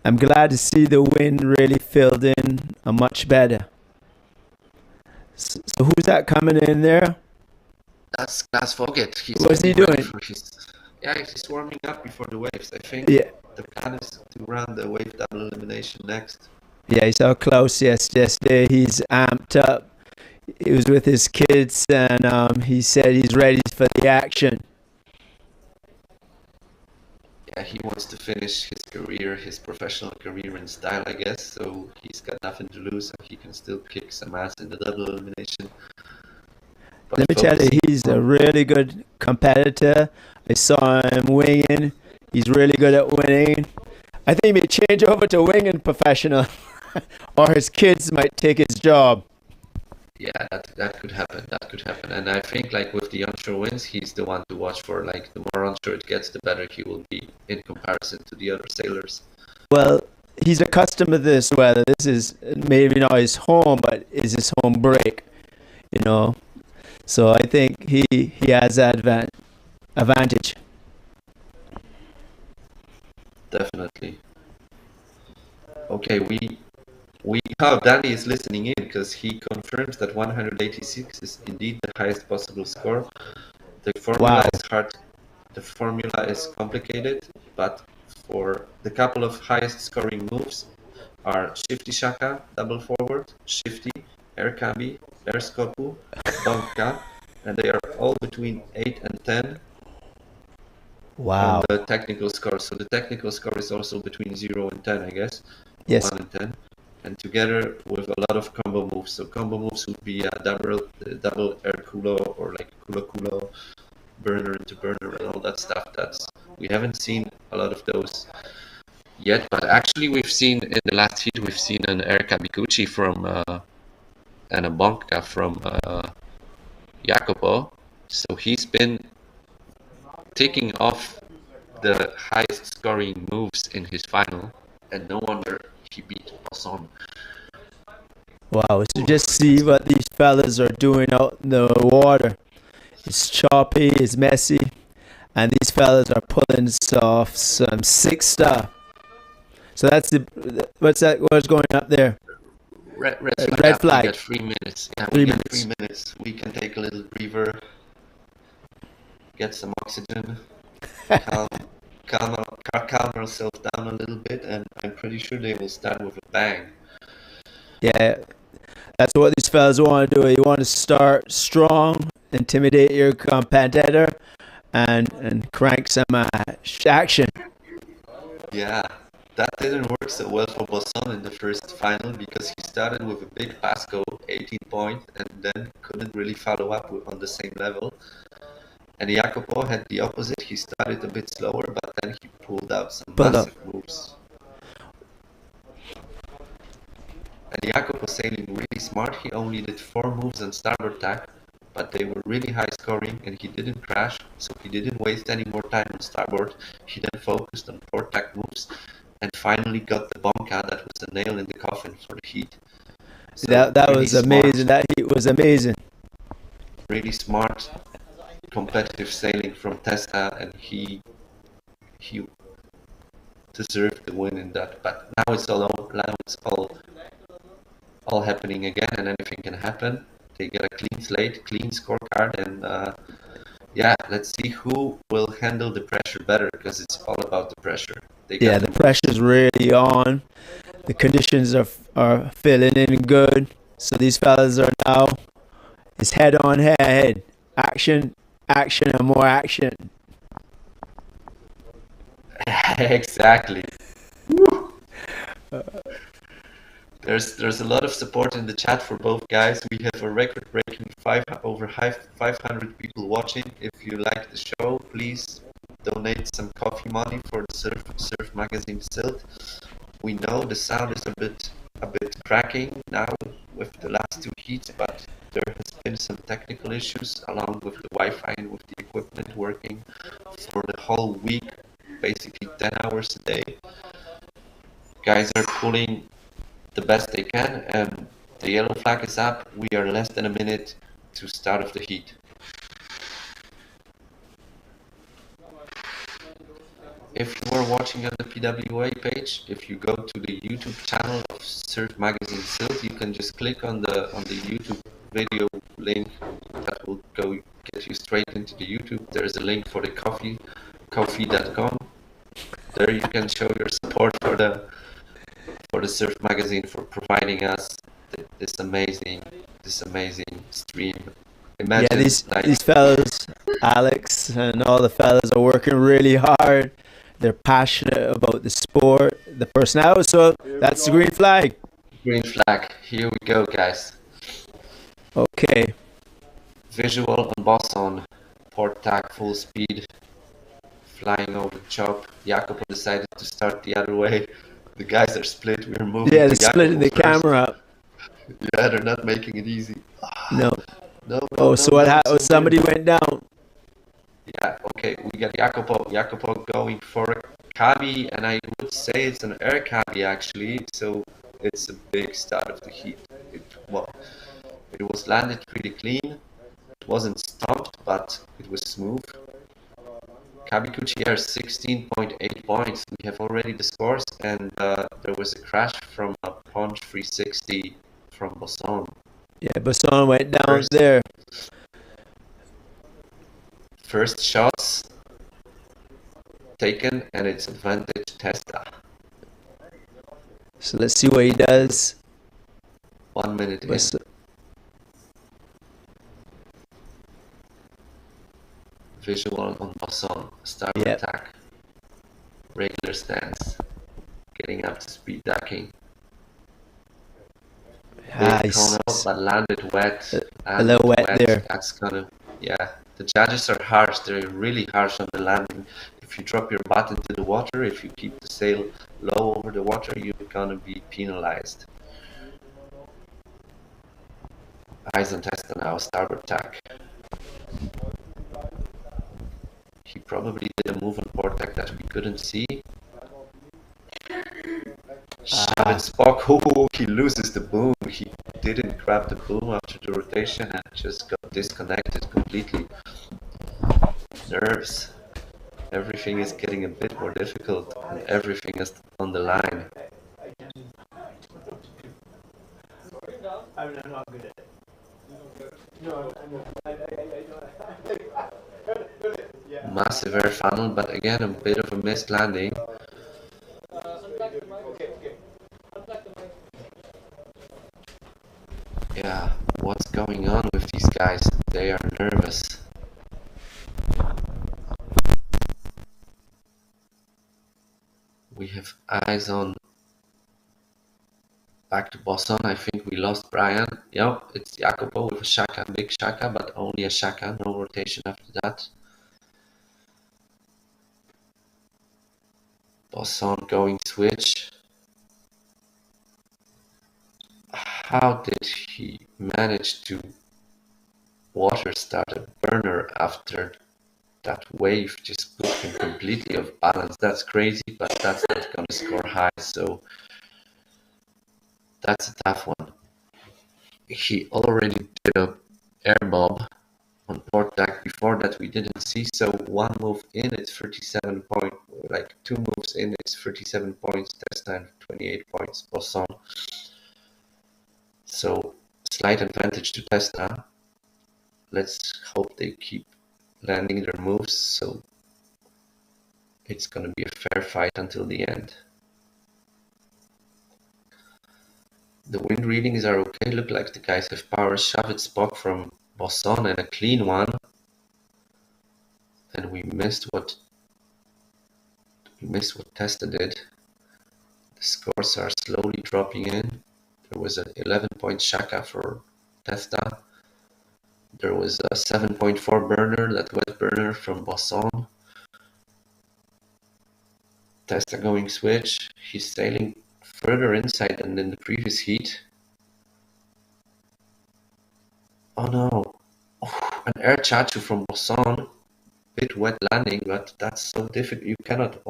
I'm glad to see the wind really filled in much better. So who's that coming in there? That's Folgt. What's he doing? He's warming up before the waves. I think the plan is to run the wave double elimination next. Yeah, he saw Klaus yesterday. He's amped up. He was with his kids, and he said he's ready for the action. Yeah, he wants to finish his career, his professional career in style, I guess. So he's got nothing to lose, and he can still kick some ass in the double elimination. But let me tell you, he's a really good competitor. I saw him winging. He's really good at winning. I think he may change over to winging professional, or his kids might take his job. Yeah, that could happen. That could happen. And I think, like, with the onshore winds, he's the one to watch for. Like, the more onshore it gets, the better he will be in comparison to the other sailors. Well, he's accustomed to this weather. This is maybe not his home, but is his home break, you know. So I think he has that advantage. Definitely. Okay, we Danny is listening in because he confirms that 186 is indeed the highest possible score. The formula is hard. The formula is complicated, but for the couple of highest scoring moves are shifty shaka, double forward, shifty, air cabi, air skopu, banka, and they are all between 8 and 10. Wow. On the technical score. So the technical score is also between 0 and 10, I guess. Yes. 1 and 10. And together with a lot of combo moves. So combo moves would be double air culo, or like culo, burner into burner, and all that stuff. We haven't seen a lot of those yet, but actually we've seen in the last heat, we've seen an air kabikuchi from and a banka from Jacopo. So he's been taking off the highest scoring moves in his final, and no wonder he beat Bosson. Wow, so just see what these fellas are doing out in the water. It's choppy, it's messy, and these fellas are pulling off some sick stuff. So that's what's going up there? Red flag. We got 3 minutes. Yeah, 3 minutes. We can take a little breather, get some oxygen, calm ourselves down a little bit, and I'm pretty sure they will start with a bang. Yeah, that's what these fellas want to do. You want to start strong, intimidate your competitor, and crank some action. Yeah, that didn't work so well for Bosson in the first final because he started with a big Pasco 18 point and then couldn't really follow up on the same level. And Jacopo had the opposite. He started a bit slower, but then he pulled out some massive moves. And Jacopo sailing really smart. He only did 4 moves on starboard tack, but they were really high scoring and he didn't crash, so he didn't waste any more time on starboard. He then focused on port tack moves and finally got the banka. That was the nail in the coffin for the heat. So that really was amazing. That heat was amazing. Really smart, competitive sailing from Testa, and he deserved the win in that. But now it's all happening again, and anything can happen. They get a clean slate, clean scorecard, and let's see who will handle the pressure better, because it's all about the pressure. The pressure's really on. The conditions are filling in good. So these fellas are now, it's head on head. Action, and more action. Exactly. There's a lot of support in the chat for both guys. We have a record-breaking over 500 people watching. If you like the show, please donate some coffee money for the Surfmagazin Sylt. We know the sound is a bit cracking now with the last two heats, but there has been some technical issues along with the Wi-Fi and with the equipment working for the whole week, basically 10 hours a day. Guys are pulling the best they can, and the yellow flag is up. We are less than a minute to start of the heat. If you are watching on the PWA page, if you go to the YouTube channel of Surfmagazin Sylt, you can just click on the YouTube video link that will get you straight into the YouTube. There's a link for the coffee.com. There you can show your support for the Surfmagazin for providing us this amazing stream. Imagine, these fellas, Alex and all the fellas, are working really hard. They're passionate about the sport, the personnel. So that's the green flag. Green flag. Here we go, guys. Okay. Visual on boss on. Port tack full speed. Flying over the chop. Jacopo decided to start the other way. The guys are split. We're moving. Yeah, they're splitting the camera up. Yeah, they're not making it easy. No. No, so what happened? Somebody went down. Yeah, okay, we got Jacopo going for a cabi, and I would say it's an air cabi actually, so it's a big start of the heat. It was landed pretty clean, it wasn't stopped, but it was smooth. Cabi Cuccier 16.8 points, we have already the scores, and there was a crash from a punch 360 from Bosson. Yeah, Bosson went down there. First shots taken, and it's advantage Testa. So let's see what he does. 1 minute in. Visual on Bosson, starboard attack. Regular stance. Getting up to speed ducking. Nice. But landed wet. A little wet there. That's gonna, yeah. The judges are harsh, they're really harsh on the landing. If you drop your butt into the water, if you keep the sail low over the water, you're gonna be penalized. Eyes on Testa now, starboard tack. He probably did a move on port tack that we couldn't see. Shot it, Spock. Oh, he loses the boom. He didn't grab the boom after the rotation and just got disconnected completely. Nerves. Everything is getting a bit more difficult, and everything is on the line. I'm not good at it. Massive air funnel, but again a bit of a missed landing. Yeah, what's going on with these guys? They are nervous. We have eyes on back to Boston. I think we lost Brian. Yep, it's Jacopo with a shaka, big shaka, but only a shaka, no rotation after that. Boston going switch. How did he manage to water start a burner after that wave just put him completely off balance? That's crazy, but that's not gonna score high, so that's a tough one. He already did a air bob on port tack before that we didn't see, so one move in it's 37 points, like two moves in it's 37 points, test time 28 points, Bosson. So slight advantage to Testa. Let's hope they keep landing their moves, so it's gonna be a fair fight until the end. The wind readings are okay, look like the guys have power. Shove it Spock from Bosson and a clean one. And we missed what Testa did. The scores are slowly dropping in. There was an 11-point shaka for Testa. There was a 7.4 burner, that wet burner from Bosson. Testa going switch. He's sailing further inside than in the previous heat. Oh no. Oh, an air chachu from Bosson. Bit wet landing, but that's so difficult. You cannot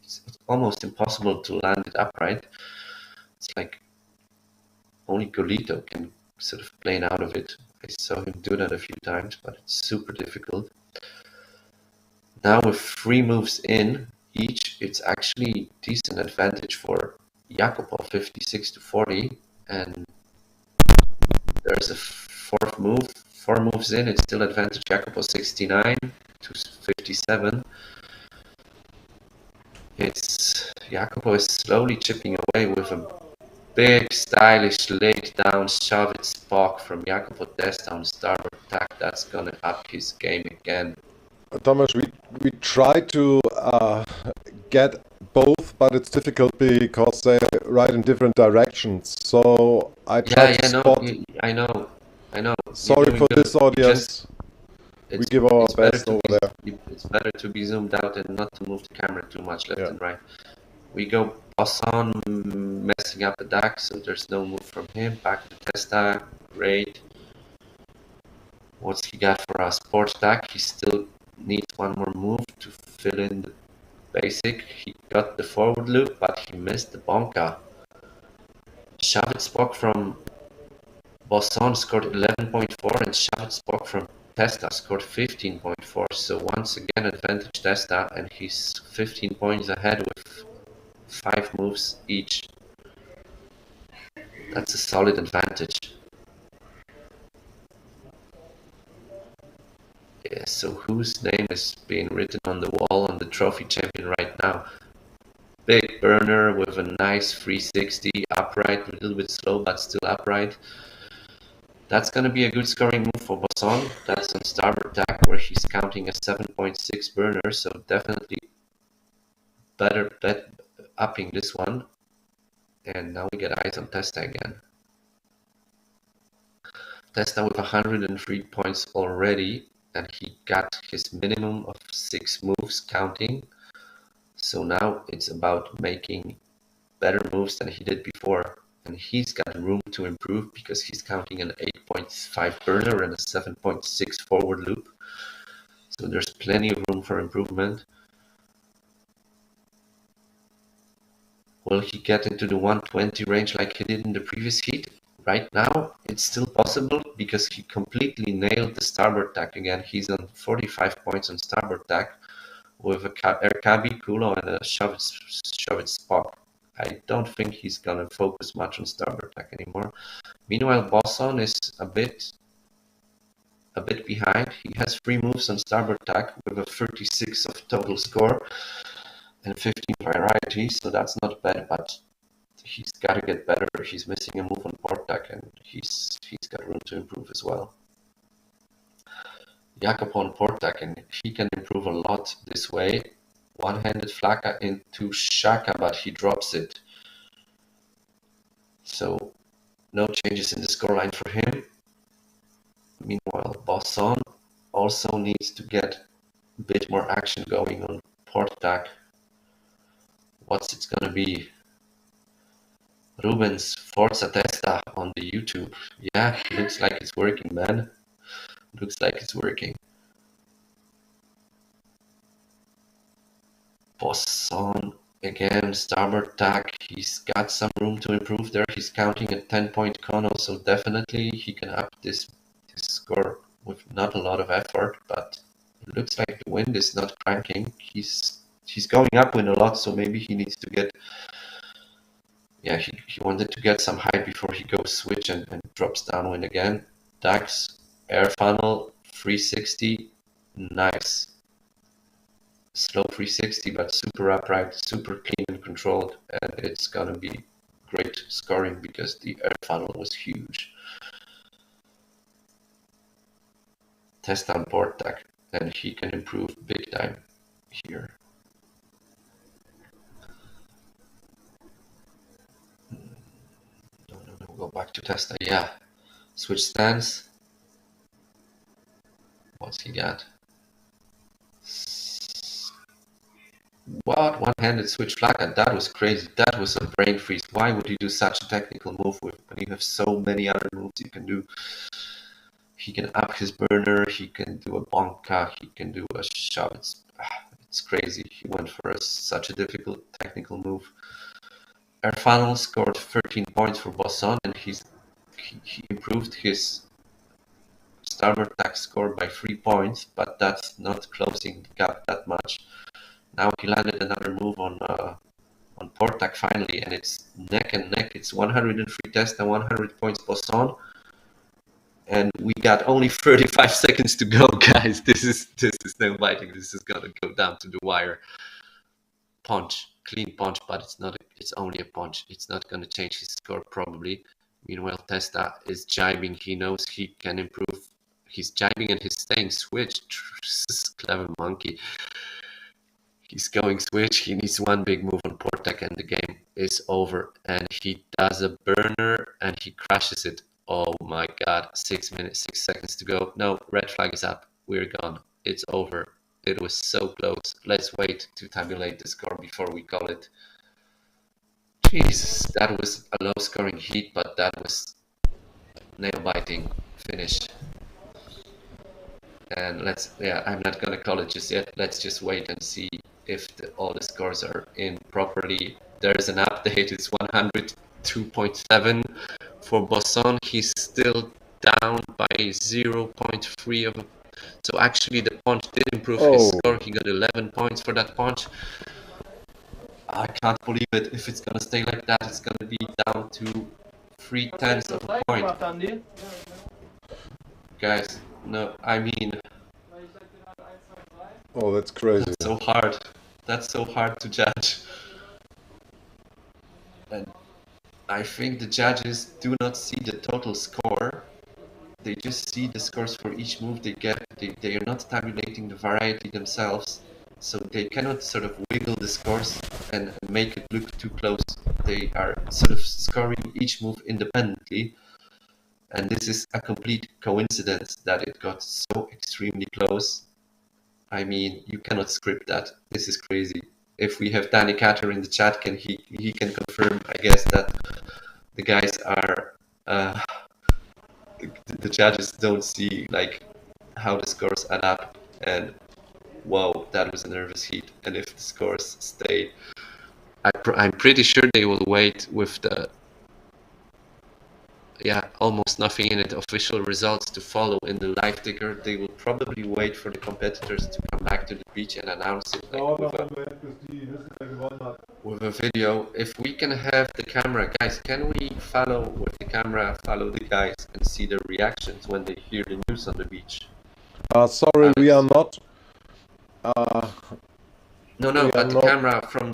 it's almost impossible to land it upright. It's like only Golito can sort of plane out of it. I saw him do that a few times, but it's super difficult. Now with 3 moves in each, it's actually decent advantage for Jacopo, 56 to 40, and there's a 4th move. 4 moves in, it's still advantage Jacopo, 69 to 57. Jacopo is slowly chipping away with a big, stylish, laid down shove it spock from Jacopo Testa on starboard tack. That's gonna up his game again. Thomas, we try to get both, but it's difficult because they ride in different directions. So I try to spot. I know. Sorry for this audience. We give our best over there. It's better to be zoomed out and not to move the camera too much left and right. We go Bosson messing up the deck, so there's no move from him. Back to Testa, great. What's he got for us? Port deck, he still needs 1 more move to fill in the basic. He got the forward loop, but he missed the bonka. Shove it spock from Bosson scored 11.4 and Shove it spock from Testa scored 15.4. So once again advantage Testa, and he's 15 points ahead with 5 moves each. That's a solid advantage. Yeah, so whose name is being written on the wall on the trophy champion right now? Big burner with a nice 360 upright, a little bit slow but still upright. That's going to be a good scoring move for Bosson. That's on starboard tack where he's counting a 7.6 burner, so definitely better bet upping this one. And now we get eyes on Testa again. Testa with 103 points already, and he got his minimum of 6 moves counting. So now it's about making better moves than he did before. And he's got room to improve because he's counting an 8.5 burner and a 7.6 forward loop. So there's plenty of room for improvement. Will he get into the 120 range like he did in the previous heat? Right now, it's still possible because he completely nailed the starboard tack again. He's on 45 points on starboard tack with a air cabi, culo, and a shove it spock. I don't think he's gonna focus much on starboard tack anymore. Meanwhile, Bosson is a bit behind. He has 3 moves on starboard tack with a 36 of total score and 15 variety, so that's not bad, but he's got to get better. He's missing a move on port tack, and he's got room to improve as well. Jacopo on port tack, and he can improve a lot this way. One-handed flaka into shaka, but he drops it. So no changes in the scoreline for him. Meanwhile, Bosson also needs to get a bit more action going on port tack. What's it gonna be? Rubens Forza Testa on the YouTube. Yeah, looks like it's working, man. Looks like it's working. Bosson again, starboard tack. He's got some room to improve there. He's counting a 10-point cono, so definitely he can up this score with not a lot of effort, but it looks like the wind is not cranking. He's going upwind a lot, so maybe he needs to get, yeah, he wanted to get some height before he goes switch and drops downwind again. Dax, air funnel, 360, nice. Slow 360, but super upright, super clean and controlled, and it's gonna be great scoring because the air funnel was huge. Test on port tack, and he can improve big time here. No. We'll go back to Testa. Yeah. Switch stance. What's he got? What? One-handed switch flag, and that was crazy. That was a brain freeze. Why would you do such a technical move when you have so many other moves you can do? He can up his burner, he can do a bonka, he can do a shove. It's crazy. He went for such a difficult technical move. Erfanel scored 13 points for Bosson, and he improved his starboard tack score by 3 points, but that's not closing the gap that much. Now he landed another move on port tack finally, and it's neck and neck. It's 103 Test and 100 points Bosson, and we got only 35 seconds to go, guys. This is no biting. This is gonna go down to the wire. Punch, clean punch, but it's not. It's only a punch. It's not gonna change his score probably. Meanwhile, Testa is jibing. He knows he can improve. He's jibing and he's staying switch. Clever monkey. He's going switch. He needs one big move on port tack and the game is over. And he does a burner and he crashes it. Oh my god, 6 seconds to go. No, red flag is up. We're gone. It's over. It was so close. Let's wait to tabulate the score before we call it. Jesus, that was a low scoring heat, but that was nail biting finish. And I'm not gonna call it just yet. Let's just wait and see if all the scores are in properly. There's an update. It's 102.7 for Bosson. He's still down by 0.3 of. So actually, the punch did improve his score. He got 11 points for that punch. I can't believe it. If it's gonna stay like that, it's gonna be down to 0.3 of a point. Guys, no, I mean. Oh, that's crazy. That's so hard. That's so hard to judge. And I think the judges do not see the total score. They just see the scores for each move they get. They are not tabulating the variety themselves. So they cannot sort of wiggle the scores and make it look too close. They are sort of scoring each move independently. And this is a complete coincidence that it got so extremely close. I mean, you cannot script that. This is crazy. If we have Danny Catter in the chat, he can confirm, I guess, that the guys are the judges don't see like how the scores add up. And whoa, that was a nervous heat. And if the scores stay, I'm pretty sure they will wait with the almost nothing in it official results to follow in the live ticker. They will probably wait for the competitors to come back to the beach and announce it like, with a video. If we can have the camera, guys, can we follow with the camera, follow the guys and see their reactions when they hear the news on the beach? Sorry, we are not. No, but the camera from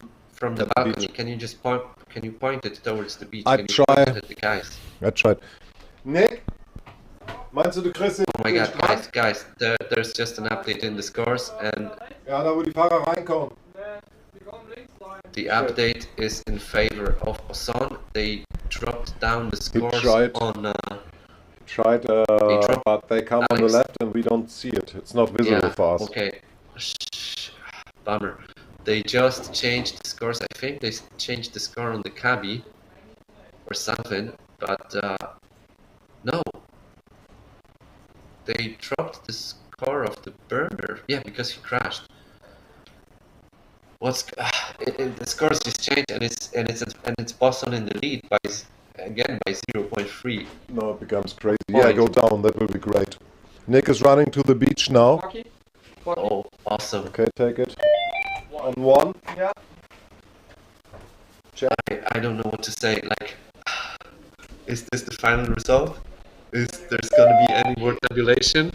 the balcony. Beach. Can you just point? Can you point it towards the beach? I try. At the guys? I tried. Nick, meinst du kriegst? Oh my god, guys! There's just an update in the scores and. Ja, da wo die Fahrer reinkommen. The update is in favor of Bosson. They dropped down the scores on. But they come on the left and we don't see it. It's not visible for us. Okay. Bummer. They just changed the scores. I think they changed the score on the cabbie or something, but no. They dropped the score of the burner. Yeah, because he crashed. The scores just changed, and it's Boston in the lead by 0.3. No, it becomes crazy. Yeah, go down. That will be great. Nick is running to the beach now. Oh, awesome. Okay, take it. On one. Yeah. I don't know what to say. Like, is this the final result? Is there's gonna be any more tabulation?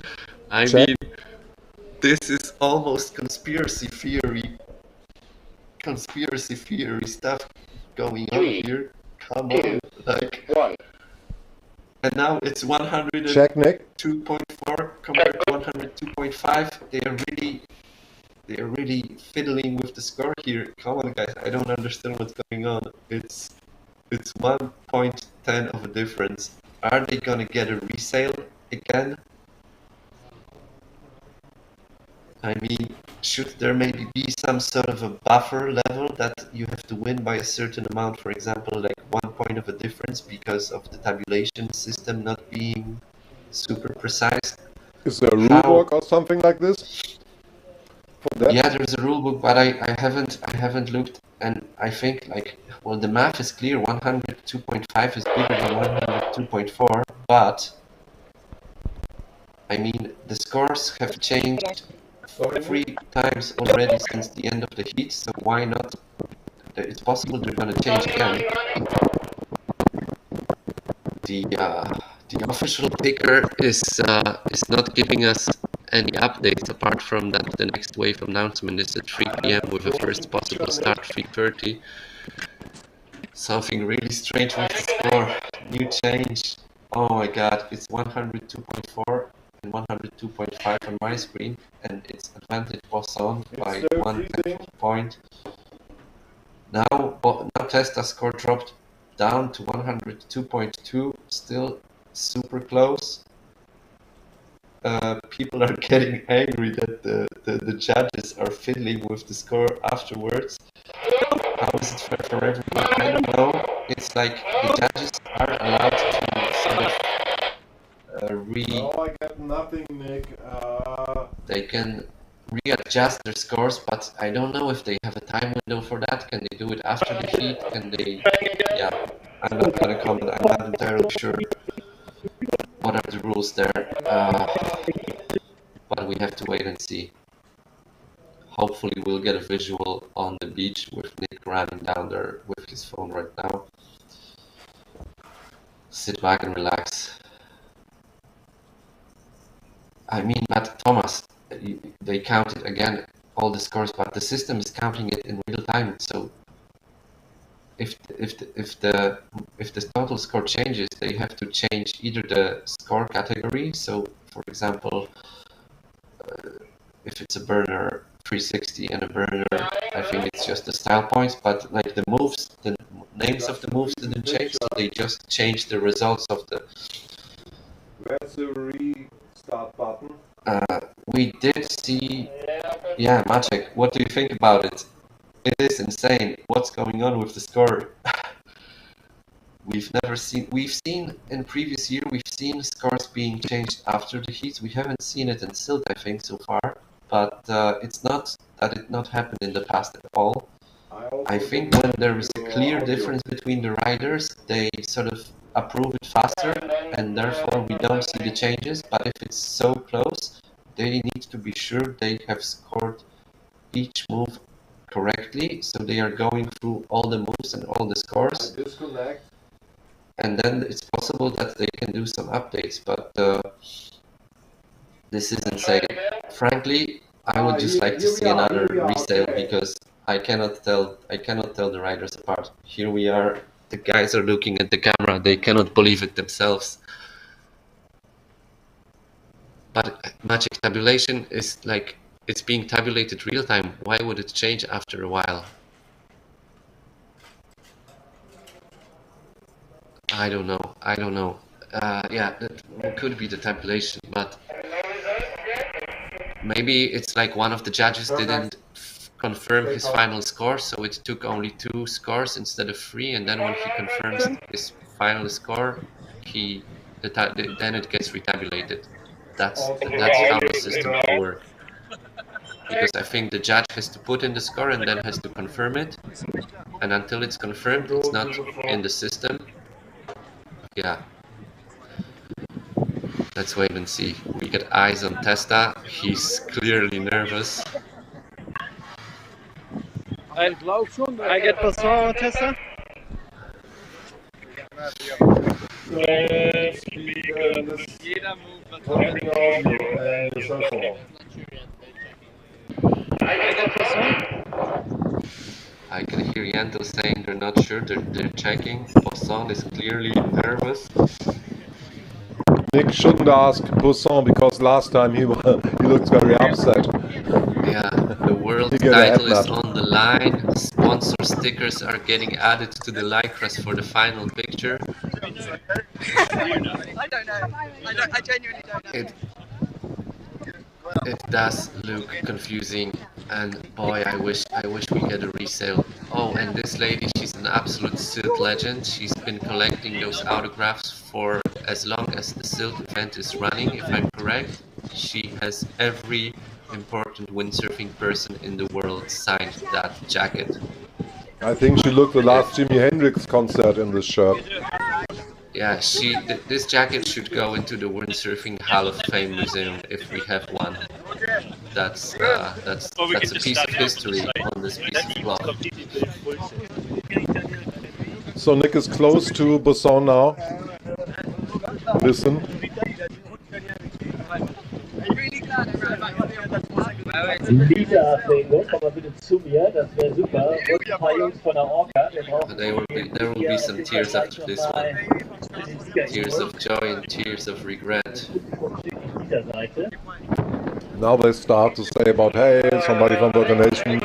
I mean, this is almost conspiracy theory stuff going on here. Come on, like. And now it's 102.4 compared to 102.5. They are really fiddling with the score here. Come on, guys! I don't understand what's going on. It's it's 1.10 of a difference. Are they gonna get a resale again? I mean, should there maybe be some sort of a buffer level that you have to win by a certain amount, for example, like 1 point of a difference because of the tabulation system not being super precise? Is there a rule book or something like this? For that? Yeah, there's a rule book, but I haven't looked, and I think like, well, the math is clear. 102.5 is bigger than 102.4, but I mean the scores have changed 3 times already since the end of the heat, so why not? It's possible they're gonna change again. The official picker is not giving us any updates apart from that the next wave announcement is at 3 p.m. with a first possible start 3:30. Something really strange with the score. New change. Oh my god, it's 102.4 and 102.5 on my screen, and it's advantage Poisson by 1 point. Now Testa's score dropped down to 102.2, still super close. People are getting angry that the judges are fiddling with the score afterwards. How is it fair for everyone? I don't know. It's like the judges are allowed to sort of No, I get nothing, Nick. They can readjust their scores, but I don't know if they have a time window for that. Can they do it after the heat? Can they? Yeah, I'm not gonna comment. I'm not entirely sure what are the rules there, but we have to wait and see. Hopefully we'll get a visual on the beach with Nick running down there with his phone right now. Sit back and relax. I mean, but Thomas, they counted again all the scores, but the system is counting it in real time. So if the total score changes, they have to change either the score category. So, for example, if it's a burner 360 and a burner, I think it's just the style points. But like the moves, the names of the moves didn't change. So they just changed the results of the. Where's the restart button? We did see, yeah, Maciek, what do you think about it? It is insane. What's going on with the score? We've seen in previous year, we've seen scores being changed after the heat. We haven't seen it in Sylt, I think, so far. But it's not that it not happened in the past at all. I think when there is a clear difference between the riders, they sort of approve it faster, and therefore we don't see the changes. But if it's so close, they need to be sure they have scored each move correctly, so they are going through all the moves and all the scores. Disconnect. And then it's possible that they can do some updates, but this is insane. Frankly, I would just like to see another resale, because I cannot tell the riders apart. Here we are, the guys are looking at the camera, they cannot believe it themselves. But Magic tabulation is like, it's being tabulated real time. Why would it change after a while? I don't know. Yeah, that could be the tabulation, but maybe it's like one of the judges didn't confirm his final score, so it took only 2 scores instead of 3, and then when he confirms his final score, then it gets retabulated. That's how the system will work. Because I think the judge has to put in the score and then has to confirm it, and until it's confirmed, it's not in the system. Yeah. Let's wait and see. We get eyes on Testa. He's clearly nervous. I get Poisson, Testa. I can hear Yento saying they're not sure, they're checking. Poisson is clearly nervous. Nick shouldn't ask Poisson, because last time he looked very upset. Yeah, the world title is on the line. sponsor stickers are getting added to the lycras for the final picture. I don't know. I genuinely don't know. It does look confusing, and boy, I wish we get a resale. Oh, and this lady, she's an absolute Sylt legend. She's been collecting those autographs for as long as the Sylt event is running, if I'm correct. She has every important windsurfing person in the world signed that jacket. I think she looked the last Jimi Hendrix concert in this shirt. Yeah, this jacket should go into the Windsurfing Hall of Fame museum if we have one. That's a piece of history on this piece of cloth. So Nick is close to Boson now. Listen. Lisa, komm mal bitte zu mir, das wäre super. Und ein paar Jungs von der Orca. There will be some tears after this one. Tears of joy and tears of regret. Now they start to say about, hey, somebody from the Nation.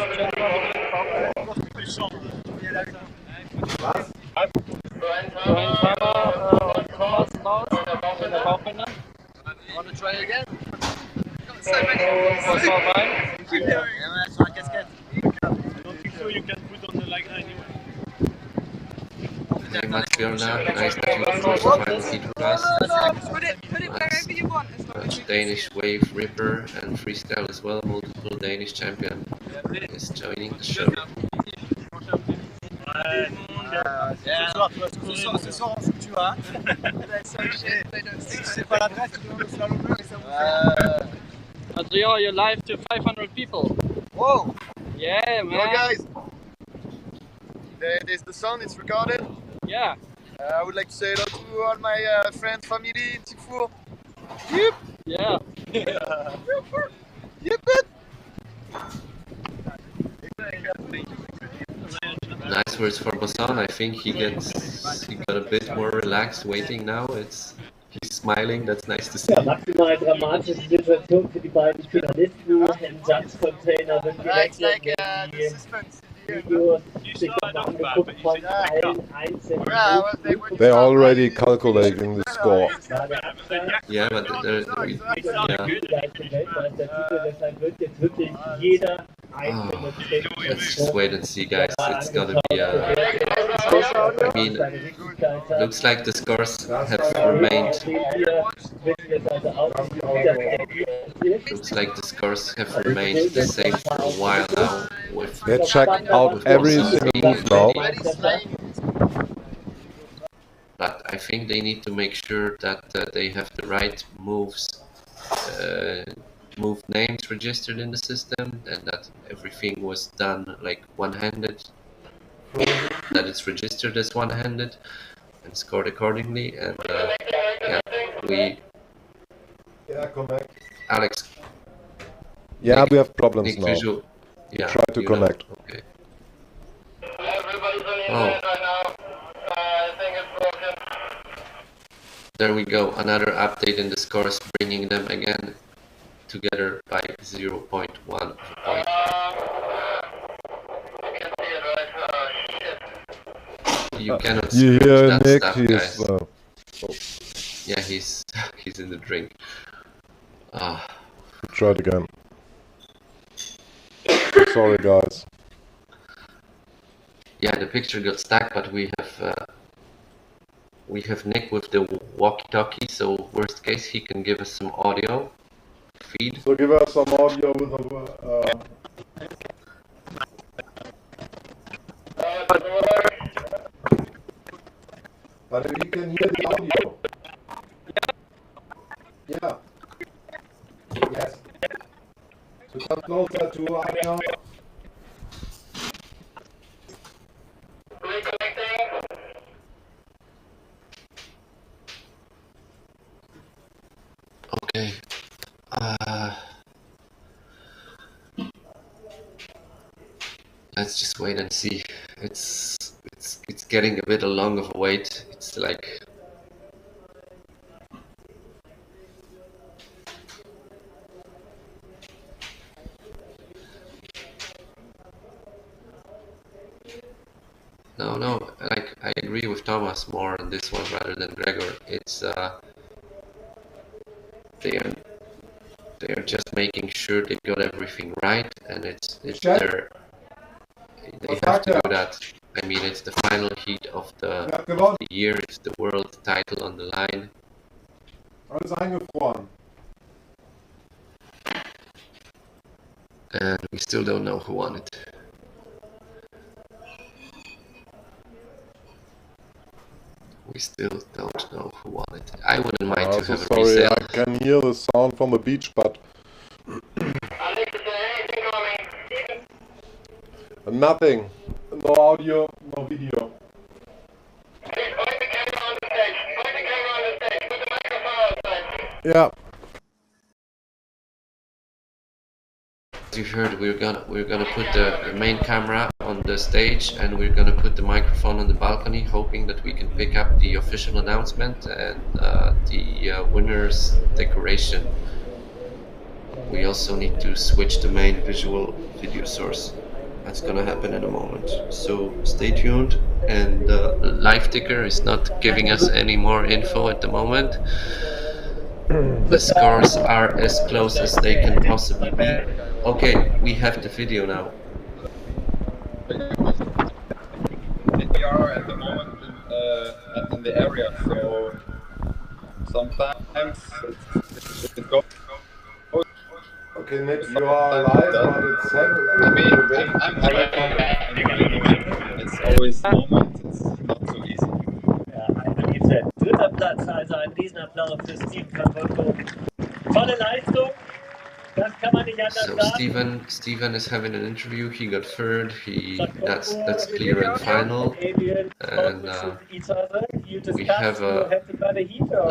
Want to try again? So many. Hey Matsbjorna, nice that you chose to find Heat with us. Put it wherever you want. Danish wave ripper and freestyle as well, multiple Danish champion is joining the show. Ce soir, tu vois. C'est pas l'adresse, tu dois le slalom et ça vous Adrian, you're live to 500 people. Whoa! Yeah, man. Hello, guys. There's the sound, it's recorded. Yeah. I would like to say hello to all my friends, family in Tifour. Yep. Yeah. Yep. Nice words for Boson. I think he got a bit more relaxed waiting now. He's smiling, that's nice to see. Ja, maximal dramatische Situation für die beiden Finalisten. Im Satzcontainer sind direkt die Videos sich nochmal angeguckt von allen einzelnen. They're already calculating the score. Yeah, but Deshalb wird jetzt wirklich jeder einzelne let's just wait and see, guys. It's gonna be I mean, looks like the scores have remained. Looks like the scores have remained the same for a while now. They check out every single move now. But I think they need to make sure that they have the right moves, move names registered in the system, and that everything was done like one-handed, that it's registered as one-handed and scored accordingly. And Yeah, connect. Alex. Yeah, we have problems Nick now. Visual. Yeah, try to connect. Okay. Oh. There we go. Another update in the scores, bringing them again together by 0.1 point. You cannot You scratch hear that Nick? stuff, guys. Yeah, he's in the drink. Try it again. Sorry, guys. Yeah, the picture got stuck, but we have Nick with the walkie-talkie, so worst case he can give us some audio feed. So give us some audio with the. But if you can hear the audio. Yeah. Yes. So come closer to Anya. Okay. Let's just wait and see. It's getting a bit long of a wait. It's like No, like I agree with Thomas more on this one rather than Gregor. It's they're just making sure they got everything right, and it's their they have to do that. I mean, it's the final heat of the year. It's the world title on the line. Alles eingefroren. And we still don't know who won it. We still don't know who won it. I wouldn't mind to have a resale. I can hear the sound from the beach, but nothing. No audio, no video. Yeah. As you heard, we're gonna put the main camera on the stage, and we're gonna put the microphone on the balcony, hoping that we can pick up the official announcement and the winner's decoration. We also need to switch the main visual video source. That's gonna happen in a moment. So stay tuned. And the live ticker is not giving us any more info at the moment. The scores are as close as they can possibly be. Okay, we have the video now. We are at the moment in the area, so sometimes it goes. Okay, next you are live, but it's I'm it's always a moment, it's not so easy. Ja, eine Liebe. Dritter Platz, also ein Riesenapplaus für Steven Campotto. Tolle Leistung, das kann man nicht anders So sagen. Steven is having an interview. He got third. That's clear and final. And we have a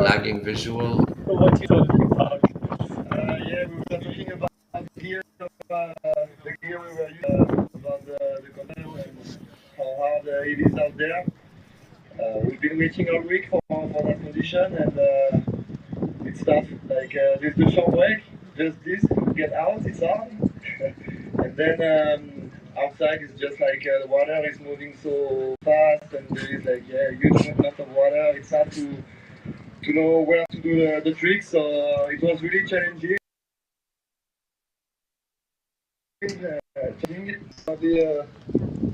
lagging visual. What you talking about? Yeah, we were talking about gear, the gear we were using, about the control and how hard it is out there. We've been waiting all week for that condition, and it's tough. Like there's the short break, just this, get out, it's hard. And then outside it's just like the water is moving so fast, and there is like huge amount of water. It's hard to know where to do the tricks, so it was really challenging.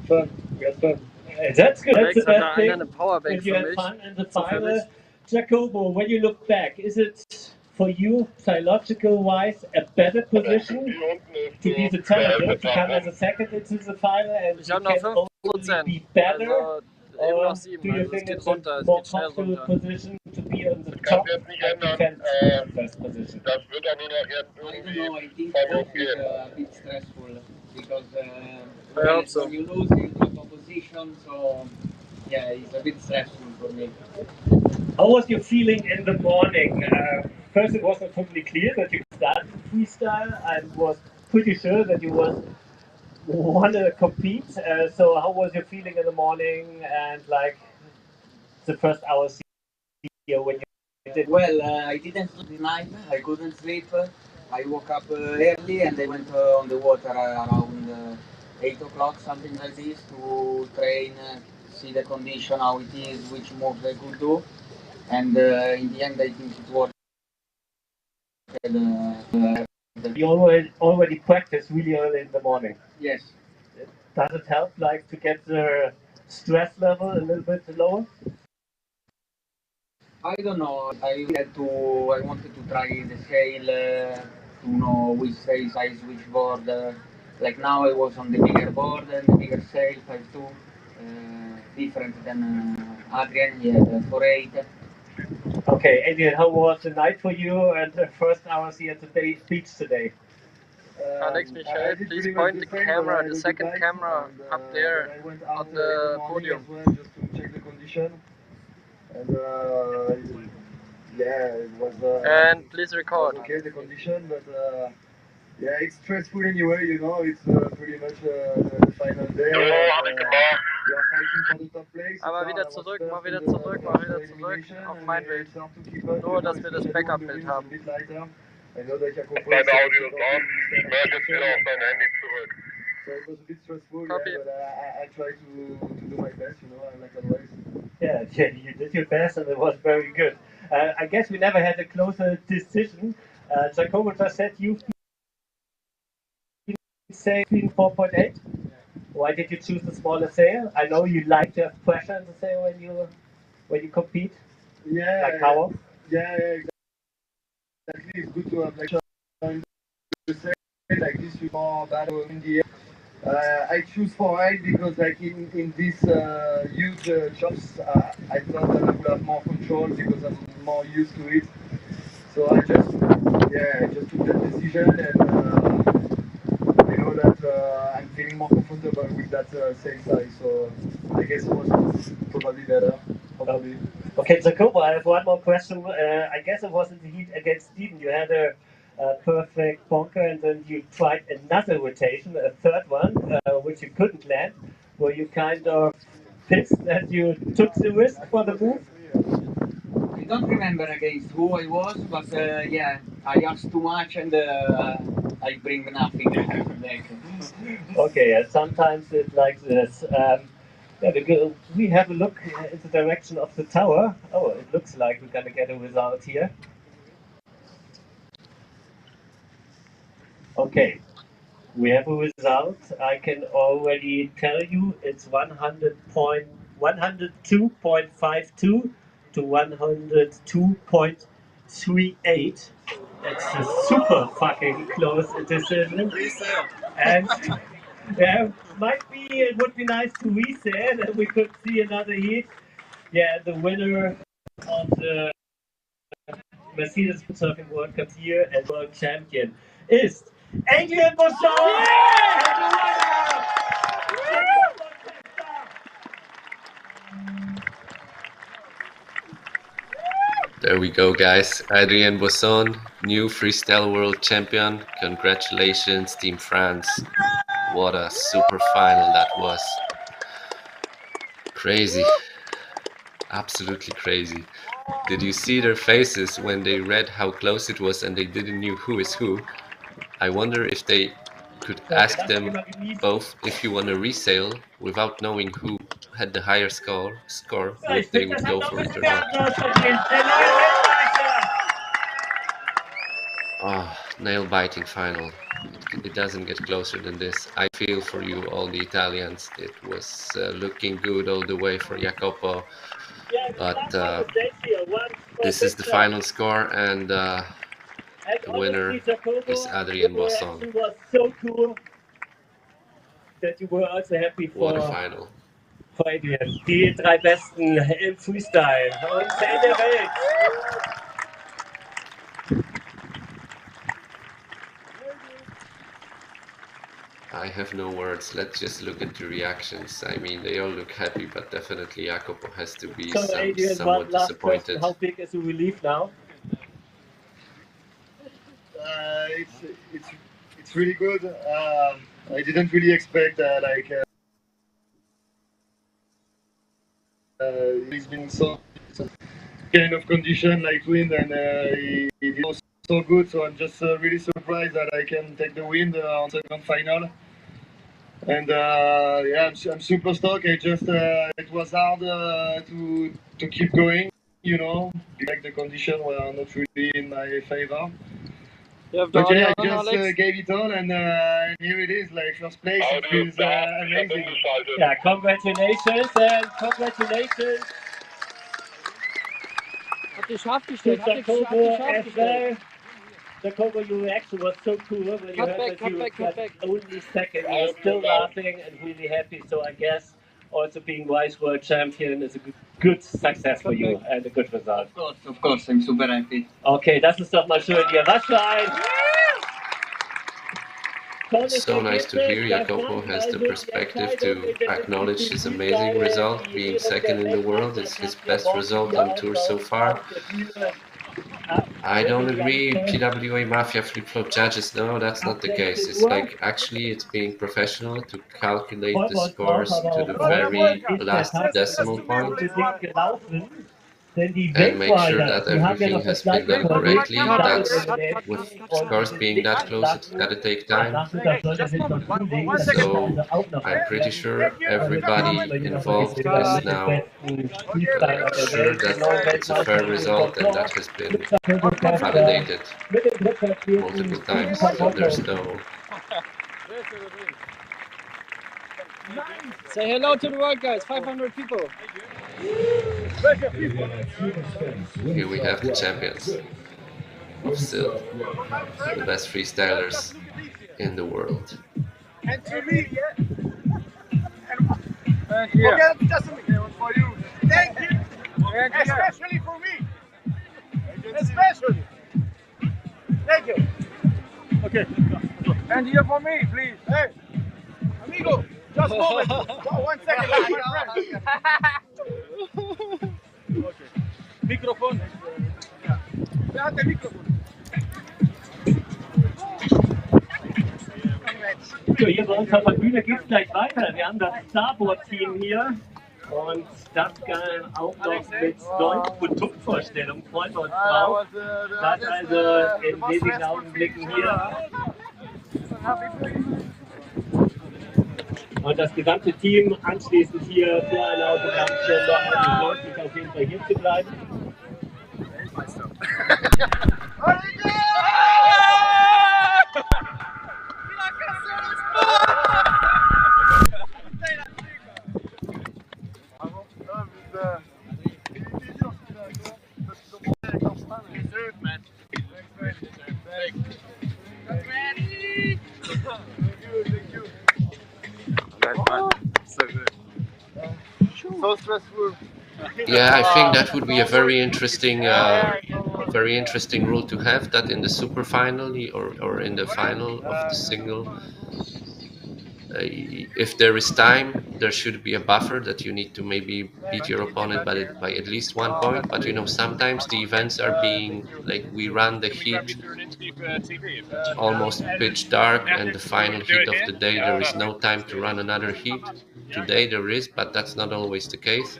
Fun. We had fun. That's good. That's the best thing. Powerbank If you had fun in the final. Jacobo, when you look back, is it for you, psychological-wise, a better position to be the challenger, to come as a second into the final, and you can only be better? Or do you think it's a more comfortable position to be on the top and defend the first position? I don't know, I think both is a bit stressful because when you lose, you drop a position, so yeah, it's a bit stressful for me. How was your feeling in the morning? First, it wasn't totally clear that you started freestyle. I was pretty sure that you want to compete. So how was your feeling in the morning and like the first hours here when you did? Well, I didn't sleep the night. I couldn't sleep. I woke up early and I went on the water around 8 o'clock, something like this, to train, see the condition, how it is, which moves I could do. And in the end, I think it worked. You already practiced really early in the morning. Yes. Does it help, like, to get the stress level a little bit lower? I don't know. I wanted to try the sail to know which sail size, which board. Like now, I was on the bigger board and the bigger sail, 5.2, different than Adrian. He had 4.8. Okay, Adrian, how was the night for you and the first hours here today, beach today? Alex Michel, please point the camera, the second camera, up there on the podium. Just to check the condition. And yeah, it was. And please record. Okay, the condition, but yeah, it's stressful anyway. You know, it's pretty much the final day. We are fighting for the top place. Aber wieder zurück, mal wieder zurück, mal wieder zurück auf mein Bild. Nur, dass wir das Backup-Bild haben. Deine Audio ist an. Ich melde jetzt wieder auf dein Handy zurück. So it was a bit stressful, Copy. yeah, but I tried to do my best, like always. Yeah, you did your best and it was very good. I guess we never had a closer decision. Jacobo just said you've been saying 4.8. Why did you choose the smaller sail? I know you like to have pressure in the sail when you compete. Yeah, like power. Yeah, exactly. It's good to have like the sail like this, you more battle in the air. I choose 4.8 because like in these huge chops, I thought that I would have more control because I'm more used to it. So I just took that decision, and you know that I'm feeling more comfortable with that sail size. So I guess it was probably better. Hopefully. Okay, Jacobo, I have one more question. I guess it was in the heat against Steven. You had a perfect bunker, and then you tried another rotation, a third one, which you couldn't land. Were you kind of pissed that you took the risk for the move? I don't remember against who I was, but yeah, I asked too much and I bring nothing back. Okay, sometimes it's like this. Yeah, we have a look in the direction of the tower. Oh, it looks like we're gonna get a result here. Okay, we have a result. I can already tell you it's 102.52 to 102.38. It's a super fucking close decision. And yeah, it would be nice to reset and we could see another heat. Yeah, the winner of the Mercedes-Benz Surfing World Cup here and world champion is Adrian Bouchard! There we go, guys. Adrien Boisson, new freestyle world champion. Congratulations, Team France. What a super final that was. Crazy. Absolutely crazy. Did you see their faces when they read how close it was and they didn't know who is who? I wonder if they could ask them both if you want to resail without knowing who had the higher score, if they would go for it or not. Oh, nail-biting final. It doesn't get closer than this. I feel for you, all the Italians. It was looking good all the way for Jacopo, but this is the final score, and the winner is Adrien Boisson. It was so cool that you were also happy What a final. For Adrian. Die 3 Besten im Freestyle und in der Welt. I have no words. Let's just look at the reactions. I mean, they all look happy, but definitely Jacopo has to be Adrian, somewhat disappointed. How big is the relief now? It's really good. I didn't really expect he's been so kind of condition like wind, and it was so good. So I'm just really surprised that I can take the wind on second final. And yeah, I'm super stoked. It was hard to keep going, like the conditions were not really in my favor. But yeah, I just gave it all, and here it is, like first place. It feels amazing. Yeah, congratulations and congratulations. Habt ihr scharf gestellt? Jacobo, your reaction was so cool when you heard that you got only second. You were still laughing and really happy. So I guess also being vice world champion is a good success for you and a good result. Of course, I'm super happy. Okay, das ist doch mal schön hier. Was für ein... So nice to hear Jacopo has the perspective to acknowledge his amazing result. Being second in the world is his best result on tour so far. I don't agree, PWA Mafia flip-flop judges. No, that's not the case. It's like, actually, it's being professional to calculate the scores to the very last decimal point. and make sure that everything has been done correctly. That's with scores being that close, it's gotta take time. So I'm pretty sure everybody involved is now sure that it's a fair result and that has been validated multiple times. So there's no. Say hello to the world, guys. 500 people. Here we have the champions of Sylt, the best freestylers in the world. And to me, thank you. Okay, just for you. Thank you. Especially for me. Especially. Thank you. Okay. And here for me, please. Hey, amigo, just a moment. 1 second, my friend. Okay. Mikrofon. Wer hat der Mikrofon? So, hier bei uns auf der Bühne geht es gleich weiter. Wir haben das Starboard-Team hier und das auch noch mit Deutsch- und Tuckvorstellung. Freuen wir uns drauf. Das also in wenigen Augenblicken hier. Und das gesamte Team anschließend hier vor einer Autogrammstunde. Also es lohnt sich auf jeden Fall hier zu bleiben. So stressful. Yeah, I think that would be a very interesting rule to have, that in the super final or in the final of the single, if there is time, there should be a buffer that you need to maybe beat your opponent by at least 1 point. But you know, sometimes the events are being like, we run the heat almost pitch dark, and the final heat of the day there is no time to run another heat. Today there is, but that's not always the case.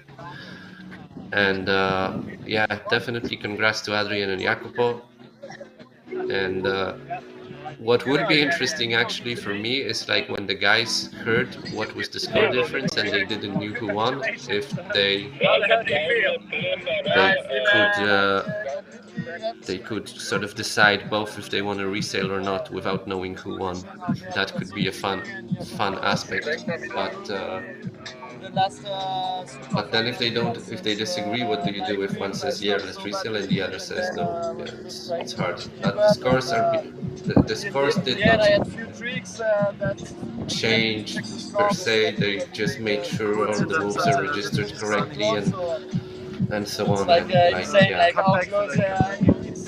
And yeah, definitely congrats to Adrian and Jacopo. And what would be interesting actually for me is like when the guys heard what was the score difference and they didn't know who won, if they could sort of decide both if they want to resale or not without knowing who won. That could be a fun aspect. But then if they disagree, what do you do if one says yeah, let's resell, and the other says no? Yeah, it's hard. But the scores did not change per se. They just made sure all the moves are registered correctly and so on. Like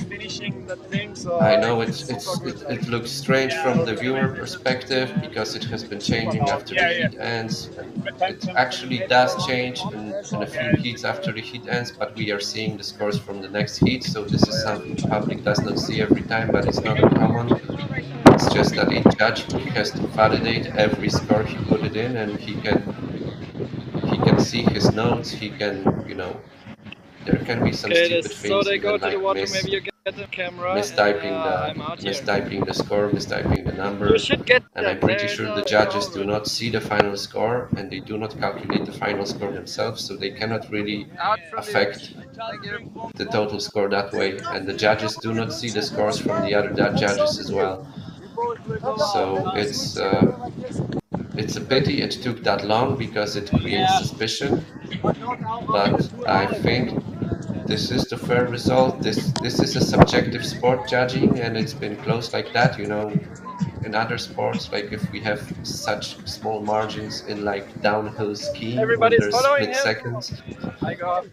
finishing the thing, so I know it looks strange from the viewer perspective because it has been changing after the heat ends. It actually does change in a few heats after the heat ends, but we are seeing the scores from the next heat, so this is something the public does not see every time, but it's not uncommon. It's just that a judge has to validate every score he put it in, and he can see his notes. He can, you know, there can be some stupid things, so they go even to the like water, maybe you get the camera, mistyping the score, mistyping the number. And I'm pretty sure the judges do not see the final score, and they do not calculate the final score themselves, so they cannot really affect the total score that way. And the judges do not see the scores from the other judges as well. So it's a pity it took that long because it creates suspicion. But I think this is the fair result. This is a subjective sport judging, and it's been close like that. You know, in other sports, like if we have such small margins in like downhill skiing, when there's split seconds,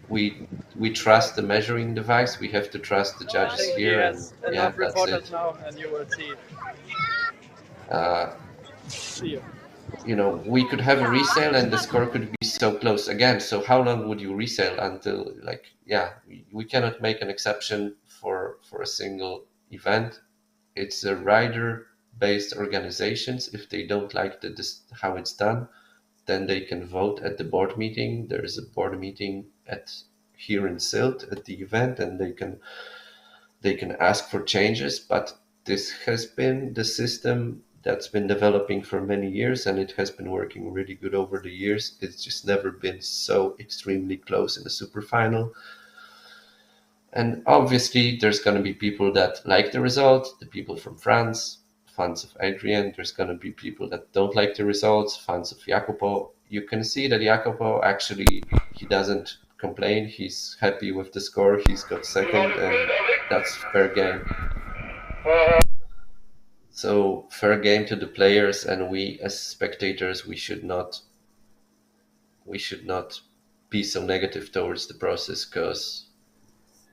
we trust the measuring device. We have to trust the judges here, and yeah, that's it. Now and you will see. You know, we could have a resale and the score could be so close again. So how long would you resale until, like, yeah, we cannot make an exception for a single event. It's a rider-based organizations. If they don't like how it's done, then they can vote at the board meeting. There is a board meeting here in Sylt at the event, and they can ask for changes. But this has been the system that's been developing for many years, and it has been working really good over the years. It's just never been so extremely close in the super final. And obviously there's going to be people that like the result, the people from France, fans of Adrian. There's going to be people that don't like the results, fans of Jacopo. You can see that Jacopo actually, he doesn't complain. He's happy with the score. He's got second, and that's fair game. So fair game to the players, and we as spectators, we should not be so negative towards the process, because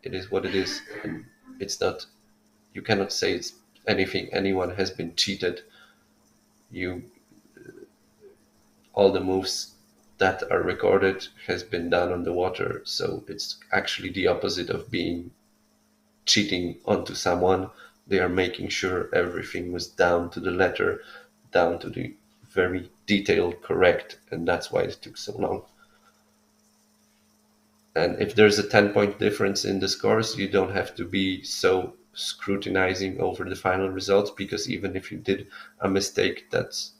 it is what it is, and it's not, you cannot say it's anyone has been cheated. All the moves that are recorded has been done on the water, so it's actually the opposite of being cheating onto someone. They are making sure everything was down to the letter, down to the very detailed correct, and that's why it took so long. And if there's a 10-point difference in the scores, you don't have to be so scrutinizing over the final results, because even if you did a mistake, that's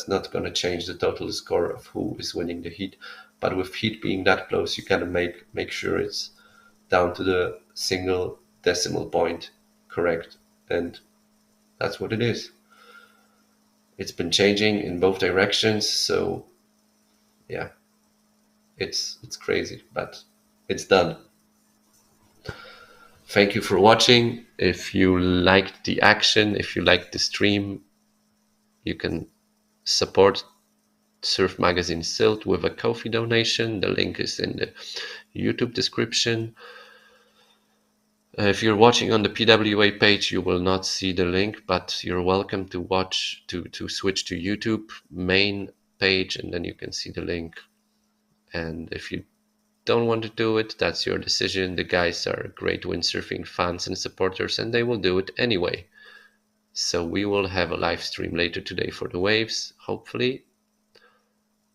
not going to change the total score of who is winning the heat. But with heat being that close, you gotta make sure it's down to the single decimal point correct, and that's what it is. It's been changing in both directions, so yeah, it's crazy, but it's done. Thank you for watching. If you liked the action, if you liked the stream, you can support Surfmagazin Sylt with a Ko-fi donation. The link is in the YouTube description. If you're watching on the PWA page, you will not see the link, but you're welcome to switch to YouTube main page, and then you can see the link. And if you don't want to do it, that's your decision. The guys are great windsurfing fans and supporters, and they will do it anyway. So we will have a live stream later today for the waves, hopefully.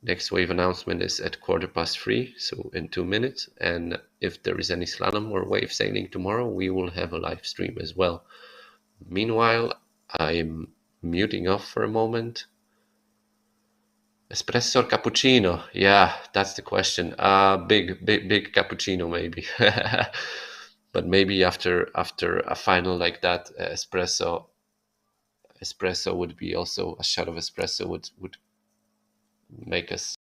Next wave announcement is at 3:15, so in 2 minutes. And if there is any slalom or wave sailing tomorrow, we will have a live stream as well. Meanwhile, I'm muting off for a moment. Espresso or cappuccino? Yeah, that's the question. Big cappuccino maybe. But maybe after a final like that, espresso would be also, a shot of espresso would make us.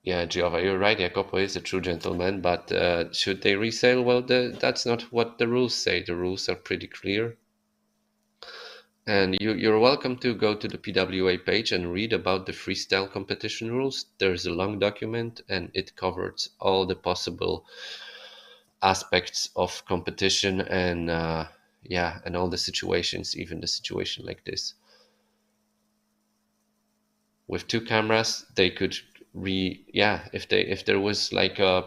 Yeah, Giova, you're right. Jacopo is a true gentleman, but should they resale? Well, that's not what the rules say. The rules are pretty clear. And you're welcome to go to the PWA page and read about the freestyle competition rules. There's a long document, and it covers all the possible aspects of competition, and and all the situations, even the situation like this. With 2 cameras, they could if there was like a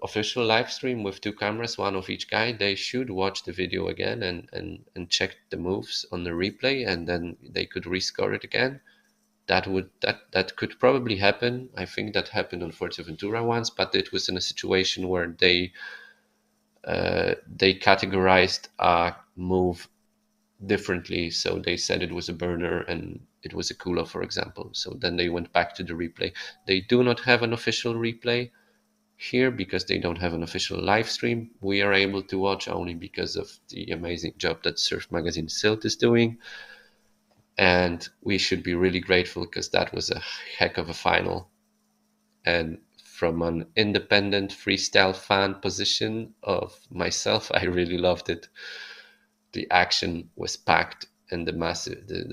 official live stream with 2 cameras, one of each guy, they should watch the video again and check the moves on the replay, and then they could rescore it again. That could probably happen. I think that happened on Fuerteventura once, but it was in a situation where they categorized a move differently. So they said it was a burner and it was a Kula, for example. So then they went back to the replay. They do not have an official replay here because they don't have an official live stream. We are able to watch only because of the amazing job that Surfmagazin Sylt is doing. And we should be really grateful because that was a heck of a final. And from an independent freestyle fan position of myself, I really loved it. The action was packed and the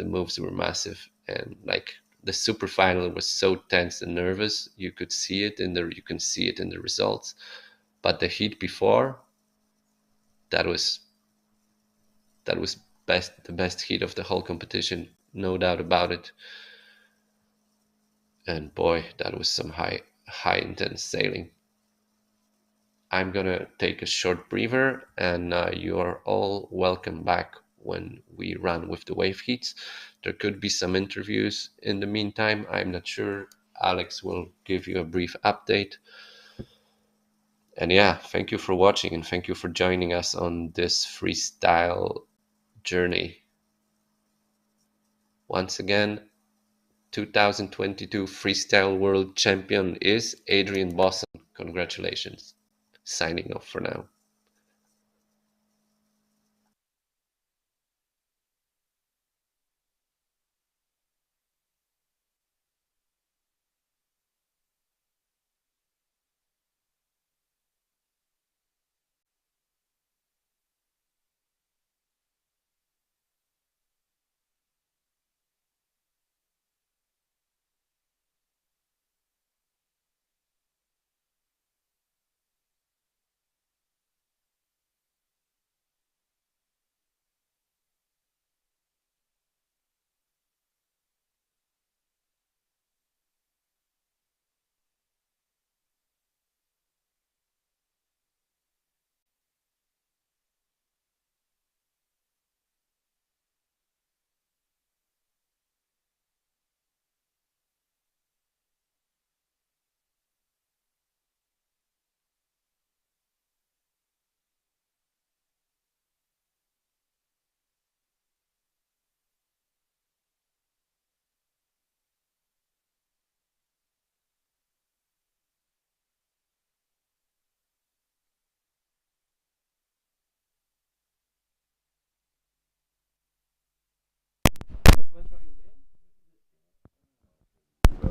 moves were massive, and like the super final was so tense and nervous. You can see it in the results, but the heat before, that was the best heat of the whole competition, no doubt about it. And boy, that was some high intense sailing. I'm gonna take a short breather, and you are all welcome back when we run with the wave heats. There could be some interviews in the meantime. I'm not sure. Alex will give you a brief update. And yeah, thank you for watching and thank you for joining us on this freestyle journey. Once again, 2022 Freestyle World Champion is Adrian Bosson. Congratulations. Signing off for now.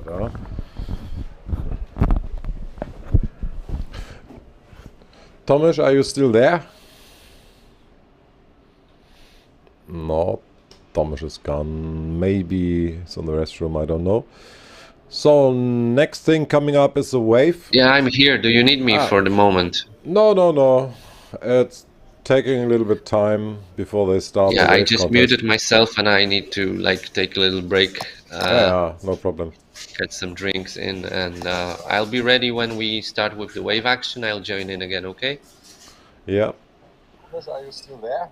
Ja. Thomas, are you still there? No, Thomas is gone. Maybe it's in the restroom, I don't know. So, next thing coming up is a wave. Yeah, I'm here. Do you need me for the moment? No. It's taking a little bit time before they start. Yeah, the I wave just contest. muted myself and I need to like take a little break. Yeah, no problem. Get some drinks in and I'll be ready when we start with the wave action. I'll join in again, okay? Yeah. Thomas, are you still there?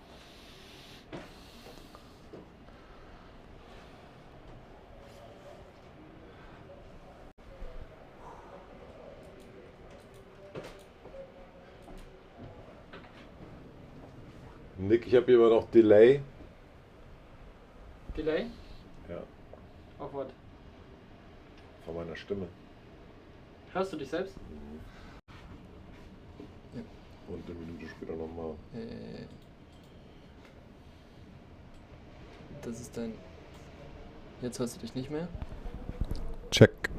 Nick, ich habe hier immer noch Delay. Delay? Ja. Auf was? Von meiner Stimme. Hörst du dich selbst? Ja. Und eine Minute später nochmal. Das ist dein... Jetzt hörst du dich nicht mehr? Check.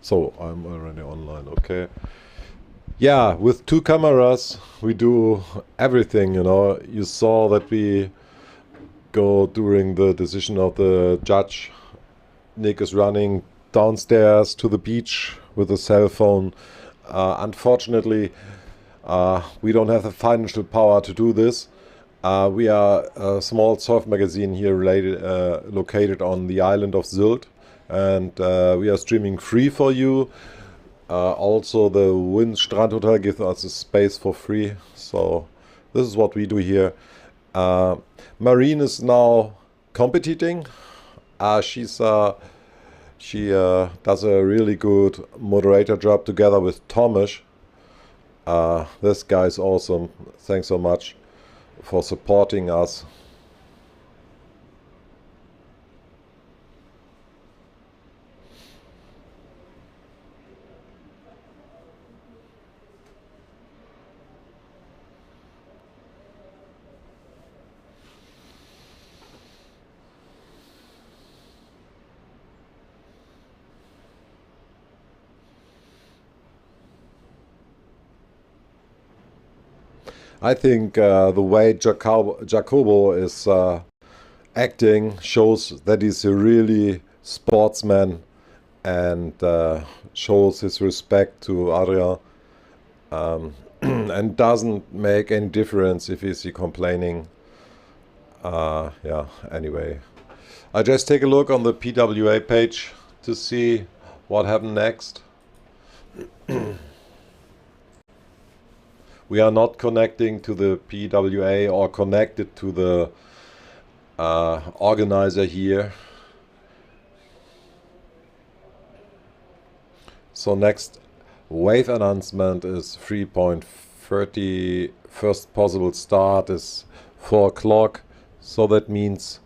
So, I'm already online, okay. Yeah, with two cameras we do everything, you know. You saw that we go during the decision of the judge. Nick is running downstairs to the beach with a cell phone. Unfortunately, we don't have the financial power to do this. We are a small surf magazine here located on the island of Sylt, and we are streaming free for you. Also, the Strandhotel gives us a space for free, so this is what we do here. Marine is now competing. She does a really good moderator job together with Thomas. This guy is awesome. Thanks so much for supporting us. I think the way Jacobo is acting shows that he's a really sportsman and shows his respect to Adria and doesn't make any difference if he's complaining. Yeah, anyway. I just take a look on the PWA page to see what happened next. We are not connecting to the PWA or connected to the organizer here. So next wave announcement is 3.30. First possible start is 4 o'clock. So that means,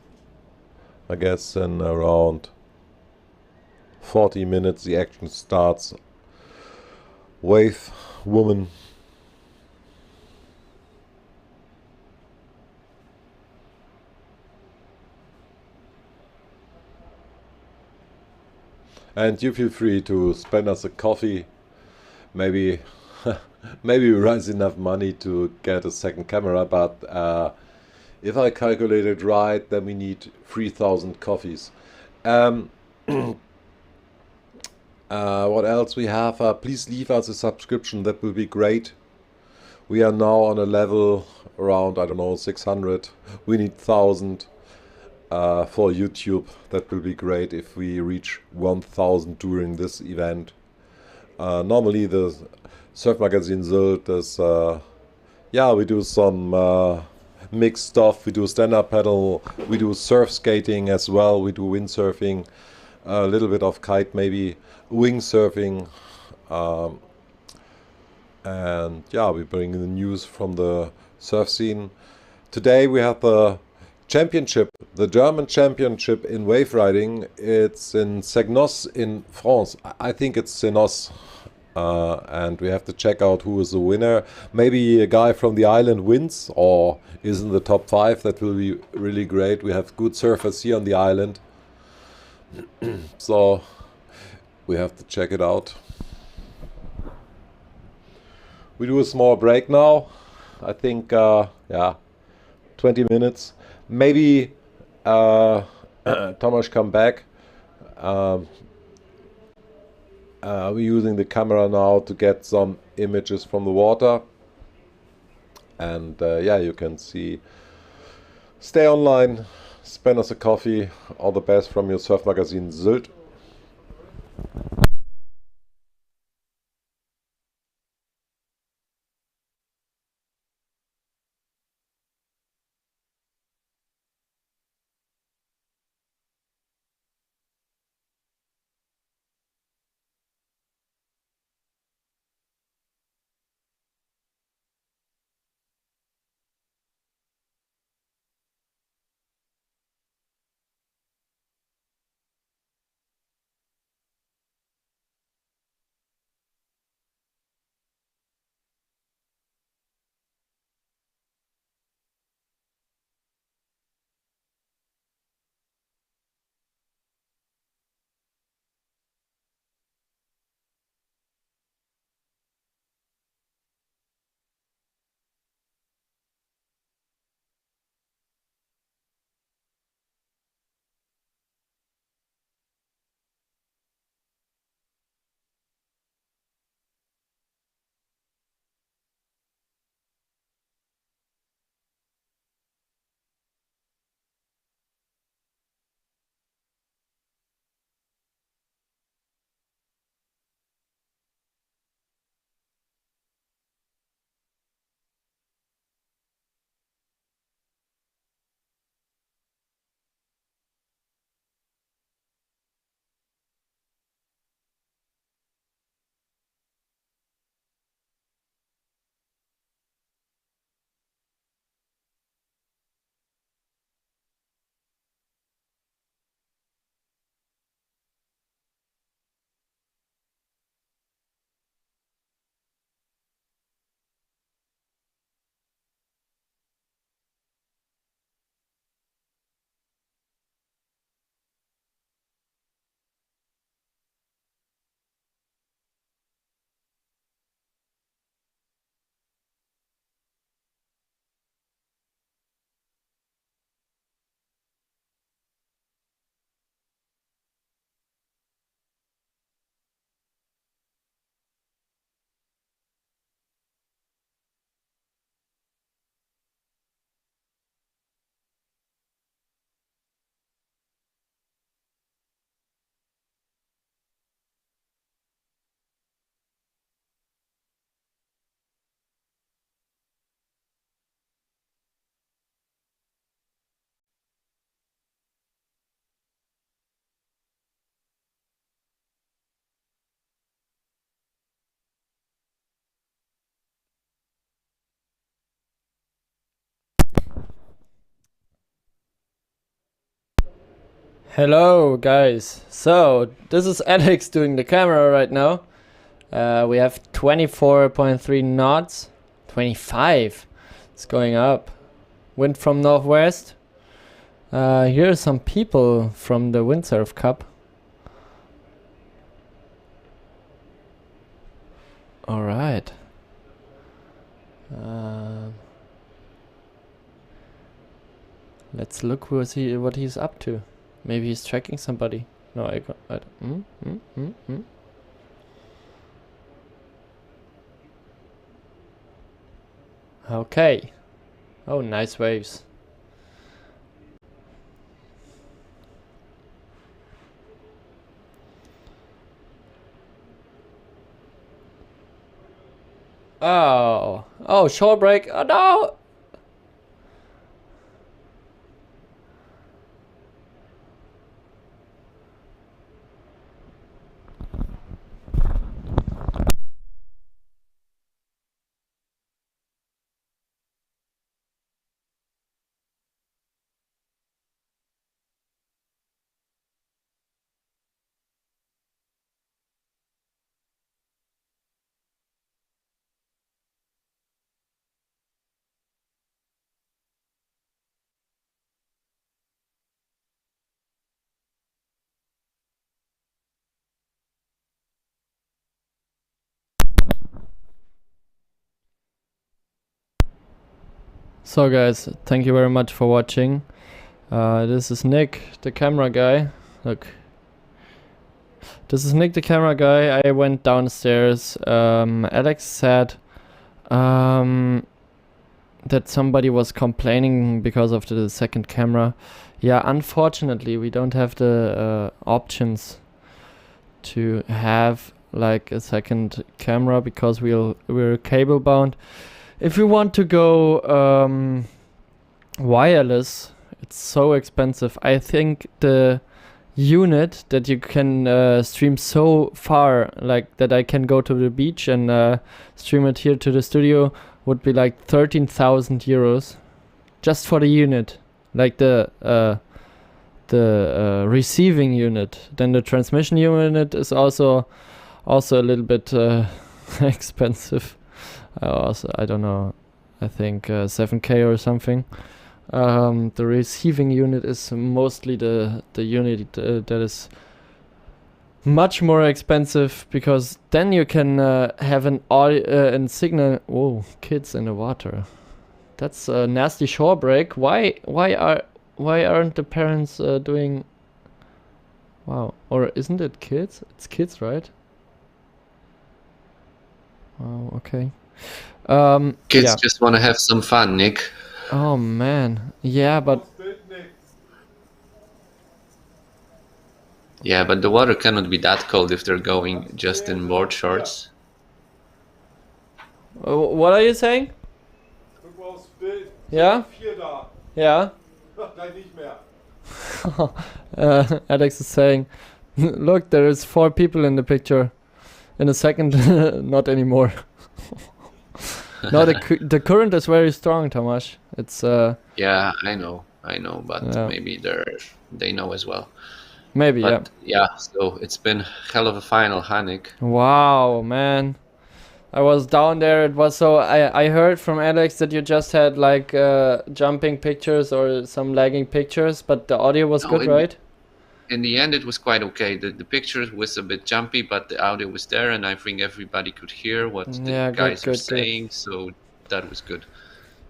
I guess, in around 40 minutes the action starts. Wave woman. And you feel free to spend us a coffee. Maybe maybe we raise enough money to get a second camera, but if I calculated right, then we need 3,000 coffees. What else we have? Please leave us a subscription, that will be great. We are now on a level around, I don't know, 600. We need 1,000 for YouTube. That will be great if we reach 1,000 during this event. Normally the Surfmagazin Sylt is, yeah, we do some mixed stuff. We do stand-up paddle, we do surf skating as well, we do windsurfing, a little bit of kite, maybe wing surfing, and yeah, we bring the news from the surf scene. Today we have the championship, the German championship in wave riding. It's in Segnos in France. I think it's Senos. And we have to check out who is the winner. Maybe a guy from the island wins or is in the top 5. That will be really great. We have good surfers here on the island. So we have to check it out. We do a small break now. I think, yeah, 20 minutes. Maybe Thomas come back. We're using the camera now to get some images from the water. And yeah, you can see. Stay online, spend us a coffee. All the best from your Surfmagazin Sylt. Hello guys. So this is Alex doing the camera right now. We have 24.3 knots. 25. It's going up. Wind from northwest. Here are some people from the Windsurf Cup. All right. Let's look what he's up to. Maybe he's tracking somebody. No, I don't. Okay. Oh, nice waves. Oh, shore break. Oh no! So guys, thank you very much for watching. This is Nick, the camera guy. Look. This is Nick, the camera guy. I went downstairs. Alex said that somebody was complaining because of the second camera. Yeah, unfortunately we don't have the options to have like a second camera because we're cable bound. If you want to go wireless, it's so expensive. I think the unit that you can stream so far, like that I can go to the beach and stream it here to the studio, would be like 13,000 euros just for the unit, like the receiving unit. Then the transmission unit is also a little bit expensive. I don't know, I think 7K or something. The receiving unit is mostly the unit that is much more expensive, because then you can have an audio and signal. Whoa, kids in the water. That's a nasty shore break. Why aren't the parents doing? Wow, or isn't it kids? It's kids, right? Oh, okay. Kids just want to have some fun, Nick. Oh man, yeah, but the water cannot be that cold if they're going just in board shorts. What are you saying? Yeah? Yeah? Alex is saying, look, there is 4 people in the picture. In a second, not anymore. No, the current is very strong, Tomasz. It's Yeah, I know, but maybe they know as well. Maybe, but, yeah. So it's been hell of a final, huh, Nick? Wow, man. I was down there. It was so. I heard from Alex that you just had like jumping pictures or some lagging pictures, but the audio was good, right? In the end, it was quite okay. The picture was a bit jumpy, but the audio was there, and I think everybody could hear what the guys were saying, so that was good.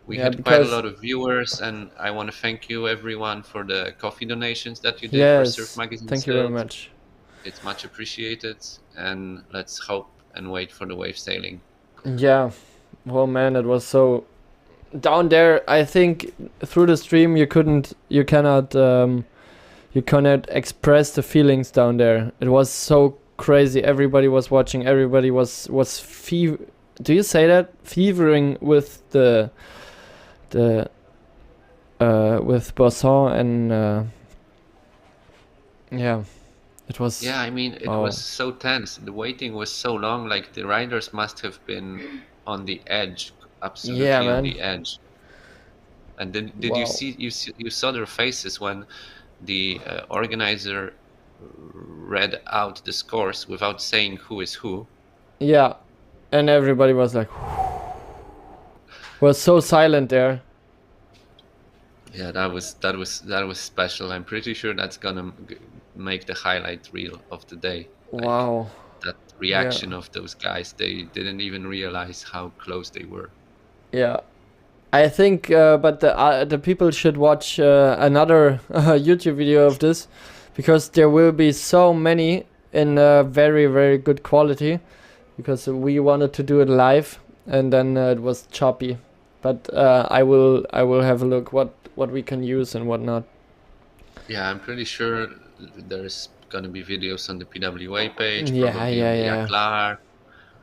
We had quite a lot of viewers, and I want to thank you, everyone, for the coffee donations that you did for Surfmagazin. Thank you very much. It's much appreciated, and let's hope and wait for the wave sailing. Yeah, well, man, it was so down there. I think through the stream you cannot express the feelings down there. It was so crazy. Everybody was watching. Everybody was do you say that? Fevering with with Bosson and yeah, it was. Yeah, I mean, it was so tense. The waiting was so long. Like the riders must have been on the edge, absolutely on the edge. And then did you saw their faces when the organizer read out the scores without saying who is who. Yeah, and everybody was like, was so silent there. Yeah, that was special. I'm pretty sure that's gonna make the highlight reel of the day. Wow. That reaction of those guys, they didn't even realize how close they were. Yeah, I think, but the people should watch another YouTube video of this, because there will be so many in very, very good quality, because we wanted to do it live and then it was choppy. But I will have a look what we can use and what not. Yeah, I'm pretty sure there's gonna be videos on the PWA page. Yeah, probably yeah, on the Aklar.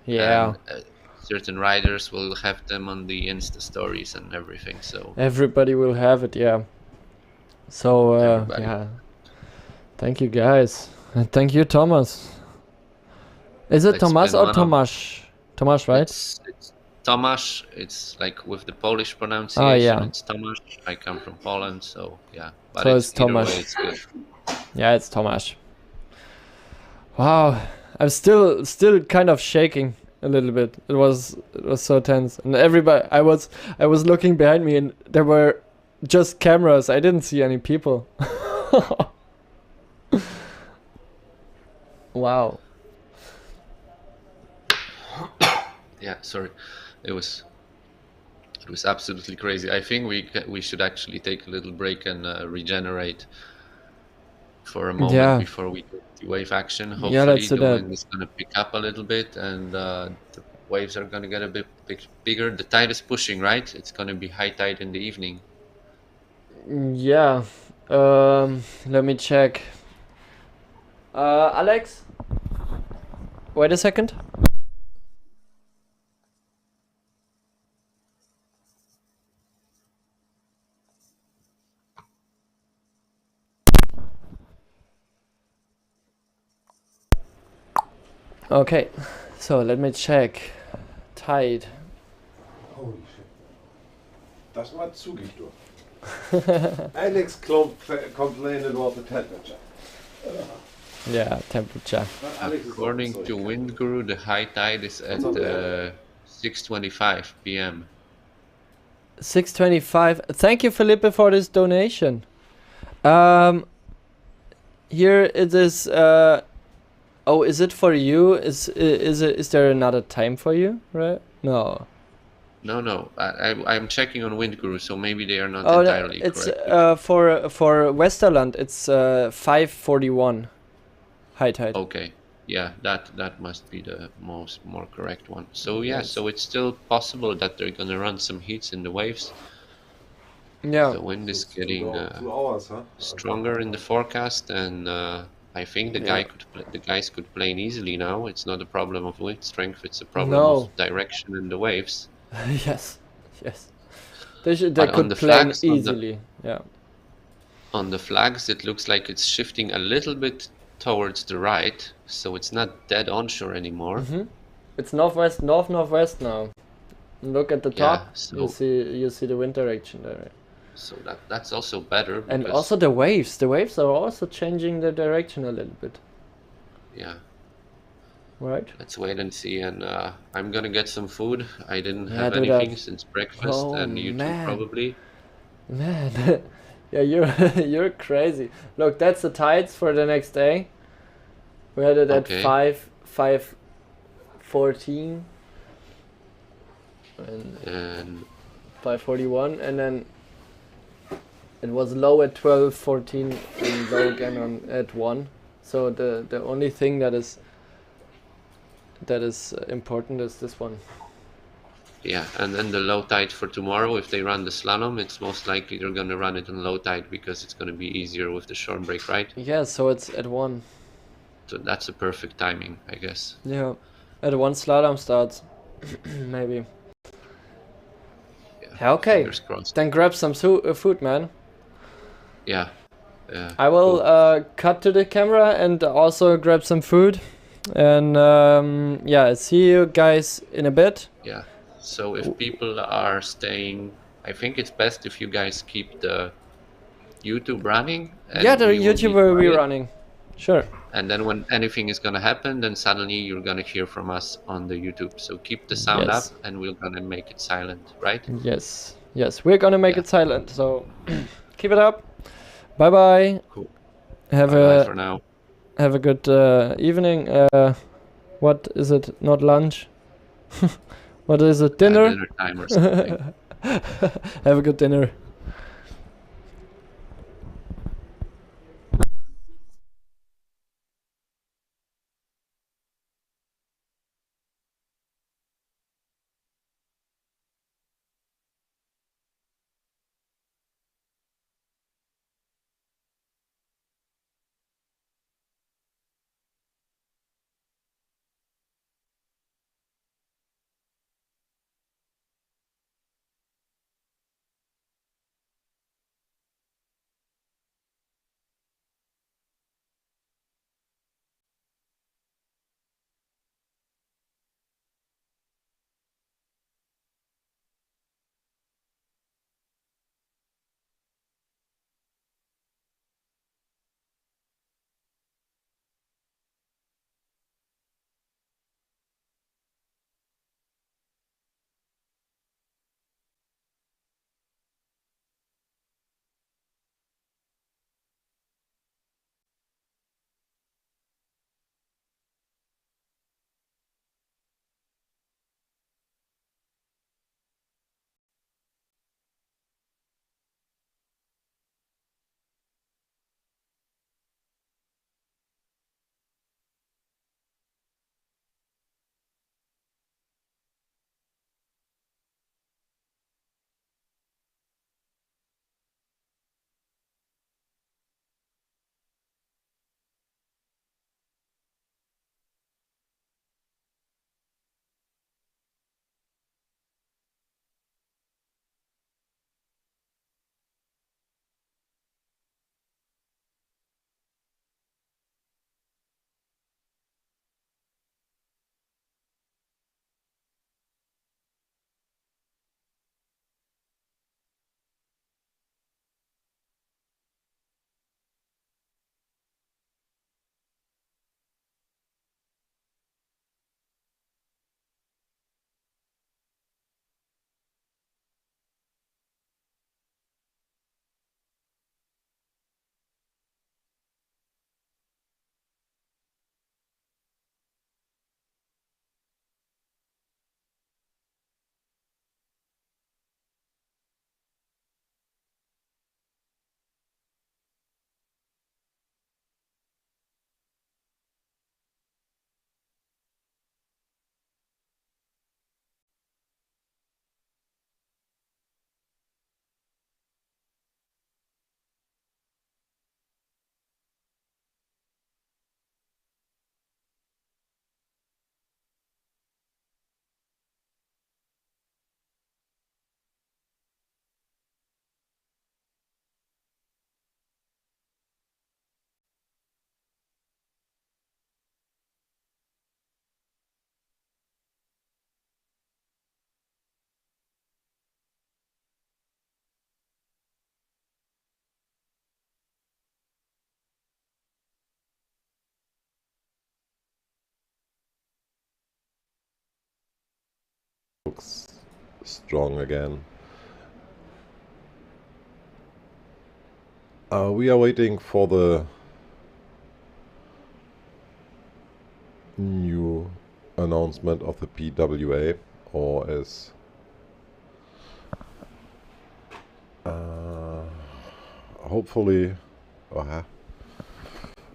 Yeah. And, certain riders will have them on the Insta stories and everything. So everybody will have it, yeah. So yeah, thank you guys, and thank you, Thomas. Is it Tomas or Tomasz? Tomasz, right? It's Tomasz. It's like with the Polish pronunciation. Oh, yeah. It's Tomasz. I come from Poland, so yeah. But So it's either Tomasz. way, it's good. Yeah, it's Tomasz. Wow, I'm still kind of shaking a little bit. It was so tense, and everybody. I was looking behind me, and there were just cameras. I didn't see any people. Wow. Yeah, sorry. It was absolutely crazy. I think we should actually take a little break and regenerate for a moment before we do the wave action. Hopefully let's do the that. wind is going to pick up a little bit, and the waves are going to get a bit bigger. The tide is pushing, right? It's going to be high tide in the evening. Yeah. Let me check. Alex? Wait a second. Okay, so let me check. Tide. Holy shit. Das war zugig, du. Alex complained about the temperature. Yeah, temperature. According to Wind Guru, the high tide is at 6:25 p.m. 6:25. Thank you, Felipe, for this donation. Here it is. Oh, is it for you? Is there another time for you? Right? No. No. I'm checking on Wind Guru, so maybe they are not Oh, entirely it's correct. for Westerland. It's 5:41 high tide. Okay, yeah, that must be the more correct one. So yeah, so it's still possible that they're gonna run some heats in the waves. Yeah. The wind is getting 2 hours, huh? stronger in the forecast, and I think the guys could plane easily now. It's not a problem of wind strength; it's a problem of direction in the waves. Yes. They But on could the plane flags, easily. Yeah. On the flags, it looks like it's shifting a little bit towards the right, so it's not dead onshore anymore. It's northwest now. Look at the top. so- You see the wind direction there. So that's also better. And because- also the waves. The waves are also changing the direction a little bit. Yeah. Right. Let's wait and see, and I'm gonna get some food. I didn't Yeah, have do anything that. since breakfast, Oh, and you man. too probably. Man, yeah, you're crazy. Look, that's the tides for the next day. We had it at Okay. 5:14 And 5:41, and then it was low at 12:14 and low again at 1. So the only thing that is important is this one. yeah, and then the low tide for tomorrow. If they run the slalom, it's most likely they're gonna run it on low tide because it's gonna be easier with the shore break, right? Yeah, so it's at 1. So that's a perfect timing, I guess. Yeah, at 1 slalom starts. Maybe. Yeah, okay, fingers crossed. then grab some food, man. Yeah. I will cut to the camera and also grab some food. And yeah, see you guys in a bit. Yeah. So if people are staying, I think it's best if you guys keep the YouTube running. And Yeah, the we will YouTube will be quiet. running. Sure. And then when anything is gonna happen, then suddenly you're gonna hear from us on the YouTube. So keep the sound Yes. up, and we're gonna make it silent, right? Yes. Yes, we're gonna make Yeah. it silent. So keep it up. Bye bye. Cool. Have Bye a for now. have a good evening. What is it? Not lunch. What is it? Dinner. Dinner time or something. Have a good dinner. Looks strong again. We are waiting for the new announcement of the PWA, or as hopefully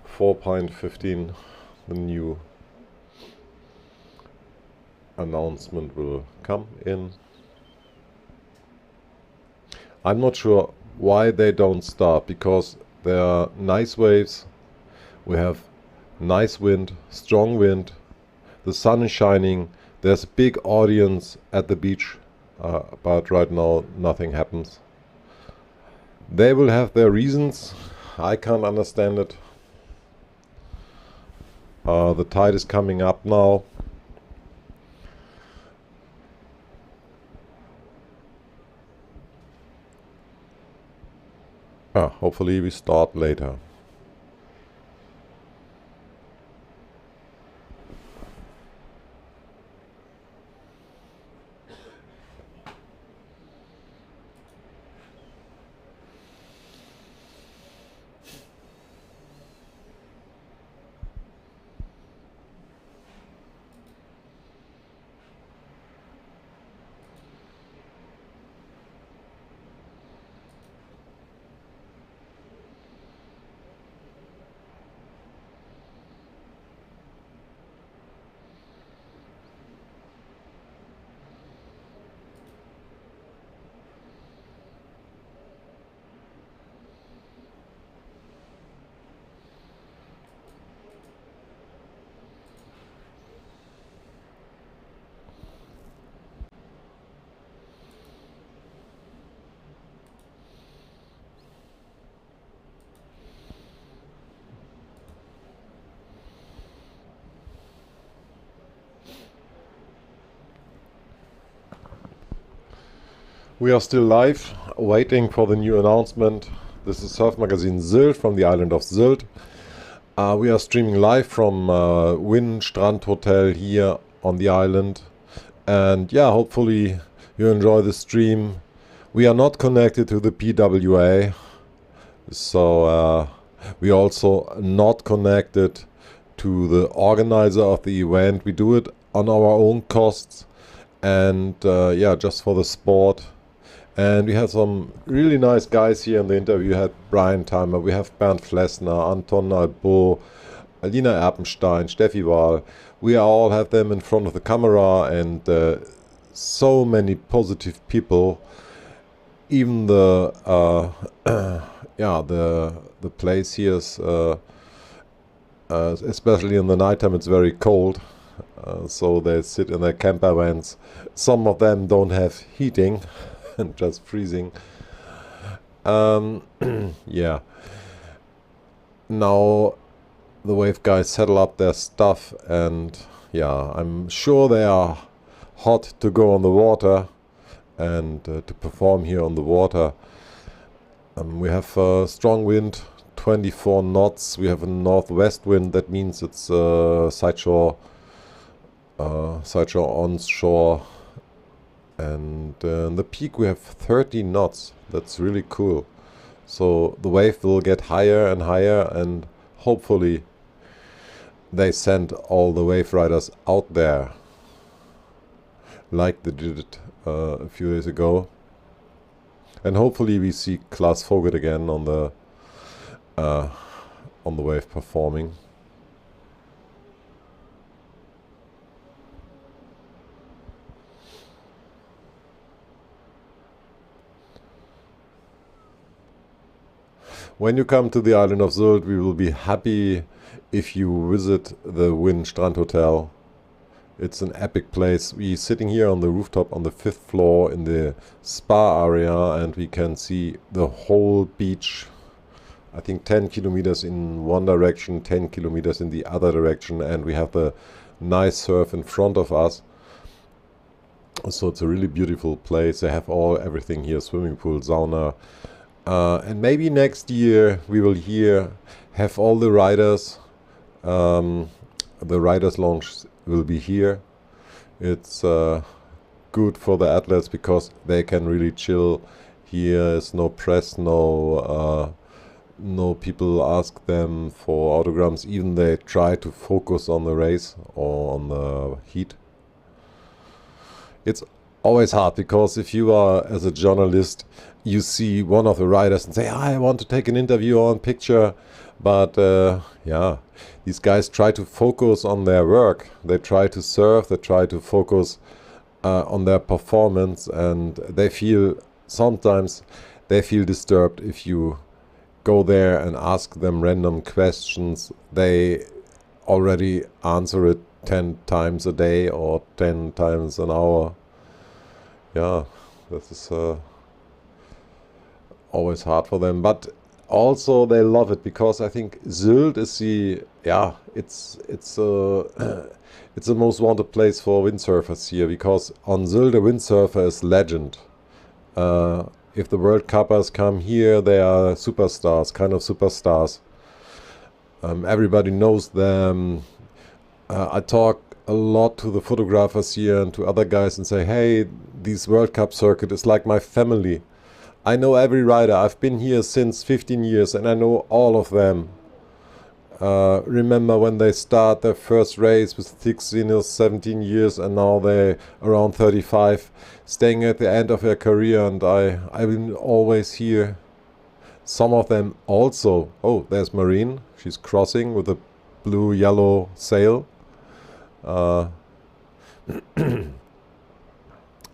4.15 the new announcement will come in. I'm not sure why they don't start, because there are nice waves, we have nice wind, strong wind, the sun is shining, there's a big audience at the beach, but right now nothing happens. They will have their reasons, I can't understand it. The tide is coming up now. hopefully we start later. We are still live, waiting for the new announcement. This is Surfmagazin Sylt from the island of Sylt. We are streaming live from Strandhotel here on the island. And yeah, hopefully you enjoy the stream. We are not connected to the PWA, so we also not connected to the organizer of the event. We do it on our own costs and yeah, just for the sport. And we have some really nice guys here in the interview. We had Brian Timer, we have Bernd Flessner, Anton Albo, Alina Erpenstein, Steffi Wahl. We all have them in front of the camera, and so many positive people. Even the yeah, the place here is especially in the nighttime it's very cold, so they sit in their camper vans. Some of them don't have heating and just freezing. Yeah. Now the wave guys settle up their stuff, and yeah, I'm sure they are hot to go on the water and to perform here on the water. We have a strong wind, 24 knots. We have a northwest wind. That means it's sideshore onshore. And in the peak we have 30 knots. That's really cool. So the wave will get higher and higher, and hopefully they send all the wave riders out there like they did it a few days ago. And hopefully we see Klaas Folgt again on the wave performing. When you come to the island of Sylt, we will be happy if you visit the Strandhotel. It's an epic place. We're sitting here on the rooftop on the 5th floor in the spa area, and we can see the whole beach. I think 10 kilometers in one direction, 10 kilometers in the other direction, and we have the nice surf in front of us. So it's a really beautiful place. They have everything here, swimming pool, sauna. And maybe next year we will have all the riders. The riders lounge will be here. It's good for the athletes because they can really chill. Here is no press, no people ask them for autograms. Even they try to focus on the race or on the heat. It's always hard because if you are, as a journalist, you see one of the riders and say, I want to take an interview or a picture. But yeah, these guys try to focus on their work. They try to surf, they try to focus on their performance, and sometimes they feel disturbed if you go there and ask them random questions. They already answer it 10 times a day or 10 times an hour. Yeah, this is always hard for them, but also they love it because I think Sylt is it's the most wanted place for windsurfers here, because on Sylt a windsurfer is legend. if the World Cuppers come here, they are superstars, kind of superstars. Everybody knows them. I talk a lot to the photographers here and to other guys and say, hey, this World Cup circuit is like my family. I know every rider. I've been here since 15 years and I know all of them. Remember when they start their first race with 16 or 17 years and now they're around 35, staying at the end of their career, and I will always hear some of them also. Oh, there's Marine. She's crossing with a blue-yellow sail.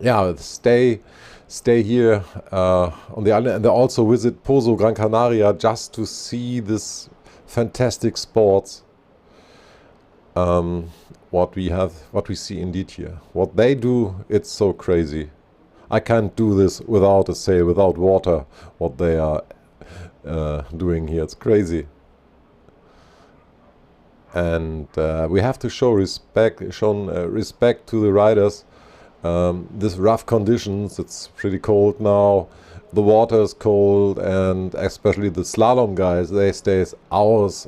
Yeah, stay here on the island, and they also visit Pozo, Gran Canaria, just to see this fantastic sports. What we see indeed here. What they do, it's so crazy. I can't do this without a sail, without water. What they are doing here, it's crazy. And we have to show respect to the riders. This rough conditions, it's pretty cold now, the water is cold, and especially the slalom guys, they stay hours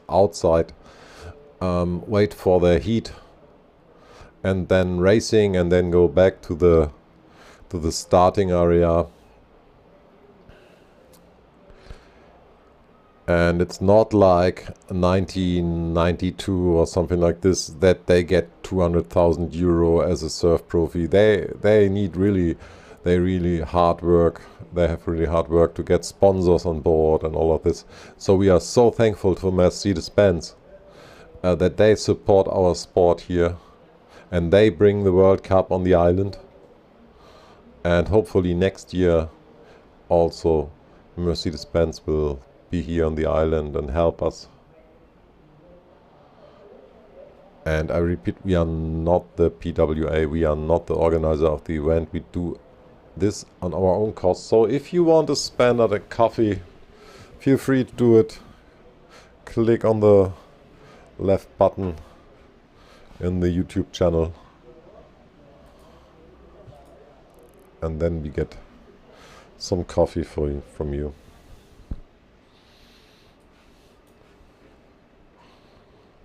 outside, wait for their heat, and then racing, and then go back to the starting area. And it's not like 1992 or something like this that they get 200,000 euro as a surf profi. They need really hard work. They have really hard work to get sponsors on board and all of this. So we are so thankful to Mercedes-Benz that they support our sport here, and they bring the World Cup on the island. And hopefully next year also Mercedes-Benz will be here on the island and help us. And I repeat, we are not the PWA, we are not the organizer of the event. We do this on our own cost. So if you want to spend at a coffee, feel free to do it. Click on the left button in the YouTube channel, and then we get some coffee from you.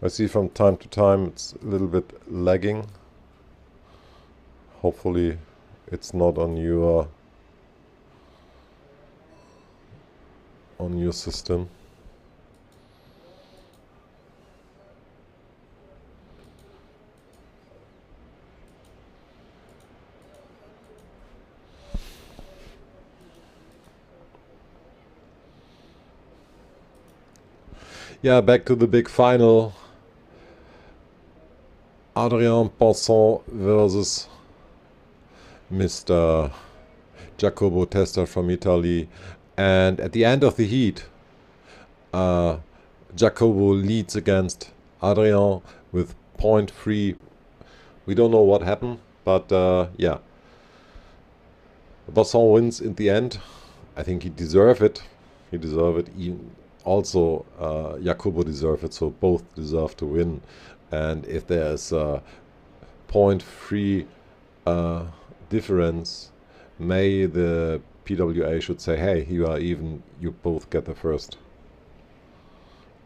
I see from time to time it's a little bit lagging. Hopefully it's not on your system. Yeah, back to the big final. Adrien Ponson versus Mr. Jacopo Testa from Italy. And at the end of the heat, Jacopo leads against Adrien with 0.3. We don't know what happened, but yeah. Ponson wins in the end. I think he deserved it. He deserved it. Also, Jacopo deserved it, so both deserve to win. And if there's a 0.3 difference, may the PWA should say, hey, you are even, you both get the first.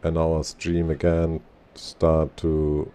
And our stream again start to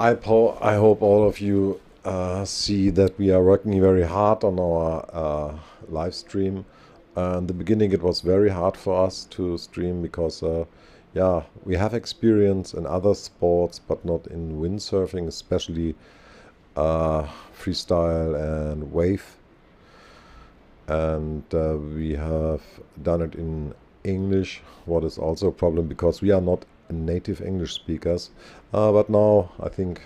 I hope all of you see that we are working very hard on our live stream. In the beginning it was very hard for us to stream because yeah, we have experience in other sports but not in windsurfing, especially freestyle and wave, and we have done it in English, what is also a problem because we are not native English speakers, but now I think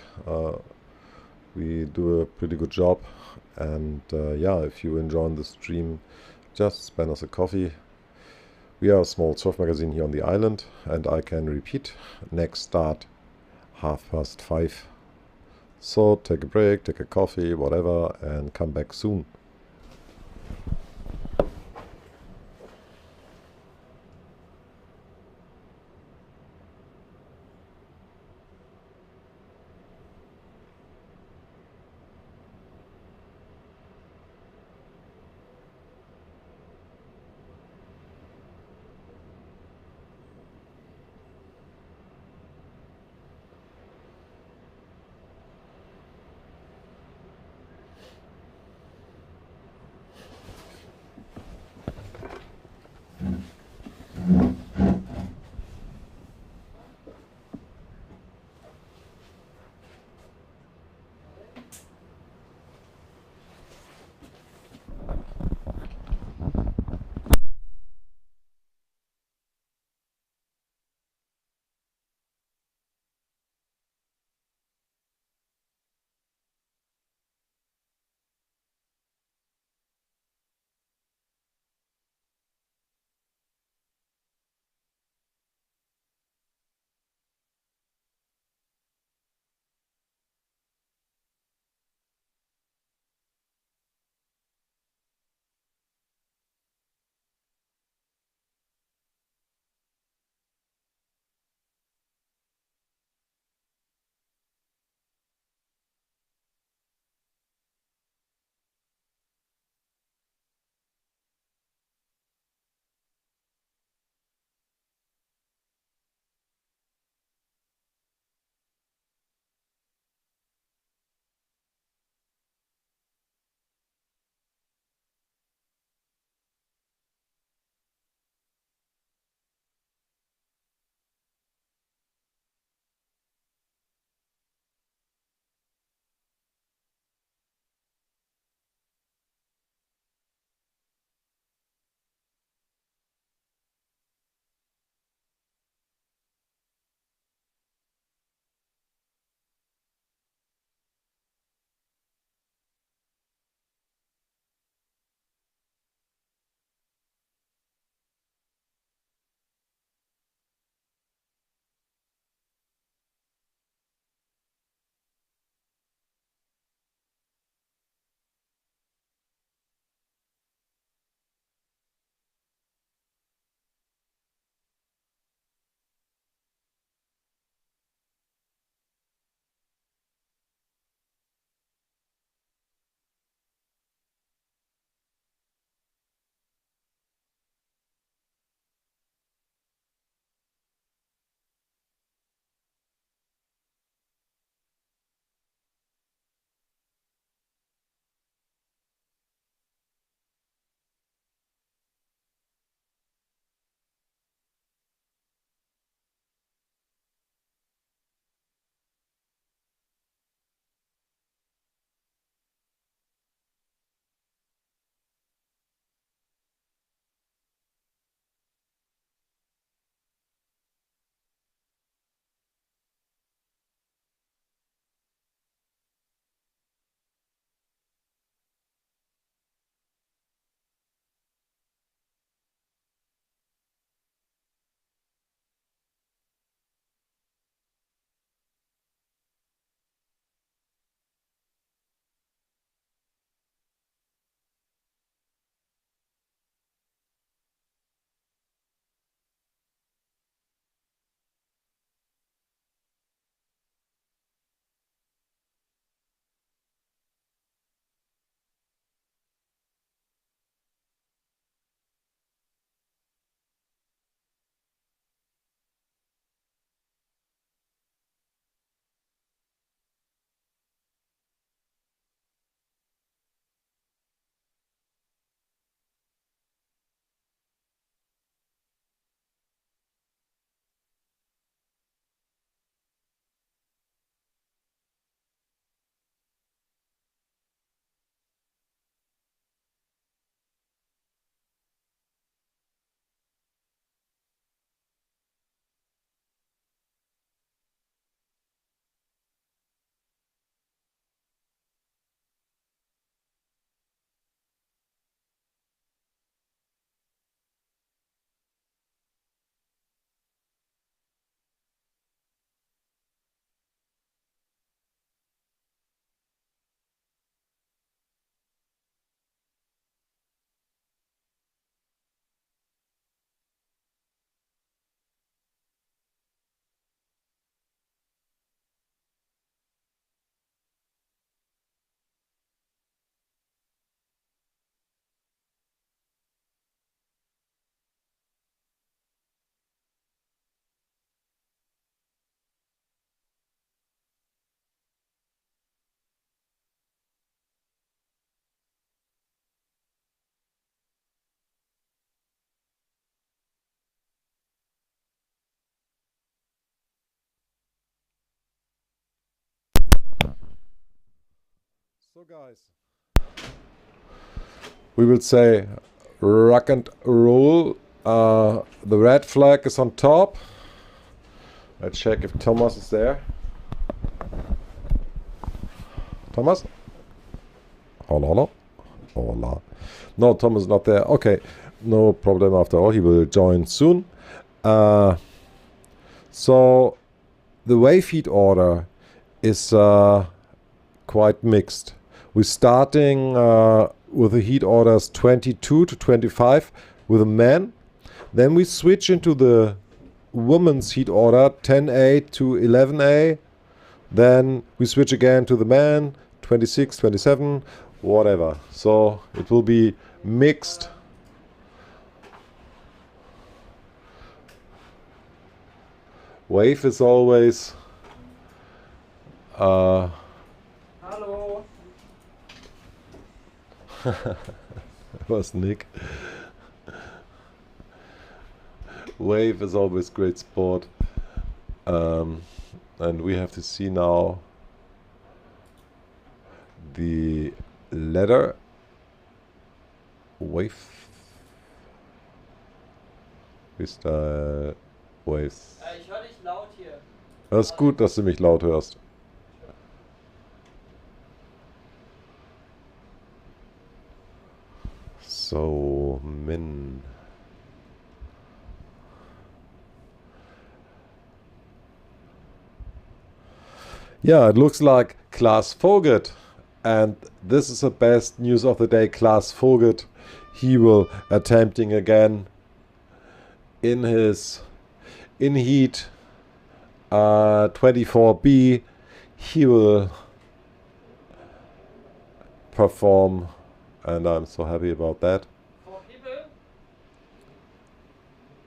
we do a pretty good job. And yeah, if you enjoy the stream, just spend us a coffee. We are a small surf magazine here on the island, and I can repeat, next start 5:30. So take a break, take a coffee, whatever, and come back soon. So guys, we will say rock and roll. The red flag is on top. Let's check if Thomas is there. Thomas? Hola. Hola. No, Thomas is not there. Okay, no problem after all. He will join soon. So the wave heat order is quite mixed. We're starting with the heat orders 22 to 25 with a man. Then we switch into the woman's heat order 10A to 11A. Then we switch again to the man 26, 27, whatever. So it will be mixed. Wave is always Hallo. was Nick. Wave is always great sport. And we have to see now the letter wave. Freestyle Waves. Ich höre dich laut hier. Das ist gut, dass du mich laut hörst. So, Min. Yeah, it looks like Klaas Folgt, and this is the best news of the day. Klaas Folgt, he will attempting again in his heat 24B. He will perform, and I'm so happy about that. 4 people?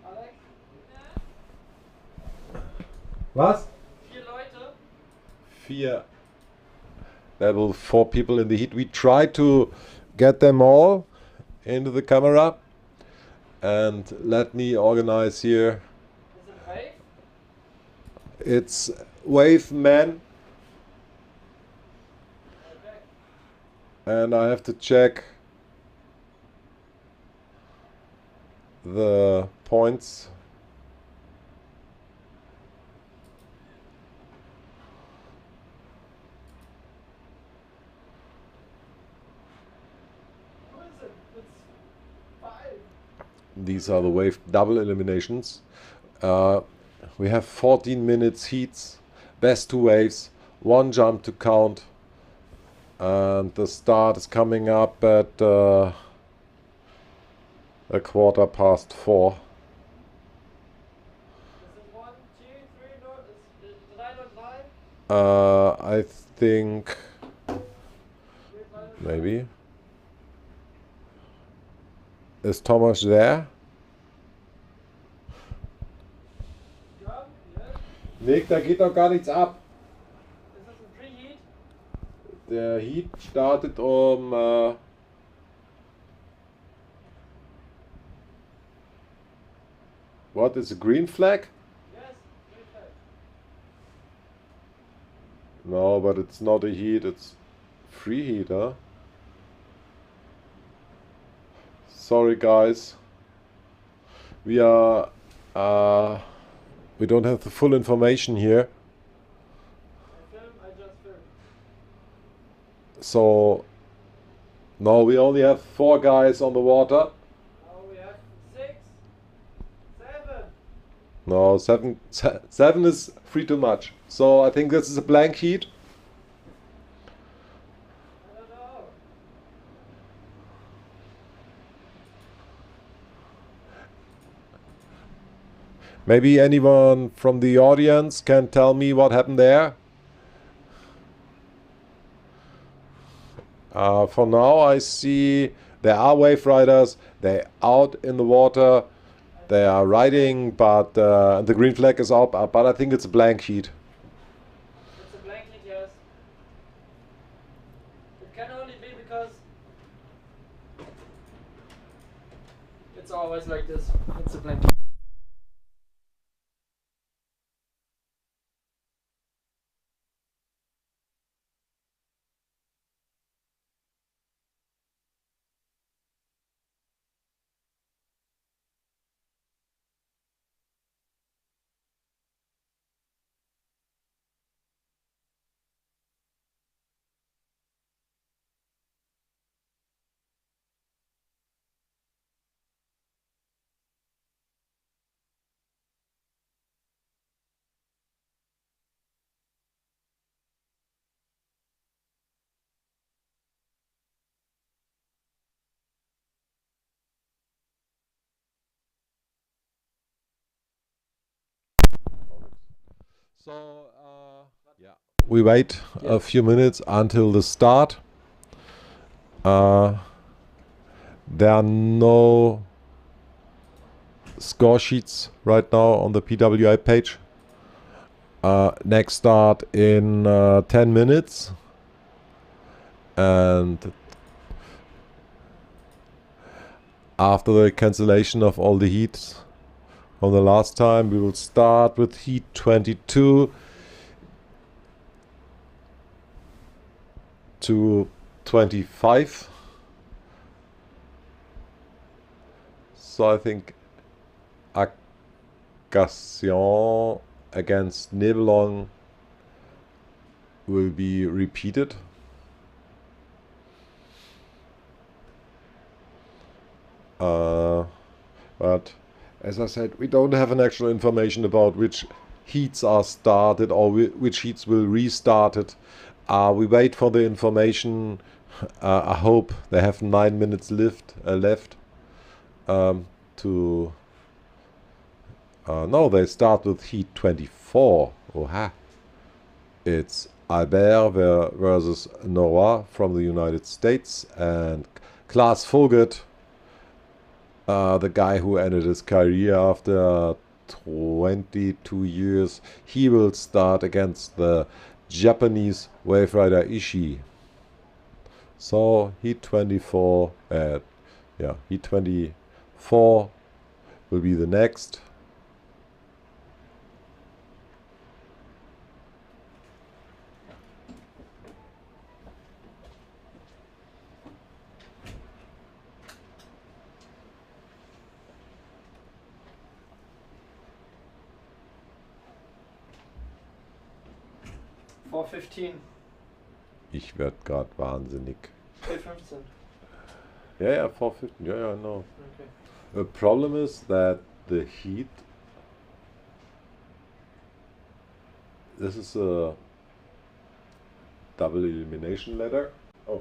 Alex? Was? 4 Leute? 4. There will 4 people in the heat. We try to get them all into the camera, and let me organize here. Is it Wave? It's Wave Man. Okay. And I have to check the points. What is it? It's 5. These are the wave double eliminations. We have 14 minutes heats, best 2 waves, 1 jump to count, and the start is coming up at a 4:15. Is it 1, 2, 3, no? Did I not lie? I think maybe. Is Thomas there? Ja, yes. Nick, da geht doch gar nichts ab. Ist das ein Preheat? Der Heat startet um what is a green flag? Yes, green flag. No, but it's not a heat, it's free heat, huh? Sorry guys. We are we don't have the full information here. I just filmed. So no, we only have 4 guys on the water. Now we have 6, 7. No, 7 is 3 too much. So I think this is a blank heat. I don't know. Maybe anyone from the audience can tell me what happened there. For now I see there are wave riders, they're out in the water, they are riding, but the green flag is up, but I think it's a blank heat. It's a blank heat, yes. It can only be because it's always like this. It's a blank heat. So, yeah. We wait a few minutes until the start. There are no score sheets right now on the PWI page. Next start in 10 minutes. And after the cancellation of all the heats from the last time, we will start with heat 22 to 25. So I think Agation against Nebelon will be repeated. But as I said, we don't have an actual information about which heats are started or which heats will restart it. We wait for the information. I hope they have 9 minutes left. No, they start with heat 24. Oha! It's Albert versus Noah from the United States, and Klaas Folgt, the guy who ended his career after 22 years, he will start against the Japanese wave rider Ishii. So heat 24, heat 24 will be the next. $4.15. Ich werd grad wahnsinnig. 4.15. Yeah, 4.15. Yeah, no. Okay. The problem is that the heat. This is a double elimination ladder. Oh.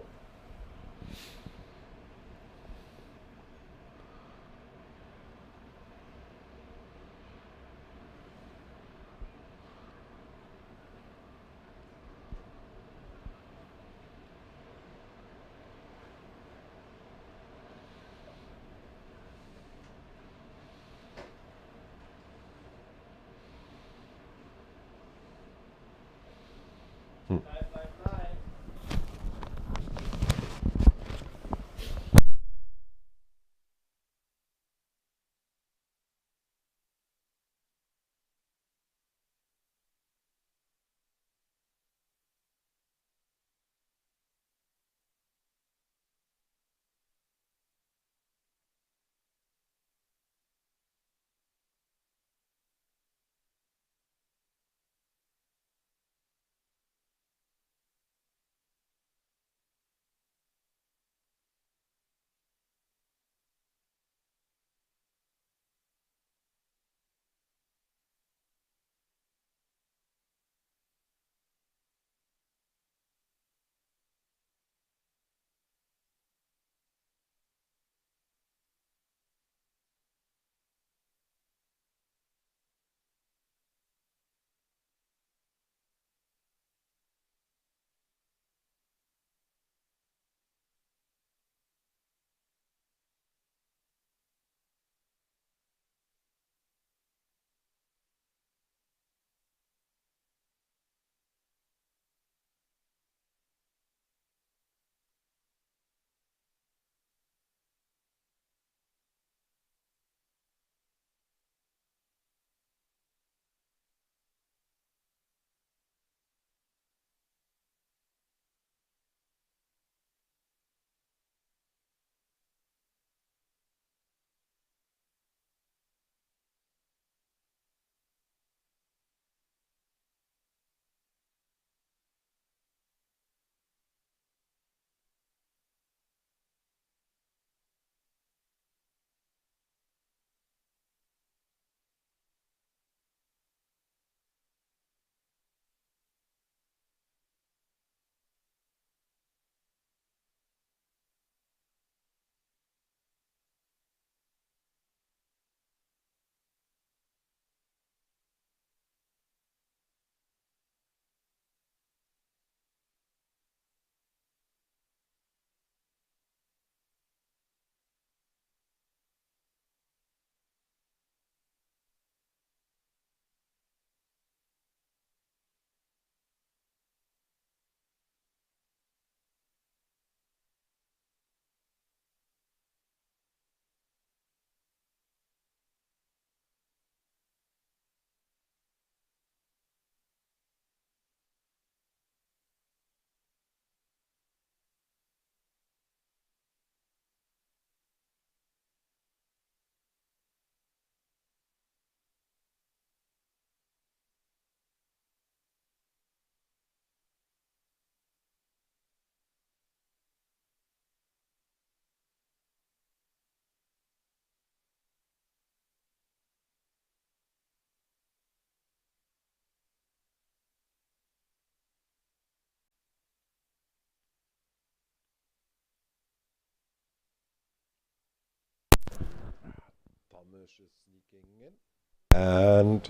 And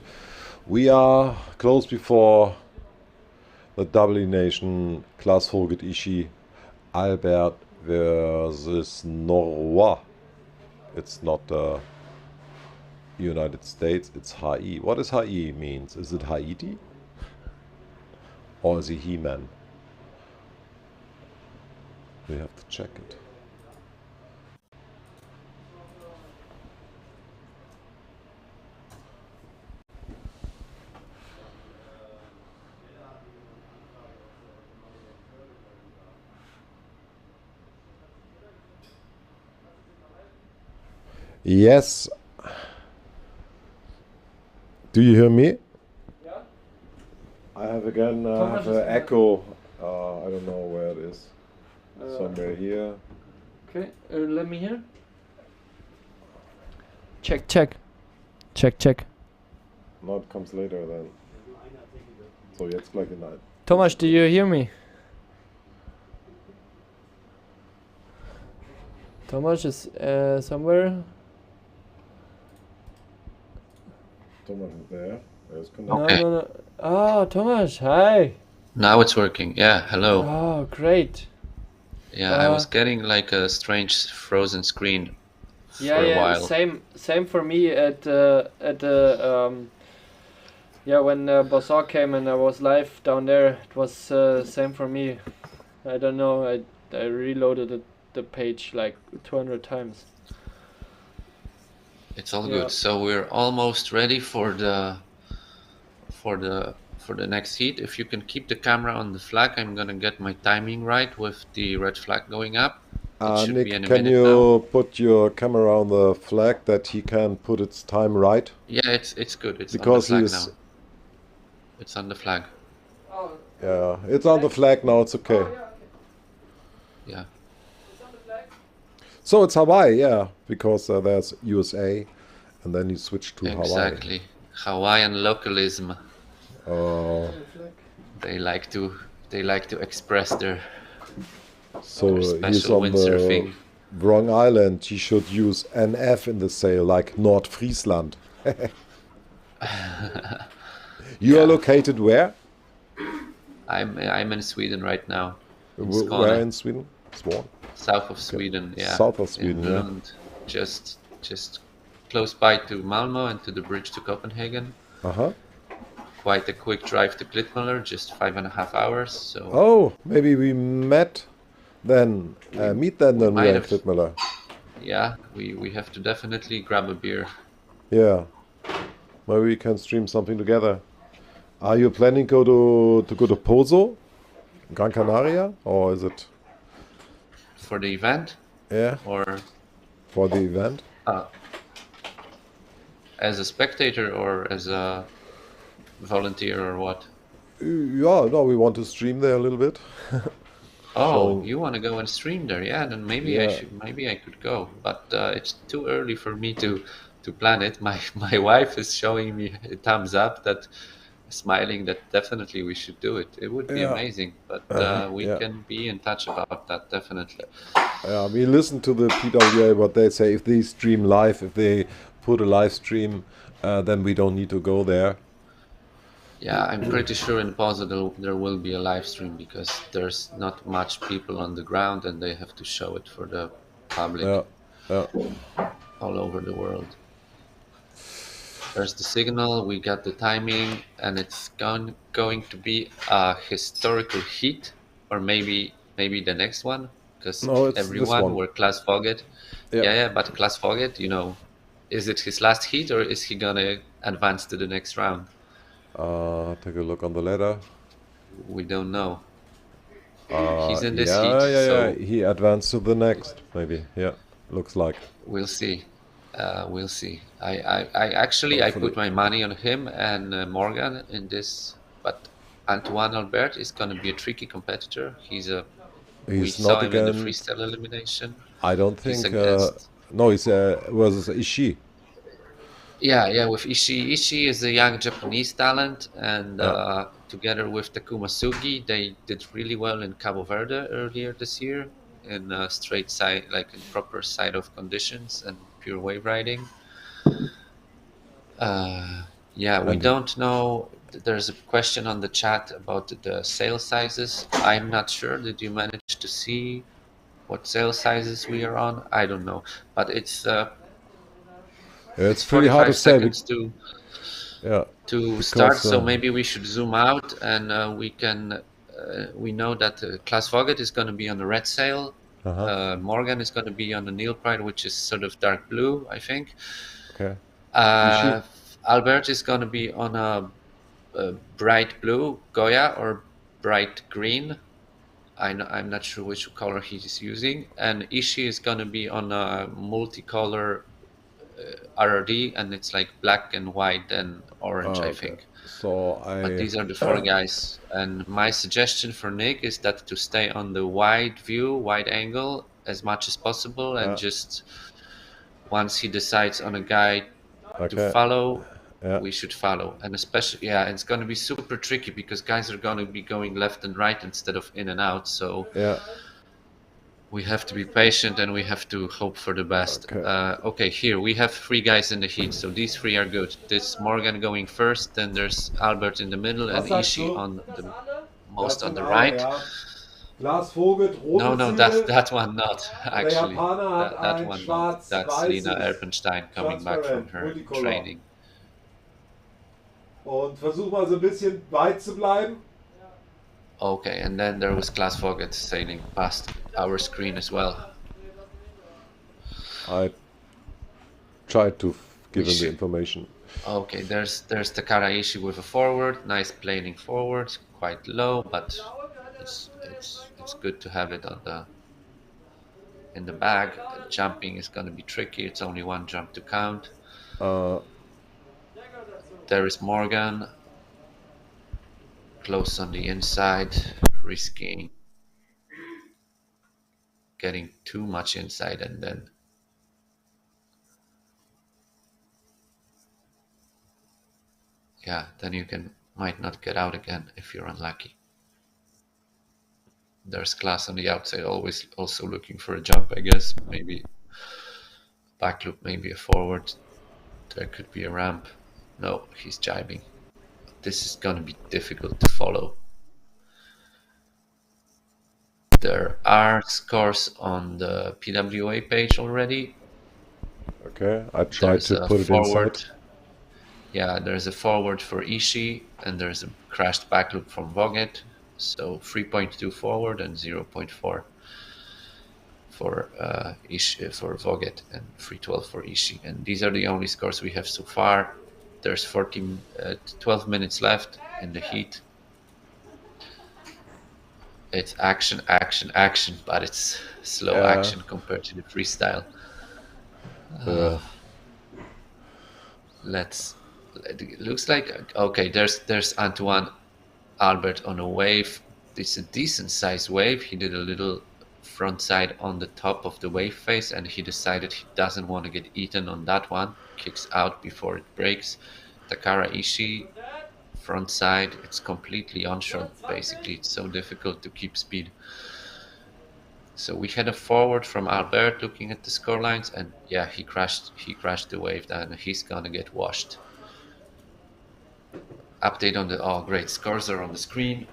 we are close before the double elimination, Klaas Folgt Ishii, Albert versus Norway. It's not United States, it's HI. What does HI means? Is it Haiti? Or is he He-Man? We have to check it. Yes. Do you hear me? Yeah. I have again have an echo. I don't know where it is. Somewhere here. Okay, let me hear. Check, check. Check, check. No, it comes later then. So jetzt gleich hinein. Thomas, do you hear me? Thomas is somewhere. Thomas is there. There's Okay. No. Oh, Thomas, hi. Now it's working. Yeah, hello. Oh, great. Yeah, I was getting like a strange frozen screen for a while. Same for me at when Bossar came and I was live down there. It was same for me. I don't know. I reloaded the page like 200 times. It's all good. So we're almost ready for the next heat. If you can keep the camera on the flag, I'm gonna get my timing right with the red flag going up. It should be Nick, in a can minute you now. put your camera on the flag that he can put its time right? Yeah, it's good. It's Because on the he's flag now. It's on the flag. yeah, it's on the flag now. It's okay. Yeah. So it's Hawaii, yeah, because there's USA, and then you switch to Hawaii. Exactly. Hawaiian localism. Oh. They like to express their So he's special on the windsurfing. wrong island. He should use NF in the sail, like North Friesland. You are located where? I'm in Sweden right now. Where in Sweden? Swan. South of Sweden, yeah. South of Sweden, in yeah. Lund, just close by to Malmo and to the bridge to Copenhagen. Uh-huh. Quite a quick drive to Klitmøller, just 5.5 hours. So. Oh, maybe we met then. Meet then when we are in Klitmøller. Yeah, we have to definitely grab a beer. Yeah. Maybe we can stream something together. Are you planning to go to Pozo, Gran Canaria, or is it? For the event? Yeah. Or for the event? As a spectator or as a volunteer or what? Yeah, no, we want to stream there a little bit. Oh, you want to go and stream there? Yeah, then maybe Yeah. maybe I could go, but it's too early for me to plan it. My wife is showing me a thumbs up, that smiling that definitely we should do it. It would be Yeah. amazing, but we Yeah. can be in touch about that definitely. We listen to the PWA, what they say. If they stream live, if they put a live stream, then we don't need to go there. Yeah, I'm pretty sure in Pozo there will be a live stream, because there's not much people on the ground and they have to show it for the public all over the world. There's the signal, we got the timing, and it's going to be a historical heat, or maybe the next one, because No, it's this everyone one. were Klaas Folgt. Yeah. Yeah, but Klaas Folgt, is it his last heat, or is he gonna advance to the next round? Take a look on the ladder. We don't know. He's in this yeah, heat, yeah, so yeah. He advanced to the next, maybe. Yeah, looks like. we'll see. We'll see. I put my money on him and Morgan in this, but Antoine Albert is going to be a tricky competitor. We He's saw not him in the again. freestyle elimination. I don't He's think. against. No, he's versus Ishii. Yeah, with Ishii. Ishii is a young Japanese talent, and together with Takuma Sugi, they did really well in Cabo Verde earlier this year in straight side, like in proper side of conditions and pure wave riding. Yeah, we And- don't know. There's a question on the chat about the sail sizes. I'm not sure. Did you manage to see what sail sizes we are on? I don't know, but it's It's pretty hard to 45 say. seconds to start. because, So maybe we should zoom out, and we can. We know that Klaas Vogt is going to be on the red sail. Morgan is going to be on the Neil Pride, which is sort of dark blue, I think. Okay. Albert is going to be on a bright blue Goya or bright green. I'm not sure which color he's using. And Ishii is going to be on a multicolor RRD, and it's like black and white and orange, I think. But these are the 4 guys. And my suggestion for Nick is that to stay on the wide view, wide angle as much as possible, and just once he decides on a guy to follow, we should follow. And especially, it's going to be super tricky because guys are going to be going left and right instead of in and out. So we have to be patient and we have to hope for the best. Okay, here we have 3 guys in the heat, so these 3 are good. This Morgan going first, then there's Albert in the middle, and Ishii on the most on the right. No, that one not actually. That one not. That's Lena Erpenstein coming back from her training. Und versuch mal so ein bisschen weit zu bleiben. Okay, and then there was Klaas Vogt sailing past our screen as well. I tried to give him the information. Okay, there's Takara Ishii with a forward, nice planing forward, quite low, but it's good to have it on in the bag. Jumping is going to be tricky. It's only 1 jump to count. There is Morgan, close on the inside, risking getting too much inside, and then then you might not get out again if you're unlucky. There's Klaas on the outside, always also looking for a jump, I guess. Maybe back loop, maybe a forward. There could be a ramp. No, he's jibing. This is going to be difficult to follow. There are scores on the PWA page already. Okay, I tried to put it inside. Yeah, there's a forward for Ishii, and there's a crashed back loop from Vogt. So 3.2 forward and 0.4 for for Vogt, and 3.12 for Ishii. And these are the only scores we have so far. There's 12 minutes left in the heat. It's action, action, action, but it's slow action compared to the freestyle. It looks like, okay, there's Antoine Albert on a wave. It's a decent sized wave. He did a little front side on the top of the wave face, and he decided he doesn't want to get eaten on that one. Kicks out before it breaks. Takara Ishii, front side, it's completely onshore basically. It's so difficult to keep speed. So we had a forward from Albert looking at the score lines, and he crashed the wave down. He's gonna get washed. Update on the great, scores are on the screen.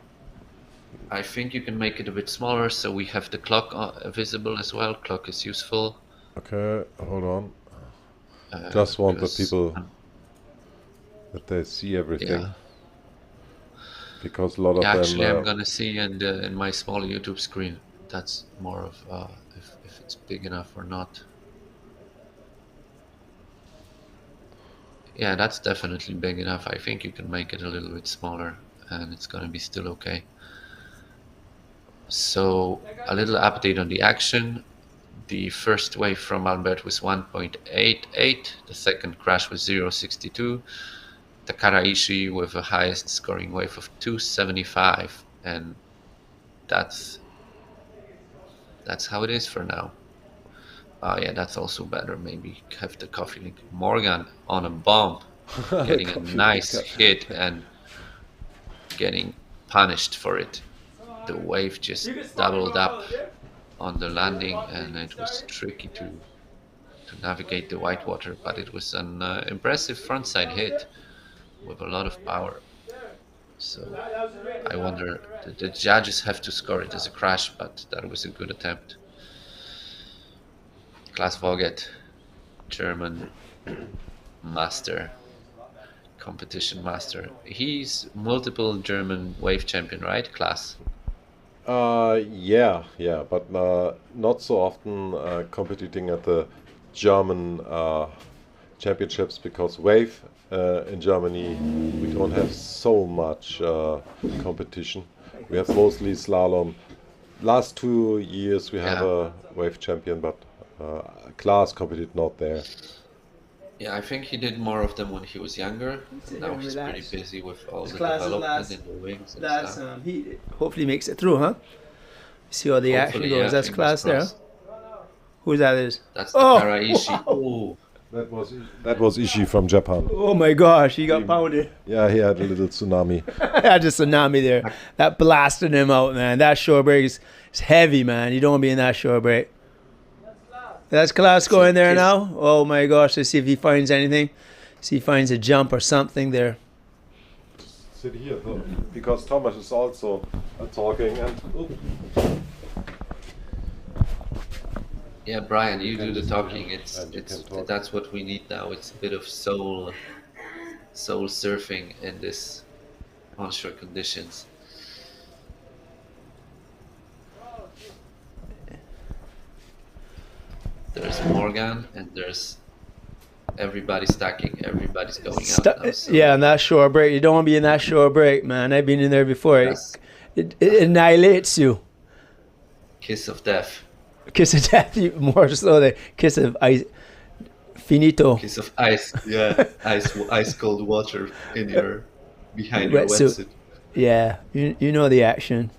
I think you can make it a bit smaller so we have the clock visible as well. Clock is useful. Okay, hold on. Just want the people that they see everything. Because a lot of them... Actually, I'm gonna see in my small YouTube screen. That's more of if it's big enough or not. Yeah, that's definitely big enough. I think you can make it a little bit smaller and it's gonna be still okay. So a little update on the action. The first wave from Albert was 1.88. The second crash was 0.62. Takara Ishii with the highest scoring wave of 2.75, and that's how it is for now. Oh yeah, that's also better. Maybe have the coffee link. Morgan on a bump, getting a nice hit and getting punished for it. The wave just doubled up on the landing, and it was tricky navigate the whitewater, but it was an impressive frontside hit with a lot of power. So I wonder, the judges have to score it as a crash, but that was a good attempt. Klaas Vogt, German master, competition master. He's multiple German wave champion, right, Klaas? Yeah, but not so often competing at the German championships, because wave in Germany we don't have so much competition. We have mostly slalom. Last 2 years we have a wave champion, but Klaas competed not there. Yeah, I think he did more of them when he was younger. Now he's pretty busy with all the development in the wings and stuff. He hopefully makes it through, huh? See how the action goes. Yeah, that's Klaas there. Who's that is? That's Takara Ishii. Oh, that was Ishii from Japan. Oh my gosh, he got pounded. Yeah, he had a little tsunami. Had a tsunami there. That blasted him out, man. That shore break is heavy, man. You don't want to be in that shore break. That's Klaas going there now. Oh my gosh, let's see if he finds anything. See if he finds a jump or something there. Sit here, though, because Thomas is also talking. And yeah, Brian, you do the talking. That's what we need now. It's a bit of soul surfing in this onshore conditions. There's Morgan and there's everybody stacking. Everybody's going out now. So. Yeah, and that shore break. You don't want to be in that shore break, man. I've been in there before. It annihilates you. Kiss of death. Kiss of death, more so the kiss of ice. Finito. Kiss of ice. Yeah, ice cold water in your behind your wetsuit. Yeah, you know the action.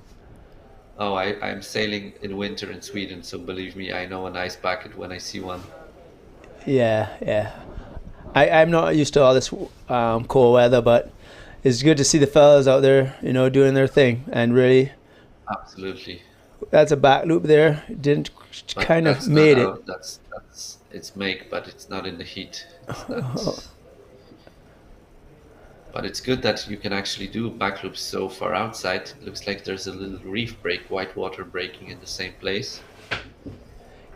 Oh, I'm sailing in winter in Sweden, so believe me, I know an ice bucket when I see one. Yeah. I'm not used to all this cold weather, but it's good to see the fellas out there, doing their thing and really. Absolutely. That's a back loop there. Didn't but kind of made it. It's make, but it's not in the heat. But it's good that you can actually do back loops so far outside. It looks like there's a little reef break, whitewater breaking in the same place.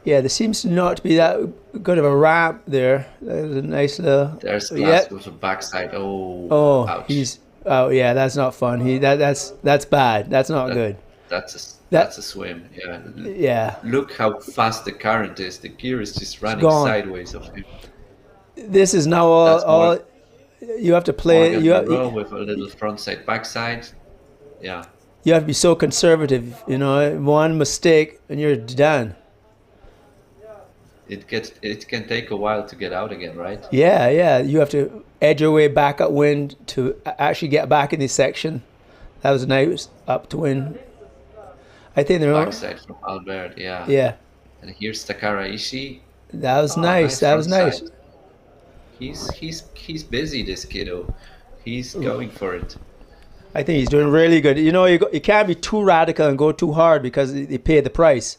Yeah, there seems not to be that good of a ramp there. There's a nice little. There's Klaas with a backside. Oh, ouch. Yeah, that's not fun. That's bad. That's not good. That's a swim. Yeah. Yeah. Look how fast the current is. The gear is just running sideways of him. This is now all. You have to play. You with a little frontside, backside. Yeah. You have to be so conservative. One mistake and you're done. It can take a while to get out again, right? Yeah. You have to edge your way back upwind to actually get back in this section. That was nice up to wind. I think they're backside from Albert. Yeah. Yeah. And here's Takara Ishii. That was nice. That was nice. He's busy, this kiddo. He's going for it. I think he's doing really good. You can't be too radical and go too hard because they pay the price.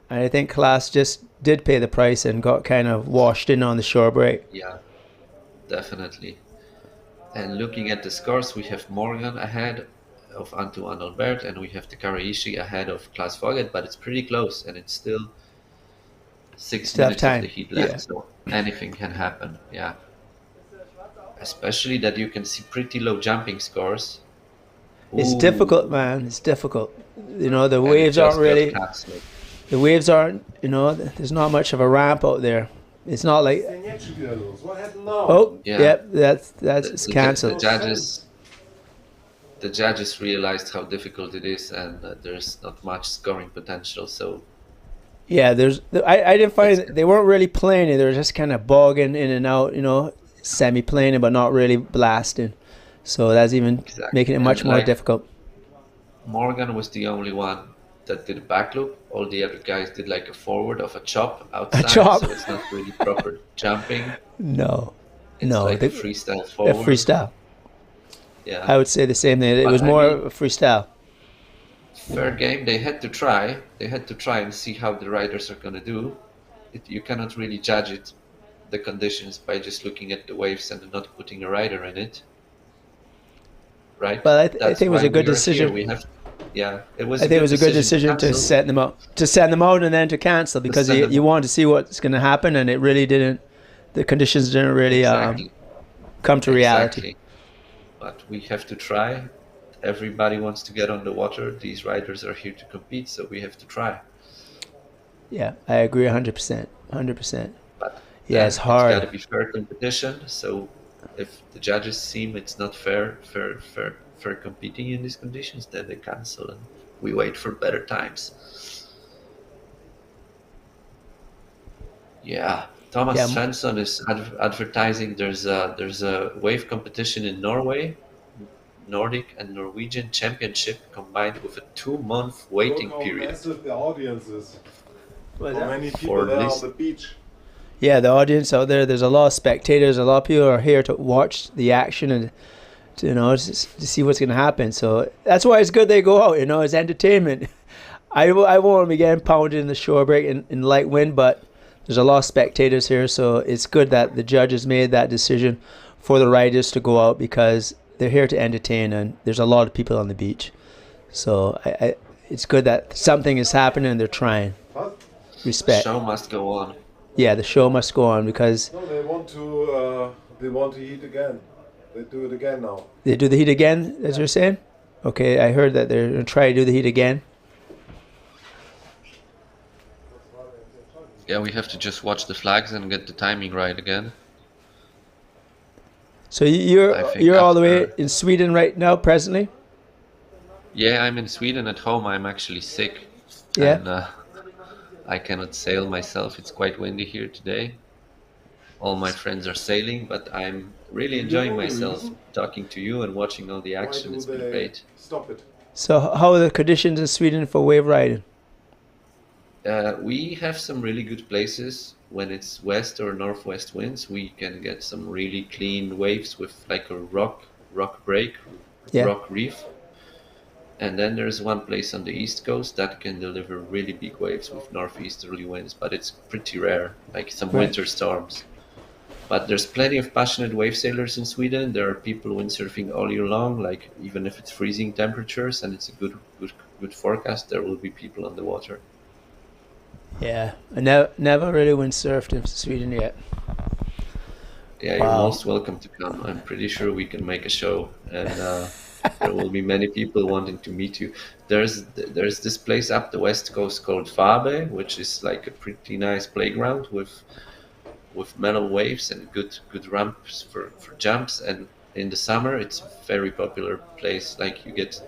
And I think Klaas just did pay the price and got kind of washed in on the shore break. Yeah, definitely. And looking at the scores, we have Morgan ahead of Antoine Albert, and we have Takara Ishii ahead of Klaas Vogt, but it's pretty close, and it's still 6 minutes of the heat left, so anything can happen. Yeah. Especially that you can see pretty low jumping scores. It's difficult, man. It's difficult. The waves aren't really. The waves aren't. There's not much of a ramp out there. It's not like. Oh, yeah. That's cancelled. The judges realized how difficult it is, and there's not much scoring potential. So. Yeah, I didn't find they weren't really playing it. They were just kind of bogging in and out, semi-planing, but not really blasting. So that's even making it much more difficult. Morgan was the only one that did a back loop. All the other guys did like a forward of a chop outside. So it's not really proper jumping. No. It's like a freestyle forward. A freestyle. Yeah. I would say the same thing. It was more a freestyle. Fair game. They had to try. They had to try and see how the riders are going to do. You cannot really judge it the conditions by just looking at the waves and not putting a rider in it. Right? Well, I think it was a good decision. It was. I think it was a good decision to send them out and then to cancel, because you want to see what's going to happen, and it really didn't. The conditions didn't really come to reality. But we have to try. Everybody wants to get on the water. These riders are here to compete, so we have to try. Yeah, I agree 100%. 100%. But yeah, it's hard. It's got to be fair competition. So if the judges seem it's not fair competing in these conditions, then they cancel and we wait for better times. Yeah, Thomas Svensson is advertising. There's a wave competition in Norway, Nordic and Norwegian championship combined with a 2-month waiting period. Look how massive the audience is. How many people For there this- on the beach? Yeah, the audience out there's a lot of spectators. A lot of people are here to watch the action and to see what's going to happen. So that's why it's good they go out. It's entertainment. I won't be getting pounded in the shore break in light wind, but there's a lot of spectators here, so it's good that the judges made that decision for the riders to go out, because they're here to entertain, and there's a lot of people on the beach. So it's good that something is happening and they're trying. Respect. The show must go on. Yeah, the show must go on, because No, they want to heat again. They do it again now. they do the heat again, as you're saying. Okay, I heard that they're going to try to do the heat again. Yeah, we have to just watch the flags and get the timing right again. So you're all the way in Sweden right now, presently? Yeah, I'm in Sweden at home. I'm actually sick. Yeah. And I cannot sail myself. It's quite windy here today. All my friends are sailing, but I'm really enjoying myself talking to you and watching all the action. It's been great. Stop it. So how are the conditions in Sweden for wave riding? We have some really good places. When it's west or northwest winds, we can get some really clean waves with like a rock break, rock reef. And then there's one place on the east coast that can deliver really big waves with northeasterly winds, but it's pretty rare, like some winter storms. But there's plenty of passionate wave sailors in Sweden. There are people windsurfing all year long, like even if it's freezing temperatures and it's a good forecast, there will be people on the water. Yeah, I never really windsurfed in Sweden yet. Yeah, you're most welcome to come. I'm pretty sure we can make a show, and there will be many people wanting to meet you. There's this place up the west coast called Fabe, which is like a pretty nice playground with metal waves and good ramps for jumps. And in the summer, it's a very popular place. Like you get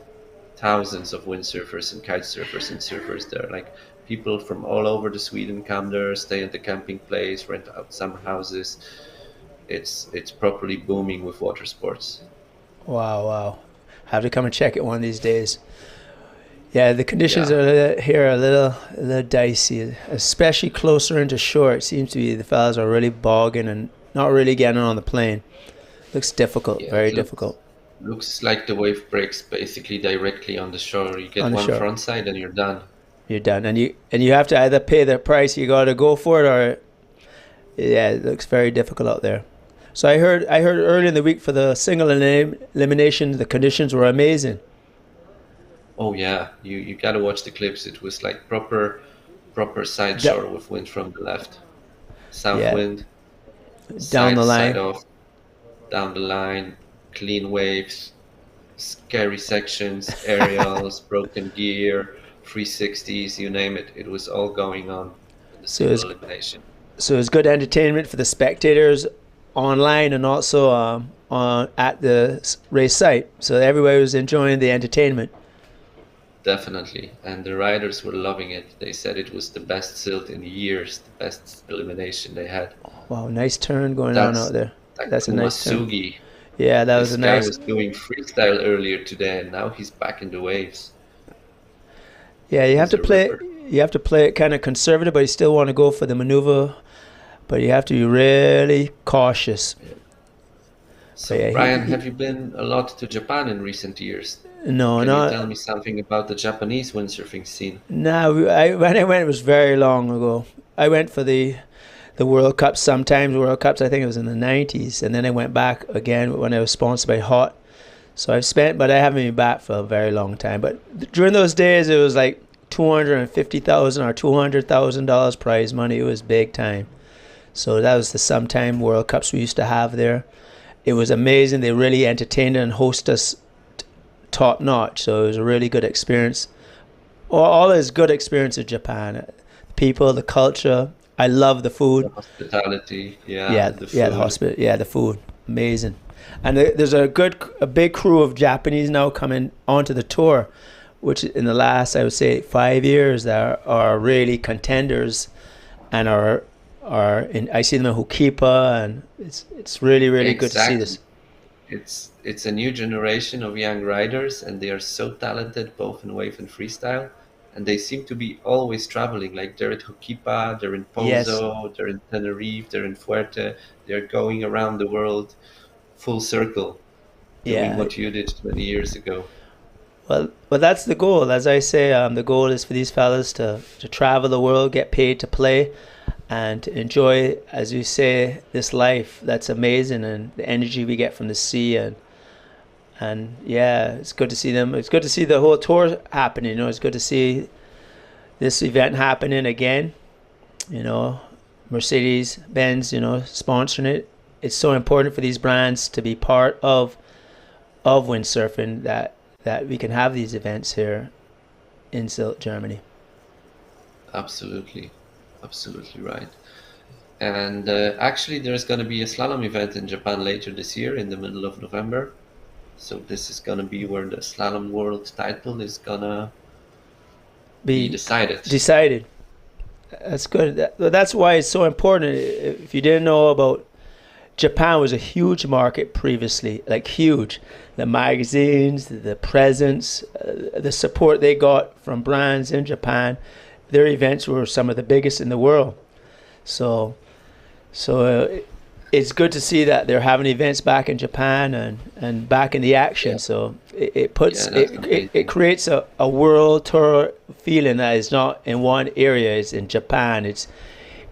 thousands of windsurfers and kite surfers and surfers there. Like people from all over the Sweden come there, stay at the camping place, rent out summer houses. It's properly booming with water sports. Wow. Have to come and check it one of these days. Yeah, the conditions here are a little dicey, especially closer into shore. It seems to be the fellas are really bogging and not really getting on the plane. Looks difficult, very difficult. Looks like the wave breaks basically directly on the shore. You get one front side and you're done. You're done, and you have to either pay the price you got to go for it, or it looks very difficult out there. So I heard earlier in the week for the single elimination, the conditions were amazing. Oh yeah, you gotta watch the clips. It was like proper side shore with wind from the left, south wind, down the line, side off, down the line, clean waves, scary sections, aerials, broken gear, 360s, you name it. It was all going on in the single elimination. So it's good entertainment for the spectators online and also at the race site. So everybody was enjoying the entertainment. Definitely, and the riders were loving it. They said it was the best Sylt in years, the best elimination they had. Wow, nice turn going on out there. That's a nice turn. Masugi. Yeah, that was a nice. This guy was doing freestyle earlier today, and now he's back in the waves. Yeah, you have to play it kind of conservative, but you still want to go for the maneuver. But you have to be really cautious. Yeah. So, Brian, have you been a lot to Japan in recent years? No, Can you tell me something about the Japanese windsurfing scene? No, when I went, it was very long ago. I went for the the World Cups, sometimes World Cups. I think it was in the 90s, and then I went back again when I was sponsored by Hot. So but I haven't been back for a very long time. But during those days, it was like $250,000 or $200,000 prize money. It was big time. So that was the sometime World Cups we used to have there. It was amazing. They really entertained and hosted us top notch. So it was a really good experience. All is good experience in Japan. People, the culture. I love the food. The hospitality, the food, amazing. And there's a big crew of Japanese now coming onto the tour, which in the last, I would say, 5 years, that are really contenders, and I see them in Hokipa, and it's really good to see this. It's a new generation of young riders, and they are so talented both in wave and freestyle. And they seem to be always traveling, like they're at Hokipa, they're in Pozo, they're in Tenerife, they're in Fuerte, they're going around the world full circle, doing what you did 20 years ago. Well, that's the goal. As I say, the goal is for these fellas to travel the world, get paid to play, and to enjoy, as you say, this life that's amazing, and the energy we get from the sea, and yeah, it's good to see them. It's good to see the whole tour happening. It's good to see this event happening again. Mercedes-Benz, sponsoring it. It's so important for these brands to be part of windsurfing, that we can have these events here in Sylt, Germany. Absolutely right. And actually, there's going to be a slalom event in Japan later this year, in the middle of November. So this is going to be where the slalom world title is going to be decided. That's good. That's why it's so important. If you didn't know about, Japan was a huge market previously, like huge. The magazines, the presence, the support they got from brands in Japan, their events were some of the biggest in the world. So it's good to see that they're having events back in Japan and back in the action. So it creates a world tour feeling that is not in one area. It's in Japan. It's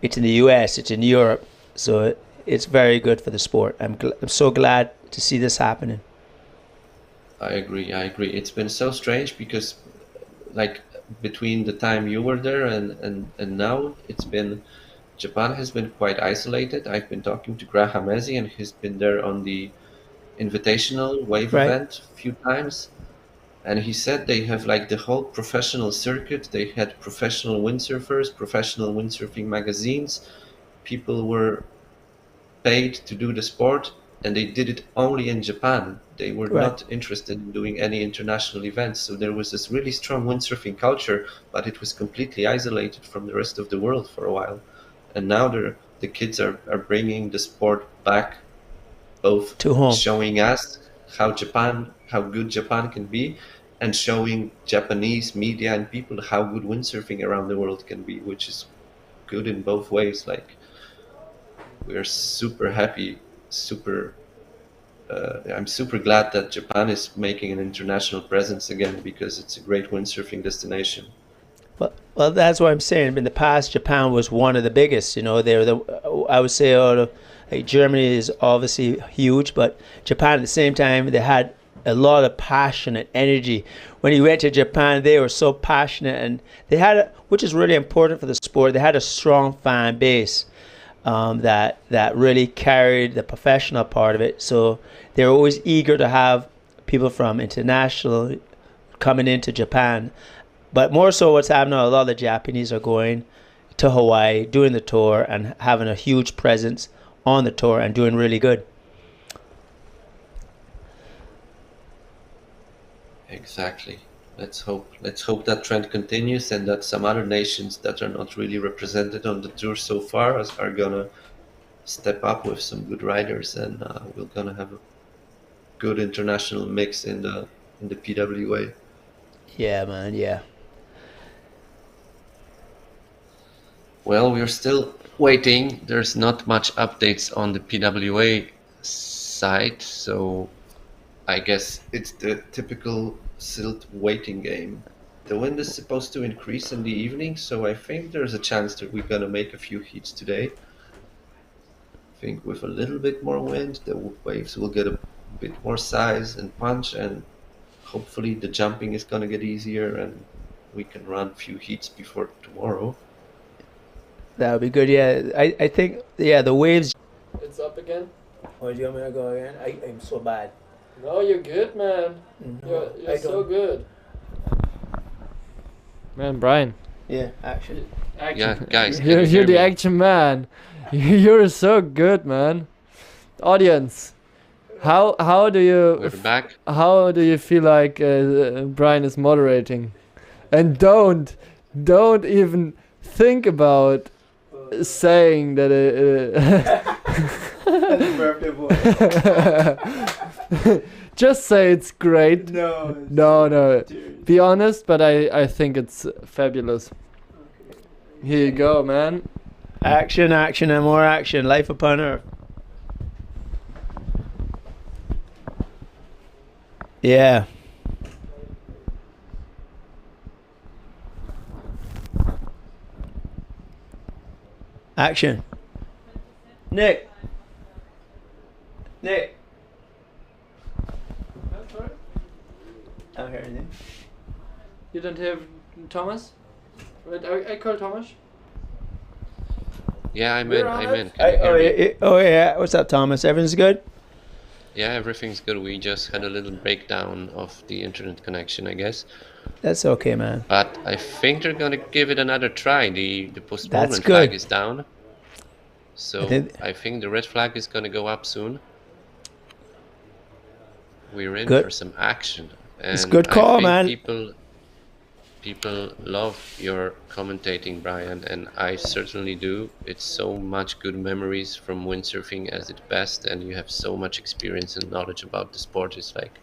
in the US. It's in Europe. So it's very good for the sport. I'm so glad to see this happening. I agree. It's been so strange because, like, between the time you were there and now, Japan has been quite isolated. I've been talking to Graham Ezzy, and he's been there on the Invitational Wave event a few times. And he said they have like the whole professional circuit. They had professional windsurfers, professional windsurfing magazines. People were paid to do the sport, and they did it only in Japan. They were not interested in doing any international events. So there was this really strong windsurfing culture, but it was completely isolated from the rest of the world for a while. And now the kids are bringing the sport back, both to home, showing us how good Japan can be, and showing Japanese media and people how good windsurfing around the world can be, which is good in both ways. Like, we're super happy, I'm super glad that Japan is making an international presence again, because it's a great windsurfing destination. Well, that's what I'm saying. In the past, Japan was one of the biggest. I would say, like, Germany is obviously huge, but Japan at the same time, they had a lot of passion and energy. When you went to Japan, they were so passionate, and they had, which is really important for the sport, they had a strong fan base that really carried the professional part of it. So they're always eager to have people from international coming into Japan. But more so, what's happening, a lot of the Japanese are going to Hawaii, doing the tour, and having a huge presence on the tour and doing really good. Exactly. Let's hope that trend continues, and that some other nations that are not really represented on the tour so far are gonna step up with some good riders, and we're gonna have a good international mix in the PWA. Yeah, man. Yeah. Well, we're still waiting. There's not much updates on the PWA side, so I guess it's the typical Sylt waiting game. The wind is supposed to increase in the evening, so I think there's a chance that we're gonna make a few heats today. think with a little bit more wind, the waves will get a bit more size and punch, and hopefully the jumping is going to get easier and we can run a few heats before tomorrow. That would be good. Yeah, I think the waves. It's up again. Oh, do you want me to go again? I'm so bad. No, you're good, man. You're so good. Man, Brian. Yeah, action. Yeah, guys, You're the action man. You're so good, man. Audience, how do you We're back. How do you feel like Brian is moderating? And don't even think about saying that That's a birthday boy. Just say it's great. No. Be honest, but I think it's fabulous. Here you go, man. Action, and more action. Life upon earth. Yeah. Action. Nick. I don't hear anything. You don't have Thomas? Wait, I call Thomas. Yeah, I'm in. Yeah. What's up, Thomas? Everything's good? Yeah, everything's good. We just had a little breakdown of the internet connection, I guess. That's okay, man. But I think they're gonna give it another try. The postponement flag is down. So I think the red flag is gonna go up soon. We're in for some action. And it's a good call, I think man. People love your commentating, Brian, and I certainly do. It's so much good memories from windsurfing at its best, and you have so much experience and knowledge about the sport. It's like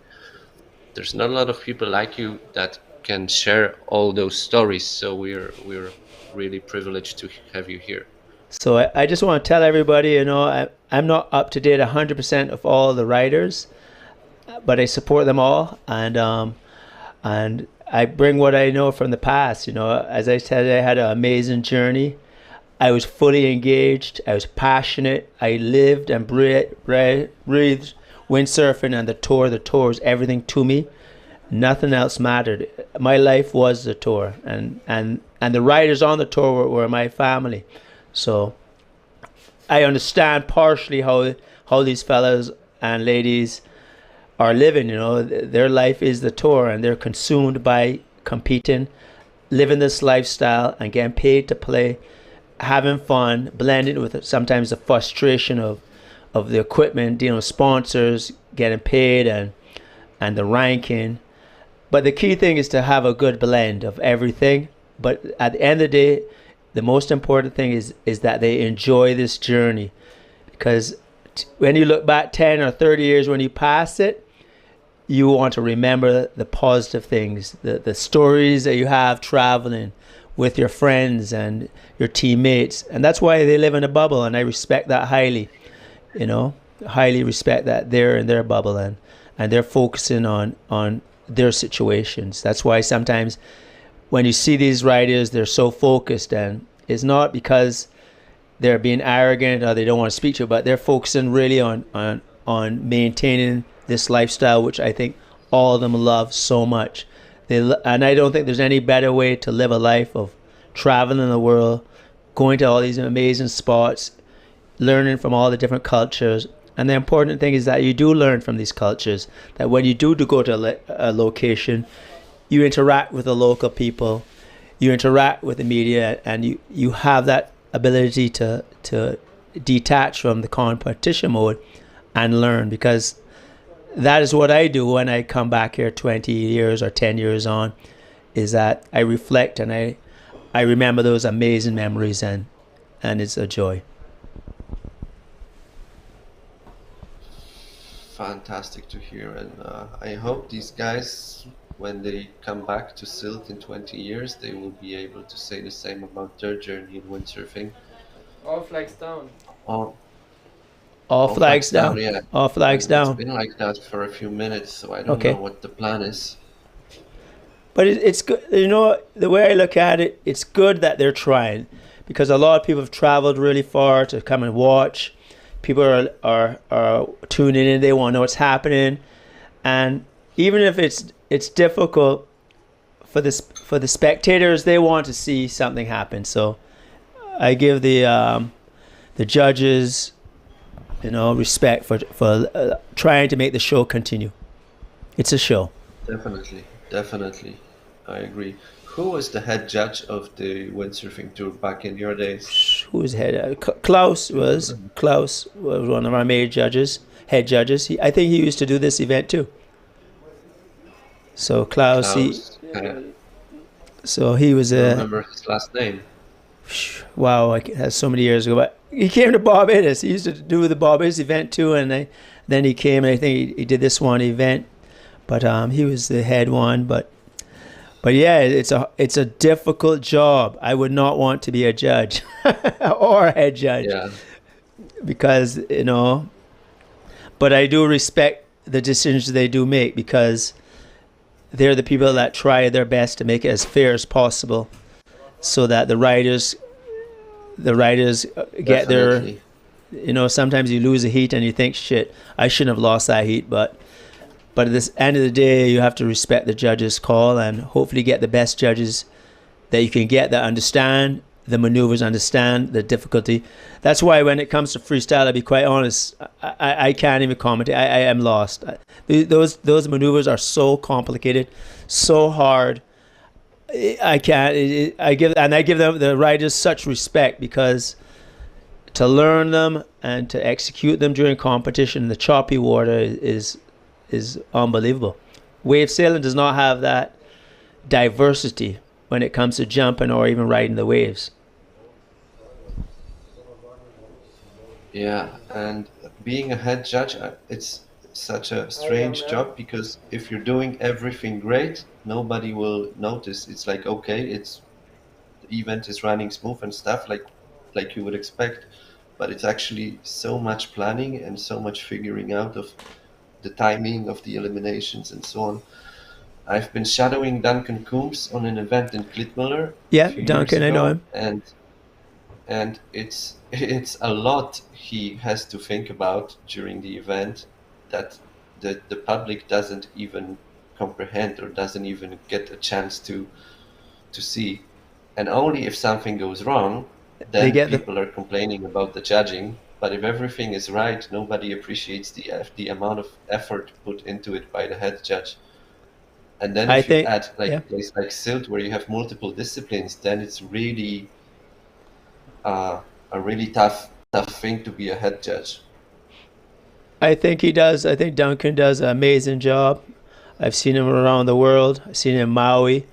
there's not a lot of people like you that can share all those stories. So we're really privileged to have you here. So I just want to tell everybody, I'm not up to date 100% of all the riders, but I support them all, and I bring what I know from the past. As I said, I had an amazing journey. I was fully engaged. I was passionate. I lived and breathed windsurfing and the tour. The tour was everything to me. Nothing else mattered. My life was the tour, and the riders on the tour were my family. So I understand partially how these fellas and ladies are living. Their life is the tour, and they're consumed by competing, living this lifestyle, and getting paid to play, having fun, blending with sometimes the frustration of the equipment, dealing with sponsors, getting paid, and the ranking. But the key thing is to have a good blend of everything. But at the end of the day, the most important thing is that they enjoy this journey, because when you look back 10 or 30 years, when you pass it, you want to remember the positive things, the stories that you have traveling with your friends and your teammates. And that's why they live in a bubble, and I respect that highly. Highly respect that they're in their bubble and they're focusing on their situations. That's why sometimes when you see these riders, they're so focused, and it's not because they're being arrogant or they don't want to speak to you, but they're focusing really on maintaining this lifestyle, which I think all of them love so much. And I don't think there's any better way to live a life of traveling the world, going to all these amazing spots, learning from all the different cultures. And the important thing is that you do learn from these cultures, that when you do go to a location, you interact with the local people, you interact with the media, and you have that ability to detach from the competition mode and learn, because that is what I do when I come back here 20 years or 10 years on, is that I reflect and I remember those amazing memories, and it's a joy. Fantastic to hear, and I hope these guys, when they come back to Sylt in 20 years, they will be able to say the same about their journey in windsurfing. All flags down. All flags down. Yeah. All flags down. It's been like that for a few minutes, so I don't know what the plan is. But it's good. The way I look at it, it's good that they're trying, because a lot of people have traveled really far to come and watch. people are tuning in. They want to know what's happening, and even if it's difficult for the spectators, they want to see something happen. So I give the judges, respect for trying to make the show continue. It's a show. Definitely, I agree. Who was the head judge of the windsurfing tour back in your days? Who was head? Klaus was one of our head judges. I think he used to do this event too. So Klaus. So he was I don't remember his last name. Wow, that's so many years ago. But he came to Barbados. He used to do the Barbados event too, and then he came. And I think he did this one event, but he was the head one. But yeah, it's a difficult job. I would not want to be a judge or a head judge, because But I do respect the decisions they do make, because they're the people that try their best to make it as fair as possible, so that the riders get their. Sometimes you lose a heat and you think, shit, I shouldn't have lost that heat, but at the end of the day, you have to respect the judges' call and hopefully get the best judges that you can get that understand the maneuvers, understand the difficulty. That's why when it comes to freestyle, I'll be quite honest, I can't even comment. I am lost. Those maneuvers are so complicated, so hard. I can't. I give them, the riders, such respect, because to learn them and to execute them during competition in the choppy water is unbelievable. Wave sailing does not have that diversity when it comes to jumping or even riding the waves. Yeah, and being a head judge, it's such a strange job, because if you're doing everything great, nobody will notice. It's like, okay, the event is running smooth and stuff like you would expect, but it's actually so much planning and so much figuring out of the timing of the eliminations and so on. I've been shadowing Duncan Coombs on an event in Klitmüller. Yeah, Duncan, I know him. And it's a lot he has to think about during the event that the public doesn't even comprehend or doesn't even get a chance to see. And only if something goes wrong, then people are complaining about the judging. But if everything is right, nobody appreciates the amount of effort put into it by the head judge. And then if you add a place like Sylt, where you have multiple disciplines, then it's really a really tough thing to be a head judge. I think he does. I think Duncan does an amazing job. I've seen him around the world. I've seen him in Maui.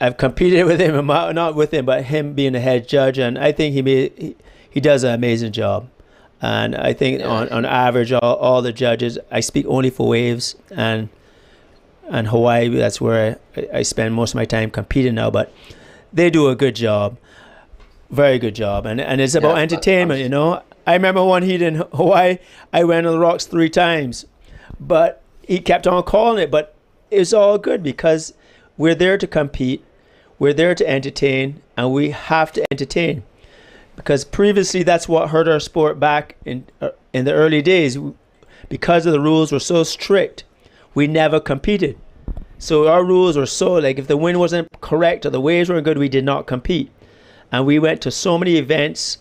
I've competed with him, not with him, but him being a head judge, and I think he does an amazing job. And I think on average, all the judges, I speak only for waves and Hawaii. That's where I spend most of my time competing now, but they do a good job, very good job, and it's about entertainment. I remember one heat in Hawaii, I went on the rocks 3 times, but he kept on calling it. But it's all good, because we're there to compete, we're there to entertain, and we have to entertain. Because previously, that's what hurt our sport back in the early days. Because of the rules were so strict, we never competed. So our rules were so, like, if the wind wasn't correct or the waves weren't good, we did not compete. And we went to so many events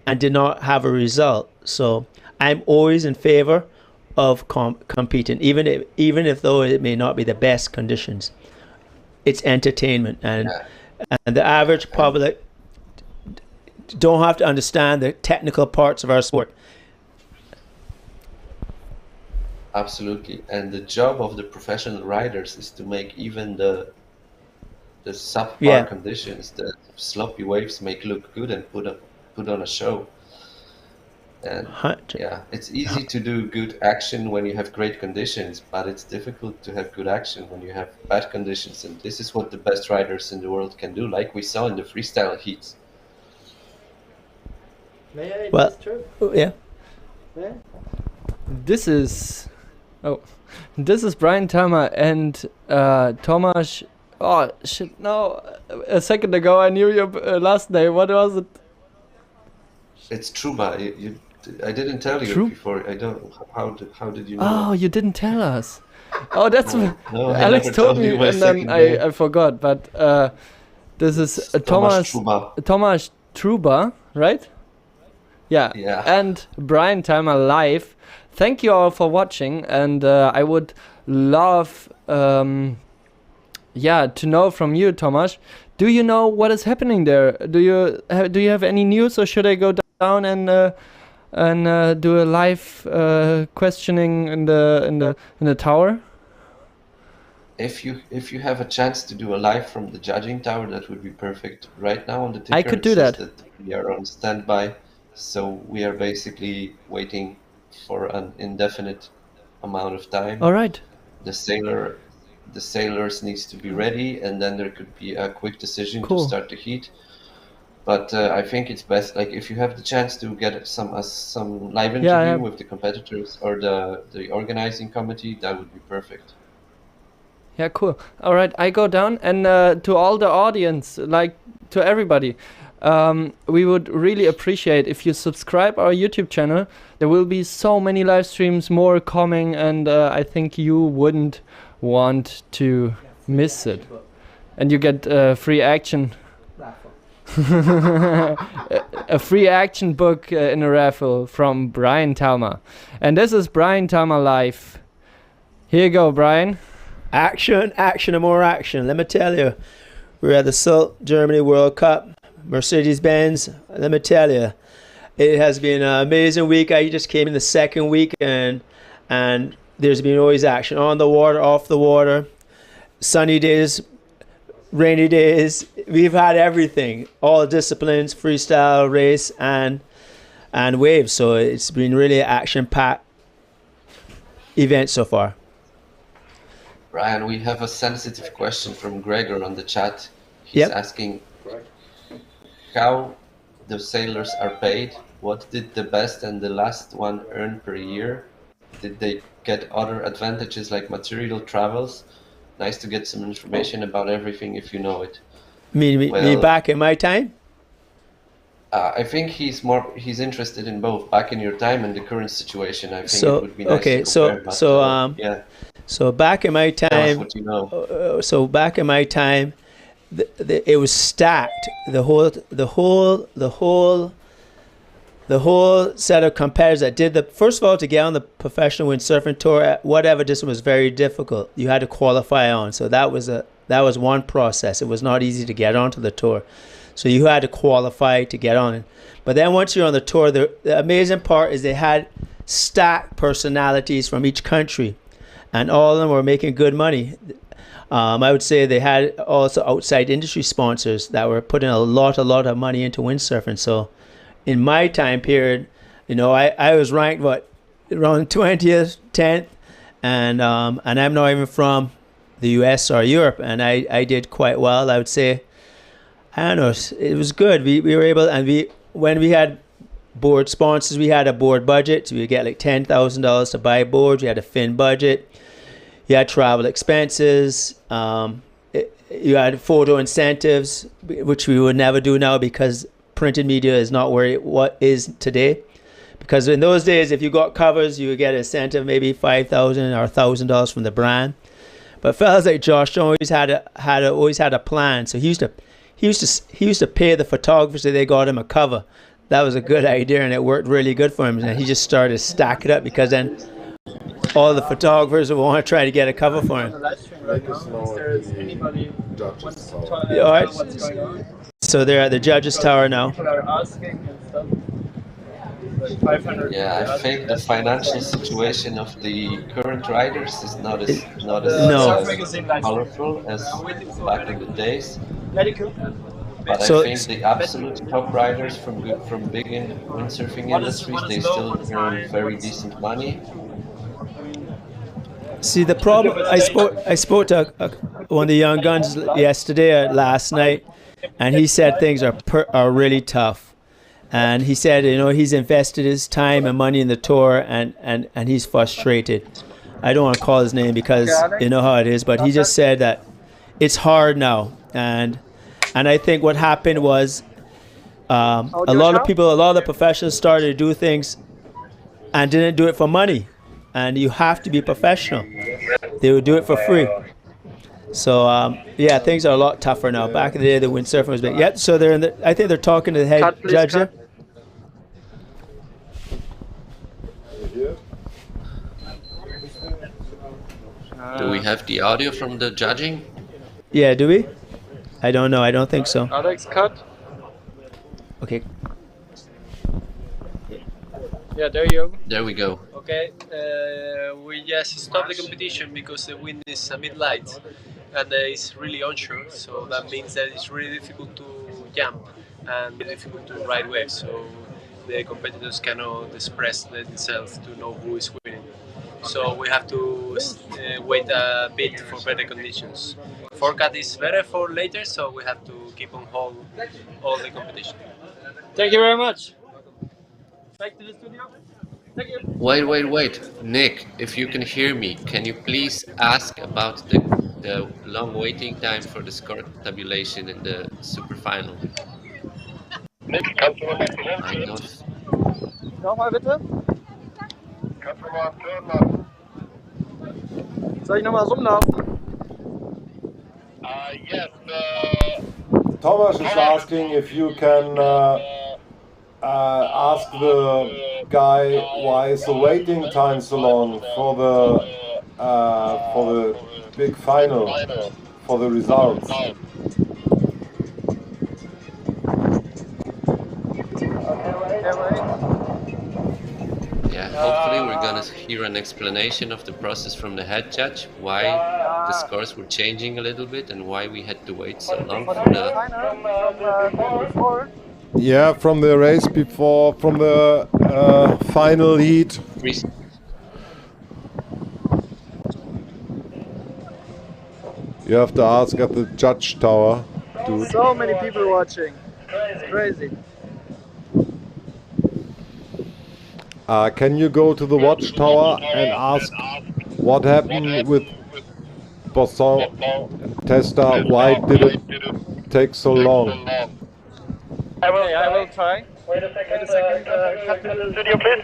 and did not have a result. So I'm always in favor of competing, even if though it may not be the best conditions. It's entertainment, and the average public don't have to understand the technical parts of our sport. Absolutely, and the job of the professional riders is to make even the subpar conditions, the sloppy waves, make look good and put on a show. And it's easy to do good action when you have great conditions, but it's difficult to have good action when you have bad conditions. And this is what the best riders in the world can do, like we saw in the freestyle heats. Well, yeah. This is Brian Tama and Tomasz. Oh shit! No, a second ago I knew your last name. What was it? It's Truba. I didn't tell you True. before. I don't. How did you know? Oh, you didn't tell us. Oh, that's No, I Alex never told told me, you my and then second name. I forgot. But this is Thomas Thomas Truba, right? Yeah. Yeah. And Brian Timer live. Thank you all for watching, and I would love, to know from you, Thomas. Do you know what is happening there? Do you have any news, or should I go down and do a live questioning in the tower? If you have a chance to do a live from the judging tower, that would be perfect. Right now on the ticker, I could do it says that. we are on standby, so we are basically waiting for an indefinite amount of time. All right. The sailors needs to be ready, and then there could be a quick decision Cool. to start the heat. But I think it's best, like, if you have the chance to get some live interview Yeah. with the competitors or the organizing committee, that would be perfect. Yeah, cool. All right, I go down, and to all the audience, like to everybody, we would really appreciate if you subscribe our YouTube channel. There will be so many live streams more coming, and I think you wouldn't want to miss it. And you get free action. A free action book in a raffle from Brian Talma. And this is Brian Talma live. Here you go, Brian. Action, action, and more action. Let me tell you, we're at the Sylt, Germany World Cup. Mercedes-Benz, let me tell you, it has been an amazing week. I just came in the second week, and there's been always action on the water, off the water, sunny days, rainy days. We've had everything, all disciplines, freestyle, race, and waves. So it's been really an action-packed event so far. Brian, we have a sensitive question from Gregor on the chat. He's asking how the sailors are paid. What did the best and the last one earn per year? Did they get other advantages like material travels? Nice to get some information about everything if you know it. Me back in my time? I think he's interested in both back in your time and the current situation. I think it would be nice to compare. Yeah. So back in my time, Tell us what you know. It was stacked. The whole set of competitors that did first of all, to get on the professional windsurfing tour at whatever distance was very difficult. You had to qualify on. So that was one process. It was not easy to get onto the tour. So you had to qualify to get on. But then once you're on the tour, the amazing part is they had stacked personalities from each country, and all of them were making good money. I would say they had also outside industry sponsors that were putting a lot of money into windsurfing. So in my time period, I was ranked around 20th, 10th, and I'm not even from the US or Europe, and I did quite well. I would say, I don't know, it was good. We were able, and when we had board sponsors, we had a board budget. So we get like $10,000 to buy boards. We had a fin budget. You had travel expenses. You had photo incentives, which we would never do now because printed media is not what is today. Because in those days, if you got covers, you would get an incentive, maybe $5,000 or $1,000 from the brand. But fellas like Josh always had a plan. So he used to pay the photographers so they got him a cover. That was a good idea, and it worked really good for him. And he just started to stack it up, because then all the photographers will want to try to get a cover for him. All right. So they're at the judges' tower now. Yeah, I think the financial situation of the current riders is not as colorful as back in the days. But I think the absolute top riders from big windsurfing industries, they still earn very decent money. See, the problem, I spoke to one of the young guns yesterday or last night, and he said things are really tough. And he said, he's invested his time and money in the tour, and he's frustrated. I don't want to call his name because you know how it is, but he just said that it's hard now. And I think what happened was a lot of the professionals started to do things and didn't do it for money. And you have to be professional. They would do it for free. So yeah, things are a lot tougher now. Back in the day, the windsurfing was big. Yep. So they're in the. I think they're talking to the head Cut, please, judge cut. there. Do we have the audio from the judging? Yeah, do we? I don't know. I don't think so. Alex, cut. Okay. Yeah, there you go. There we go. Okay, we just stopped the competition because the wind is a bit light and it's really onshore, so that means that it's really difficult to jump and difficult to ride waves, so the competitors cannot express themselves to know who is winning. So we have to wait a bit for better conditions. Forecast is better for later, so we have to keep on hold all the competition. Thank you very much. Back to the studio. Thank you. Wait. Nick, if you can hear me, can you please ask about the long waiting time for the score tabulation in the super final? Nick, kannst du mal rumziehen? I don't. Nochmal bitte. Kannst du mal turnen lassen? Soll ich nochmal rumlaufen? Yes. Thomas is asking if you can ask the guy why is the waiting time so long for the big final, for the results. Yeah, hopefully we're gonna hear an explanation of the process from the head judge, why the scores were changing a little bit and why we had to wait so long for the... Yeah, from the race before, from the final heat. You have to ask at the judge tower, dude. So many people watching. It's crazy. Can you go to the watchtower and ask what happened with Bosson and Testa? Why did it take so long? I will try. Wait a second. Cut to the studio, please.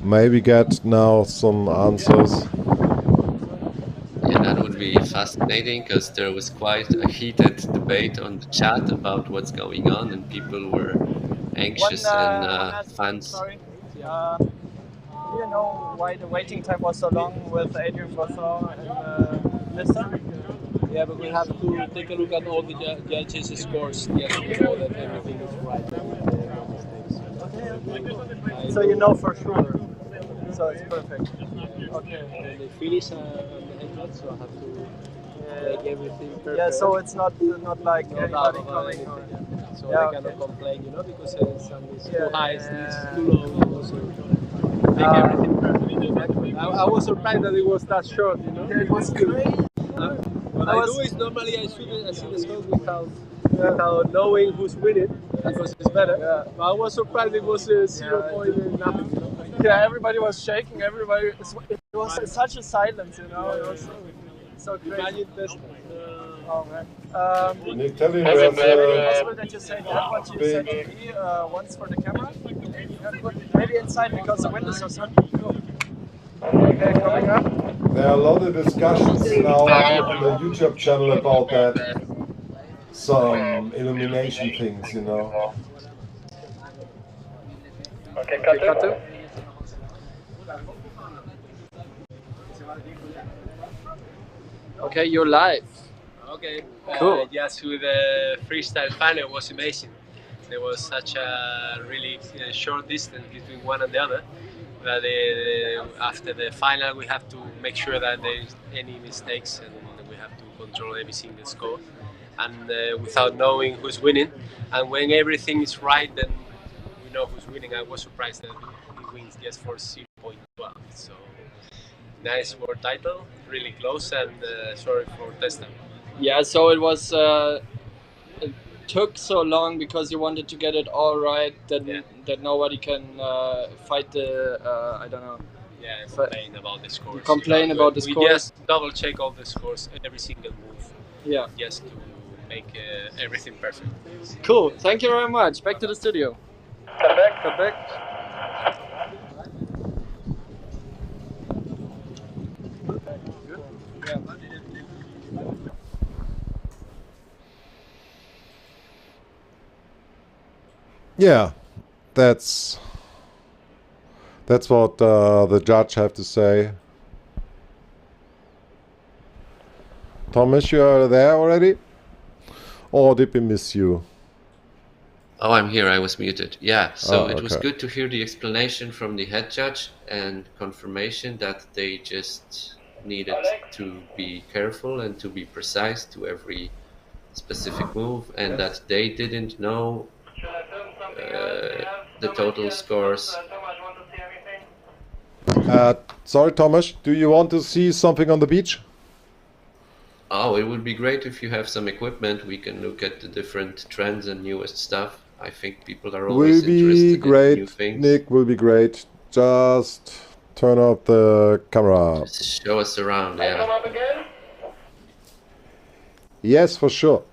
Maybe get now some answers. Yeah, that would be fascinating because there was quite a heated debate on the chat about what's going on and people were anxious and fans. Sorry. Do you know why the waiting time was so long with Adrian Bosson and Lester? Yeah, but we have to take a look at all the judges' scores. Yes, we know that everything is right. So you know for sure. So it's perfect. Okay. And they finish on the headshot, so I have to make everything perfect. Yeah, so it's not like anybody coming. Or... So they cannot complain, you know, because it's too high, it's too low. So make everything perfect. I was surprised that it was that short, you know. Yeah, it was great. What I do is normally I see the score without knowing who's winning because it's better. Yeah. But I was surprised it was 0 point nothing. Yeah, everybody was shaking. It was such a silence, you know. It was so crazy. Imagine this. Oh man. Nick, tell me is it possible that you say that what you said to me once for the camera? Maybe inside because the wind is so sunny. Okay, coming up. There are a lot of discussions now on the YouTube channel about that. Some illumination things, you know. Okay, cut to. Okay, you're live. Okay, cool. Just with the freestyle final was amazing. There was such a really short distance between one and the other that after the final we have to make sure that there is any mistakes and we have to control every single score and without knowing who's winning. And when everything is right, then we know who's winning. I was surprised that he wins just for 0.12. So nice world title, really close, and sorry for Testa. Yeah, so it was. It took so long because you wanted to get it all right that nobody can fight the. I don't know. Yeah, complain about the scores. Complain about the scores. We just double check all the scores, every single move. Yeah. just to make everything perfect. Cool. Thank you very much. Back to the studio. Perfect. Yeah, that's what the judge have to say. Thomas, you are there already? Or did we miss you? Oh, I'm here. I was muted. Yeah, so it was okay. good to hear the explanation from the head judge and confirmation that they just needed to be careful and to be precise to every specific move, and that they didn't know the total scores. Sorry, Thomas, do you want to see something on the beach? Oh, it would be great if you have some equipment. We can look at the different trends and newest stuff. I think people are always interested in new things. Nick, will be great. Just turn off the camera. Just show us around, yeah. Yes, for sure.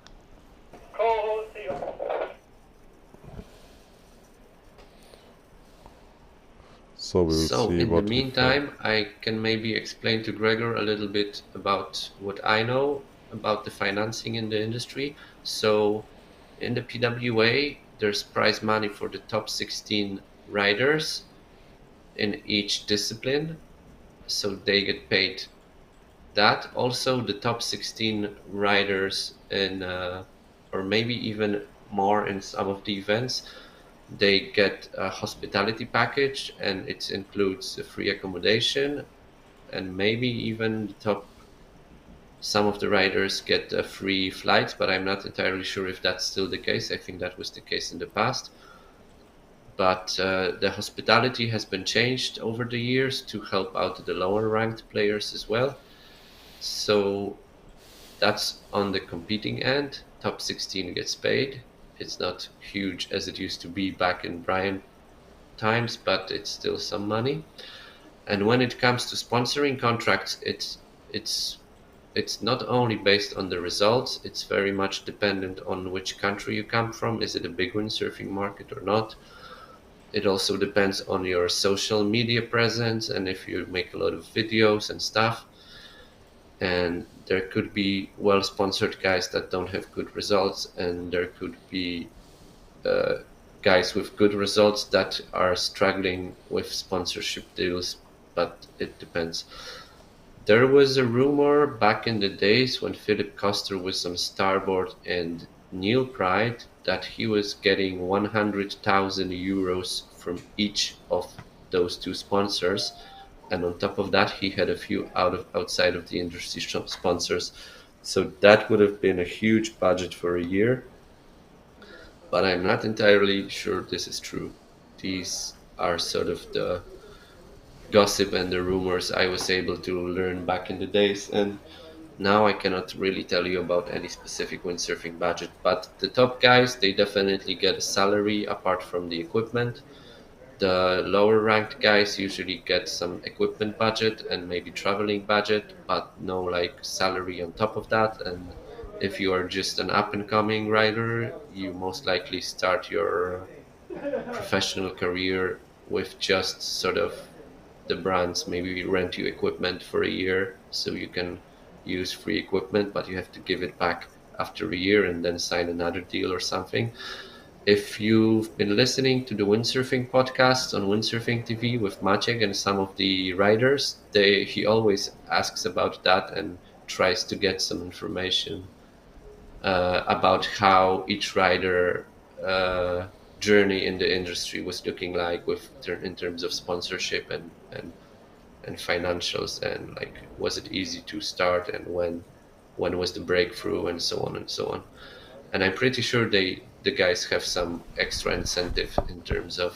So we'll see in what the meantime, I can maybe explain to Gregor a little bit about what I know about the financing in the industry. So in the PWA, there's prize money for the top 16 riders in each discipline. So they get paid that. Also, the top 16 riders in, or maybe even more in some of the events, they get a hospitality package, and it includes a free accommodation, and maybe even some of the riders get a free flight, but I'm not entirely sure if that's still the case. I think that was the case in the past. But the hospitality has been changed over the years to help out the lower ranked players as well. So that's on the competing end. Top 16 gets paid. It's not huge as it used to be back in Brian times, but it's still some money. And when it comes to sponsoring contracts, it's not only based on the results, it's very much dependent on which country you come from. Is it a big windsurfing market or not? It also depends on your social media presence and if you make a lot of videos and stuff. And there could be well-sponsored guys that don't have good results, and there could be guys with good results that are struggling with sponsorship deals, but it depends. There was a rumor back in the days when Philip Koster was on Starboard and Neil Pride that he was getting 100,000 euros from each of those two sponsors. And on top of that, he had a few outside of the industry sponsors. So that would have been a huge budget for a year. But I'm not entirely sure this is true. These are sort of the gossip and the rumors I was able to learn back in the days. And now I cannot really tell you about any specific windsurfing budget. But the top guys, they definitely get a salary apart from the equipment. The lower ranked guys usually get some equipment budget and maybe traveling budget, but no like salary on top of that. And if you are just an up and coming rider, you most likely start your professional career with just sort of the brands maybe rent you equipment for a year so you can use free equipment, but you have to give it back after a year and then sign another deal or something. If you've been listening to the windsurfing podcast on Windsurfing TV with Maciek and some of the riders, he always asks about that and tries to get some information about how each rider journey in the industry was looking like in terms of sponsorship and financials, and like was it easy to start and when was the breakthrough and so on and so on. And I'm pretty sure the guys have some extra incentive in terms of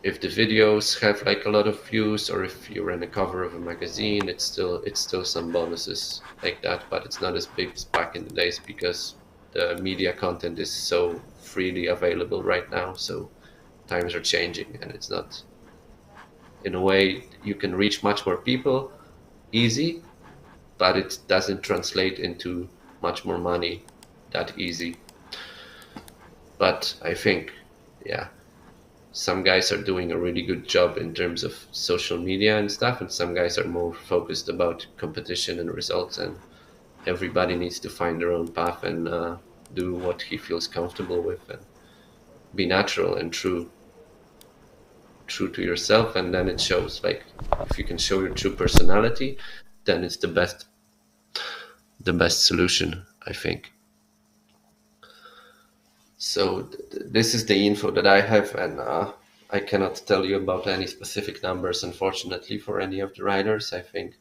if the videos have like a lot of views, or if you're in a cover of a magazine, it's still some bonuses like that, but it's not as big as back in the days because the media content is so freely available right now. So times are changing, and it's not, in a way, you can reach much more people easy, but it doesn't translate into much more money that easy. But I think, yeah, some guys are doing a really good job in terms of social media and stuff, and some guys are more focused about competition and results, and everybody needs to find their own path and do what he feels comfortable with and be natural and true to yourself, and then it shows. Like, if you can show your true personality, then it's the best solution, I think. So this is the info that I have, and I cannot tell you about any specific numbers, unfortunately, for any of the riders. I think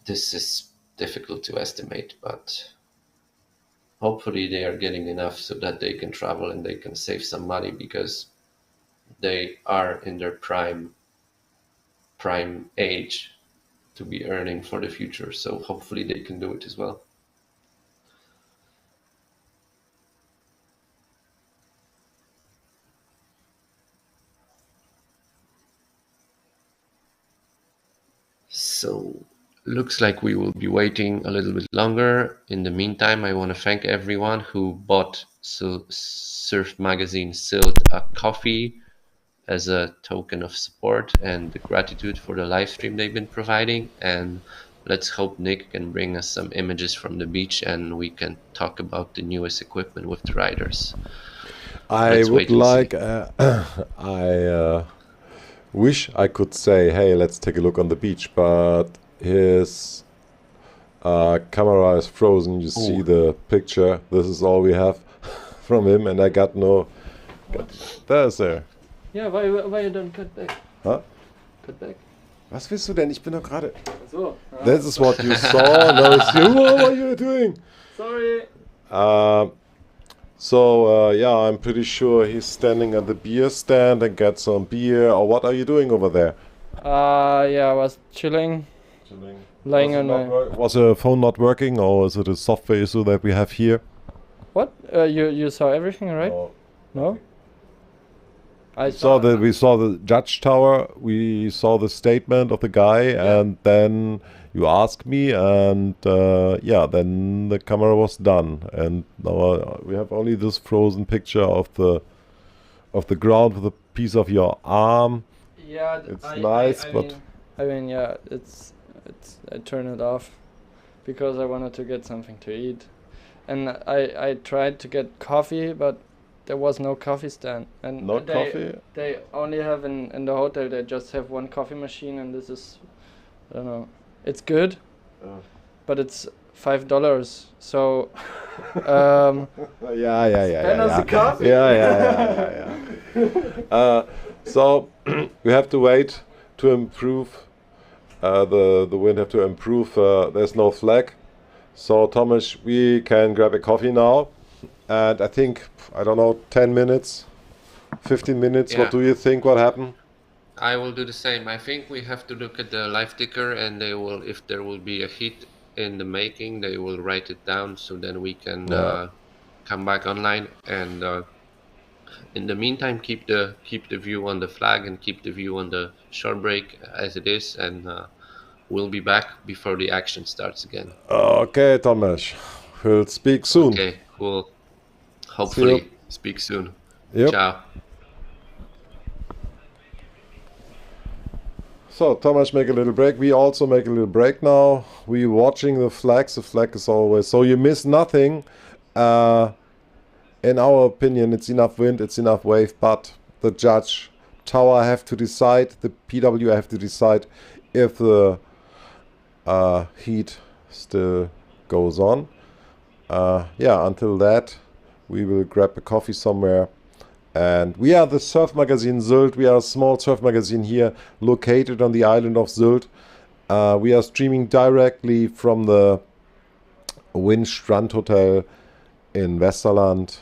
this is difficult to estimate, but hopefully they are getting enough so that they can travel and they can save some money, because they are in their prime age to be earning for the future. So hopefully they can do it as well. So looks like we will be waiting a little bit longer. In the meantime, I want to thank everyone who bought Surfmagazin Sylt a coffee as a token of support and gratitude for the live stream they've been providing. And let's hope Nick can bring us some images from the beach and we can talk about the newest equipment with the riders. I would like, I wish I could say, hey, let's take a look on the beach, but his camera is frozen. You see the picture. This is all we have from him, and I got no... There's there. Yeah, why you don't cut back? Huh? Cut back. Was willst du denn? Ich bin doch gerade... So. This is what you saw. Now it's you. What are you doing? Sorry. So yeah, I'm pretty sure he's standing at the beer stand and get some beer. Or what are you doing over there? Yeah, I was chilling. Lying on my... Was the phone not working, or is it a software issue that we have here? What? You saw everything, right? No? We saw the judge tower, we saw the statement of the guy, and then you asked me, and yeah, then the camera was done, and now we have only this frozen picture of the ground with a piece of your arm. Yeah, it's nice, but I mean, yeah, I turned it off because I wanted to get something to eat, and I tried to get coffee, but there was no coffee stand, and no coffee. They only have in the hotel. They just have one coffee machine, and this is, I don't know. It's good, but it's $5. So yeah. Coffee. Yeah. So we have to wait to improve. The wind have to improve. There's no flag, so Thomas, we can grab a coffee now. And I think, I don't know, 10 minutes, 15 minutes, Yeah. What do you think, what happened? I will do the same. I think we have to look at the live ticker, and they will, if there will be a heat in the making, they will write it down, so then we can come back online. And in the meantime, keep the view on the flag and keep the view on the short break as it is, and we'll be back before the action starts again. Okay, Thomas, we'll speak soon. Okay, cool. Hopefully speak soon. Yep. Ciao. So Thomas make a little break. We also make a little break now. We're watching the flags. The flag is always, so you miss nothing. In our opinion, it's enough wind, it's enough wave, but the judge tower have to decide, the PW have to decide if the heat still goes on. Yeah, until that, we will grab a coffee somewhere. And we are the Surfmagazin Sylt. We are a small surf magazine here, located on the island of Sylt. We are streaming directly from the Strandhotel in Westerland,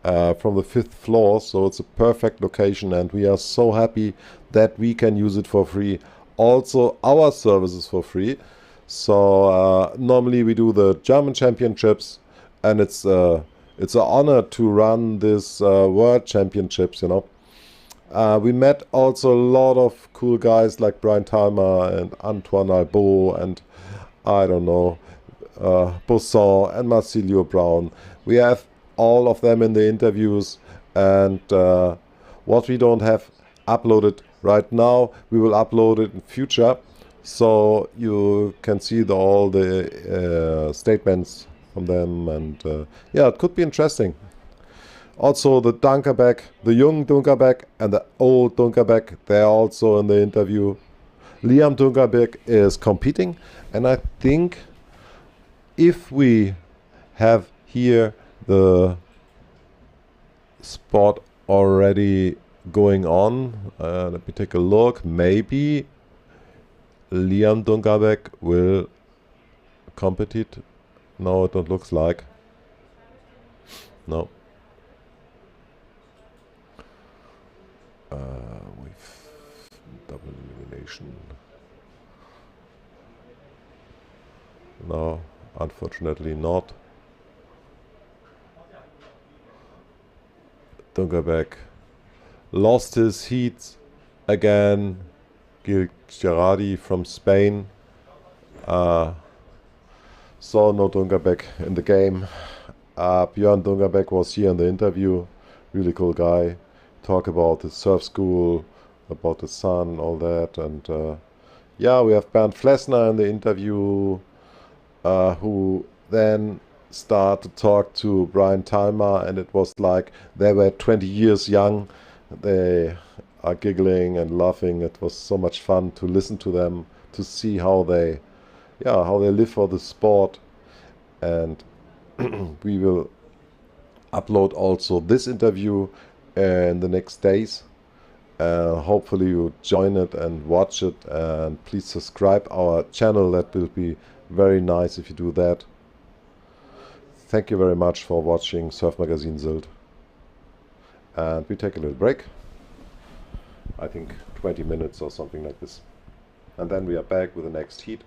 from the 5th floor. So it's a perfect location, and we are so happy that we can use it for free. Also, our service is for free. So normally we do the German championships, and it's an honor to run this world championships, you know. We met also a lot of cool guys like Brian Talma and Antoine Albo and I don't know, Bosson and Marsilio Brown. We have all of them in the interviews, and what we don't have uploaded right now, we will upload it in future, so you can see all the statements from them, and yeah, it could be interesting. Also, the Dunkerbeck, the young Dunkerbeck and the old Dunkerbeck, they're also in the interview. Liam Dunkerbeck is competing, and I think if we have here the sport already going on, let me take a look. Maybe Liam Dunkerbeck will compete. No, it don't looks like. No. With double elimination. No, unfortunately not. Dunkerbeck lost his heat again. Gil Gerardi from Spain. So no Dunkerbeck in the game. Björn Dunkerbeck was here in the interview. Really cool guy. Talk about his surf school, about his son, all that. And yeah, we have Bernd Flessner in the interview, who then start to talk to Brian Talma, and it was like they were 20 years young. They are giggling and laughing. It was so much fun to listen to them, to see how they live for the sport. And we will upload also this interview in the next days. Hopefully you join it and watch it, and please subscribe our channel. That will be very nice if you do that. Thank you very much for watching Surfmagazin Sylt. And we take a little break. I think 20 minutes or something like this. And then we are back with the next heat.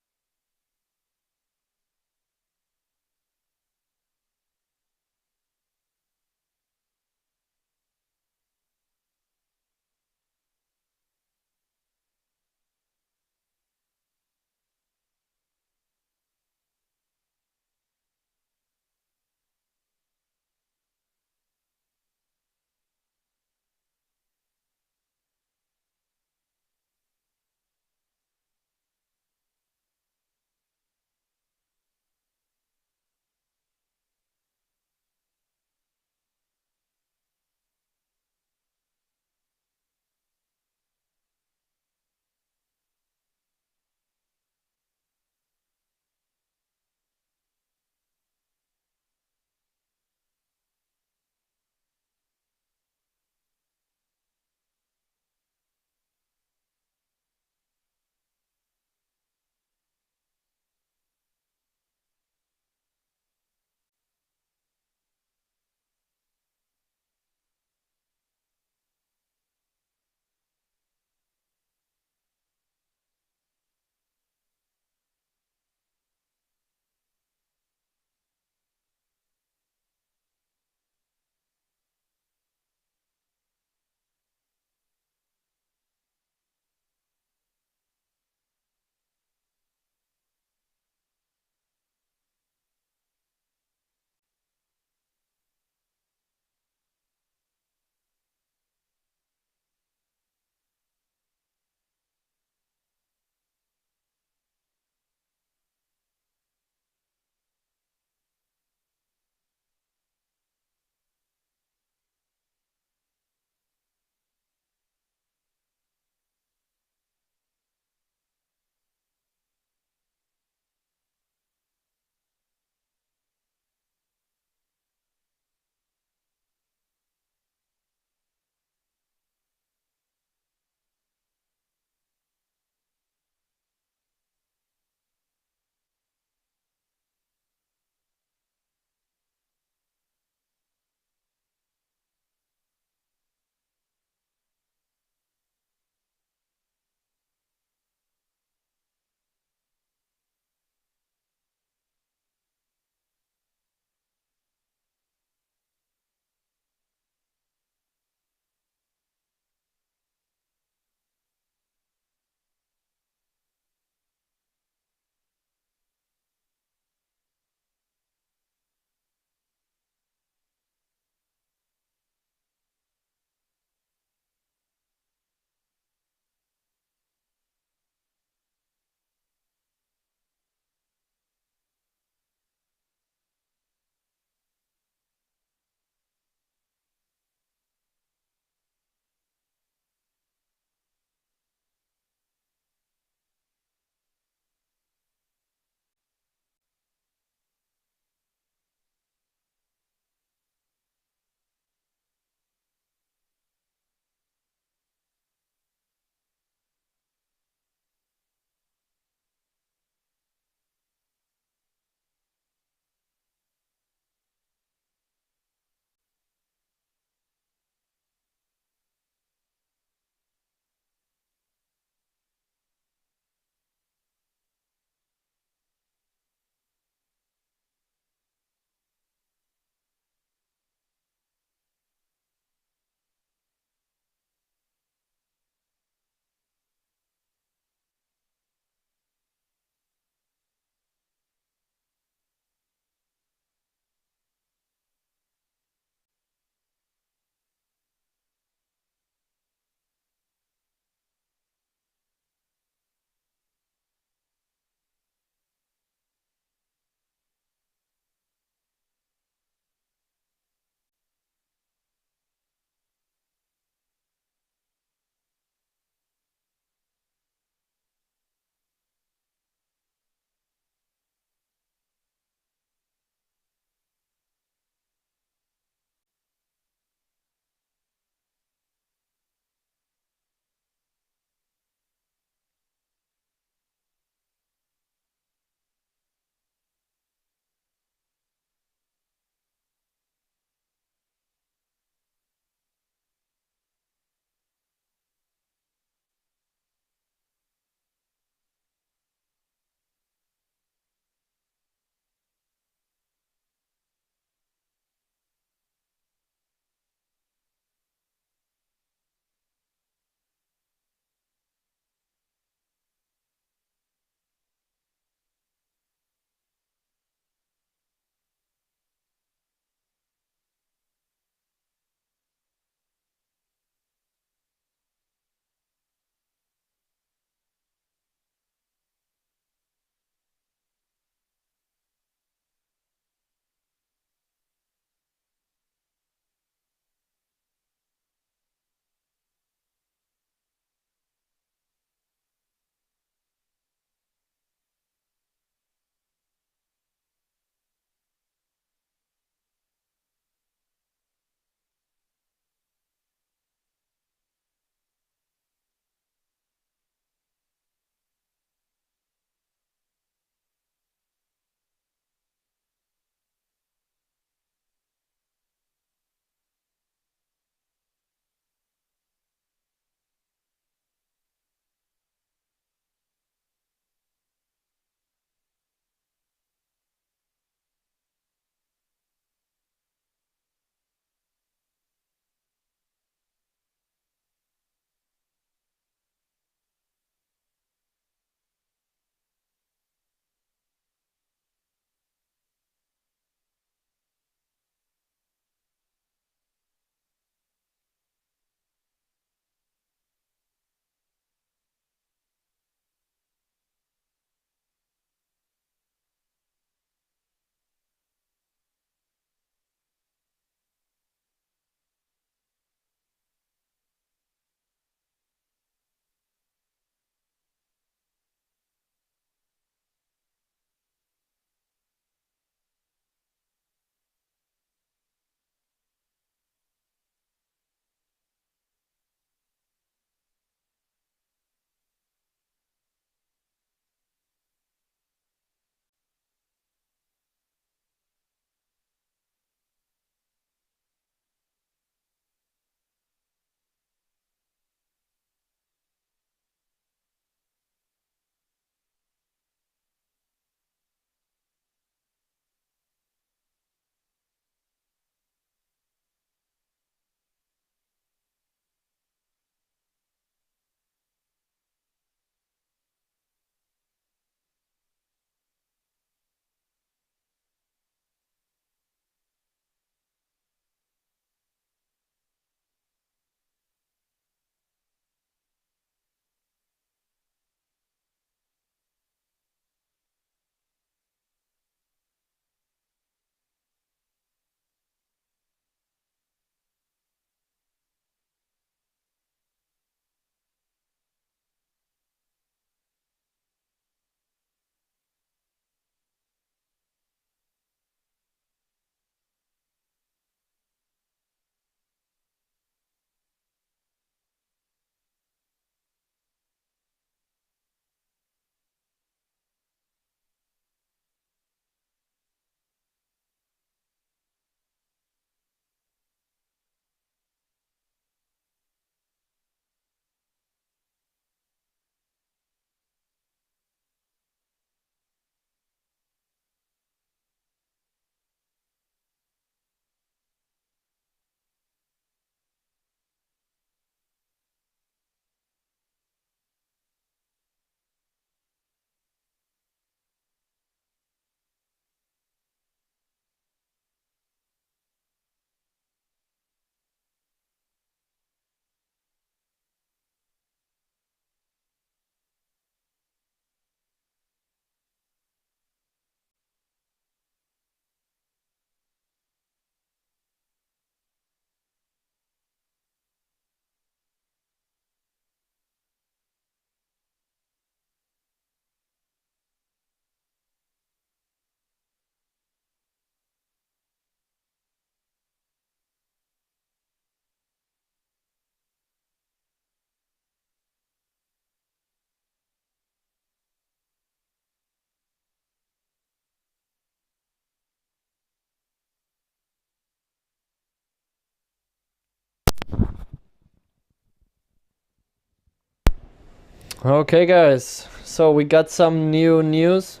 Okay, guys. So we got some new news.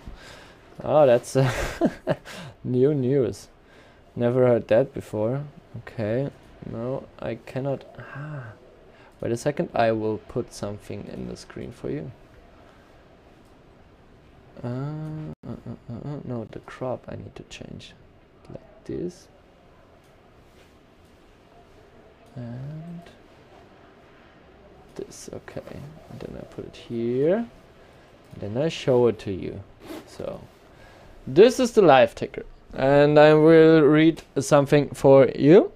Oh, that's new news. Never heard that before. Okay. No, I cannot. Wait a second. I will put something in the screen for you. No, the crop I need to change. Like this. And this, okay. And then I put it here. Then I show it to you. So, this is the live ticker. And I will read something for you.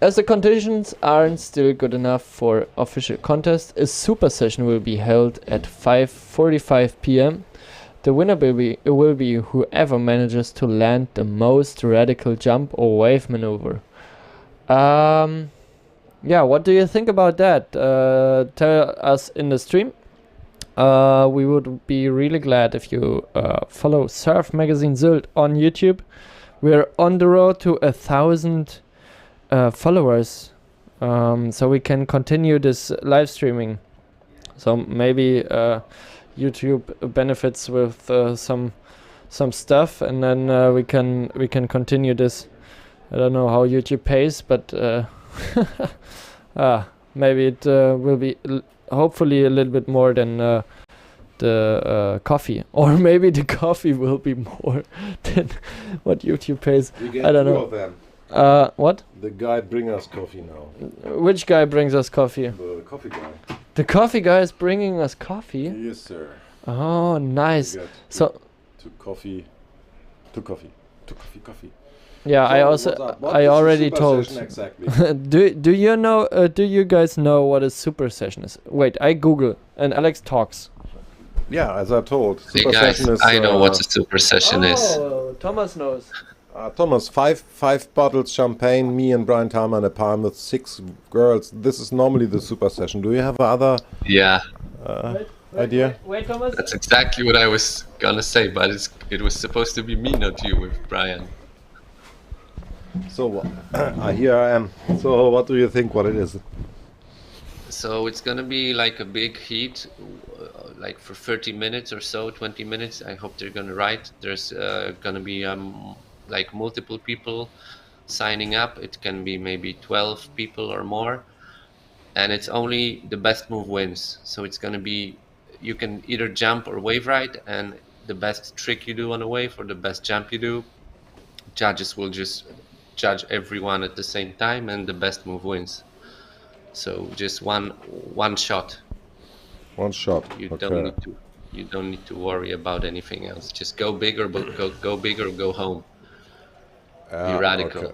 As the conditions aren't still good enough for official contest, a super session will be held at 5:45 p.m. The winner will be whoever manages to land the most radical jump or wave maneuver. Yeah, what do you think about that? Tell us in the stream. We would be really glad if you follow Surfmagazin Sylt on YouTube. We're on the road to 1,000 followers, so we can continue this live streaming. So maybe YouTube benefits with some stuff, and then we can continue this. I don't know how YouTube pays, but maybe it will be hopefully a little bit more than the coffee, or maybe the coffee will be more than what YouTube pays. I don't know. Of them. What? The guy bring us coffee now. Which guy brings us coffee? The coffee guy. The coffee guy is bringing us coffee? Yes, sir. Oh, nice. So coffee. Yeah, so I already told. Exactly. do you know? Do you guys know what a super session is? Wait, I Google and Alex talks. Yeah, as I told. Hey guys, I know what a super session is. Oh, Thomas knows. Thomas, five bottles champagne, me and Brian Thalma in a palm with 6 girls. This is normally the super session. Do you have other idea? Wait, Thomas. That's exactly what I was gonna say, but it was supposed to be me, not you, with Brian. So here I am. So what do you think what it is? So it's gonna be like a big heat, like for 30 minutes or so, 20 minutes. I hope they're gonna ride. There's gonna be like multiple people signing up. It can be maybe 12 people or more, and it's only the best move wins. So it's gonna be, you can either jump or wave ride, and the best trick you do on a wave or the best jump you do, judges will just judge everyone at the same time, and the best move wins. So just one shot. One shot. You Okay. don't need to worry about anything else. Just go big or go big or go home. Be radical. Okay.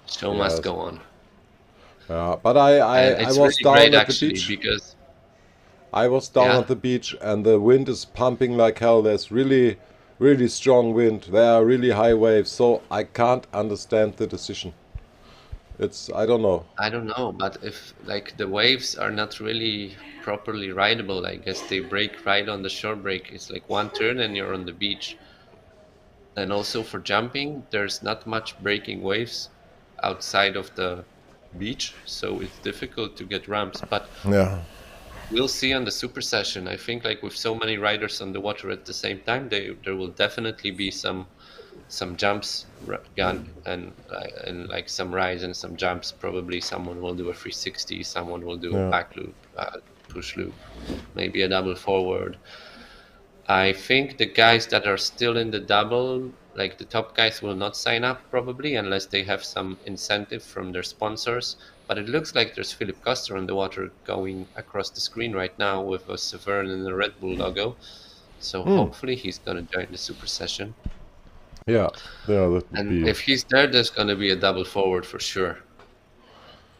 Show must go on. But I it's was really down great at the actually, beach. because I was down at the beach and the wind is pumping like hell. There's really strong wind. There are really high waves. So I can't understand the decision. I don't know. I don't know, but if like the waves are not really properly rideable, I guess they break right on the shore break. It's like one turn and you're on the beach. And also for jumping, there's not much breaking waves outside of the beach, so it's difficult to get ramps. But yeah, we'll see on the super session. I think like with so many riders on the water at the same time, there will definitely be some jumps and like some rides and some jumps. Probably someone will do a 360, someone will do a back loop, push loop, maybe a double forward. I think the guys that are still in the double, like the top guys, will not sign up probably unless they have some incentive from their sponsors. But it looks like there's Philip Koster on the water going across the screen right now with a Severn and a Red Bull logo. So hopefully he's going to join the super session. Yeah, that would And be. if he's there, there's going to be a double forward for sure.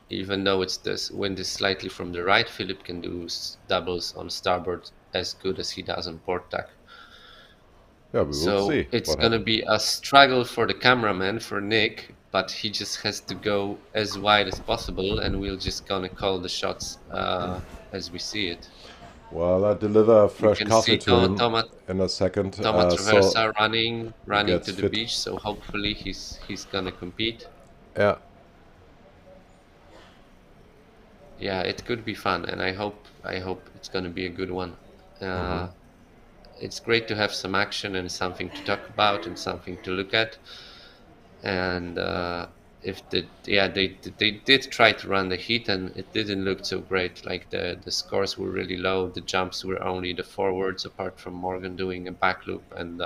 Even though it's this wind is slightly from the right, Philip can do doubles on starboard as good as he does on port tack. Yeah, we will So see. it's going to be a struggle for the cameraman, for Nick, but he just has to go as wide as possible, and we're just going to call the shots as we see it. Well, I deliver You fresh can coffee see to him Thomas in a second. Traversa running gets to the fit. beach, so hopefully he's going to compete. Yeah. yeah, it could be fun, and I hope it's going to be a good one. It's great to have some action and something to talk about and something to look at. And they did try to run the heat, and it didn't look so great. Like the scores were really low. The jumps were only the forwards, apart from Morgan doing a back loop, and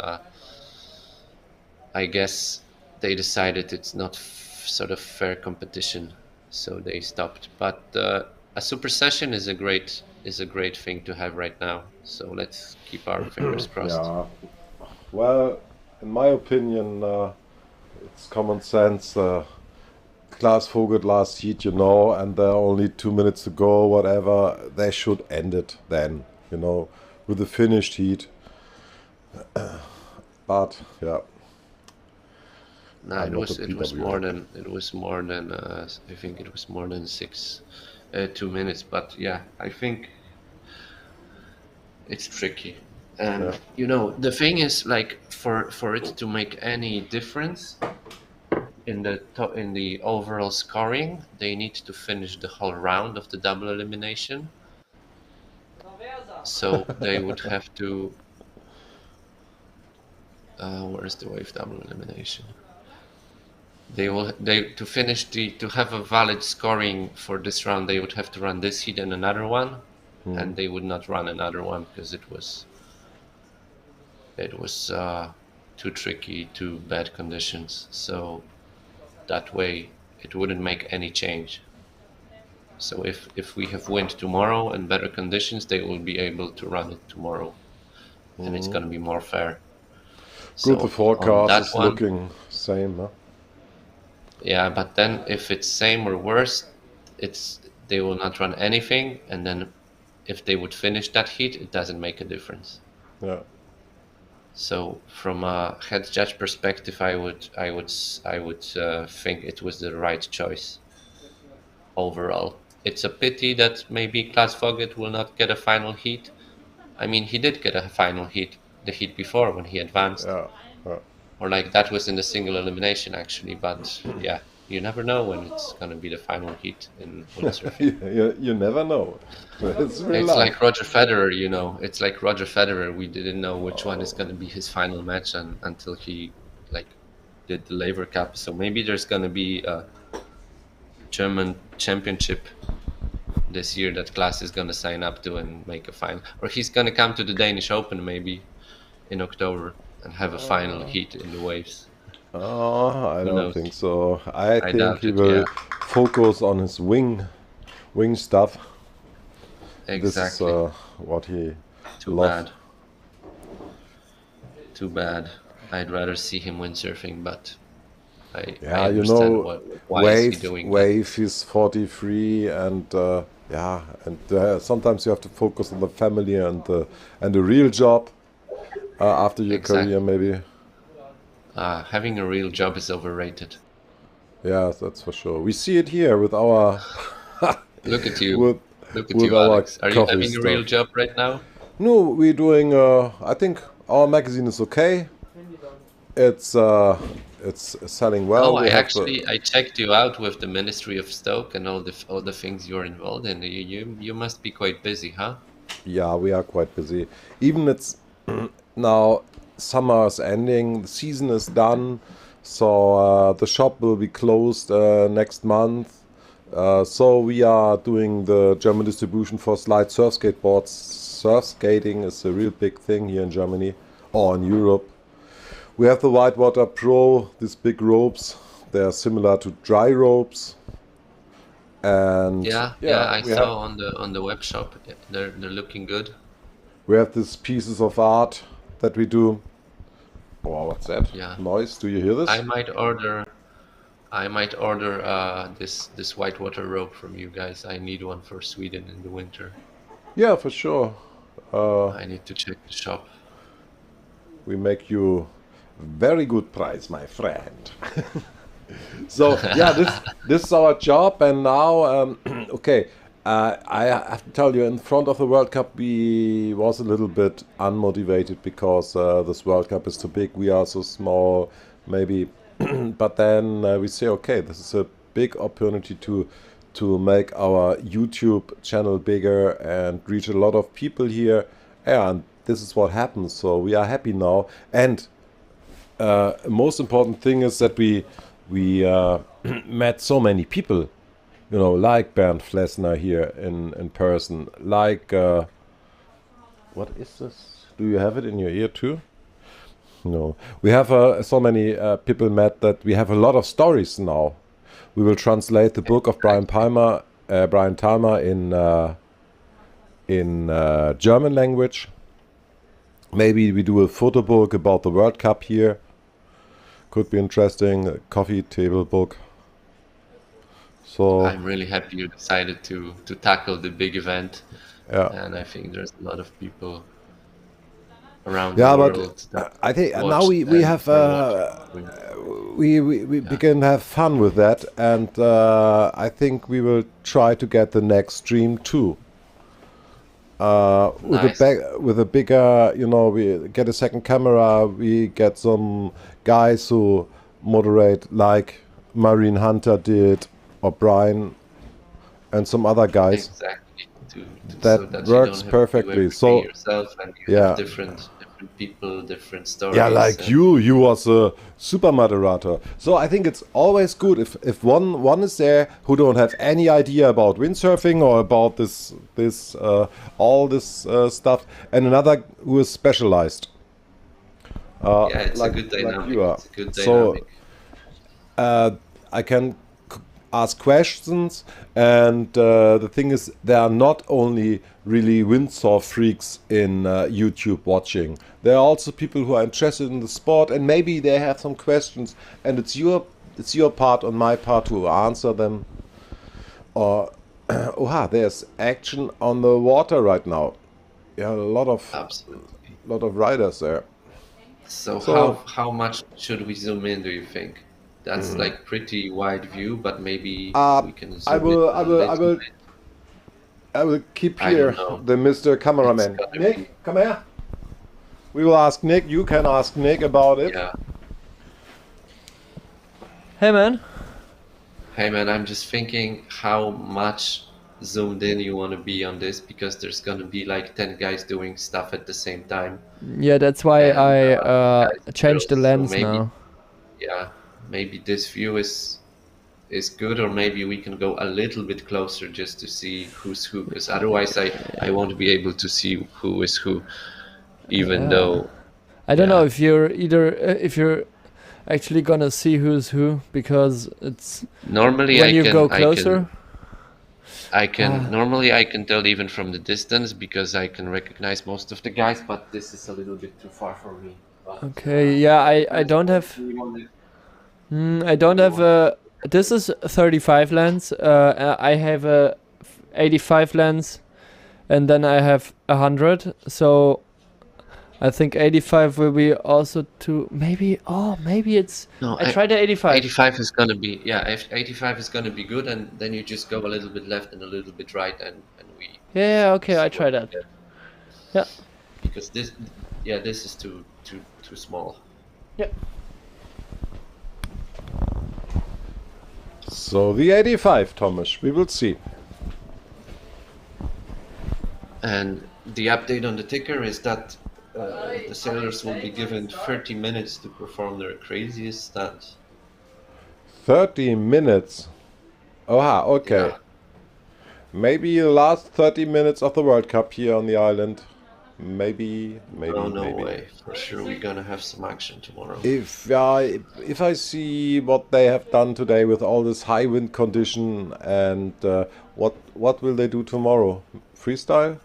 I guess they decided it's not sort of fair competition, so they stopped. But a super session is a great thing to have right now. So let's keep our fingers crossed. Yeah. Well, in my opinion, it's common sense. Klaas Vogel last heat, you know, and there are only 2 minutes to go, whatever. They should end it then, you know, with a finished heat. But yeah. No, it was more than I think it was more than 2 minutes. But yeah, I think it's tricky. And you know, the thing is, like, for it to make any difference in the overall scoring, they need to finish the whole round of the double elimination. So they would have to. Where's the wave double elimination? To have a valid scoring for this round, they would have to run this heat and another one, and they would not run another one because it was too tricky, too bad conditions. So that way it wouldn't make any change. So if we have wind tomorrow and better conditions, they will be able to run it tomorrow, and it's going to be more fair. Good, So the forecast is one, looking same, huh? Yeah, but then if it's same or worse, they will not run anything, and then if they would finish that heat, it doesn't make a difference. Yeah. So from a head judge perspective, I would think it was the right choice overall. It's a pity that maybe Klaas Vogel will not get a final heat. I mean, he did get a final heat the heat before when he advanced. Or like that was in the single elimination actually, but yeah, you never know when it's gonna be the final heat in windsurf. you never know. It's like Roger Federer, you know. It's like Roger Federer. We didn't know which one is gonna be his final match until he did the Laver Cup. So maybe there's gonna be a German championship this year that Klaas is gonna sign up to and make a final, or he's gonna come to the Danish Open maybe in October and have a final heat in the waves. I don't think so. I think doubt he it, will yeah. focus on his wing stuff. Exactly. This is what he loves. Too bad. I'd rather see him windsurfing, but I you understand know, why wave, is he doing wave is 43, and sometimes you have to focus on the family and the real job after your career, maybe. Having a real job is overrated. Yeah, that's for sure. We see it here with our. Look at you. With Alex. Are you having stuff. a real job right now? No, we're doing. I think our magazine is okay. It's selling well. I checked you out with the Ministry of Stoke and all the things you're involved in. You must be quite busy, huh? Yeah, we are quite busy. Even it's now summer is ending, the season is done, so the shop will be closed next month. So we are doing the German distribution for slide surf skateboards. Surf skating is a real big thing here in Germany or in Europe. We have the Whitewater Pro, these big ropes. They are similar to dry ropes. And I saw on the web shop. They're looking good. We have these pieces of art that we do. Oh, what's that? Yeah. Noise? Do you hear this? I might order this whitewater rope from you guys. I need one for Sweden in the winter. Yeah, for sure. I need to check the shop. We make you very good price, my friend. So yeah, this is our job, and now okay. I have to tell you, in front of the World Cup, we was a little bit unmotivated because this World Cup is too big. We are so small, maybe. But then we say, okay, this is a big opportunity to to make our YouTube channel bigger and reach a lot of people here. And this is what happens. So we are happy now. And most important thing is that we met so many people, you know, like Bernd Flessner here in person, like what is this? Do you have it in your ear too? No, we have so many people met that we have a lot of stories now. We will translate the book of Brian Talma in German language. Maybe we do a photo book about the World Cup here. Could be interesting. A coffee table book. So I'm really happy you decided to tackle the big event. Yeah. And I think there's a lot of people around yeah, the world. but I think now we have we can have fun with that, and I think we will try to get the next stream too. Nice. With a bigger, you know, we get a second camera. We get some guys who moderate, like Marine Hunter did, or Brian, and some other guys. Exactly. That so that works you don't have to do perfectly. everything So yourself, and you yeah. have different people, different stories. Yeah, like and you was a super moderator. So I think it's always good if one is there who don't have any idea about windsurfing or about this all this stuff, and another who is specialized. yeah, it's like, a good like dynamic. you are. It's a good So dynamic. I can ask questions, and the thing is, there are not only really windsurf freaks in YouTube watching. There are also people who are interested in the sport, and maybe they have some questions, and it's your part on my part to answer them. Or there's action on the water right now. Yeah, a lot of riders there. So how much should we zoom in, do you think? That's like pretty wide view, but maybe we can zoom I will keep I here don't know. the Mr. Cameraman. Nick, come here. We will ask Nick. You can ask Nick about it. Yeah. Hey man. Hey man, I'm just thinking how much zoomed in you want to be on this, because there's gonna be like 10 guys doing stuff at the same time. Yeah, that's why I changed the So lens maybe, now. yeah, maybe this view is good, or maybe we can go a little bit closer just to see who's who, because otherwise I won't be able to see who is who, even though I don't know if you're if you're actually gonna see who's who, because it's normally when you go closer. Normally I can tell even from the distance, because I can recognize most of the guys, but this is a little bit too far for me. But, Okay, yeah, I don't have I don't have a. This is 35 lens. I have a 85 lens, and then I have 100. So I think 85 will be also too. Maybe it's. no, I tried the 85. 85 is gonna be 85 is gonna be good, and then you just go a little bit left and a little bit right, and we. Yeah, okay, I try that. Yeah. Because this is too small. Yeah. So the 85, Thomas. We will see. And the update on the ticker is that the sailors will be given 30 minutes to perform their craziest stunt. 30 minutes. Okay. Yeah. Maybe the last 30 minutes of the World Cup here on the island. Maybe. No way. For sure, we're gonna have some action tomorrow. If I see what they have done today with all this high wind condition, and what will they do tomorrow? Freestyle?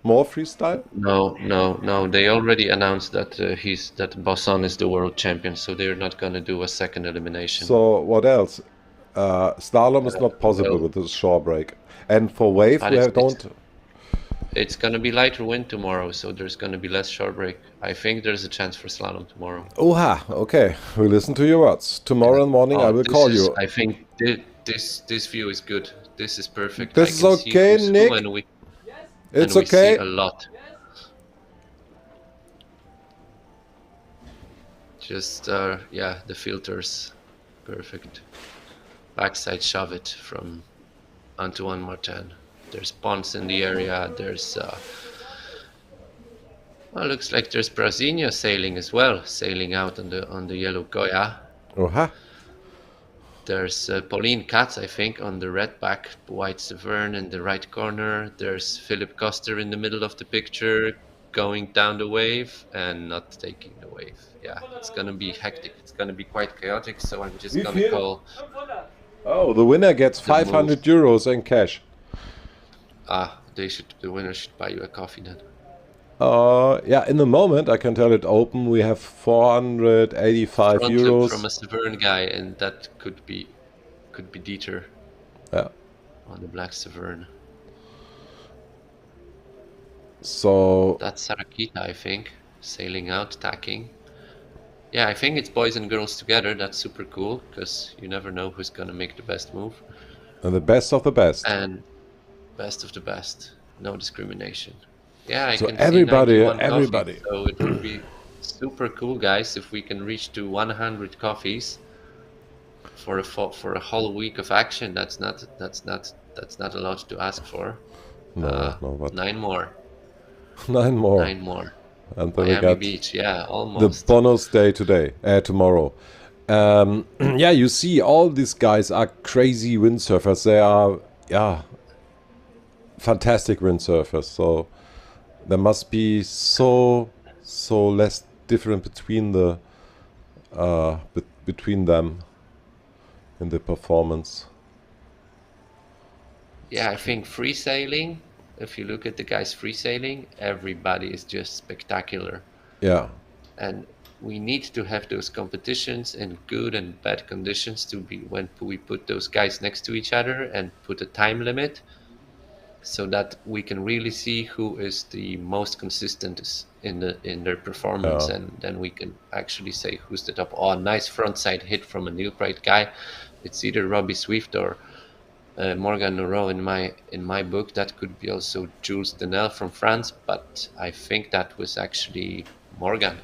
More freestyle? No. They already announced that that Bosson is the world champion, so they're not gonna do a second elimination. So what else? Slalom is not possible with the shore break, and for wave But we don't. It's gonna be lighter wind tomorrow, so there's gonna be less shore break. I think there's a chance for slalom tomorrow. Okay. We listen to your words. Tomorrow morning I will call you. I think this view is good. This is perfect. This is okay, Nick? It's okay. See a lot. Just the filters, perfect. Backside shove it from Antoine Martin. There's ponds in the area. There's well, looks like there's Brasilia sailing as well, sailing out on the Yellow Goya. Uh-huh. There's Pauline Katz, I think, on the redback, White Severn in the right corner. There's Philip Koster in the middle of the picture, going down the wave and not taking the wave. Yeah, it's gonna be hectic. It's gonna be quite chaotic. So I'm just gonna call. Oh, the winner gets 500 euros in cash. The winner should buy you a coffee then. Yeah, in the moment, I can tell it open, we have 485 Front euros. look from a Severn guy, and that could be Dieter. Yeah. On the Black Severn. So that's Sarakita, I think, sailing out, tacking. Yeah, I think it's boys and girls together. That's super cool because you never know who's gonna make the best move. And the best of the best. And best of the best, no discrimination. Yeah, I so can everybody, see 91 everybody. coffees, so it would be super cool, guys, if we can reach to 100 coffees for a whole week of action. That's not a lot to ask for. No, but 9 more. 9 more. 9 more. And then Miami we got Beach, yeah, almost. the bonus day tomorrow. Yeah, you see, all these guys are crazy windsurfers. They are, fantastic windsurfers. So there must be so less different between the between them in the performance. Yeah, I think free sailing. If you look at the guys free sailing, everybody is just spectacular. Yeah. And we need to have those competitions in good and bad conditions to be when we put those guys next to each other and put a time limit, so that we can really see who is the most consistent in their performance, and then we can actually say who's the top. Oh, nice frontside hit from a Nilbright guy. It's either Robbie Swift or Morgan Noreau in my book. That could be also Jules Denel from France, but I think that was actually Morgan.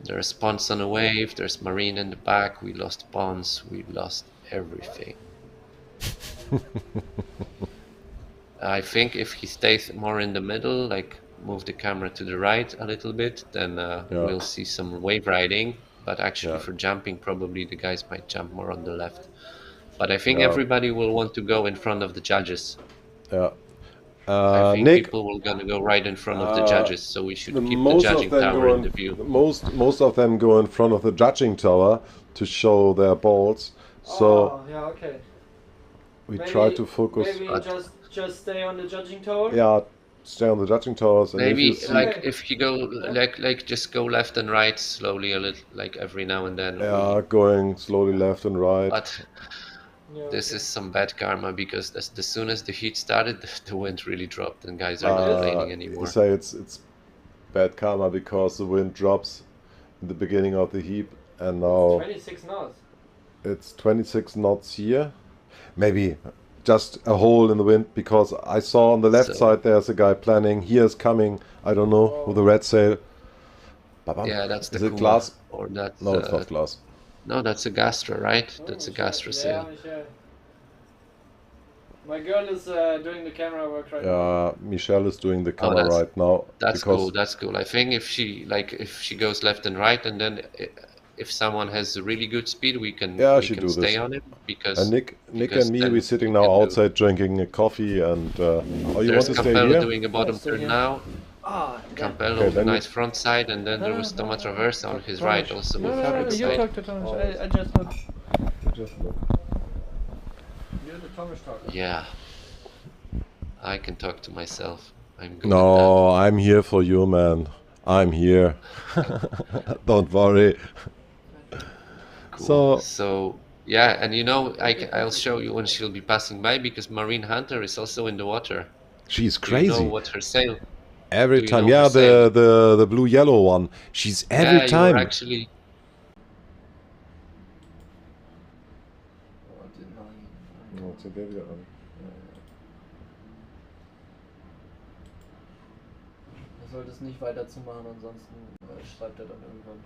There's Pons on a wave, there's Marine in the back, we lost Pons, we lost everything. I think if he stays more in the middle, like move the camera to the right a little bit, then we'll see some wave riding, but actually for jumping, probably the guys might jump more on the left. But I think everybody will want to go in front of the judges. Yeah. I think Nick, people will gonna go right in front of the judges, so we should keep the most judging tower in the view. Most of them go in front of the judging tower to show their balls. So yeah, okay. We try to focus. Maybe just stay on the judging tower. Yeah, stay on the judging towers. And maybe if you go like just go left and right slowly a little, like every now and then. Yeah, going slowly left and right. But this is some bad karma, because as soon as the heat started, the wind really dropped and guys are not complaining anymore. You say it's bad karma because the wind drops in the beginning of the heat, and now 26 knots. It's 26 knots here. Maybe just a hole in the wind, because I saw on the left side there's a guy planning. He is coming, I don't know, with a red sail. Yeah, that's the Is it glass? Or that's, no, it's not glass. No, that's a Gastra, right? That's a Gastra sail. Michelle. My girl is doing the camera work right now. Michelle is doing the camera right now. That's cool. That's cool. I think if she goes left and right, and then if someone has a really good speed, we can stay on it, because Nick and me, we're sitting now outside drinking a coffee, and you want to stay here? Doing a bottom turn now. Campello with a nice front side, and then there was Thomas Traversa on his right, also with the right side. You talk to Thomas. I just look. You're the Thomas talker. Yeah. I can talk to myself. I'm good No, I'm here for you, man. I'm here. Don't worry. Cool. So yeah, and I'll show you when she'll be passing by, because Maureen Hunter is also in the water. She's crazy. Do you know what her sail? Every time, the blue yellow one. She's every time. You actually. Er sollte es nicht weiterzumachen, ansonsten schreibt er dann irgendwann.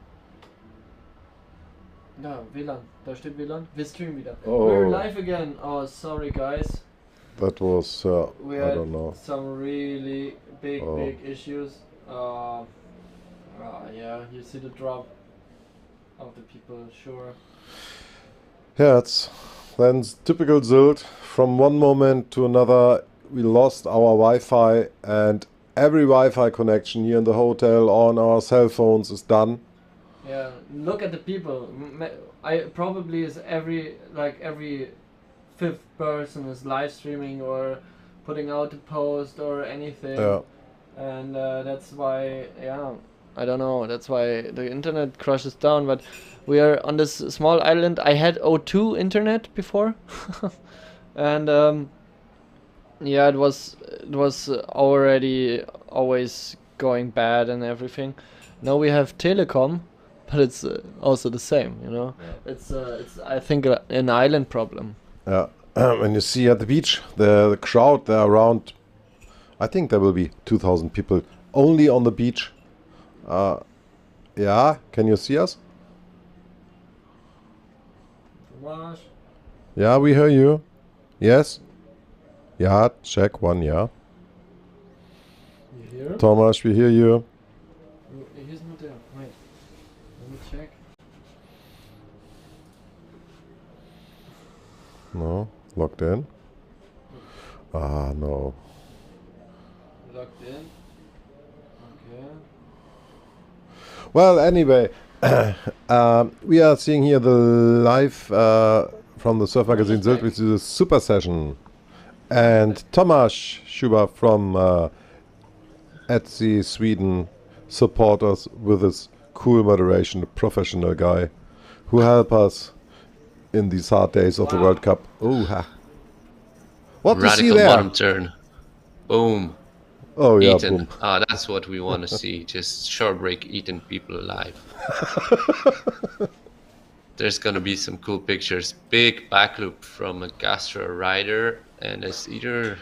Da, WLAN. Da steht WLAN. Wir streamen wieder. Oh. We're live again. Oh, sorry guys. That was, We I had don't know. some really big Oh. issues. Yeah, you see the drop of the people, sure. Yeah, it's then typical Sylt. From one moment to another, we lost our Wi-Fi, and every Wi-Fi connection here in the hotel on our cell phones is done. Yeah, look at the people. I probably is every fifth person is live streaming or putting out a post or anything. Yeah. And that's why, I don't know. That's why the internet crashes down. But we are on this small island. I had O2 internet before, and it was already always going bad and everything. Now we have telecom, but it's also the same. You know, it's I think an island problem. Yeah. When you see at the beach, the crowd, there are around, I think there will be 2,000 people only on the beach. Yeah, can you see us? Tomasz? Yeah, we hear you. Yes? Yeah, check one, yeah. You hear? Thomas, we hear you. He's not there. Wait. Let me check. No, logged in. Ah, no. Logged in. Okay. Well, anyway, we are seeing here the live from the Surfmagazin Sylt, which is a super session. And Thomas Schuber from Etsy Sweden support us with his cool moderation, a professional guy who help us in these hard days of the World Cup. Oh, ha. What do you see Radical there? bottom turn. Boom. Oh, yeah, Eaten. boom. Ah, that's what we want to see. Just short break eating people alive. There's gonna be some cool pictures. Big back loop from a gastro rider, and it's either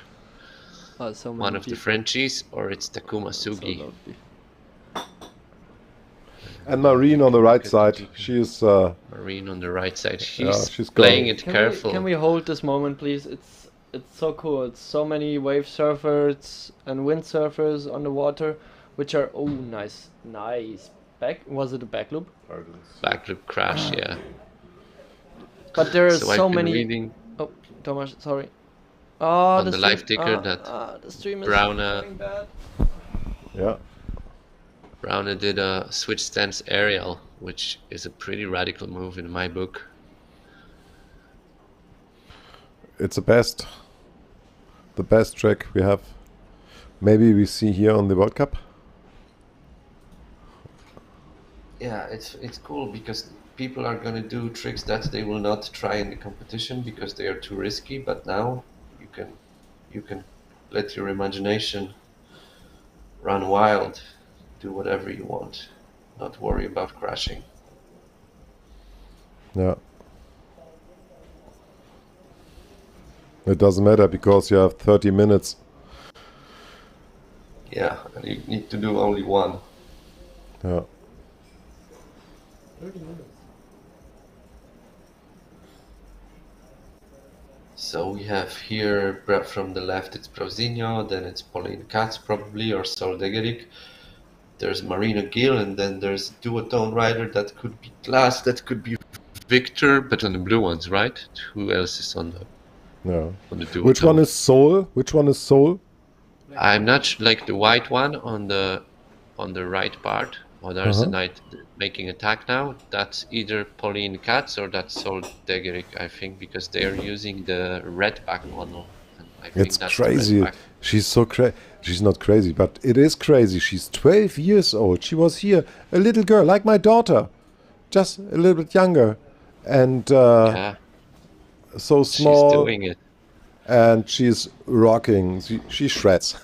one of the Frenchies or it's Takuma Sugi. And Marine on the right side. She is Marine on the right side. She's, she's playing going. it careful. Can we hold this moment, please? It's so cool. It's so many wave surfers and windsurfers on the water, which are nice. Was it a back loop? Back loop crash, yeah. But there are So so I've been many. reading Oh, Thomas, sorry. Oh, on the live ticker that the stream is Braune going bad. Yeah. Braune did a switch stance aerial, which is a pretty radical move in my book. It's the best trick we have. Maybe we see here on the World Cup. Yeah, it's cool because people are gonna do tricks that they will not try in the competition because they are too risky. But now you can let your imagination run wild, do whatever you want, not worry about crashing. Yeah. It doesn't matter because you have 30 minutes. Yeah, and you need to do only one. Yeah. 30 minutes. So we have here from the left it's Prozinho, then it's Pauline Katz probably, or Sol Degerik. There's Marino Gill, and then there's a duotone rider that could be Glass, that could be Victor, but on the blue ones, right? Who else is on the duotone? Which one is Soul? Which one is Soul? I'm not like the white one on the right part. Or there's a knight making attack now. That's either Pauline Katz or that's Sol Degerik, I think, because they're using the red back model. And I think It's that's crazy. The red back. She's so crazy. She's not crazy, but it is crazy. She's 12 years old. She was here, a little girl, like my daughter, just a little bit younger, and so small. She's doing it. And she's rocking. She shreds.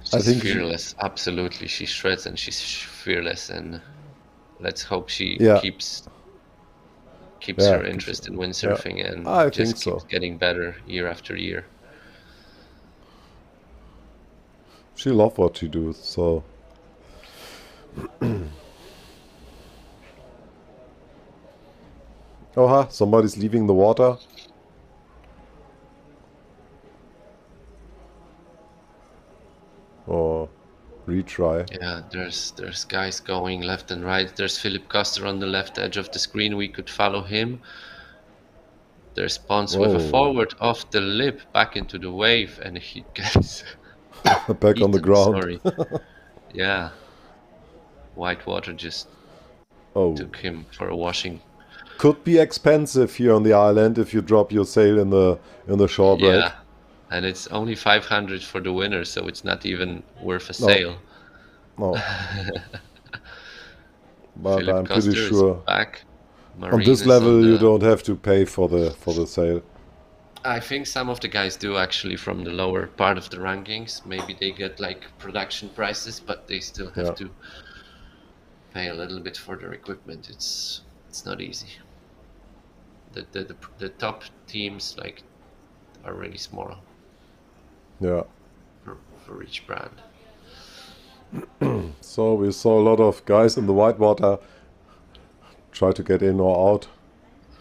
She's fearless, absolutely. She shreds and she's fearless, and let's hope she keeps her interest in windsurfing and just keeps getting better year after year. She loves what she does, so Oh, somebody's leaving the water. Or retry. Yeah, there's guys going left and right. There's Philip Koster on the left edge of the screen. We could follow him. There's Pons with a forward off the lip back into the wave, and he gets back on the ground. Sorry. Yeah. Whitewater just took him for a washing. Could be expensive here on the island if you drop your sail in the shore break. Yeah. And it's only 500 for the winner, so it's not even worth a sail. No. But Philip I'm Koster pretty sure back. on this level you don't have to pay for the sail. I think some of the guys do actually from the lower part of the rankings. Maybe they get like production prices, but they still have to pay a little bit for their equipment. It's not easy. The top teams like are really small. Yeah. For each brand. So we saw a lot of guys in the whitewater try to get in or out.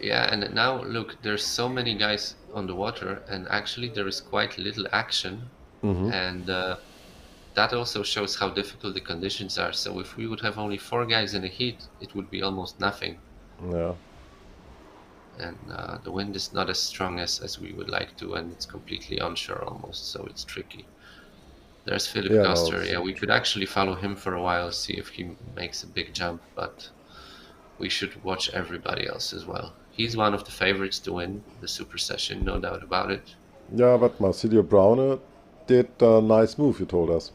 Yeah, and now look, there's so many guys on the water, and actually there is quite little action, and that also shows how difficult the conditions are. So if we would have only 4 guys in a heat, it would be almost nothing. Yeah. And the wind is not as strong as we would like to, and it's completely onshore almost, so it's tricky. There's Philip Koster. Yeah, we could actually follow him for a while, see if he makes a big jump, but we should watch everybody else as well. He's one of the favorites to win the Super Session, no doubt about it. Yeah, but Marsilio Braune did a nice move, you told us.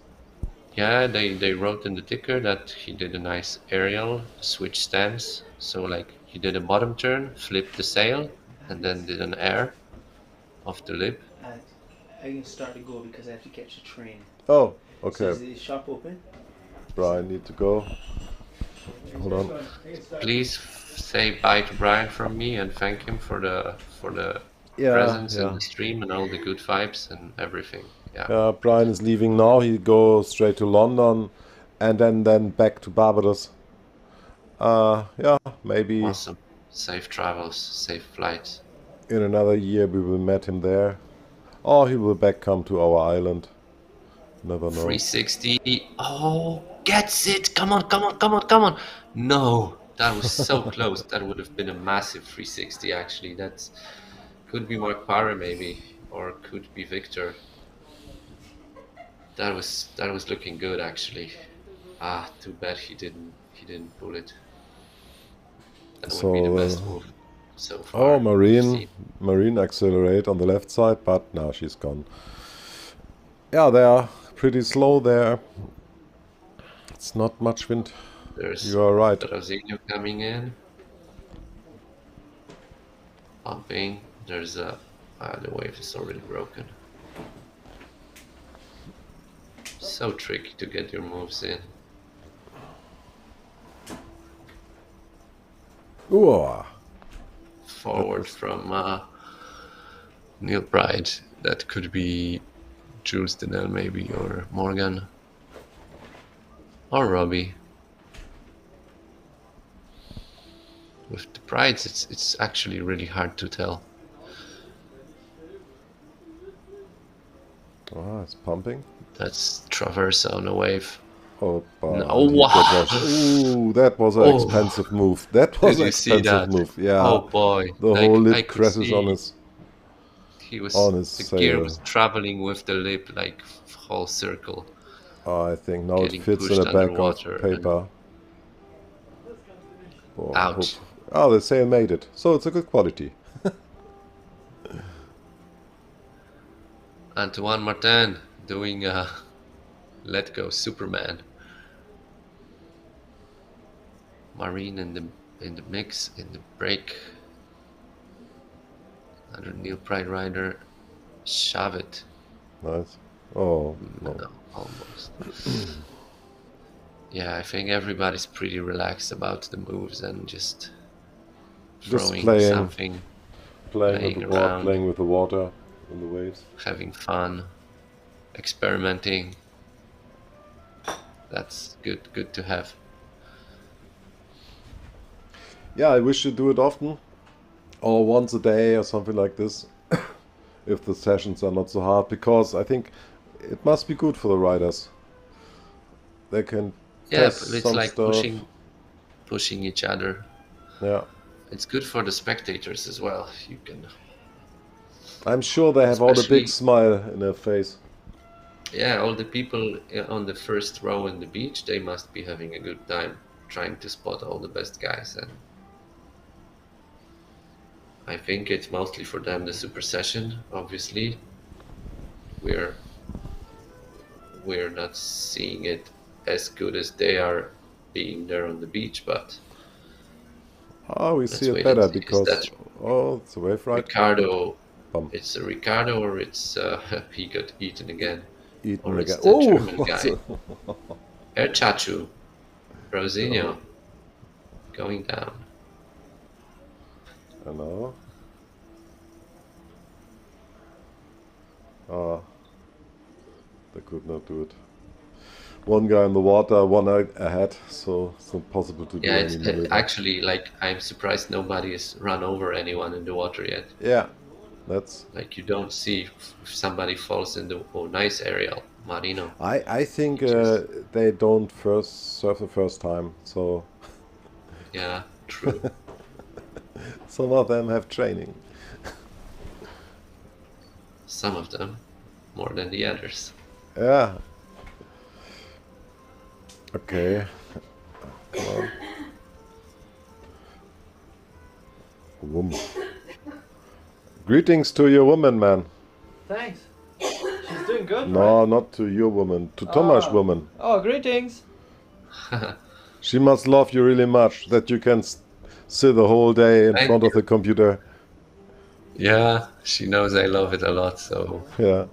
Yeah, they wrote in the ticker that he did a nice aerial, switch stance. So like he did a bottom turn, flipped the sail, and then did an air off the lip. I can start to go because I have to catch a train. Oh, okay. So is the shop open? Brian need to go. Hold on. Please say bye to Brian from me and thank him for the presence in the stream and all the good vibes and everything. Yeah. Brian is leaving now. He goes straight to London and then back to Barbados. Yeah, maybe. Awesome. Safe travels, safe flights. In another year we will meet him there. Or he will back come to our island. Never know. 360. Oh, gets it. Come on. No, that was so close. That would have been a massive 360 actually. That could be Mark Parra maybe, or could be Victor. That was looking good actually. Too bad he didn't pull it. That would be the best move so far. Oh, Marine accelerate on the left side, but now she's gone. Yeah, they are pretty slow there. It's not much wind. You are right. Rosinho coming in. Pumping. There's the wave is already broken. So tricky to get your moves in. Ooh. Forward from Neil Pride. That could be Jules Denel maybe, or Morgan, or Robbie. With the Prides, it's actually really hard to tell. It's pumping. That's Traversa on a wave. Oh, no, wow. That was an expensive move. That was an expensive move. Yeah. Oh boy. The whole lip crashes on his. The gear was traveling with the lip like whole circle. I think now it fits in the back of paper. Ouch. The sail made it. So it's a good quality. Antoine Martin doing Let Go Superman. Marine in the mix, in the break. Another Neil Pride rider, Shavit. Nice. Oh, no. Almost. Yeah, I think everybody's pretty relaxed about the moves and just throwing something. Playing with the water and the waves. Having fun. Experimenting. That's good to have. Yeah, I wish to do it often. or once a day or something like this, if the sessions are not so hard, because I think it must be good for the riders. They can test but it's some like stuff. pushing each other. Yeah. It's good for the spectators as well. You can. I'm sure they have all the big smile in their face. Yeah, all the people on the first row in the beach, they must be having a good time trying to spot all the best guys. And I think it's mostly for them the super session. Obviously, we're not seeing it as good as they are being there on the beach, but we see it better because it's a wave ride. Ricardo, it's a Ricardo, or it's he got eaten again. Eaten or again. It's the German guy. El Chachu, Rosinho, going down. Hello. They could not do it. One guy in the water, one ahead, so it's impossible to do anything. It's actually, like, I'm surprised nobody has run over anyone in the water yet. Yeah, that's... Like, you don't see if somebody falls in the... Oh, nice aerial, Marino. I think they don't surf the first time, so... Yeah, true. Some of them have training. Some of them, more than the others. Yeah. Okay. Come on. Woman. Greetings to your woman, man. Thanks. She's doing good. No, right? not to your woman. To Tomasz' woman. Oh, greetings. She must love you really much that you can sit the whole day in front of the computer. Yeah, she knows I love it a lot, so... Yeah.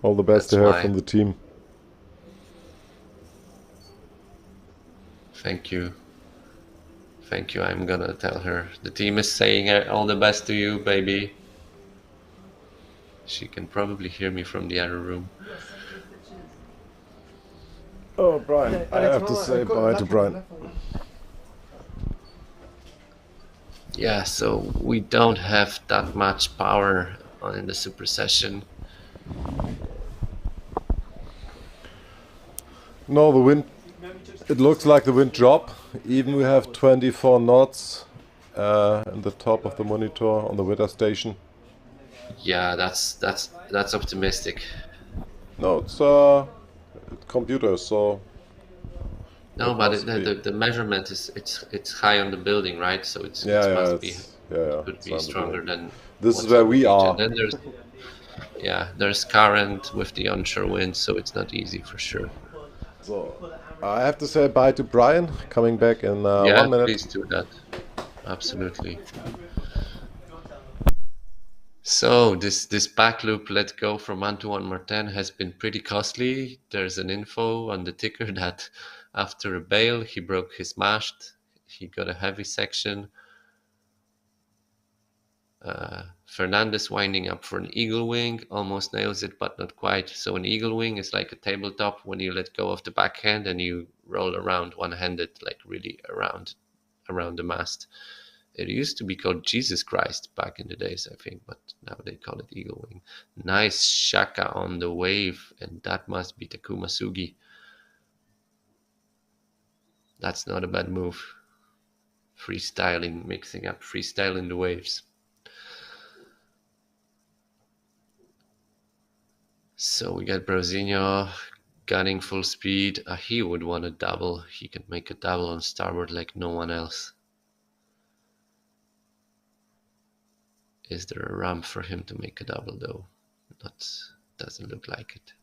All the best to her from the team. Thank you. Thank you, I'm gonna tell her. The team is saying all the best to you, baby. She can probably hear me from the other room. Oh, Brian. I have to say bye to Brian. Yeah, so we don't have that much power in the super session. No, the wind... It looks like the wind drop. Even we have 24 knots in the top of the monitor on the weather station. Yeah, that's optimistic. No, it's computer, so... No, but the measurement is it's high on the building, right? So it could be stronger than. This is where we are. And then there's current with the onshore wind, so it's not easy for sure. So I have to say bye to Brian. Coming back in 1 minute. Yeah, please do that. Absolutely. So this back loop let go from Antoine Martin has been pretty costly. There's an info on the ticker that after a bail he broke his mast. He got a heavy section. Fernandez winding up for an eagle wing, almost nails it but not quite. So an eagle wing is like a tabletop when you let go of the backhand and you roll around one-handed, like really around the mast. It used to be called Jesus Christ back in the days, I think, but now they call it eagle wing. Nice shaka on the wave, and that must be Takuma Sugi. That's not a bad move. Freestyling, mixing up freestyle in the waves. So we got Brozinho gunning full speed. He would want a double. He can make a double on starboard like no one else. Is there a ramp for him to make a double though? Doesn't look like it.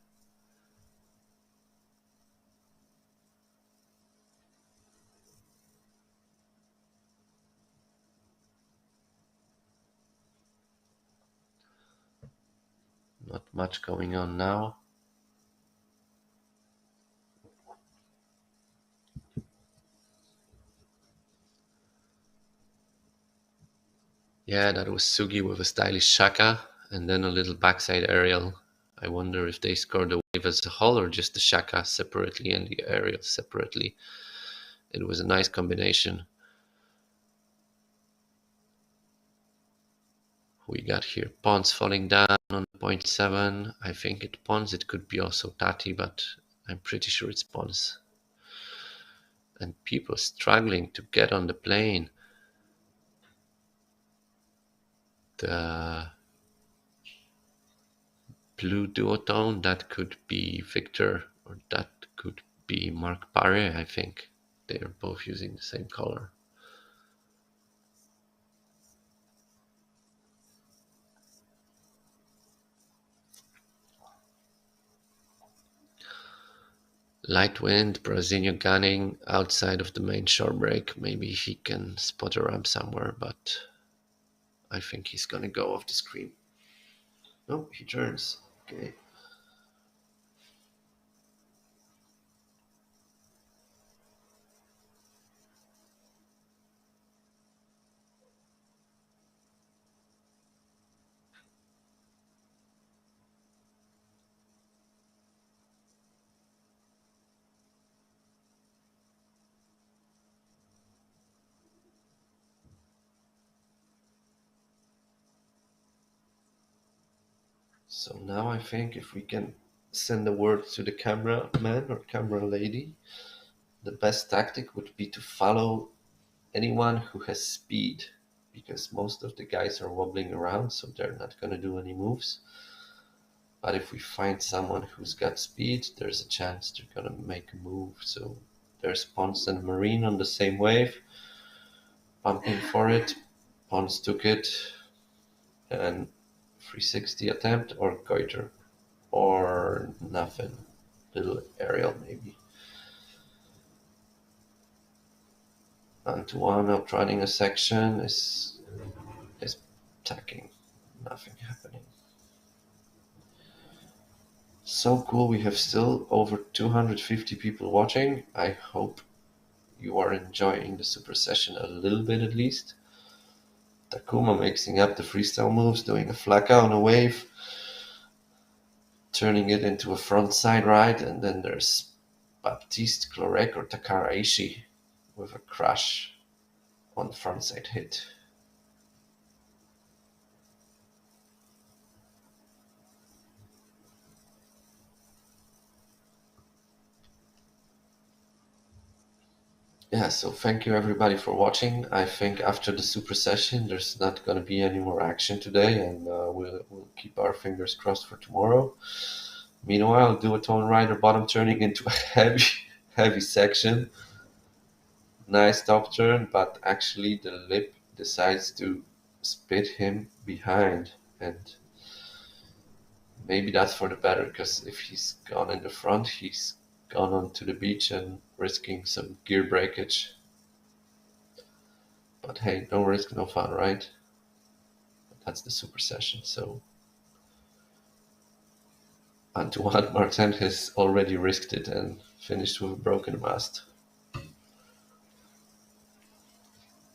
Not much going on now. Yeah, that was Sugi with a stylish shaka and then a little backside aerial. I wonder if they scored the wave as a whole or just the shaka separately and the aerial separately. It was a nice combination. We got here Pons falling down on 0.7. I think it Pons. It could be also Tati, but I'm pretty sure it's Pons. And people struggling to get on the plane. The blue duotone, that could be Victor, or that could be Marc Paré, I think. They are both using the same color. Light wind, Brazilian gunning outside of the main shore break. Maybe he can spot a ramp somewhere, but I think he's gonna go off the screen. No, he turns. Okay. So now I think if we can send a word to the cameraman or camera lady, the best tactic would be to follow anyone who has speed, because most of the guys are wobbling around, so they're not going to do any moves. But if we find someone who's got speed, there's a chance they're going to make a move. So there's Pons and Marine on the same wave, pumping for it. Pons took it, and 360 attempt or goiter, or nothing. Little aerial maybe. Antoine outrunning a section is tacking. Nothing happening. So cool, we have still over 250 people watching. I hope you are enjoying the super session a little bit at least. Takuma mixing up the freestyle moves, doing a flaka on a wave, turning it into a front side ride, and then there's Baptiste Clorec or Takara Ishii with a crash on the front side hit. Yeah, so thank you everybody for watching. I think after the super session there's not going to be any more action today, and we'll keep our fingers crossed for tomorrow. Meanwhile, duotone rider bottom turning into a heavy section. Nice top turn, but actually the lip decides to spit him behind, and maybe that's for the better, because if he's gone in the front, he's gone onto the beach and risking some gear breakage. But hey, no risk, no fun, right? That's the super session. So Antoine Martin has already risked it and finished with a broken mast.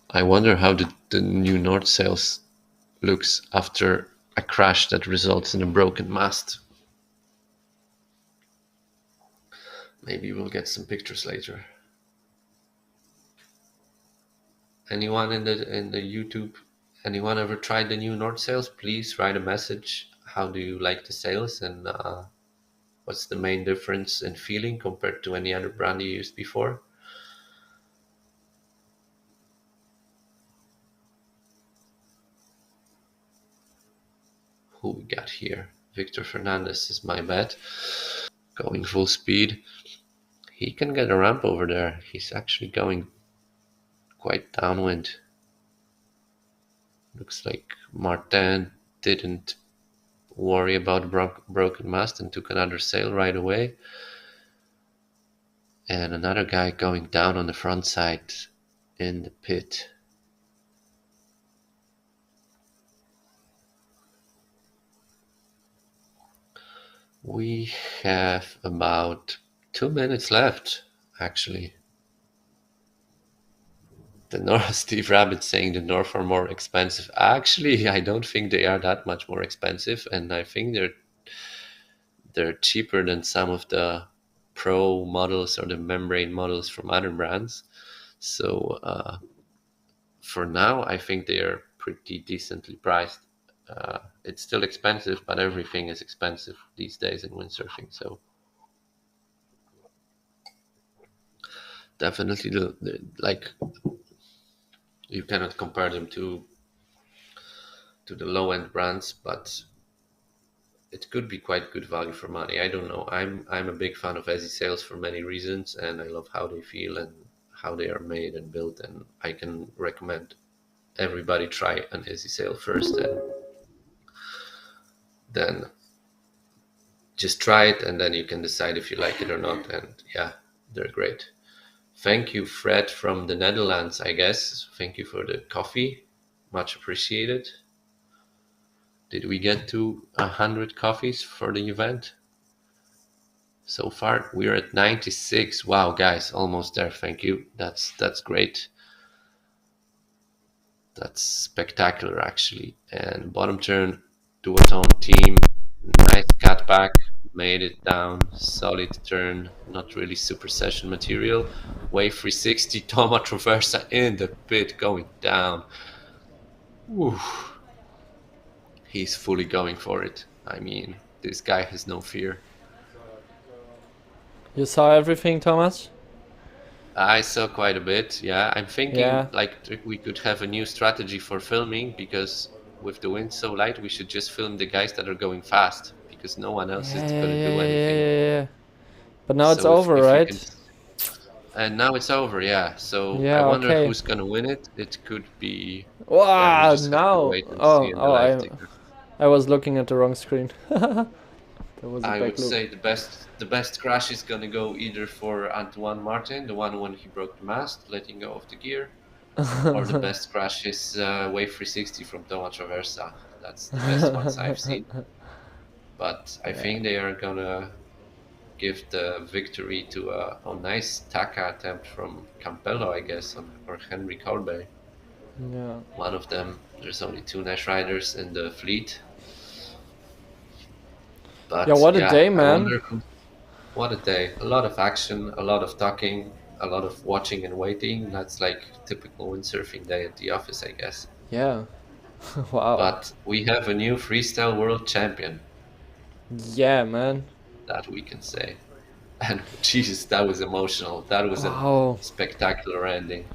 I wonder how the new North Sails looks after a crash that results in a broken mast. Maybe we'll get some pictures later. Anyone in the YouTube, anyone ever tried the new North Sails? Please write a message. How do you like the sails, and what's the main difference in feeling compared to any other brand you used before? Who we got here? Victor Fernandez is my bet. Going full speed. He can get a ramp over there. He's actually going quite downwind. Looks like Martin didn't worry about broken mast and took another sail right away. And another guy going down on the front side in the pit. We have about 2 minutes left, actually. Steve Rabbit saying the North are more expensive. Actually, I don't think they are that much more expensive, and I think they're cheaper than some of the Pro models or the membrane models from other brands. So for now, I think they are pretty decently priced. It's still expensive, but everything is expensive these days in windsurfing. So definitely, like, you cannot compare them to the low end brands, but it could be quite good value for money. I don't know. I'm a big fan of Ezzy sails for many reasons, and I love how they feel and how they are made and built. And I can recommend everybody try an Ezzy sail first, and then just try it, and then you can decide if you like it or not. And yeah, they're great. Thank you, Fred from the Netherlands, I guess. Thank you for the coffee. Much appreciated. Did we get to 100 coffees for the event? So far, we're at 96. Wow, guys, almost there. Thank you. That's great. That's spectacular, actually. And bottom turn, duotone team. Nice cutback. Made it down. Solid turn. Not really super session material. Wave 360. Toma Traversa in the pit, going down. Woo. He's fully going for it. I mean, this guy has no fear. You saw everything, Thomas? I saw quite a bit, yeah. I'm thinking like we could have a new strategy for filming, because with the wind so light, we should just film the guys that are going fast, because no one else is going to do anything. Yeah. But now it's over, right? And now it's over, yeah. So I wonder who's going to win it. It could be... Wow, now! I was looking at the wrong screen. I would say the best crash is gonna go either for Antoine Martin, the one when he broke the mast, letting go of the gear, or the best crash is Wave 360 from Toma Traversa. That's the best ones I've seen. But I think they are gonna give the victory to a nice Taka attempt from Campello, I guess, or Henry Colbert. Yeah. One of them. There's only 2 Nash riders in the fleet. But, what a day, man. What a day. A lot of action, a lot of talking, a lot of watching and waiting. That's like typical windsurfing day at the office, I guess. Yeah. Wow. But we have a new freestyle world champion. Yeah, man. That we can say. And Jesus, that was emotional. That was a spectacular ending.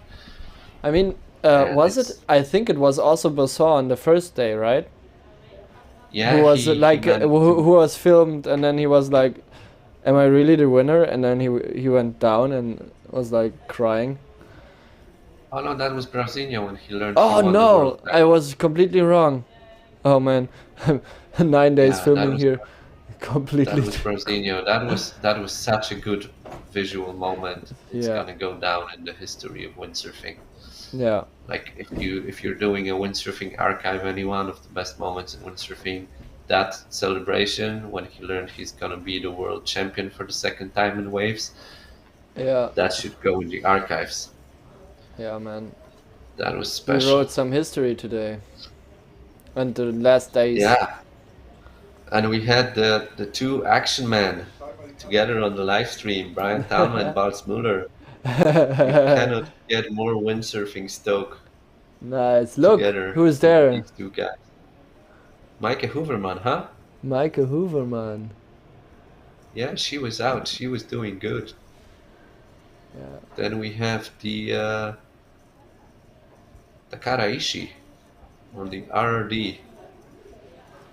I mean, was it? I think it was also Bosson on the first day, right? Yeah, who was who was filmed, and then he was like, "Am I really the winner?" And then he went down and was like crying. Oh no, that was Brasinho when he learned. Oh no, I was completely wrong. Oh man, 9 days filming here, completely. That was Brasinho. That was such a good visual moment. It's gonna go down in the history of windsurfing. Yeah. Like if you're doing a windsurfing archive, any one of the best moments in windsurfing, that celebration when he learned he's gonna be the world champion for the 2nd time in waves. Yeah. That should go in the archives. Yeah, man. That was special. We wrote some history today. And the last days. Yeah. And we had the 2 action men together on the live stream, Brian Talma and Bart Muller. You cannot get more windsurfing stoke. Nice. Look, who's there? These 2 guys. Maike Hooverman, huh? Maike Hooverman. Yeah, she was out. She was doing good. Yeah. Then we have the Takara on the RRD.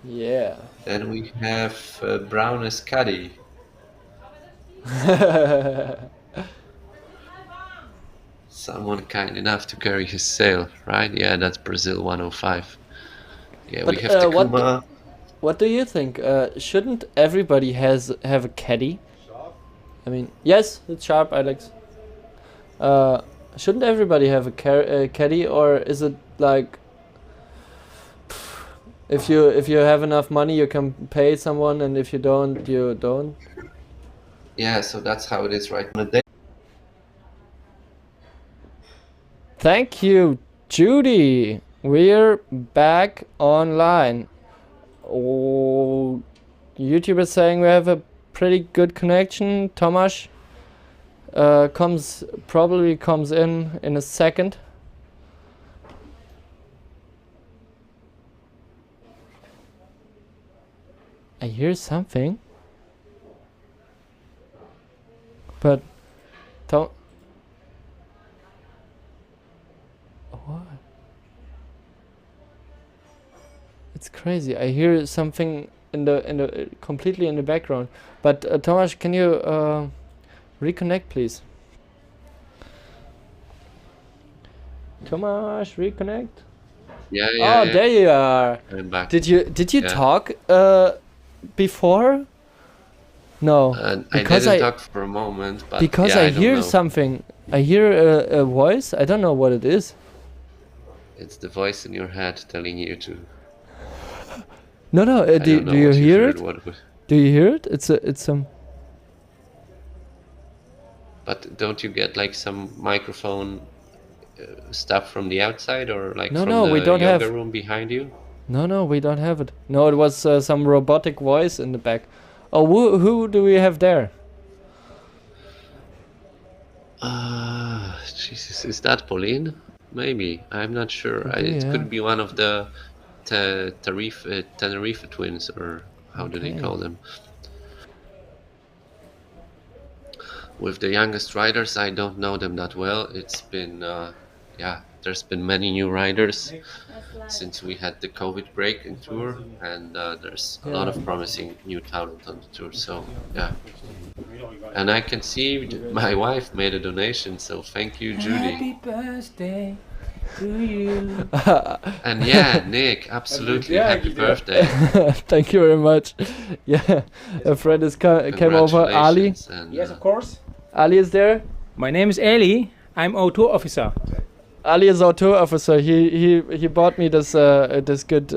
Yeah. Then we have Brown as caddy. Someone kind enough to carry his sail, right? Yeah, that's Brazil 105. Yeah, but, we have Takuma. What do you think? Shouldn't everybody have a caddy? I mean, yes, it's sharp, Alex. Shouldn't everybody have a caddy, or is it like if you have enough money, you can pay someone, and if you don't, you don't? Yeah, so that's how it is right now. Thank you, Judy. We're back online. Oh, YouTube is saying we have a pretty good connection. Tomasz probably comes in a second. I hear something. But don't. What? It's crazy. I hear something in the completely in the background. But Thomas, can you reconnect, please? Thomas, reconnect. Yeah. Oh, there you are. I'm back. Did you Yeah. talk before? No, I didn't talk for a moment, but because yeah, I I don't hear know. something. I hear a voice. I don't know what it is. It's the voice in your head telling you to. No. I Do don't know you what hear heard, it? what was- Do you hear it? It's some. But don't you get like some microphone stuff from the outside or like No, from no, the we don't yoga have. room behind you? No, we don't have it. No, it was some robotic voice in the back. Oh, who do we have there? Jesus, is that Pauline? Maybe, I'm not sure. It Yeah. could be one of the Tenerife twins, or how do they Okay. call them? With the youngest riders, I don't know them that well. It's been, there's been many new riders since we had the COVID break in tour, and there's a lot of promising new talent on the tour. So yeah, and I can see my wife made a donation, so thank you, Judy. Happy birthday to you. And yeah, Nick, absolutely, happy birthday. Thank you very much. Yeah, a friend is came over. Ali. And, Yes, of course. Ali is there. My name is Ali. I'm O2 officer. Ali is O2 officer. He bought me this this good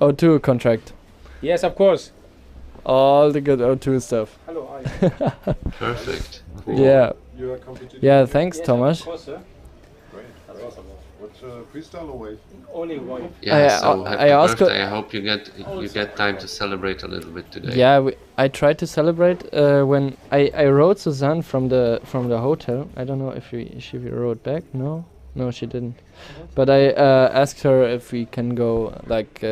O2 contract. Yes, of course. All the good O2 stuff. Hello, Ali. Perfect. Cool. Yeah. You are competing? Yeah. Thanks, Yes, Thomas. of course, sir. Great. What's freestyle or wave? Only wave. Yeah, so happy I asked her- birthday. I hope you get time to celebrate a little bit today. Yeah, I tried to celebrate when I wrote Suzanne from the hotel. I don't know if she wrote back. No, she didn't. But I asked her if we can go, like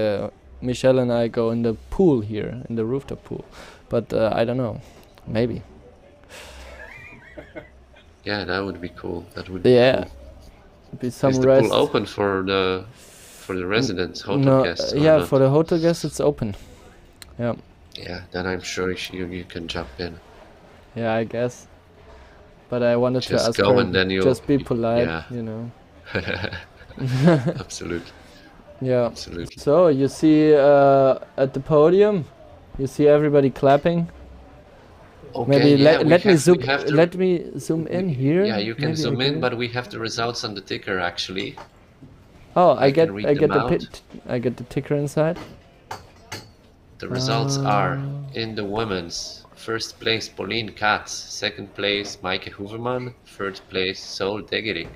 Michelle and I go in the pool here, in the rooftop pool. But I don't know, maybe. Yeah, that would be cool. That would be Yeah, cool. be some Is the rest. pool open for the residents, hotel No, guests? Or yeah, not? for the hotel guests it's open. Yeah. Yeah, then I'm sure you can jump in. Yeah, I guess. But I wanted Just to ask go her, and then you'll just be polite, yeah. you know. Absolutely. Yeah. Absolutely. So you see at the podium, you see everybody clapping. Okay, Maybe yeah, let me zoom. we have to- Let me zoom in here. Yeah, you can Maybe I zoom in, can- but we have the results on the ticker actually. Oh, I can read them out. I get the ticker inside. The results are in the women's. First place Pauline Katz, second place Maaike Hoeverman, third place Sol Degerik.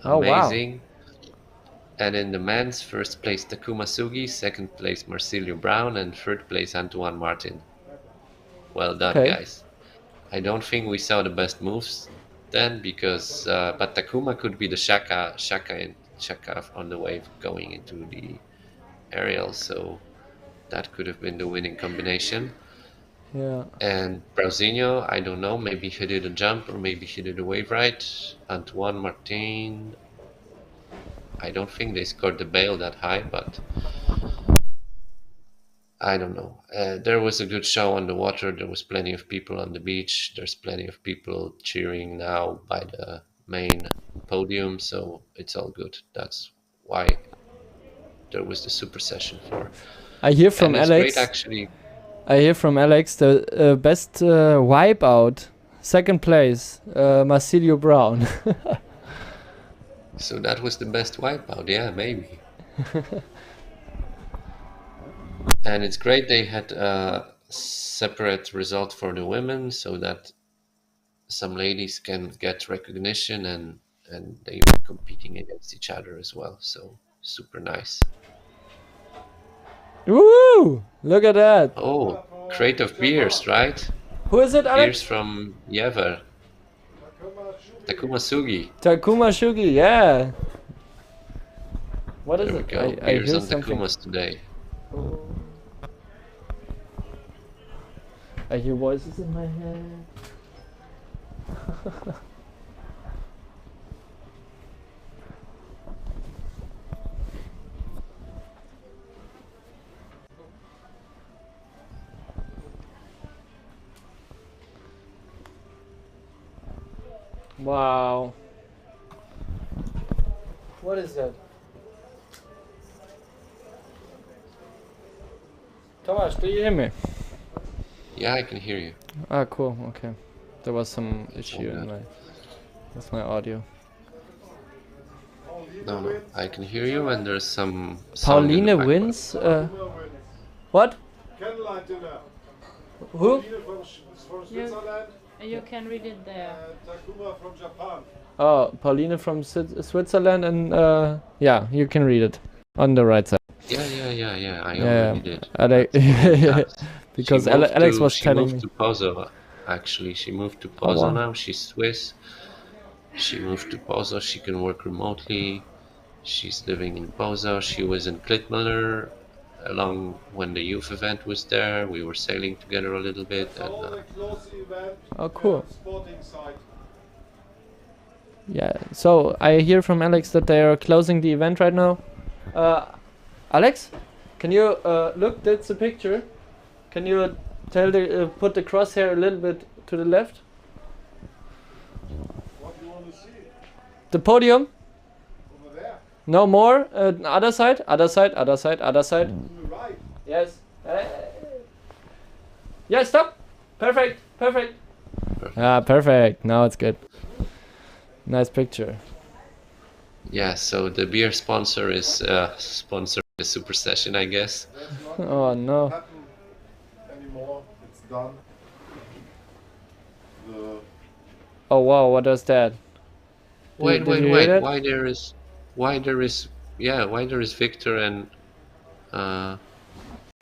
Oh, wow. Amazing. And in the men's, first place Takuma Sugi, second place Marsilio Brown, and third place Antoine Martin. Well done, Okay. guys. I don't think we saw the best moves then, because but Takuma could be the Shaka on the wave going into the aerial, so that could have been the winning combination. Yeah. And Brausinho, I don't know, maybe he did a jump or maybe he did a wave right. Antoine Martin, I don't think they scored the bail that high, but I don't know. There was a good show on the water. There was plenty of people on the beach. There's plenty of people cheering now by the main podium, so it's all good. That's why there was the super session for. I hear from And it's Alex. great, actually. I hear from Alex the best wipeout, second place, Marsilio Brown. So that was the best wipeout, yeah, maybe. And it's great they had a separate result for the women so that some ladies can get recognition and they were competing against each other as well. So super nice. Woo! Look at that. Oh, crate of beers, right? Who is it, Alex? Beers from Yever. Takuma Sugi. Takuma Shugi, yeah. What is There we it? go. I Beers hear on something. Takumas today. I hear voices in my head. Wow. What is that? Thomas, do you hear me? Yeah, I can hear you. Ah, cool. Okay. There was some issue in with my audio. No, I can hear you, and there's some sound in the Pauline background. wins. What? Candlelight dinner. Who? From Switzerland. You can read it there. Takuma from Japan. Oh, Pauline from Switzerland, and yeah, you can read it on the right side. Yeah. I already did. Because She moved Alex to- was she telling moved me. to Pozo, actually. She moved to Pozo wow. now. She's Swiss. She moved to Pozo. She can work remotely. She's living in Pozo. She was in Klitmüller along when the youth event was there. We were sailing together a little bit. And, Oh, cool. Yeah, so I hear from Alex that they are closing the event right now. Alex, can you look? That's a picture. Can you tell the put the crosshair a little bit to the left? What do you want to see? The podium. Over there. No more. Other side. Other side. Other side. Other side. To the right. Yes. Yeah. Stop. Perfect. Perfect. Ah, perfect. Now it's good. Nice picture. yeah, so the beer sponsor is sponsoring the super session, I guess. Oh no. Happen anymore. It's done. The Oh wow. What is that? Wait. Did you hear that? Why there is Victor and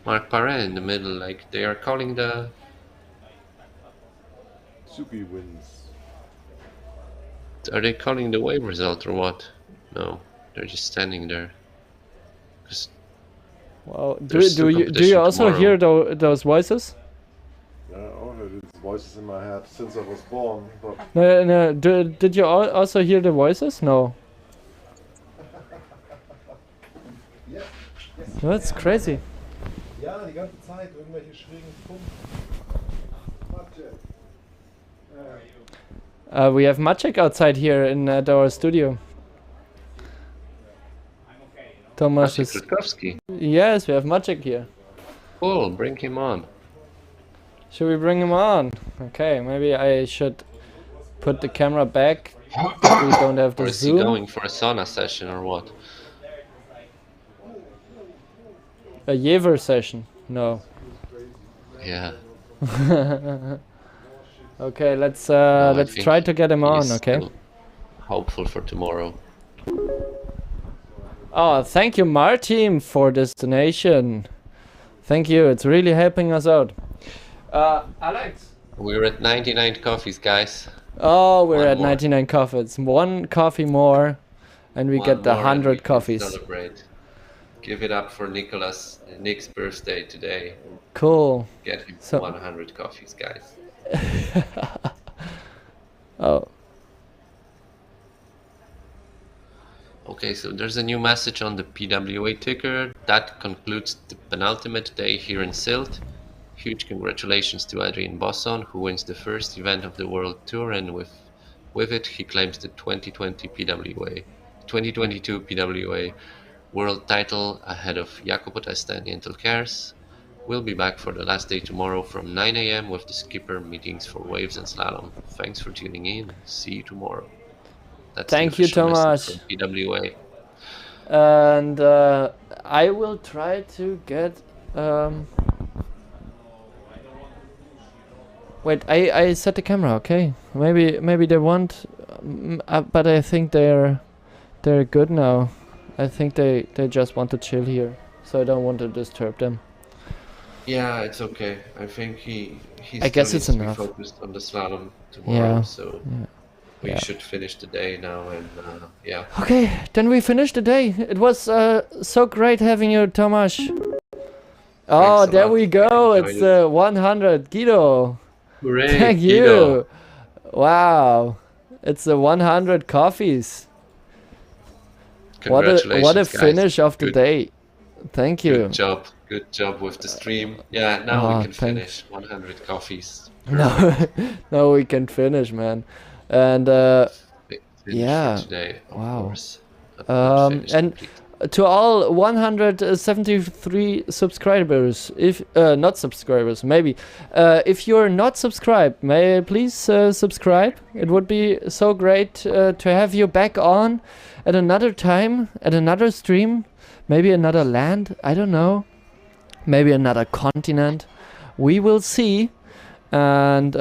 Marc Parent in the middle? Like they are calling the. Suki wins. Are they calling the wave result or what? No, they're just standing there. 'Cause Wow. there's Do still you competition also tomorrow. hear those voices? Yeah, I already these voices in my head since I was born. But No. Did you also hear the voices? No. yes. That's crazy. Ja, die ganze Zeit irgendwelche schrägen Funken. We have Maciek outside here in our studio. Tomasz Maciek is. Rutkowski. Yes, we have Maciek here. Cool, bring him on. Should we bring him on? Okay, maybe I should put the camera back. We don't have Or the is he zoom. going for a sauna session or what? A Jever session? No. Yeah. Okay, let's No, I let's think try to get him he on. is Okay. still hopeful for tomorrow. Oh, thank you, Martin, for this donation. Thank you. It's really helping us out. Alex. We're at 99 coffees, guys. Oh, we're One at more. 99 coffees. One coffee more, and we One get the more and we 100 can coffees. Celebrate. Give it up for Nick's birthday today. Cool. Get him So- 100 coffees, guys. Oh. Okay, so there's a new message on the PWA ticker. That concludes the penultimate day here in Sylt. Huge congratulations to Adrian Bosson, who wins the first event of the World Tour, and with it he claims the 2022 PWA World title ahead of Jacopo Testa and Intel Kers. We'll be back for the last day tomorrow from 9 a.m. with the skipper meetings for waves and slalom. Thanks for tuning in. See you tomorrow. That's the Thank you, official message Tomasz. from PWA. And I will try to get. Wait, I set the camera. Okay, maybe they want, but I think they're good now. I think they just want to chill here, so I don't want to disturb them. Yeah, it's okay. I think he I guess still it's needs to enough. be focused on the slalom tomorrow, Yeah, so yeah, we yeah. should finish the day now and yeah. Okay, then we finished the day. It was so great having you, Tomasz. Oh, Thanks a there lot. we go. I It's enjoyed 100. Guido. Hooray, Thank Guido. you. Wow. It's 100 coffees. What a Congratulations, guys. finish of the Good- day. Thank you. Good job. Good job with the stream. Yeah, now Ah, we can thanks. finish 100 coffees. No, no, we can finish, man. And Finish yeah, for today, of wow. course. But not finished And complete. to all 173 subscribers, if not subscribers, maybe if you're not subscribed, may please subscribe. It would be so great to have you back on at another time, at another stream, maybe another land, I don't know, maybe another continent. We will see. And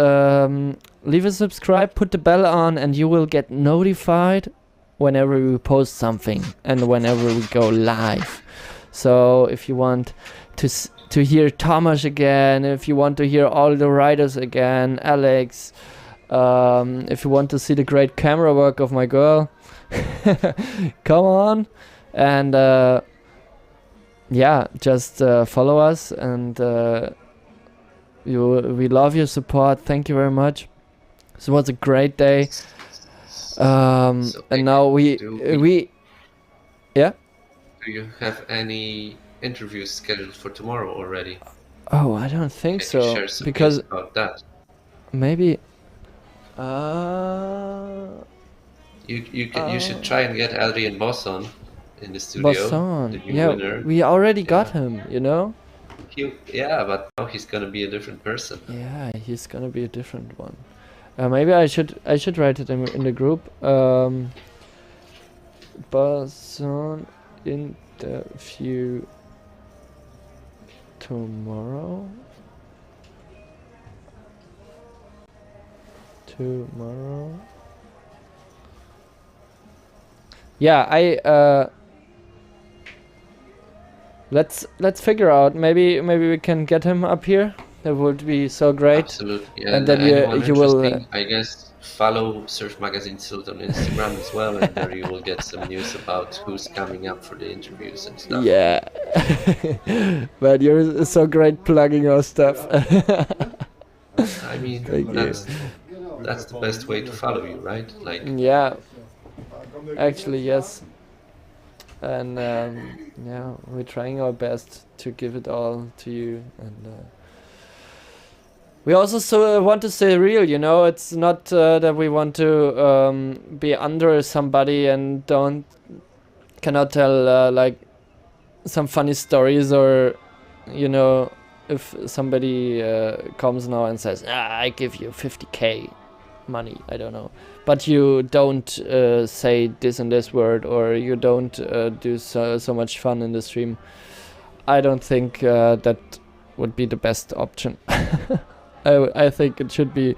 leave a subscribe, put the bell on, and you will get notified whenever we post something and whenever we go live. So if you want to hear Thomas again, if you want to hear all the writers again, Alex, if you want to see the great camera work of my girl, come on. And yeah, just follow us, and we love your support. Thank you very much. This was a great day. And now we yeah. Do you have any interviews scheduled for tomorrow already? Oh, I don't think Can you so, share some because news about that? maybe You should try and get Adrian Bosson in the studio. Bosson. The new Yeah, winner. we already got him, you know. Yeah, but now he's gonna be a different person. Yeah, he's gonna be a different one. Maybe I should write it in the group. Bosson interview tomorrow. Yeah, let's figure out. Maybe we can get him up here. That would be so great. Absolutely. Yeah, And then anyone you will. interesting, I guess follow Surfmagazin Sylt on Instagram as well, and there you will get some news about who's coming up for the interviews and stuff. Yeah. But you're so great plugging your stuff. I mean, Thank you. that's the best way to follow you, right? Like, Yeah. Actually, yes. And yeah, we're trying our best to give it all to you, and we also want to stay real, you know. It's not that we want to be under somebody and cannot tell like some funny stories, or you know, if somebody comes now and says, I give you 50k money, I don't know, but you don't say this and this word, or you don't do so much fun in the stream, I don't think that would be the best option. I think it should be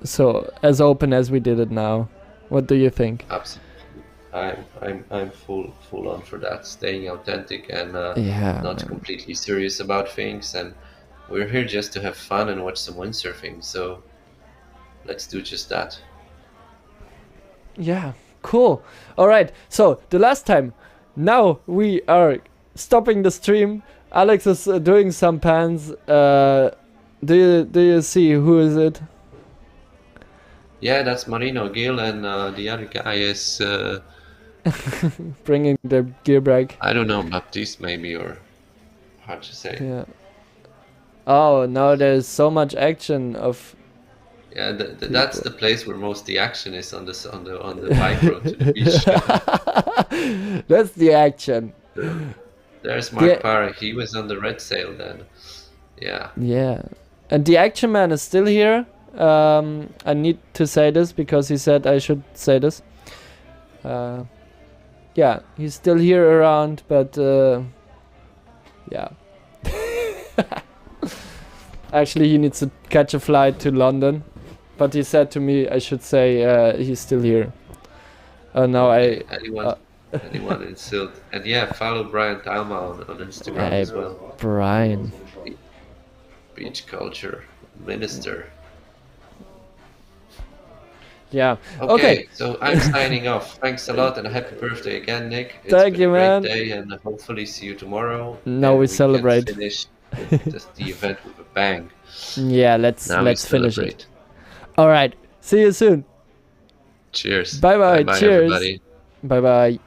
so as open as we did it now. What do you think? Absolutely. I'm full on for that, staying authentic and Yeah, not man. completely serious about things, and we're here just to have fun and watch some windsurfing, so let's do just that. Yeah, cool. All right, so the last time, now we are stopping the stream. Alex is doing some pans. Do you see who is it? Yeah, that's Marino Gil, and the other guy is Bringing the gear brake. I don't know, Baptiste maybe, or hard to say. Yeah. Oh, now there's so much action of. Yeah, that's the place where most the action is, on the bike road to the beach. That's the action. There's Mark Parr. He was on the red sail then. Yeah. Yeah, and the action man is still here. I need to say this because he said I should say this. Yeah, he's still here around, but yeah. Actually, he needs to catch a flight to London, but he said to me I should say he's still here. Now Anyone in Sylt, and yeah, follow Brian Talma on Instagram Hey, as well. Brian. Beach culture minister. Yeah. Okay, so I'm signing off. Thanks a lot and a happy birthday again, Nick. It's Thank been you, a great man. day, and hopefully see you tomorrow. Now and we celebrate. Can finish the event with a bang. Yeah, let's Now we finish it. celebrate. All right. See you soon. Cheers. Bye bye. Bye-bye, Cheers. everybody. Bye bye.